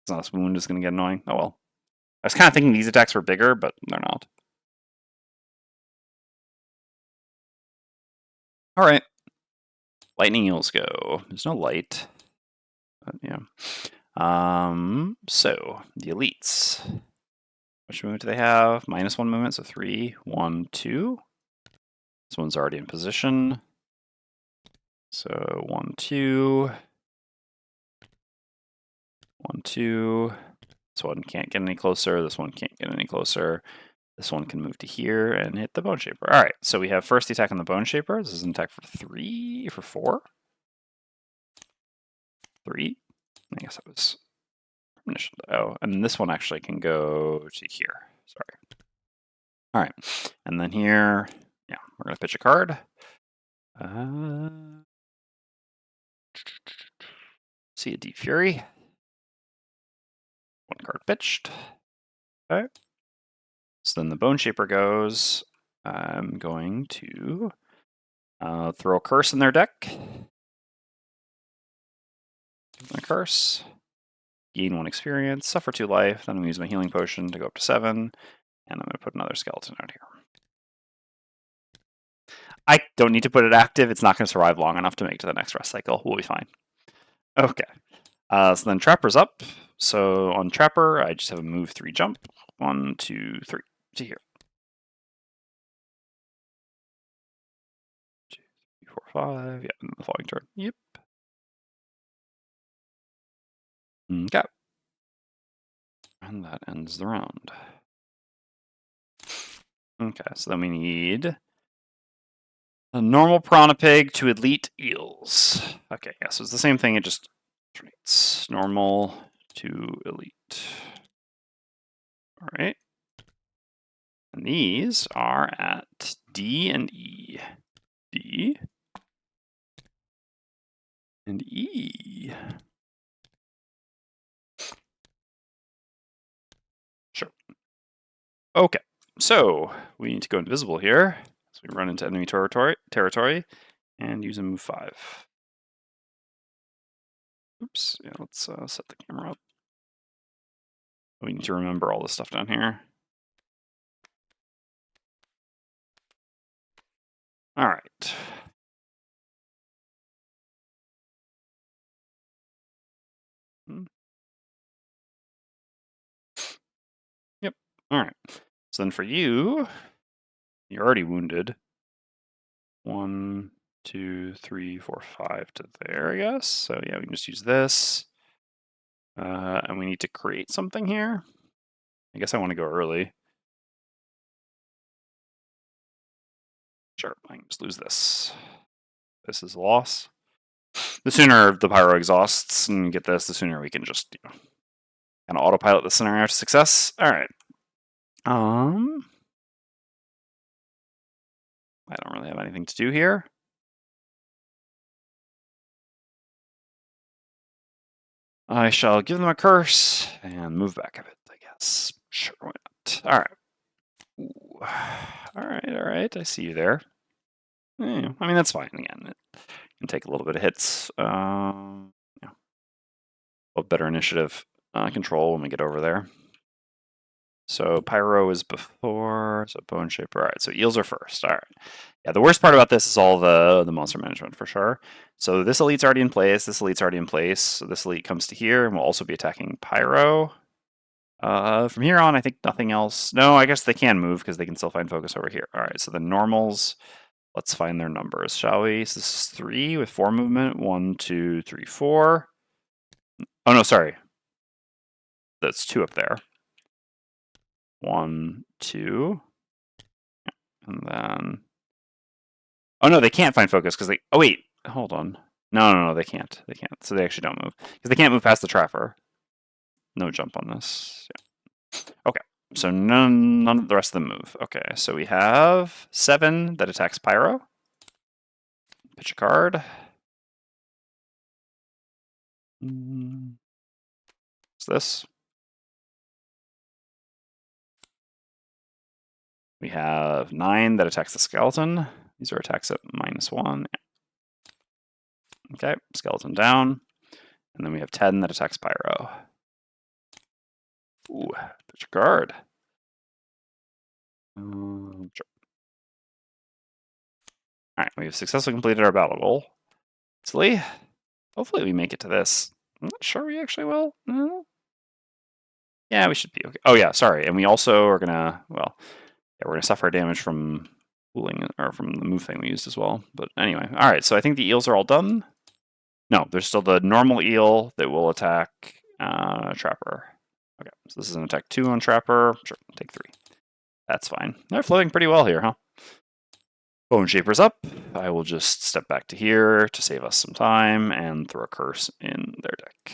This wound is going to get annoying. Oh well. I was kind of thinking these attacks were bigger, but they're not. All right. Lightning eels go. There's no light. But yeah. So the elites. Which movement do they have? -1 movement, so 3, 1, 2. This one's already in position. So 1, 2. 1, 2. This one can't get any closer. This one can't get any closer. This one can move to here and hit the Bone Shaper. All right, so we have first attack on the Bone Shaper. This is an attack for 3, for 4. 3. I guess that was premonition. Oh, and this one actually can go to here. Sorry. All right, and then here, yeah, we're gonna pitch a card. See a Deep Fury. 1 card pitched. Okay. So then the Bone Shaper goes. I'm going to throw a curse in their deck. Give them a curse. Gain 1 experience. Suffer 2 life. Then I'm going to use my healing potion to go up to 7. And I'm going to put another skeleton out here. I don't need to put it active. It's not going to survive long enough to make it to the next rest cycle. We'll be fine. Okay. So then Trapper's up. So on Trapper, I just have a move 3 jump. 1, 2, 3 to here. 2, 3, 4, 5. Yeah, in the following turn. Yep. Okay. And that ends the round. Okay, so then we need a normal Piranha Pig to elite eels. Okay, yeah, so it's the same thing, it just alternates. Normal to elite. All right. And these are at D and E. D and E. Sure. Okay, so we need to go invisible here. So we run into enemy territory and use a move 5. Oops, yeah, let's set the camera up. We need to remember all this stuff down here. All right. Yep. All right. So then for you, you're already wounded. 1, 2, 3, 4, 5 to there, I guess. So yeah, we can just use this. And we need to create something here. I guess I want to go early. Sure, I can just lose this. This is a loss. The sooner the Pyro exhausts and get this, the sooner we can just Gonna autopilot the scenario to success. All right. I don't really have anything to do here. I shall give them a curse and move back a bit, I guess. Sure, why not? All right. Ooh. All right. I see you there. Yeah, I mean, that's fine. Again, it can take a little bit of hits. Yeah. We'll have better initiative control when we get over there. So Pyro is before, so Bone Shaper. All right, so Eels are first. All right. Yeah, the worst part about this is all the monster management for sure. So this elite's already in place. This elite's already in place. So this elite comes to here and will also be attacking Pyro. From here on, I think nothing else. No, I guess they can move because they can still find focus over here. All right, so the normals, let's find their numbers, shall we? So this is 3 with 4 movement. 1, 2, 3, 4. Oh, no, sorry. That's 2 up there. 1, 2. And then... Oh, no, they can't find focus because they... Oh, wait. Hold on. No, they can't. They can't. So they actually don't move. Because they can't move past the trapper. No jump on this. Yeah. Okay. So none of the rest of them move. Okay, so we have 7 that attacks Pyro. Pitch a card. What's this? We have 9 that attacks the skeleton. These are attacks at -1. Okay, skeleton down. And then we have 10 that attacks Pyro. Ooh, pitch a card. Sure. Alright, we have successfully completed our battle goal. Hopefully we make it to this. I'm not sure we actually will. No? Yeah, we should be okay. Oh yeah, sorry. And we also are gonna, well, yeah, we're gonna suffer damage from cooling, or from the move thing we used as well. But anyway, all right. So I think the eels are all done. No, there's still the normal eel that will attack Trapper. Okay, so this is an attack 2 on Trapper. Sure, take 3. That's fine. They're floating pretty well here, huh? Bone Shaper's up. I will just step back to here to save us some time and throw a curse in their deck.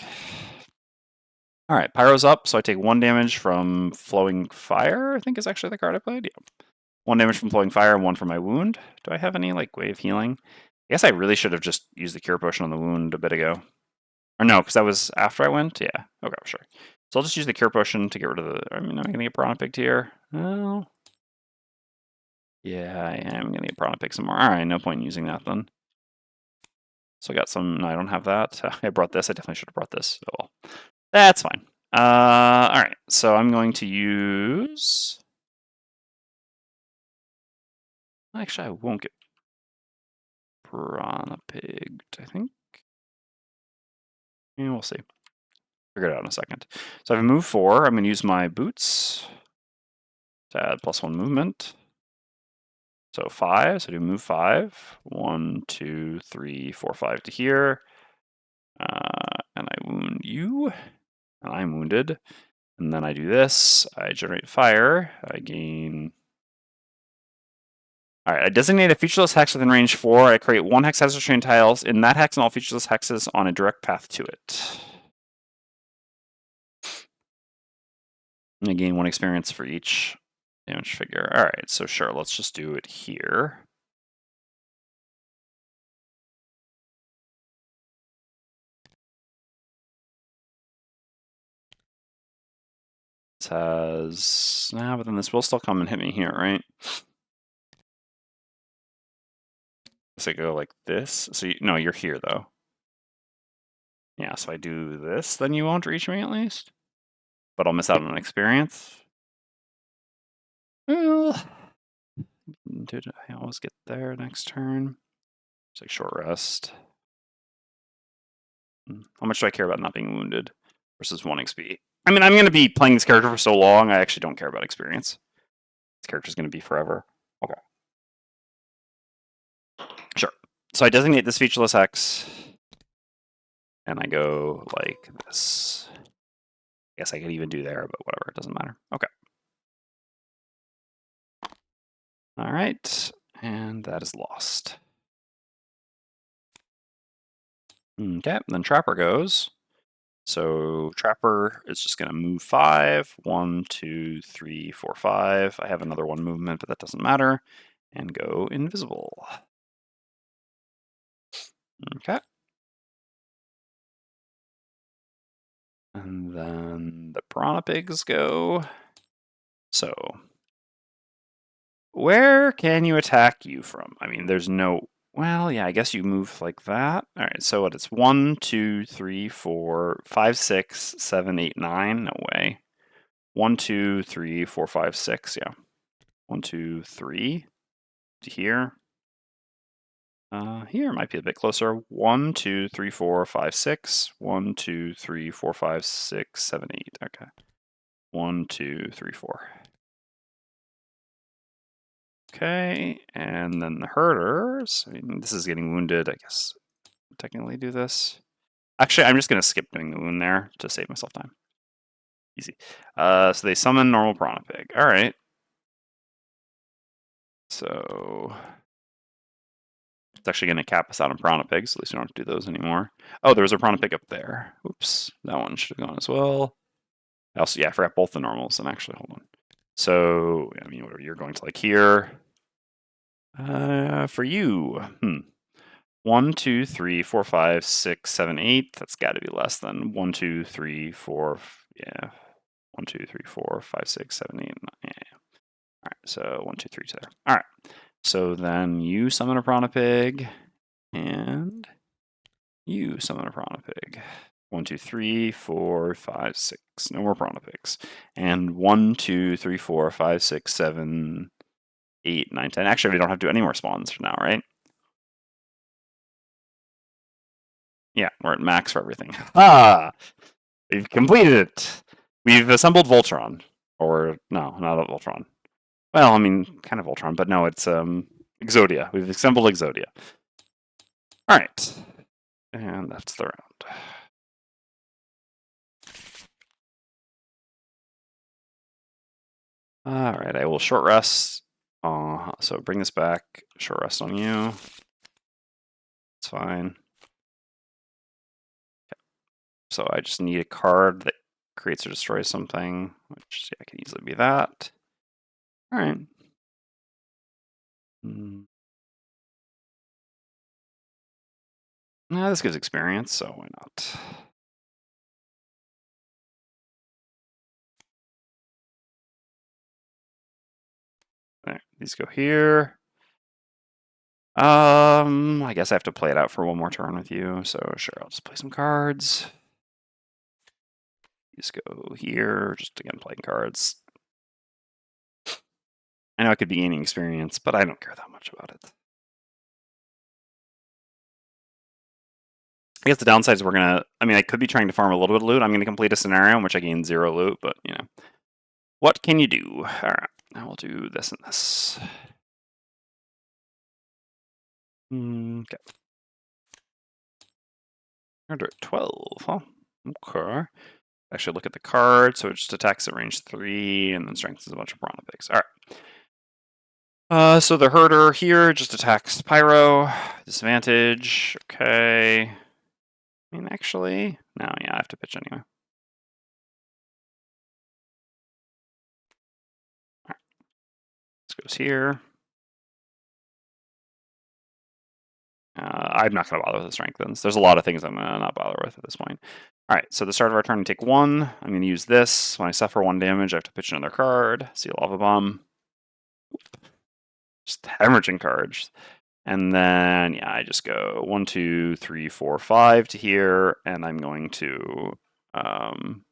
All right, Pyro's up, so I take 1 damage from Flowing Fire, I think is actually the card I played. Yeah. 1 damage from Flowing Fire and 1 from my wound. Do I have any, like, way of healing? I guess I really should have just used the Cure Potion on the wound a bit ago. Or no, because that was after I went? Yeah, okay, sure. So I'll just use the Cure Potion to get rid of the... I mean, I'm going to get Piranha Pigged here. Oh. Yeah, I am going to get Piranha Pigged some more. All right, no point in using that then. So I got some... No, I don't have that. I brought this. I definitely should have brought this. Oh, well. That's fine. All right, so I'm going to use... Actually, I won't get Piranha Pigged, I think. Yeah, we'll see. Figure it out in a second. So I have a move 4. I'm going to use my boots to add +1 movement. So 5. So I do move 5. 1, 2, 3, 4, 5 to here. And I wound you. And I'm wounded. And then I do this. I generate fire. I gain... All right, I designate a featureless hex within range 4. I create 1 hex hazard train tiles in that hex and all featureless hexes on a direct path to it. And I gain 1 experience for each damage figure. All right, so sure, let's just do it here. This has... Nah, but then this will still come and hit me here, right? Does it go like this? So no, you're here though. Yeah, so I do this, then you won't reach me at least. But I'll miss out on an experience. Well, did I always get there next turn? It's like short rest. How much do I care about not being wounded versus 1 XP? I mean, I'm going to be playing this character for so long, I actually don't care about experience. This character's going to be forever. Okay. Sure. So I designate this featureless hex. And I go like this. I guess I could even do there, but whatever, it doesn't matter. Okay. All right, and that is lost. Okay, then Trapper goes. So Trapper is just going to move 5. 1, 2, 3, 4, 5. I have another 1 movement, but that doesn't matter. And go invisible. Okay. And then the Piranha Pigs go. So where can you attack you from? I mean, there's no... Well, yeah, I guess you move like that. All right, so what? It's 1, 2, 3, 4, 5, 6, 7, 8, 9. No way. 1, 2, 3, 4, 5, 6. Yeah. 1, 2, 3 to here. Here might be a bit closer. 1, 2, 3, 4, 5, 6. 1, 2, 3, 4, 5, 6, 7, 8. Okay. 1, 2, 3, 4. Okay, and then the herders. I mean, this is getting wounded. I guess technically do this. Actually, I'm just going to skip doing the wound there to save myself time. Easy. So they summon normal Piranha Pig. All right. So it's actually going to cap us out on Piranha Pigs. So at least we don't have to do those anymore. Oh, there was a Piranha Pig up there. Oops, that one should have gone as well. Also, yeah, I forgot both the normals. And actually, hold on. So I mean, whatever you're going to like here. For you, 1, 2, 3, 4, 5, 6, 7, 8. That's got to be less than 1, 2, 3, 4. Yeah, 1, 2, 3, 4, 5, 6, 7, 8, 9. Yeah. All right, so 1, 2, 3 there. All right, so then you summon a Piranha Pig, and you summon a Piranha Pig. 1, 2, 3, 4, 5, 6. No more Piranha Pigs. And 1, 2, 3, 4, 5, 6, 7, 8, 9, 10. Actually, we don't have to do any more spawns for now, right? Yeah, we're at max for everything. Ah! We've completed it! We've assembled Voltron. Or, no, not a Voltron. Well, I mean, kind of Voltron, but no, it's Exodia. We've assembled Exodia. Alright. And that's the round. Alright, I will short rest. So bring this back. Short rest on you. It's fine. Okay. So I just need a card that creates or destroys something, which yeah, can easily be that. Alright. Nah, this gives experience, so why not? Alright, these go here. I guess I have to play it out for one more turn with you, so sure, I'll just play some cards. These go here, just again playing cards. I know I could be gaining experience, but I don't care that much about it. I guess the downside is I could be trying to farm a little bit of loot. I'm gonna complete a scenario in which I gain 0 loot, but you know. What can you do? Alright, I will do this and this. Okay. Under 12, huh? Okay. Actually, look at the card. So it just attacks at range 3 and then strengthens a bunch of Piranha Pigs. All right. So the herder here just attacks Pyro. Disadvantage. Okay. I mean, actually, no, yeah, I have to pitch anyway. All right. This goes here. I'm not going to bother with the strengthens. There's a lot of things I'm going to not bother with at this point. All right, so the start of our turn, we take 1. I'm going to use this. When I suffer 1 damage, I have to pitch another card. See a Lava Bomb. Just hemorrhaging cards. And then, yeah, I just go 1, 2, 3, 4, 5 to here, and I'm going to then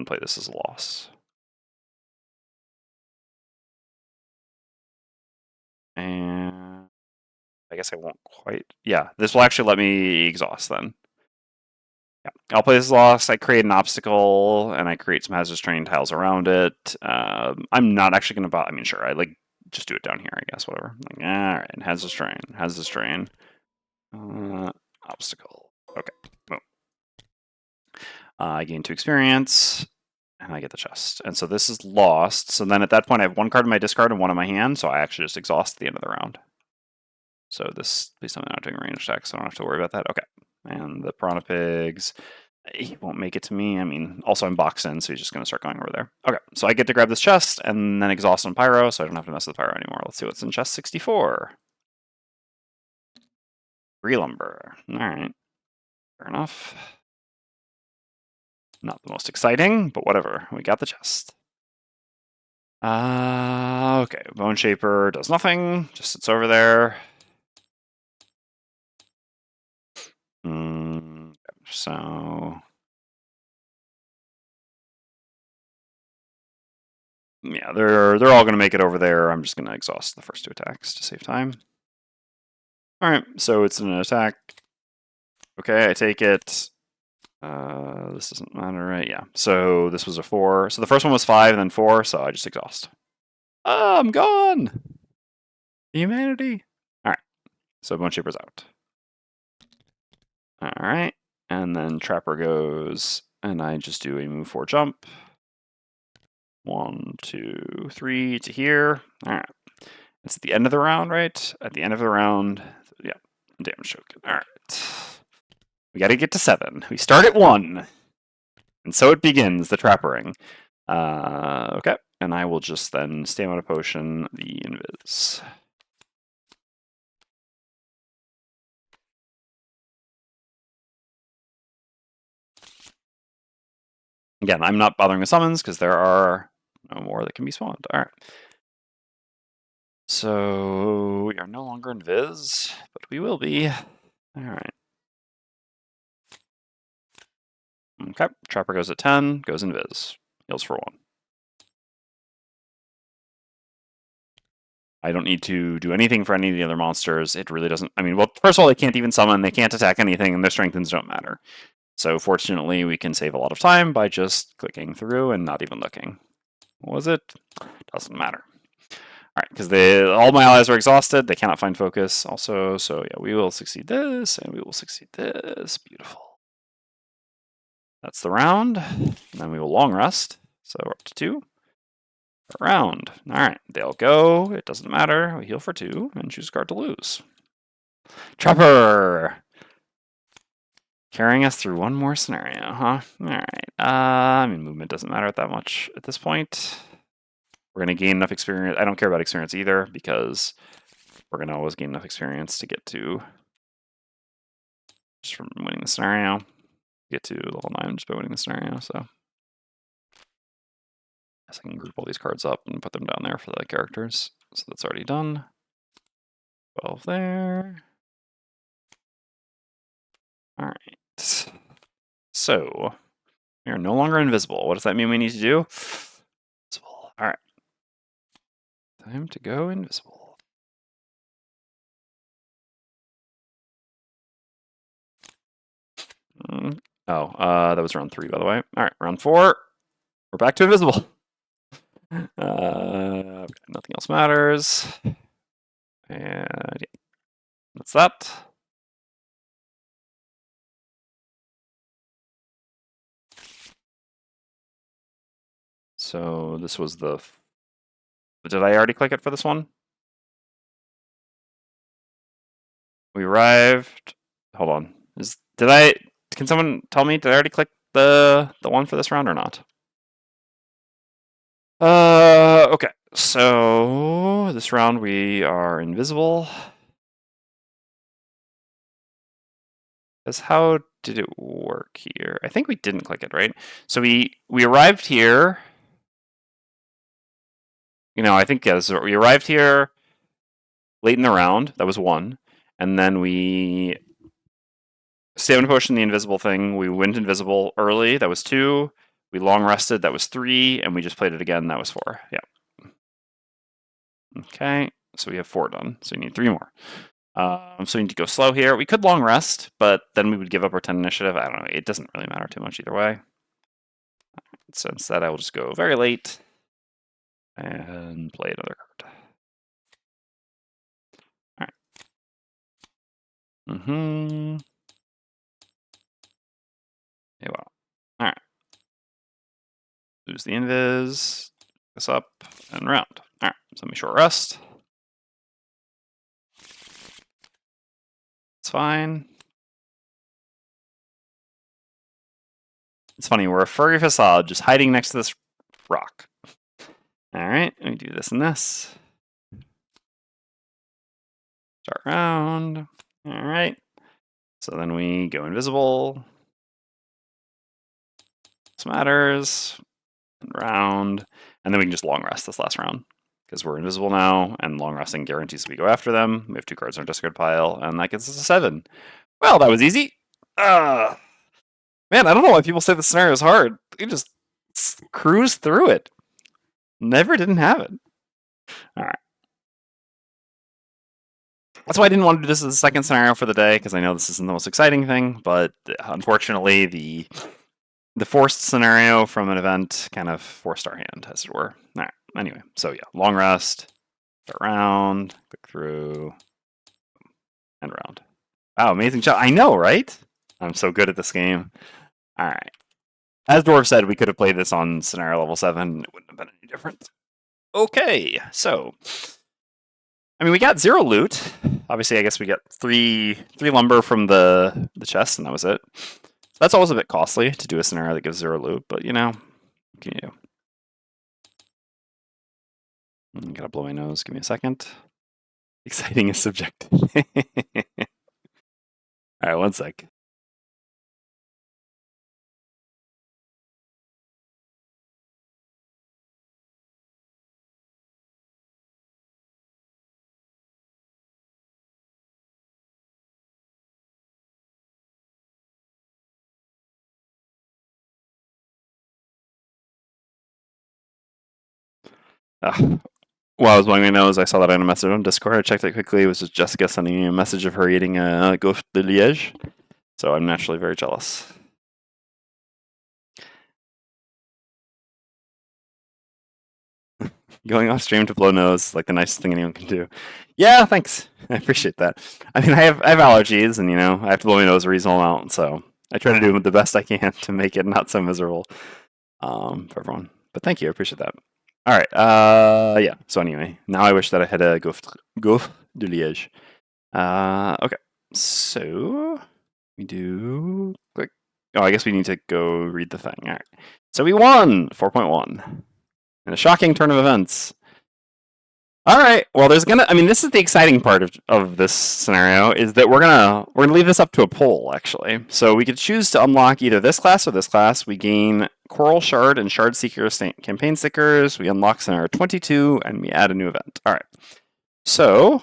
play this as a loss. And I guess I won't quite. Yeah, this will actually let me exhaust then. Yeah, I'll play this loss. I create an obstacle, and I create some hazardous terrain tiles around it. I'm not actually going to I mean, sure, I just do it down here, I guess, whatever. Like, all right, hazardous terrain. Obstacle. Okay, boom. I gain 2 experience, and I get the chest. And so this is lost. So then at that point, I have 1 card in my discard and 1 in my hand, so I actually just exhaust at the end of the round. So this, please tell me I'm not doing range attack, so I don't have to worry about that. Okay. And the Piranha Pigs, he won't make it to me. I mean, also I'm boxed in, so he's just going to start going over there. Okay, so I get to grab this chest and then exhaust on Pyro, so I don't have to mess with Pyro anymore. Let's see what's in chest 64. 3 lumber. All right. Fair enough. Not the most exciting, but whatever. We got the chest. Okay. Bone Shaper does nothing. Just sits over there. So yeah, they're all going to make it over there. I'm just going to exhaust the first 2 attacks to save time. All right, so it's an attack. Okay, I take it. This doesn't matter, right? Yeah. So this was a 4. So the first one was 5 and then 4, so I just exhaust. Oh, I'm gone! Humanity! Alright. So Bone Shaper's out. Alright. And then Trapper goes, and I just do a move 4 jump. 1, 2, 3 to here. Alright. It's at the end of the round, right? At the end of the round. Yeah. Damage token. Alright. We gotta get to 7. We start at 1. And so it begins, the trappering. Okay, and I will just then Stamina Potion the Invis. Again, I'm not bothering with summons because there are no more that can be spawned. All right. So we are no longer Invis, but we will be. All right. Okay, Trapper goes at 10, goes Invis. Heals for 1. I don't need to do anything for any of the other monsters. It really doesn't. I mean, well, first of all, they can't even summon. They can't attack anything, and their strengthens don't matter. So fortunately, we can save a lot of time by just clicking through and not even looking. What was it? Doesn't matter. All right, because all my allies are exhausted. They cannot find focus also. So yeah, we will succeed this, and we will succeed this. Beautiful. That's the round. And then we will long rest. So we're up to 2. Round. All right, they'll go. It doesn't matter. We heal for 2 and choose a card to lose. Trapper! Carrying us through one more scenario, huh? All right. I mean, movement doesn't matter that much at this point. We're going to gain enough experience. I don't care about experience either, because we're going to always gain enough experience to get to, just from winning the scenario, get to level 9 just by winning the scenario, so. I can group all these cards up and put them down there for the characters. So that's already done. 12 there. All right. So we are no longer invisible. What does that mean we need to do? Invisible. All right. Time to go invisible. That was round 3, by the way. All right, round 4. We're back to invisible. Nothing else matters. And yeah, that's that. So this was the. Did I already click it for this one? We arrived. Hold on. Can someone tell me? Did I already click the one for this round or not? Okay. So this round we are invisible. Because how did it work here? I think we didn't click it, right? So we arrived here. I think so we arrived here late in the round. That was 1. And then we Stamina Potion, the invisible thing. We went invisible early. That was 2. We long rested. That was 3. And we just played it again. That was 4. Yeah. Okay. So we have 4 done. So we need 3 more. So we need to go slow here. We could long rest, but then we would give up our 10 initiative. I don't know. It doesn't really matter too much either way. So instead, I will just go very late and play another card. All right. Yeah, well. All right. Lose the invis. This up and round. All right. So let me short rest. fine. It's funny, we're a furry facade just hiding next to this rock. Alright, let me do this and this. Start round. Alright. So then we go invisible. This matters. And round. And then we can just long rest this last round. Because we're invisible now, and long resting guarantees we go after them. We have 2 cards in our discard pile, and that gets us a 7. Well, that was easy. Man, I don't know why people say the scenario is hard. You just cruise through it. Never didn't have it. Alright. That's why I didn't want to do this as a second scenario for the day, because I know this isn't the most exciting thing, but unfortunately the forced scenario from an event kind of forced our hand, as it were. Alright, anyway, so yeah, long rest, start round, click through, and round. Wow, amazing job. I know, right? I'm so good at this game. Alright. As Dwarf said, we could have played this on scenario level 7, it wouldn't have been any different. Okay, so I mean, we got 0 loot. Obviously, I guess we got 3 lumber from the chest, and that was it. So that's always a bit costly to do a scenario that gives 0 loot, but you know, what can you do? Gotta blow my nose. Give me a second. Exciting is subjective. All right, one sec. While I was blowing my nose, I saw that I had a message on Discord. I checked it quickly. It was just Jessica sending me a message of her eating a gaufre de Liège. So I'm naturally very jealous. Going off stream to blow nose, like the nicest thing anyone can do. Yeah, thanks. I appreciate that. I mean, I have allergies, and you know, I have to blow my nose a reasonable amount, so I try to do the best I can to make it not so miserable for everyone. But thank you, I appreciate that. All right, yeah. So anyway, now I wish that I had a gaufre de Liège. Okay, so we do quick. Oh, I guess we need to go read the thing. All right. So we won 4.1 in a shocking turn of events. All right. Well, there's gonna. I mean, this is the exciting part of this scenario is that we're gonna leave this up to a poll actually. So we could choose to unlock either this class or this class. We gain Coral Shard and Shard Seeker campaign stickers. We unlock scenario 22 and we add a new event. All right. So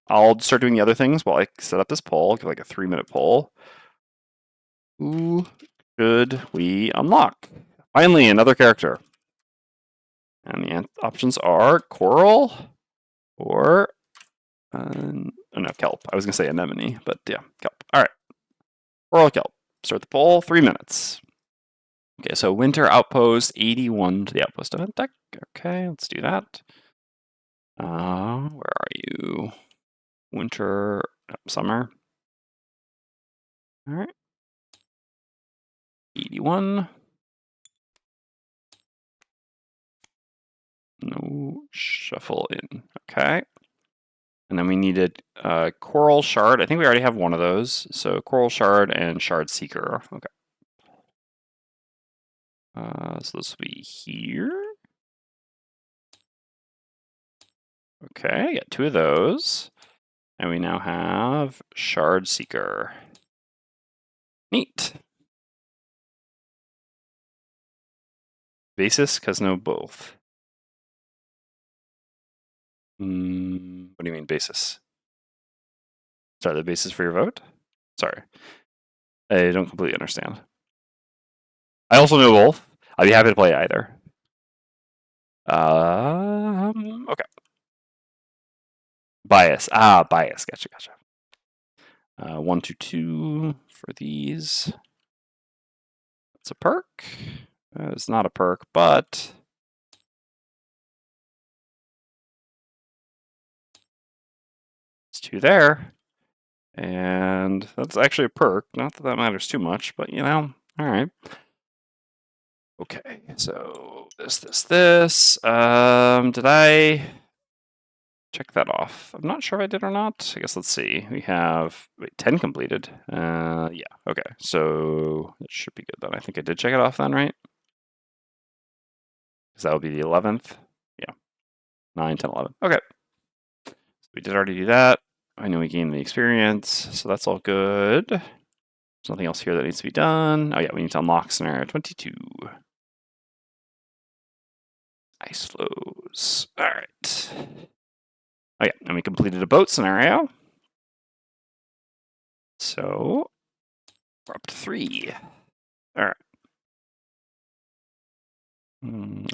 I'll start doing the other things while I set up this poll. Give like a 3-minute poll. Who should we unlock? Finally, another character. And the options are Coral or, oh no, Kelp. I was going to say Anemone, but yeah, Kelp. All right. Coral, Kelp. Start the poll, 3 minutes. Okay, so Winter Outpost 81 to the Outpost event deck. Okay, let's do that. Where are you? Winter, Summer. All right. 81. No shuffle in. Okay. And then we needed Coral Shard. I think we already have one of those. So Coral Shard and Shard Seeker. Okay. So this will be here. Okay, got 2 of those. And we now have Shard Seeker. Neat. Basis, because no both. What do you mean basis? Sorry, the basis for your vote? Sorry. I don't completely understand. I also know both. I'd be happy to play either. Okay. Bias. Bias. Gotcha. 1, 2, 2 for these. It's a perk. It's not a perk, but it's 2 there. And that's actually a perk. Not that that matters too much, but you know, all right. Okay, so this. Did I check that off. I'm not sure if I did or not. I guess let's see. We have 10 completed. Yeah, okay. So it should be good then. I think I did check it off then, right? Because that would be the 11th. Yeah, 9, 10, 11. Okay. So we did already do that. I know we gained the experience, so that's all good. There's nothing else here that needs to be done. Oh yeah, we need to unlock scenario 22. Ice flows. All right. Oh yeah, and we completed a boat scenario. So we're up to 3. All right.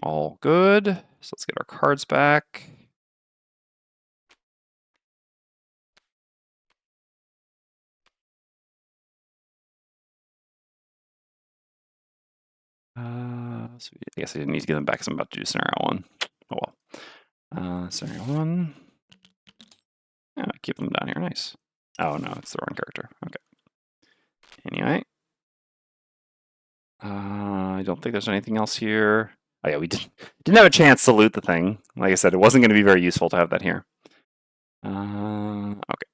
All good. So let's get our cards back. So I guess I didn't need to get them back because I'm about to do scenario 1. Oh well. Scenario 1. Yeah, keep them down here. Nice. Oh no, it's the wrong character. Okay. Anyway. I don't think there's anything else here. Oh yeah, we didn't have a chance to loot the thing. Like I said, it wasn't going to be very useful to have that here. Okay.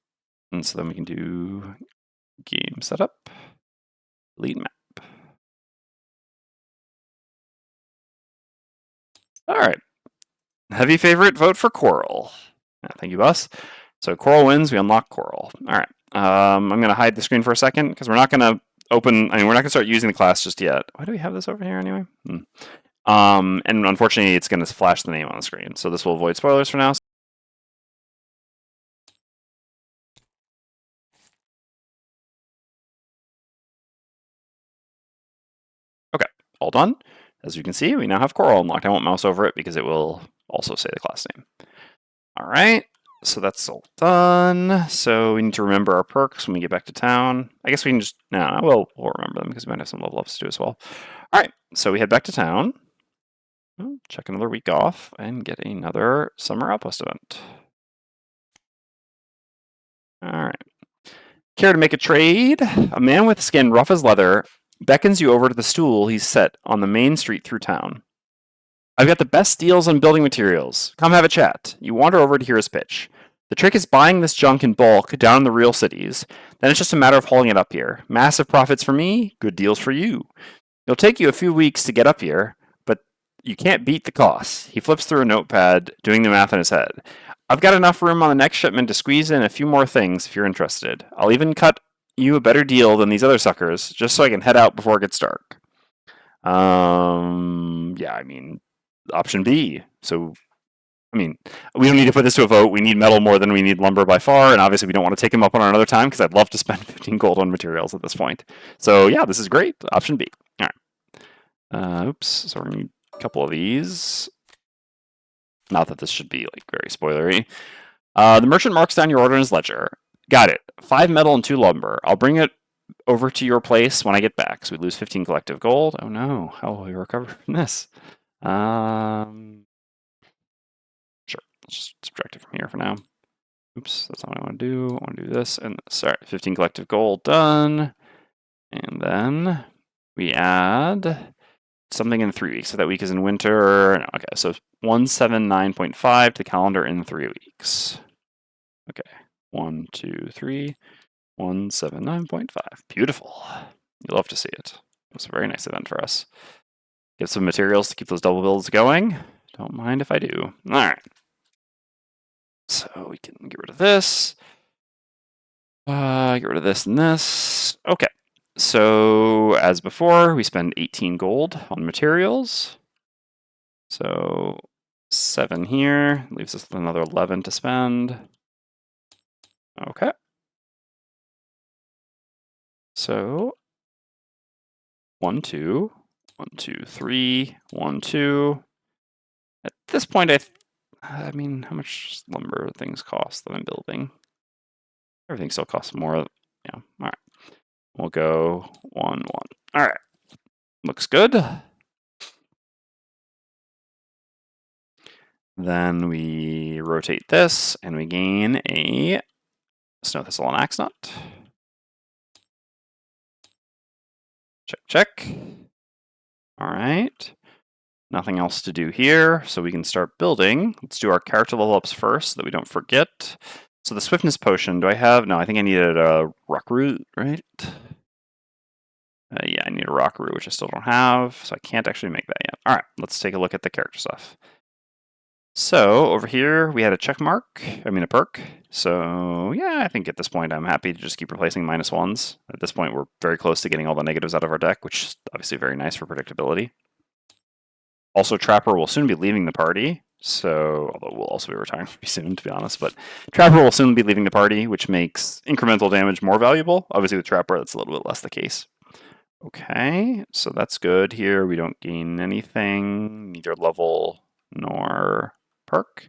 And so then we can do game setup, lead map. All right. Heavy favorite, vote for Coral. Thank you, boss. So Coral wins, we unlock Coral. All right. I'm going to hide the screen for a second because we're not going to open, I mean, we're not going to start using the class just yet. Why do we have this over here anyway? And unfortunately, it's going to flash the name on the screen. So this will avoid spoilers for now. Okay, all done. As you can see, we now have Coral unlocked. I won't mouse over it because it will also say the class name. All right, so that's all done. So we need to remember our perks when we get back to town. I guess we can just, no, we'll remember them because we might have some level ups to do as well. All right, so we head back to town. Check another week off and get another summer outpost event. All right. Care to make a trade? A man with skin rough as leather beckons you over to the stool he's set on the main street through town. I've got the best deals on building materials. Come have a chat. You wander over to hear his pitch. The trick is buying this junk in bulk down in the real cities. Then it's just a matter of hauling it up here. Massive profits for me, good deals for you. It'll take you a few weeks to get up here, but you can't beat the costs. He flips through a notepad, doing the math in his head. I've got enough room on the next shipment to squeeze in a few more things if you're interested. I'll even cut you a better deal than these other suckers, just so I can head out before it gets dark. Yeah, I mean, option B. So, I mean, we don't need to put this to a vote. We need metal more than we need lumber by far, and obviously we don't want to take him up on another time because I'd love to spend 15 gold on materials at this point. So yeah, this is great. Option B. All right. Oops. So we're gonna need a couple of these. Not that this should be like very spoilery. The merchant marks down your order in his ledger. Got it. 5 metal and 2 lumber. I'll bring it over to your place when I get back. So we lose 15 collective gold. Oh no. How will we recover from this? Sure. Let's just subtract it from here for now. Oops, that's not what I want to do. I want to do this and this. All right, 15 collective gold done. And then we add something in 3 weeks. So that week is in winter. Okay, so 179.5 to the calendar in 3 weeks. Okay, 1, 2, 3, 179.5. Beautiful. You love to see it. It's a very nice event for us. Get some materials to keep those double builds going. Don't mind if I do. All right. So we can get rid of this. Get rid of this and this. Okay. So as before, we spend 18 gold on materials. So 7 here leaves us with another 11 to spend. Okay. So 1, 2, 1, 2, 3, 1, 2. At this point, I mean, how much lumber things cost that I'm building? Everything still costs more. Yeah. All right. We'll go 1, 1. All right. Looks good. Then we rotate this and we gain a snow thistle and axe nut. Check, check. All right. Nothing else to do here, so we can start building. Let's do our character level ups first so that we don't forget. So the swiftness potion, do I have? No, I think I needed a rock root, right? Yeah, I need a rock root, which I still don't have, so I can't actually make that yet. All right, let's take a look at the character stuff. So over here, we had a check mark, a perk. So yeah, I think at this point, I'm happy to just keep replacing -1s. At this point, we're very close to getting all the negatives out of our deck, which is obviously very nice for predictability. Also, Trapper will soon be leaving the party, so although we'll also be retiring pretty soon, to be honest. But Trapper will soon be leaving the party, which makes incremental damage more valuable. Obviously, with Trapper, that's a little bit less the case. Okay, so that's good here. We don't gain anything, neither level nor perk.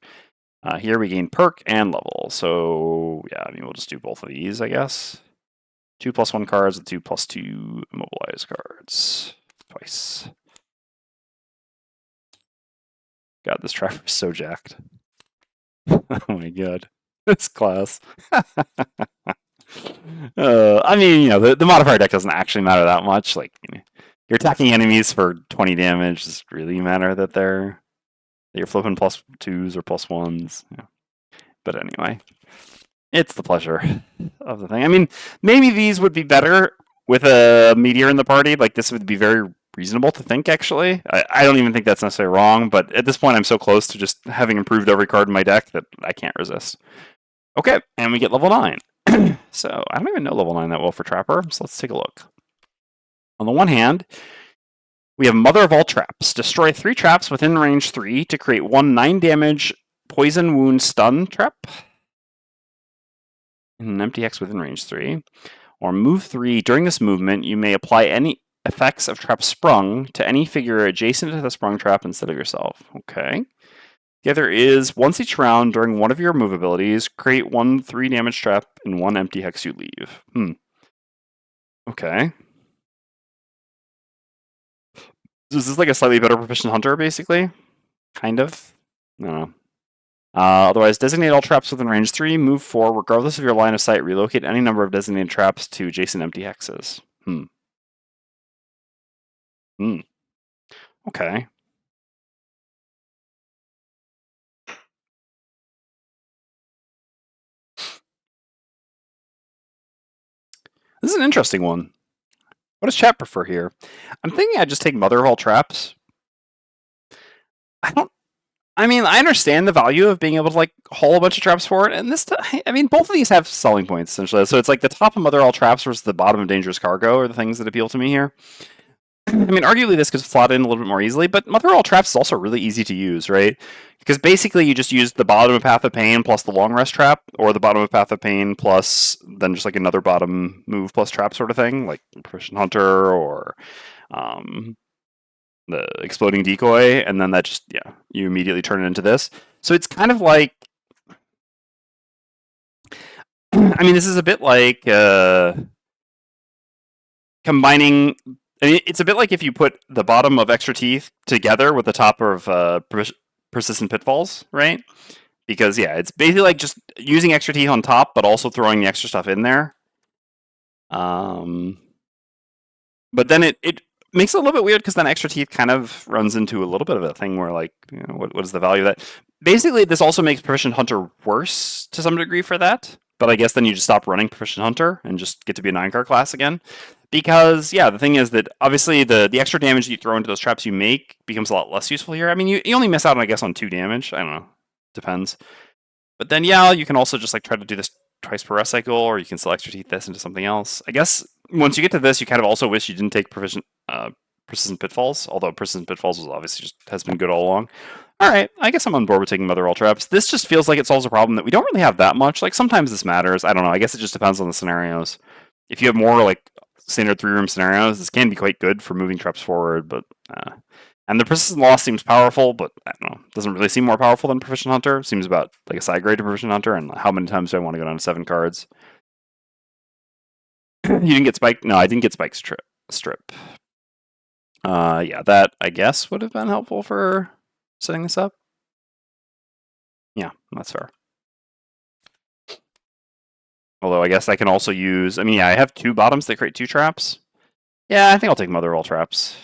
Here we gain perk and level. So yeah, we'll just do both of these, I guess. 2+1 cards and 2+2 immobilize cards. Twice. God, this Trapper is so jacked. Oh my god. This class. The modifier deck doesn't actually matter that much. Like, you're attacking enemies for 20 damage. Does it really matter that you're flipping +2s or +1s? Yeah. But anyway, it's the pleasure of the thing. Maybe these would be better with a Meteor in the party. Like, this would be very reasonable to think, actually. I don't even think that's necessarily wrong, but at this point, I'm so close to just having improved every card in my deck that I can't resist. Okay, and we get level 9. So, I don't even know level 9 that well for Trapper, so let's take a look. On the one hand, we have Mother of All Traps. Destroy 3 traps within range 3 to create 1 9-damage poison, wound, stun trap. In an empty hex within range 3. Or move 3. During this movement, you may apply any effects of trap sprung to any figure adjacent to the sprung trap instead of yourself. Okay. The other is, once each round during one of your move abilities, create 1 3-damage trap in 1 empty hex you leave. Okay. Is this like a slightly better proficient hunter, basically? Kind of? I don't know. Otherwise, designate all traps within range 3, move 4, regardless of your line of sight, relocate any number of designated traps to adjacent empty hexes. Okay. This is an interesting one. What does chat prefer here? I'm thinking I'd just take Mother of All Traps. I understand the value of being able to haul a bunch of traps for it, and both of these have selling points essentially. So it's like the top of Mother of All Traps versus the bottom of Dangerous Cargo are the things that appeal to me here. Arguably this could slot in a little bit more easily, but Mother of All Traps is also really easy to use, right? Because basically you just use the bottom of Path of Pain plus the Long Rest trap, or the bottom of Path of Pain plus then just another bottom move plus trap sort of thing, like Proficient Hunter or the Exploding Decoy, and then that just, you immediately turn it into this. So it's kind of like... this is a bit like combining... it's a bit like if you put the bottom of Extra Teeth together with the top of Persistent Pitfalls, right? Because, it's basically like just using Extra Teeth on top, but also throwing the extra stuff in there. But then it makes it a little bit weird, because then Extra Teeth kind of runs into a little bit of a thing where, what is the value of that? Basically, this also makes Proficient Hunter worse to some degree for that. But I guess then you just stop running Proficient Hunter and just get to be a 9-card class again. Because, the thing is that, obviously, the extra damage that you throw into those traps you make becomes a lot less useful here. You only miss out, I guess, on 2 damage. I don't know. Depends. But then, you can also just, try to do this twice per rest cycle, or you can still Extra Teeth this into something else. I guess, once you get to this, you kind of also wish you didn't take Persistent Pitfalls, although Persistent Pitfalls has been good all along. Alright, I guess I'm on board with taking Mother of All Traps. This just feels like it solves a problem that we don't really have that much. Sometimes this matters. I don't know. I guess it just depends on the scenarios. If you have more, standard 3-room scenarios, this can be quite good for moving traps forward, but... and the Persistent Loss seems powerful, but, I don't know. Doesn't really seem more powerful than Proficient Hunter. Seems about a side grade to Proficient Hunter, and how many times do I want to go down to 7 cards? You didn't get Spike? No, I didn't get Spike Strip. That, I guess, would have been helpful for setting this up. Yeah, that's fair. Although I guess I can also use... I have 2 bottoms that create 2 traps. Yeah, I think I'll take Mother of All Traps.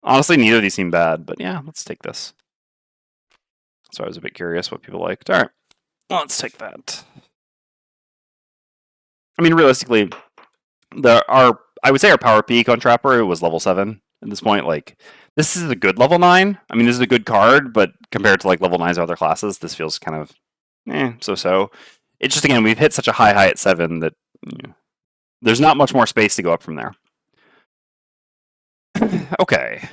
Honestly, neither of these seem bad, but yeah, let's take this. So I was a bit curious what people liked. All right, well, let's take that. I mean, realistically, I would say our power peak on Trapper was level 7 at this point. Like, this is a good level 9. I mean, this is a good card, but compared to like level 9s of other classes, this feels kind of so. It's just, again, we've hit such a high at 7 that there's not much more space to go up from there. Okay,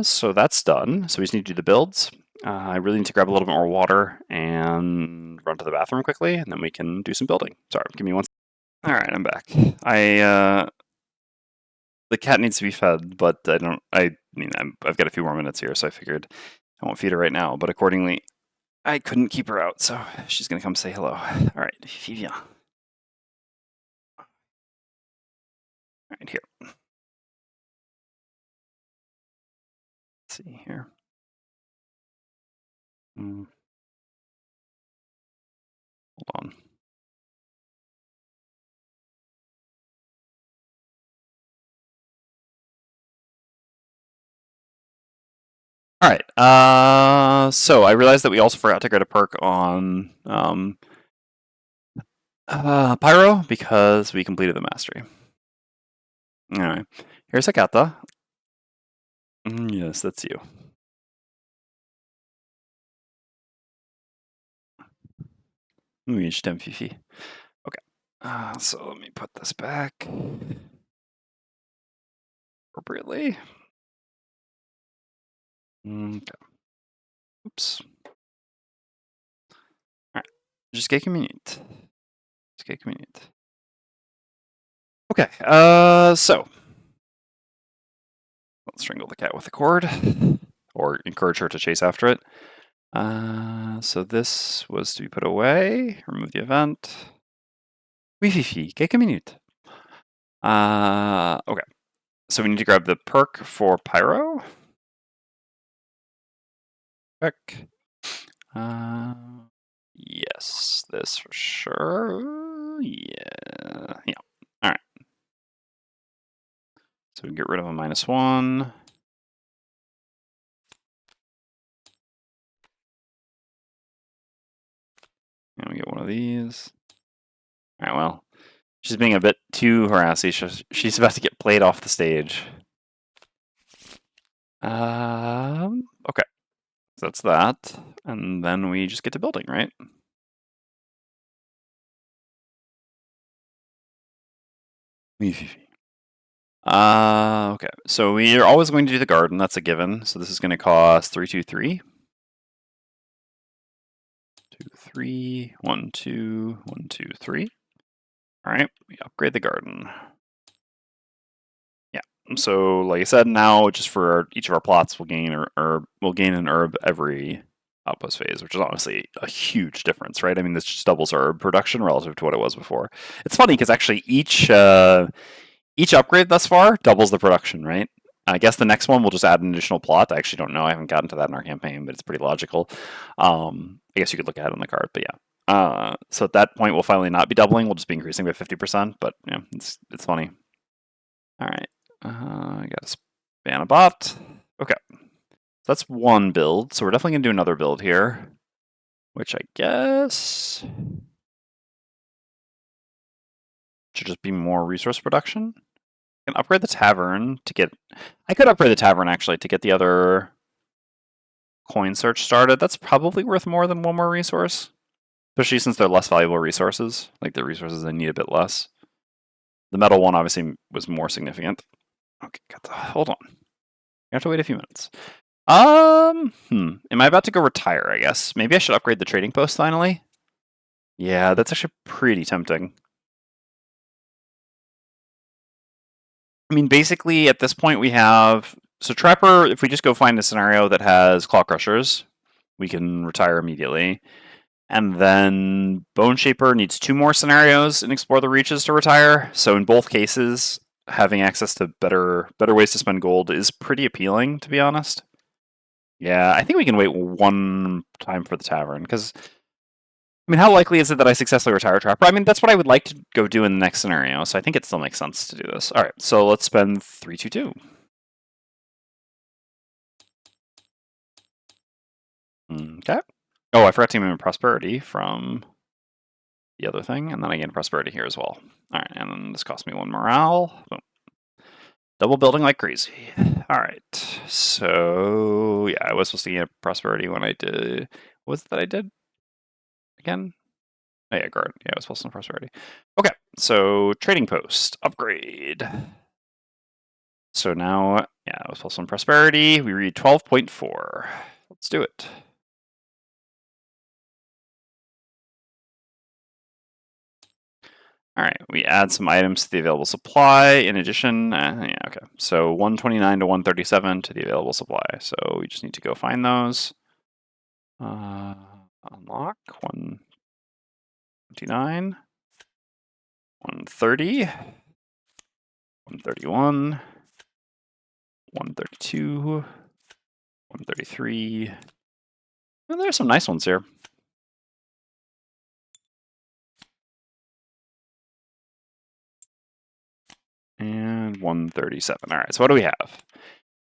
so that's done. So we just need to do the builds. I really need to grab a little bit more water and run to the bathroom quickly, and then we can do some building. Sorry, give me one. All right, I'm back. The cat needs to be fed, but I don't. I mean, I've got a few more minutes here, so I figured I won't feed her right now. But accordingly, I couldn't keep her out, so she's gonna come say hello. All right, Fivia. All right, here. Let's see here. Hold on. All right. So I realized that we also forgot to get a perk on Pyro because we completed the mastery. All right. Here's Akata. Yes, that's you. Oui, je t'aime, Fifi. Okay. So let me put this back appropriately. Okay. Oops. All right. Just quelques minutes. Just quelques minutes. Okay. So let's strangle the cat with a cord, or encourage her to chase after it. So this was to be put away. Remove the event. Oui, Fifi, quelques minutes. Okay. So we need to grab the perk for Pyro. Perk. Yes, this for sure. Yeah. All right. So we can get rid of a -1. And we get one of these. All right, well, she's being a bit too harassy. She's about to get played off the stage. Okay. So that's that. And then we just get to building, right? Okay. So we are always going to do the garden. That's a given. So this is going to cost 3, 2, 3. 2, 3. 1, 2. 1, 2, 3. All right. We upgrade the garden. Yeah. So like I said, now just for each of our plots, we'll gain an herb every outpost phase, which is honestly a huge difference, right? I mean, this just doubles our herb production relative to what it was before. It's funny because actually each upgrade thus far doubles the production, right? I guess the next one will just add an additional plot. I actually don't know. I haven't gotten to that in our campaign, but it's pretty logical. I guess you could look at it on the card, but yeah. So at that point, we'll finally not be doubling. We'll just be increasing by 50%, but yeah, it's funny. All right. I got a span a bot. Okay. So that's one build. So we're definitely going to do another build here, which I guess should just be more resource production. I can upgrade the tavern to get... I could upgrade the tavern, actually, to get the other coin search started. That's probably worth more than one more resource, especially since they're less valuable resources. Like, the resources I need a bit less. The metal one, obviously, was more significant. Okay, hold on. You have to wait a few minutes. Am I about to go retire, I guess? Maybe I should upgrade the trading post, finally? Yeah, that's actually pretty tempting. I mean, basically, at this point, we have... So Trapper, if we just go find a scenario that has Claw Crushers, we can retire immediately. And then Bone Shaper needs 2 more scenarios and Explore the Reaches to retire. So in both cases, having access to better ways to spend gold is pretty appealing, to be honest. Yeah, I think we can wait one time for the tavern, because... I mean, how likely is it that I successfully retire Trapper? I mean, that's what I would like to go do in the next scenario, so I think it still makes sense to do this. All right, so let's spend 3, 2, 2. Okay. Oh, I forgot to name prosperity from the other thing, and then I gain prosperity here as well. All right, and then this cost me 1 morale. Boom. Double building like crazy. All right, so yeah, I was supposed to gain prosperity when I did. What was it that I did again? Oh yeah, guard. Yeah, I was supposed to prosperity. Okay, so trading post upgrade. So now, yeah, I was supposed to prosperity. We read 12.4. Let's do it. All right, we add some items to the available supply. In addition, yeah, okay. So 129 to 137 to the available supply. So we just need to go find those. Unlock 129, 130, 131, 132, 133. And there's some nice ones here. And 137. All right, so what do we have?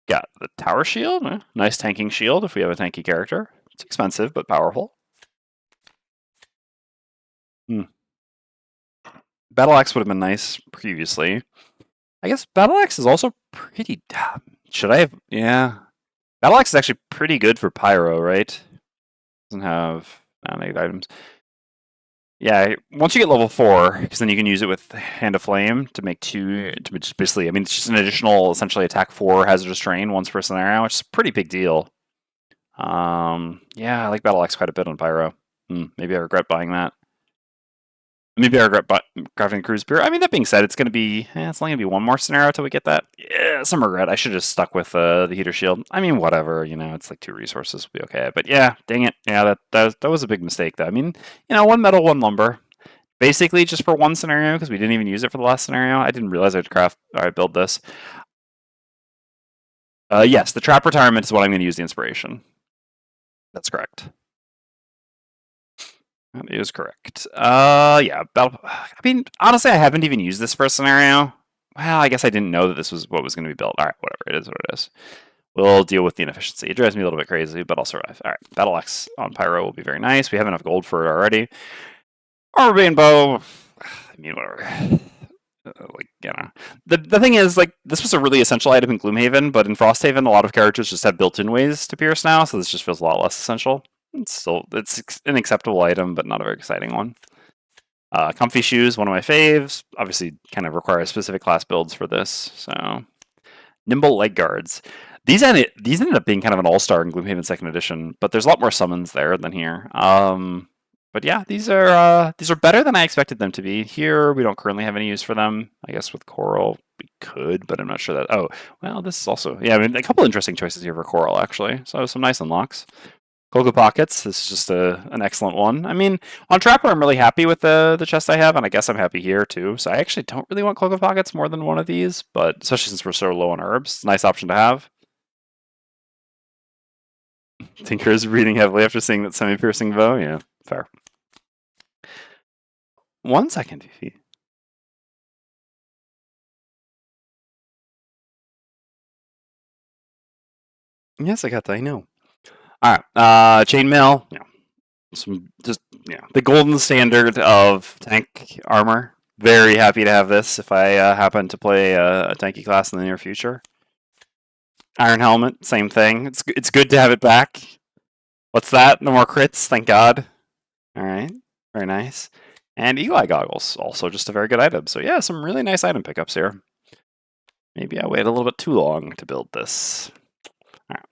Got the tower shield. Nice tanking shield if we have a tanky character. It's expensive, but powerful. Battle Axe would have been nice previously. I guess Battle Axe is also pretty... Should I have... Yeah. Battle Axe is actually pretty good for Pyro, right? Doesn't have negative items. Yeah, once you get level 4, because then you can use it with Hand of Flame to make 2, to just basically, I mean, it's just an additional, essentially, attack 4 hazardous terrain once per scenario, which is a pretty big deal. Yeah, I like Battle Axe quite a bit on Pyro. Maybe I regret buying that. Maybe I regret crafting Cruise Spear. I mean, that being said, it's going to be, it's only going to be one more scenario till we get that. Yeah, some regret. I should have just stuck with the Heater Shield. I mean, whatever, it's like 2 resources will be okay. But yeah, dang it. Yeah, that was a big mistake, though. I mean, 1 metal, 1 lumber. Basically, just for one scenario, because we didn't even use it for the last scenario. I didn't realize I'd build this. Yes, the Trap Retirement is what I'm going to use the inspiration. That's correct. That is correct. Yeah. I mean, honestly, I haven't even used this for a scenario. Well, I guess I didn't know that this was what was going to be built. All right, whatever. It is what it is. We'll deal with the inefficiency. It drives me a little bit crazy, but I'll survive. All right, Battle Axe on Pyro will be very nice. We have enough gold for it already. Armor Bane Bow. I mean, whatever. The thing is, this was a really essential item in Gloomhaven, but in Frosthaven, a lot of characters just have built-in ways to pierce now, so this just feels a lot less essential. It's an acceptable item, but not a very exciting one. Comfy shoes, one of my faves. Obviously, kind of require specific class builds for this. So, nimble leg guards. These ended up being kind of an all-star in Gloomhaven 2nd Edition, but there's a lot more summons there than here. But yeah, these are better than I expected them to be. Here, we don't currently have any use for them. I guess with Coral, we could, but I'm not sure that... Oh, well, this is also... Yeah, I mean, a couple interesting choices here for Coral, actually. So, some nice unlocks. Cloak of Pockets, this is just an excellent one. I mean, on Trapper, I'm really happy with the chest I have, and I guess I'm happy here, too. So I actually don't really want Cloak of Pockets more than one of these, but especially since we're so low on herbs, it's a nice option to have. Tinker is breathing heavily after seeing that semi-piercing bow. Yeah, fair. 1 second, Fifi. Yes, I got that, I know. All right, chainmail. Yeah, the golden standard of tank armor. Very happy to have this if I happen to play a tanky class in the near future. Iron helmet, same thing. It's good to have it back. What's that? No more crits, thank God. All right, very nice. And Eagle Eye Goggles, also just a very good item. So yeah, some really nice item pickups here. Maybe I waited a little bit too long to build this. All right.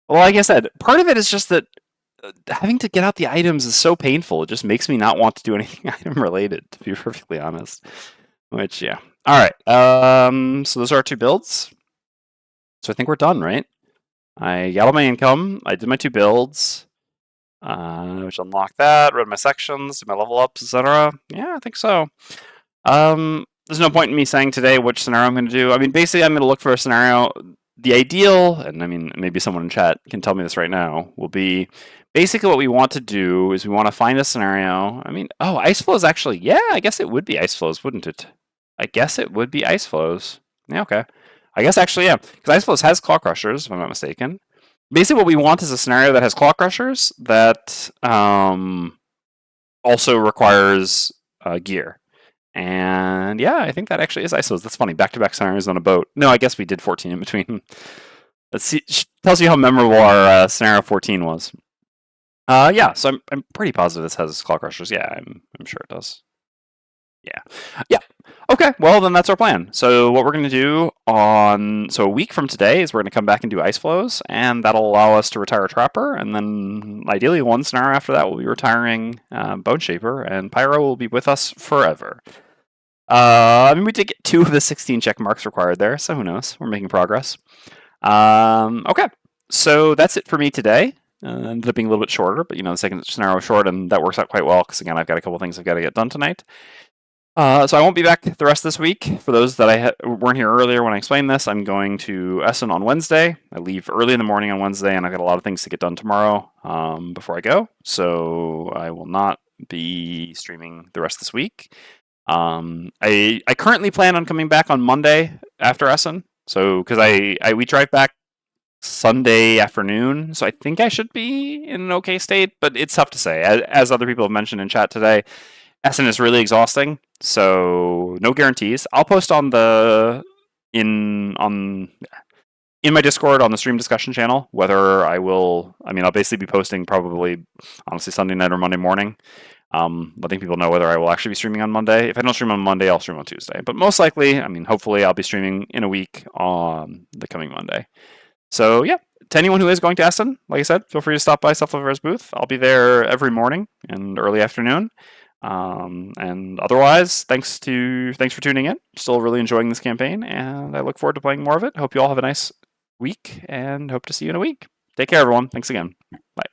Well, like I said, part of it is just that having to get out the items is so painful. It just makes me not want to do anything item related, to be perfectly honest. Which, yeah. All right. So those are our 2 builds. So I think we're done, right? I got all my income. I did my 2 builds. Which unlock that, read my sections, did my level ups, etc. Yeah, I think so. There's no point in me saying today which scenario I'm going to do. I mean, basically, I'm going to look for a scenario. The ideal, and I mean, maybe someone in chat can tell me this right now, will be basically what we want to do is we want to find a scenario. I mean, oh, Ice Flows actually, yeah, I guess it would be Ice Flows, wouldn't it? I guess it would be Ice Flows. Yeah, okay. I guess actually, yeah, because Ice Flows has Claw Crushers, if I'm not mistaken. basically what we want is a scenario that has claw crushers that also requires gear. And yeah, I think that actually is ISOs. That's funny. Back-to-back scenarios on a boat. No, I guess we did 14 in between. Let's see. Tells you how memorable our scenario 14 was. Yeah, so I'm pretty positive this has claw crushers. Yeah, I'm sure it does. Yeah. Okay, well then that's our plan. So what we're going to do so a week from today is we're going to come back and do ice flows, and that'll allow us to retire Trapper, and then ideally one scenario after that we'll be retiring Bone Shaper, and Pyro will be with us forever. I mean, we did get 2 of the 16 check marks required there, so who knows? We're making progress. Okay, so that's it for me today. Ended up being a little bit shorter, but the second scenario was short, and that works out quite well because again, I've got a couple things I've got to get done tonight. So I won't be back the rest of this week. For those that weren't here earlier when I explained this, I'm going to Essen on Wednesday. I leave early in the morning on Wednesday, and I've got a lot of things to get done tomorrow before I go. So I will not be streaming the rest of this week. I currently plan on coming back on Monday after Essen. So because we drive back Sunday afternoon, so I think I should be in an okay state, but it's tough to say. As other people have mentioned in chat today, Essen is really exhausting, so no guarantees. I'll post on in my Discord on the stream discussion channel whether I will. I mean, I'll basically be posting probably honestly Sunday night or Monday morning, letting people know whether I will actually be streaming on Monday. If I don't stream on Monday, I'll stream on Tuesday. But most likely, I mean, hopefully, I'll be streaming in a week on the coming Monday. So yeah, to anyone who is going to Essen, like I said, feel free to stop by Self-Lover's booth. I'll be there every morning and early afternoon. And otherwise, thanks for tuning in. Still really enjoying this campaign, and I look forward to playing more of it. Hope you all have a nice week, and hope to see you in a week. Take care, everyone. Thanks again. Bye.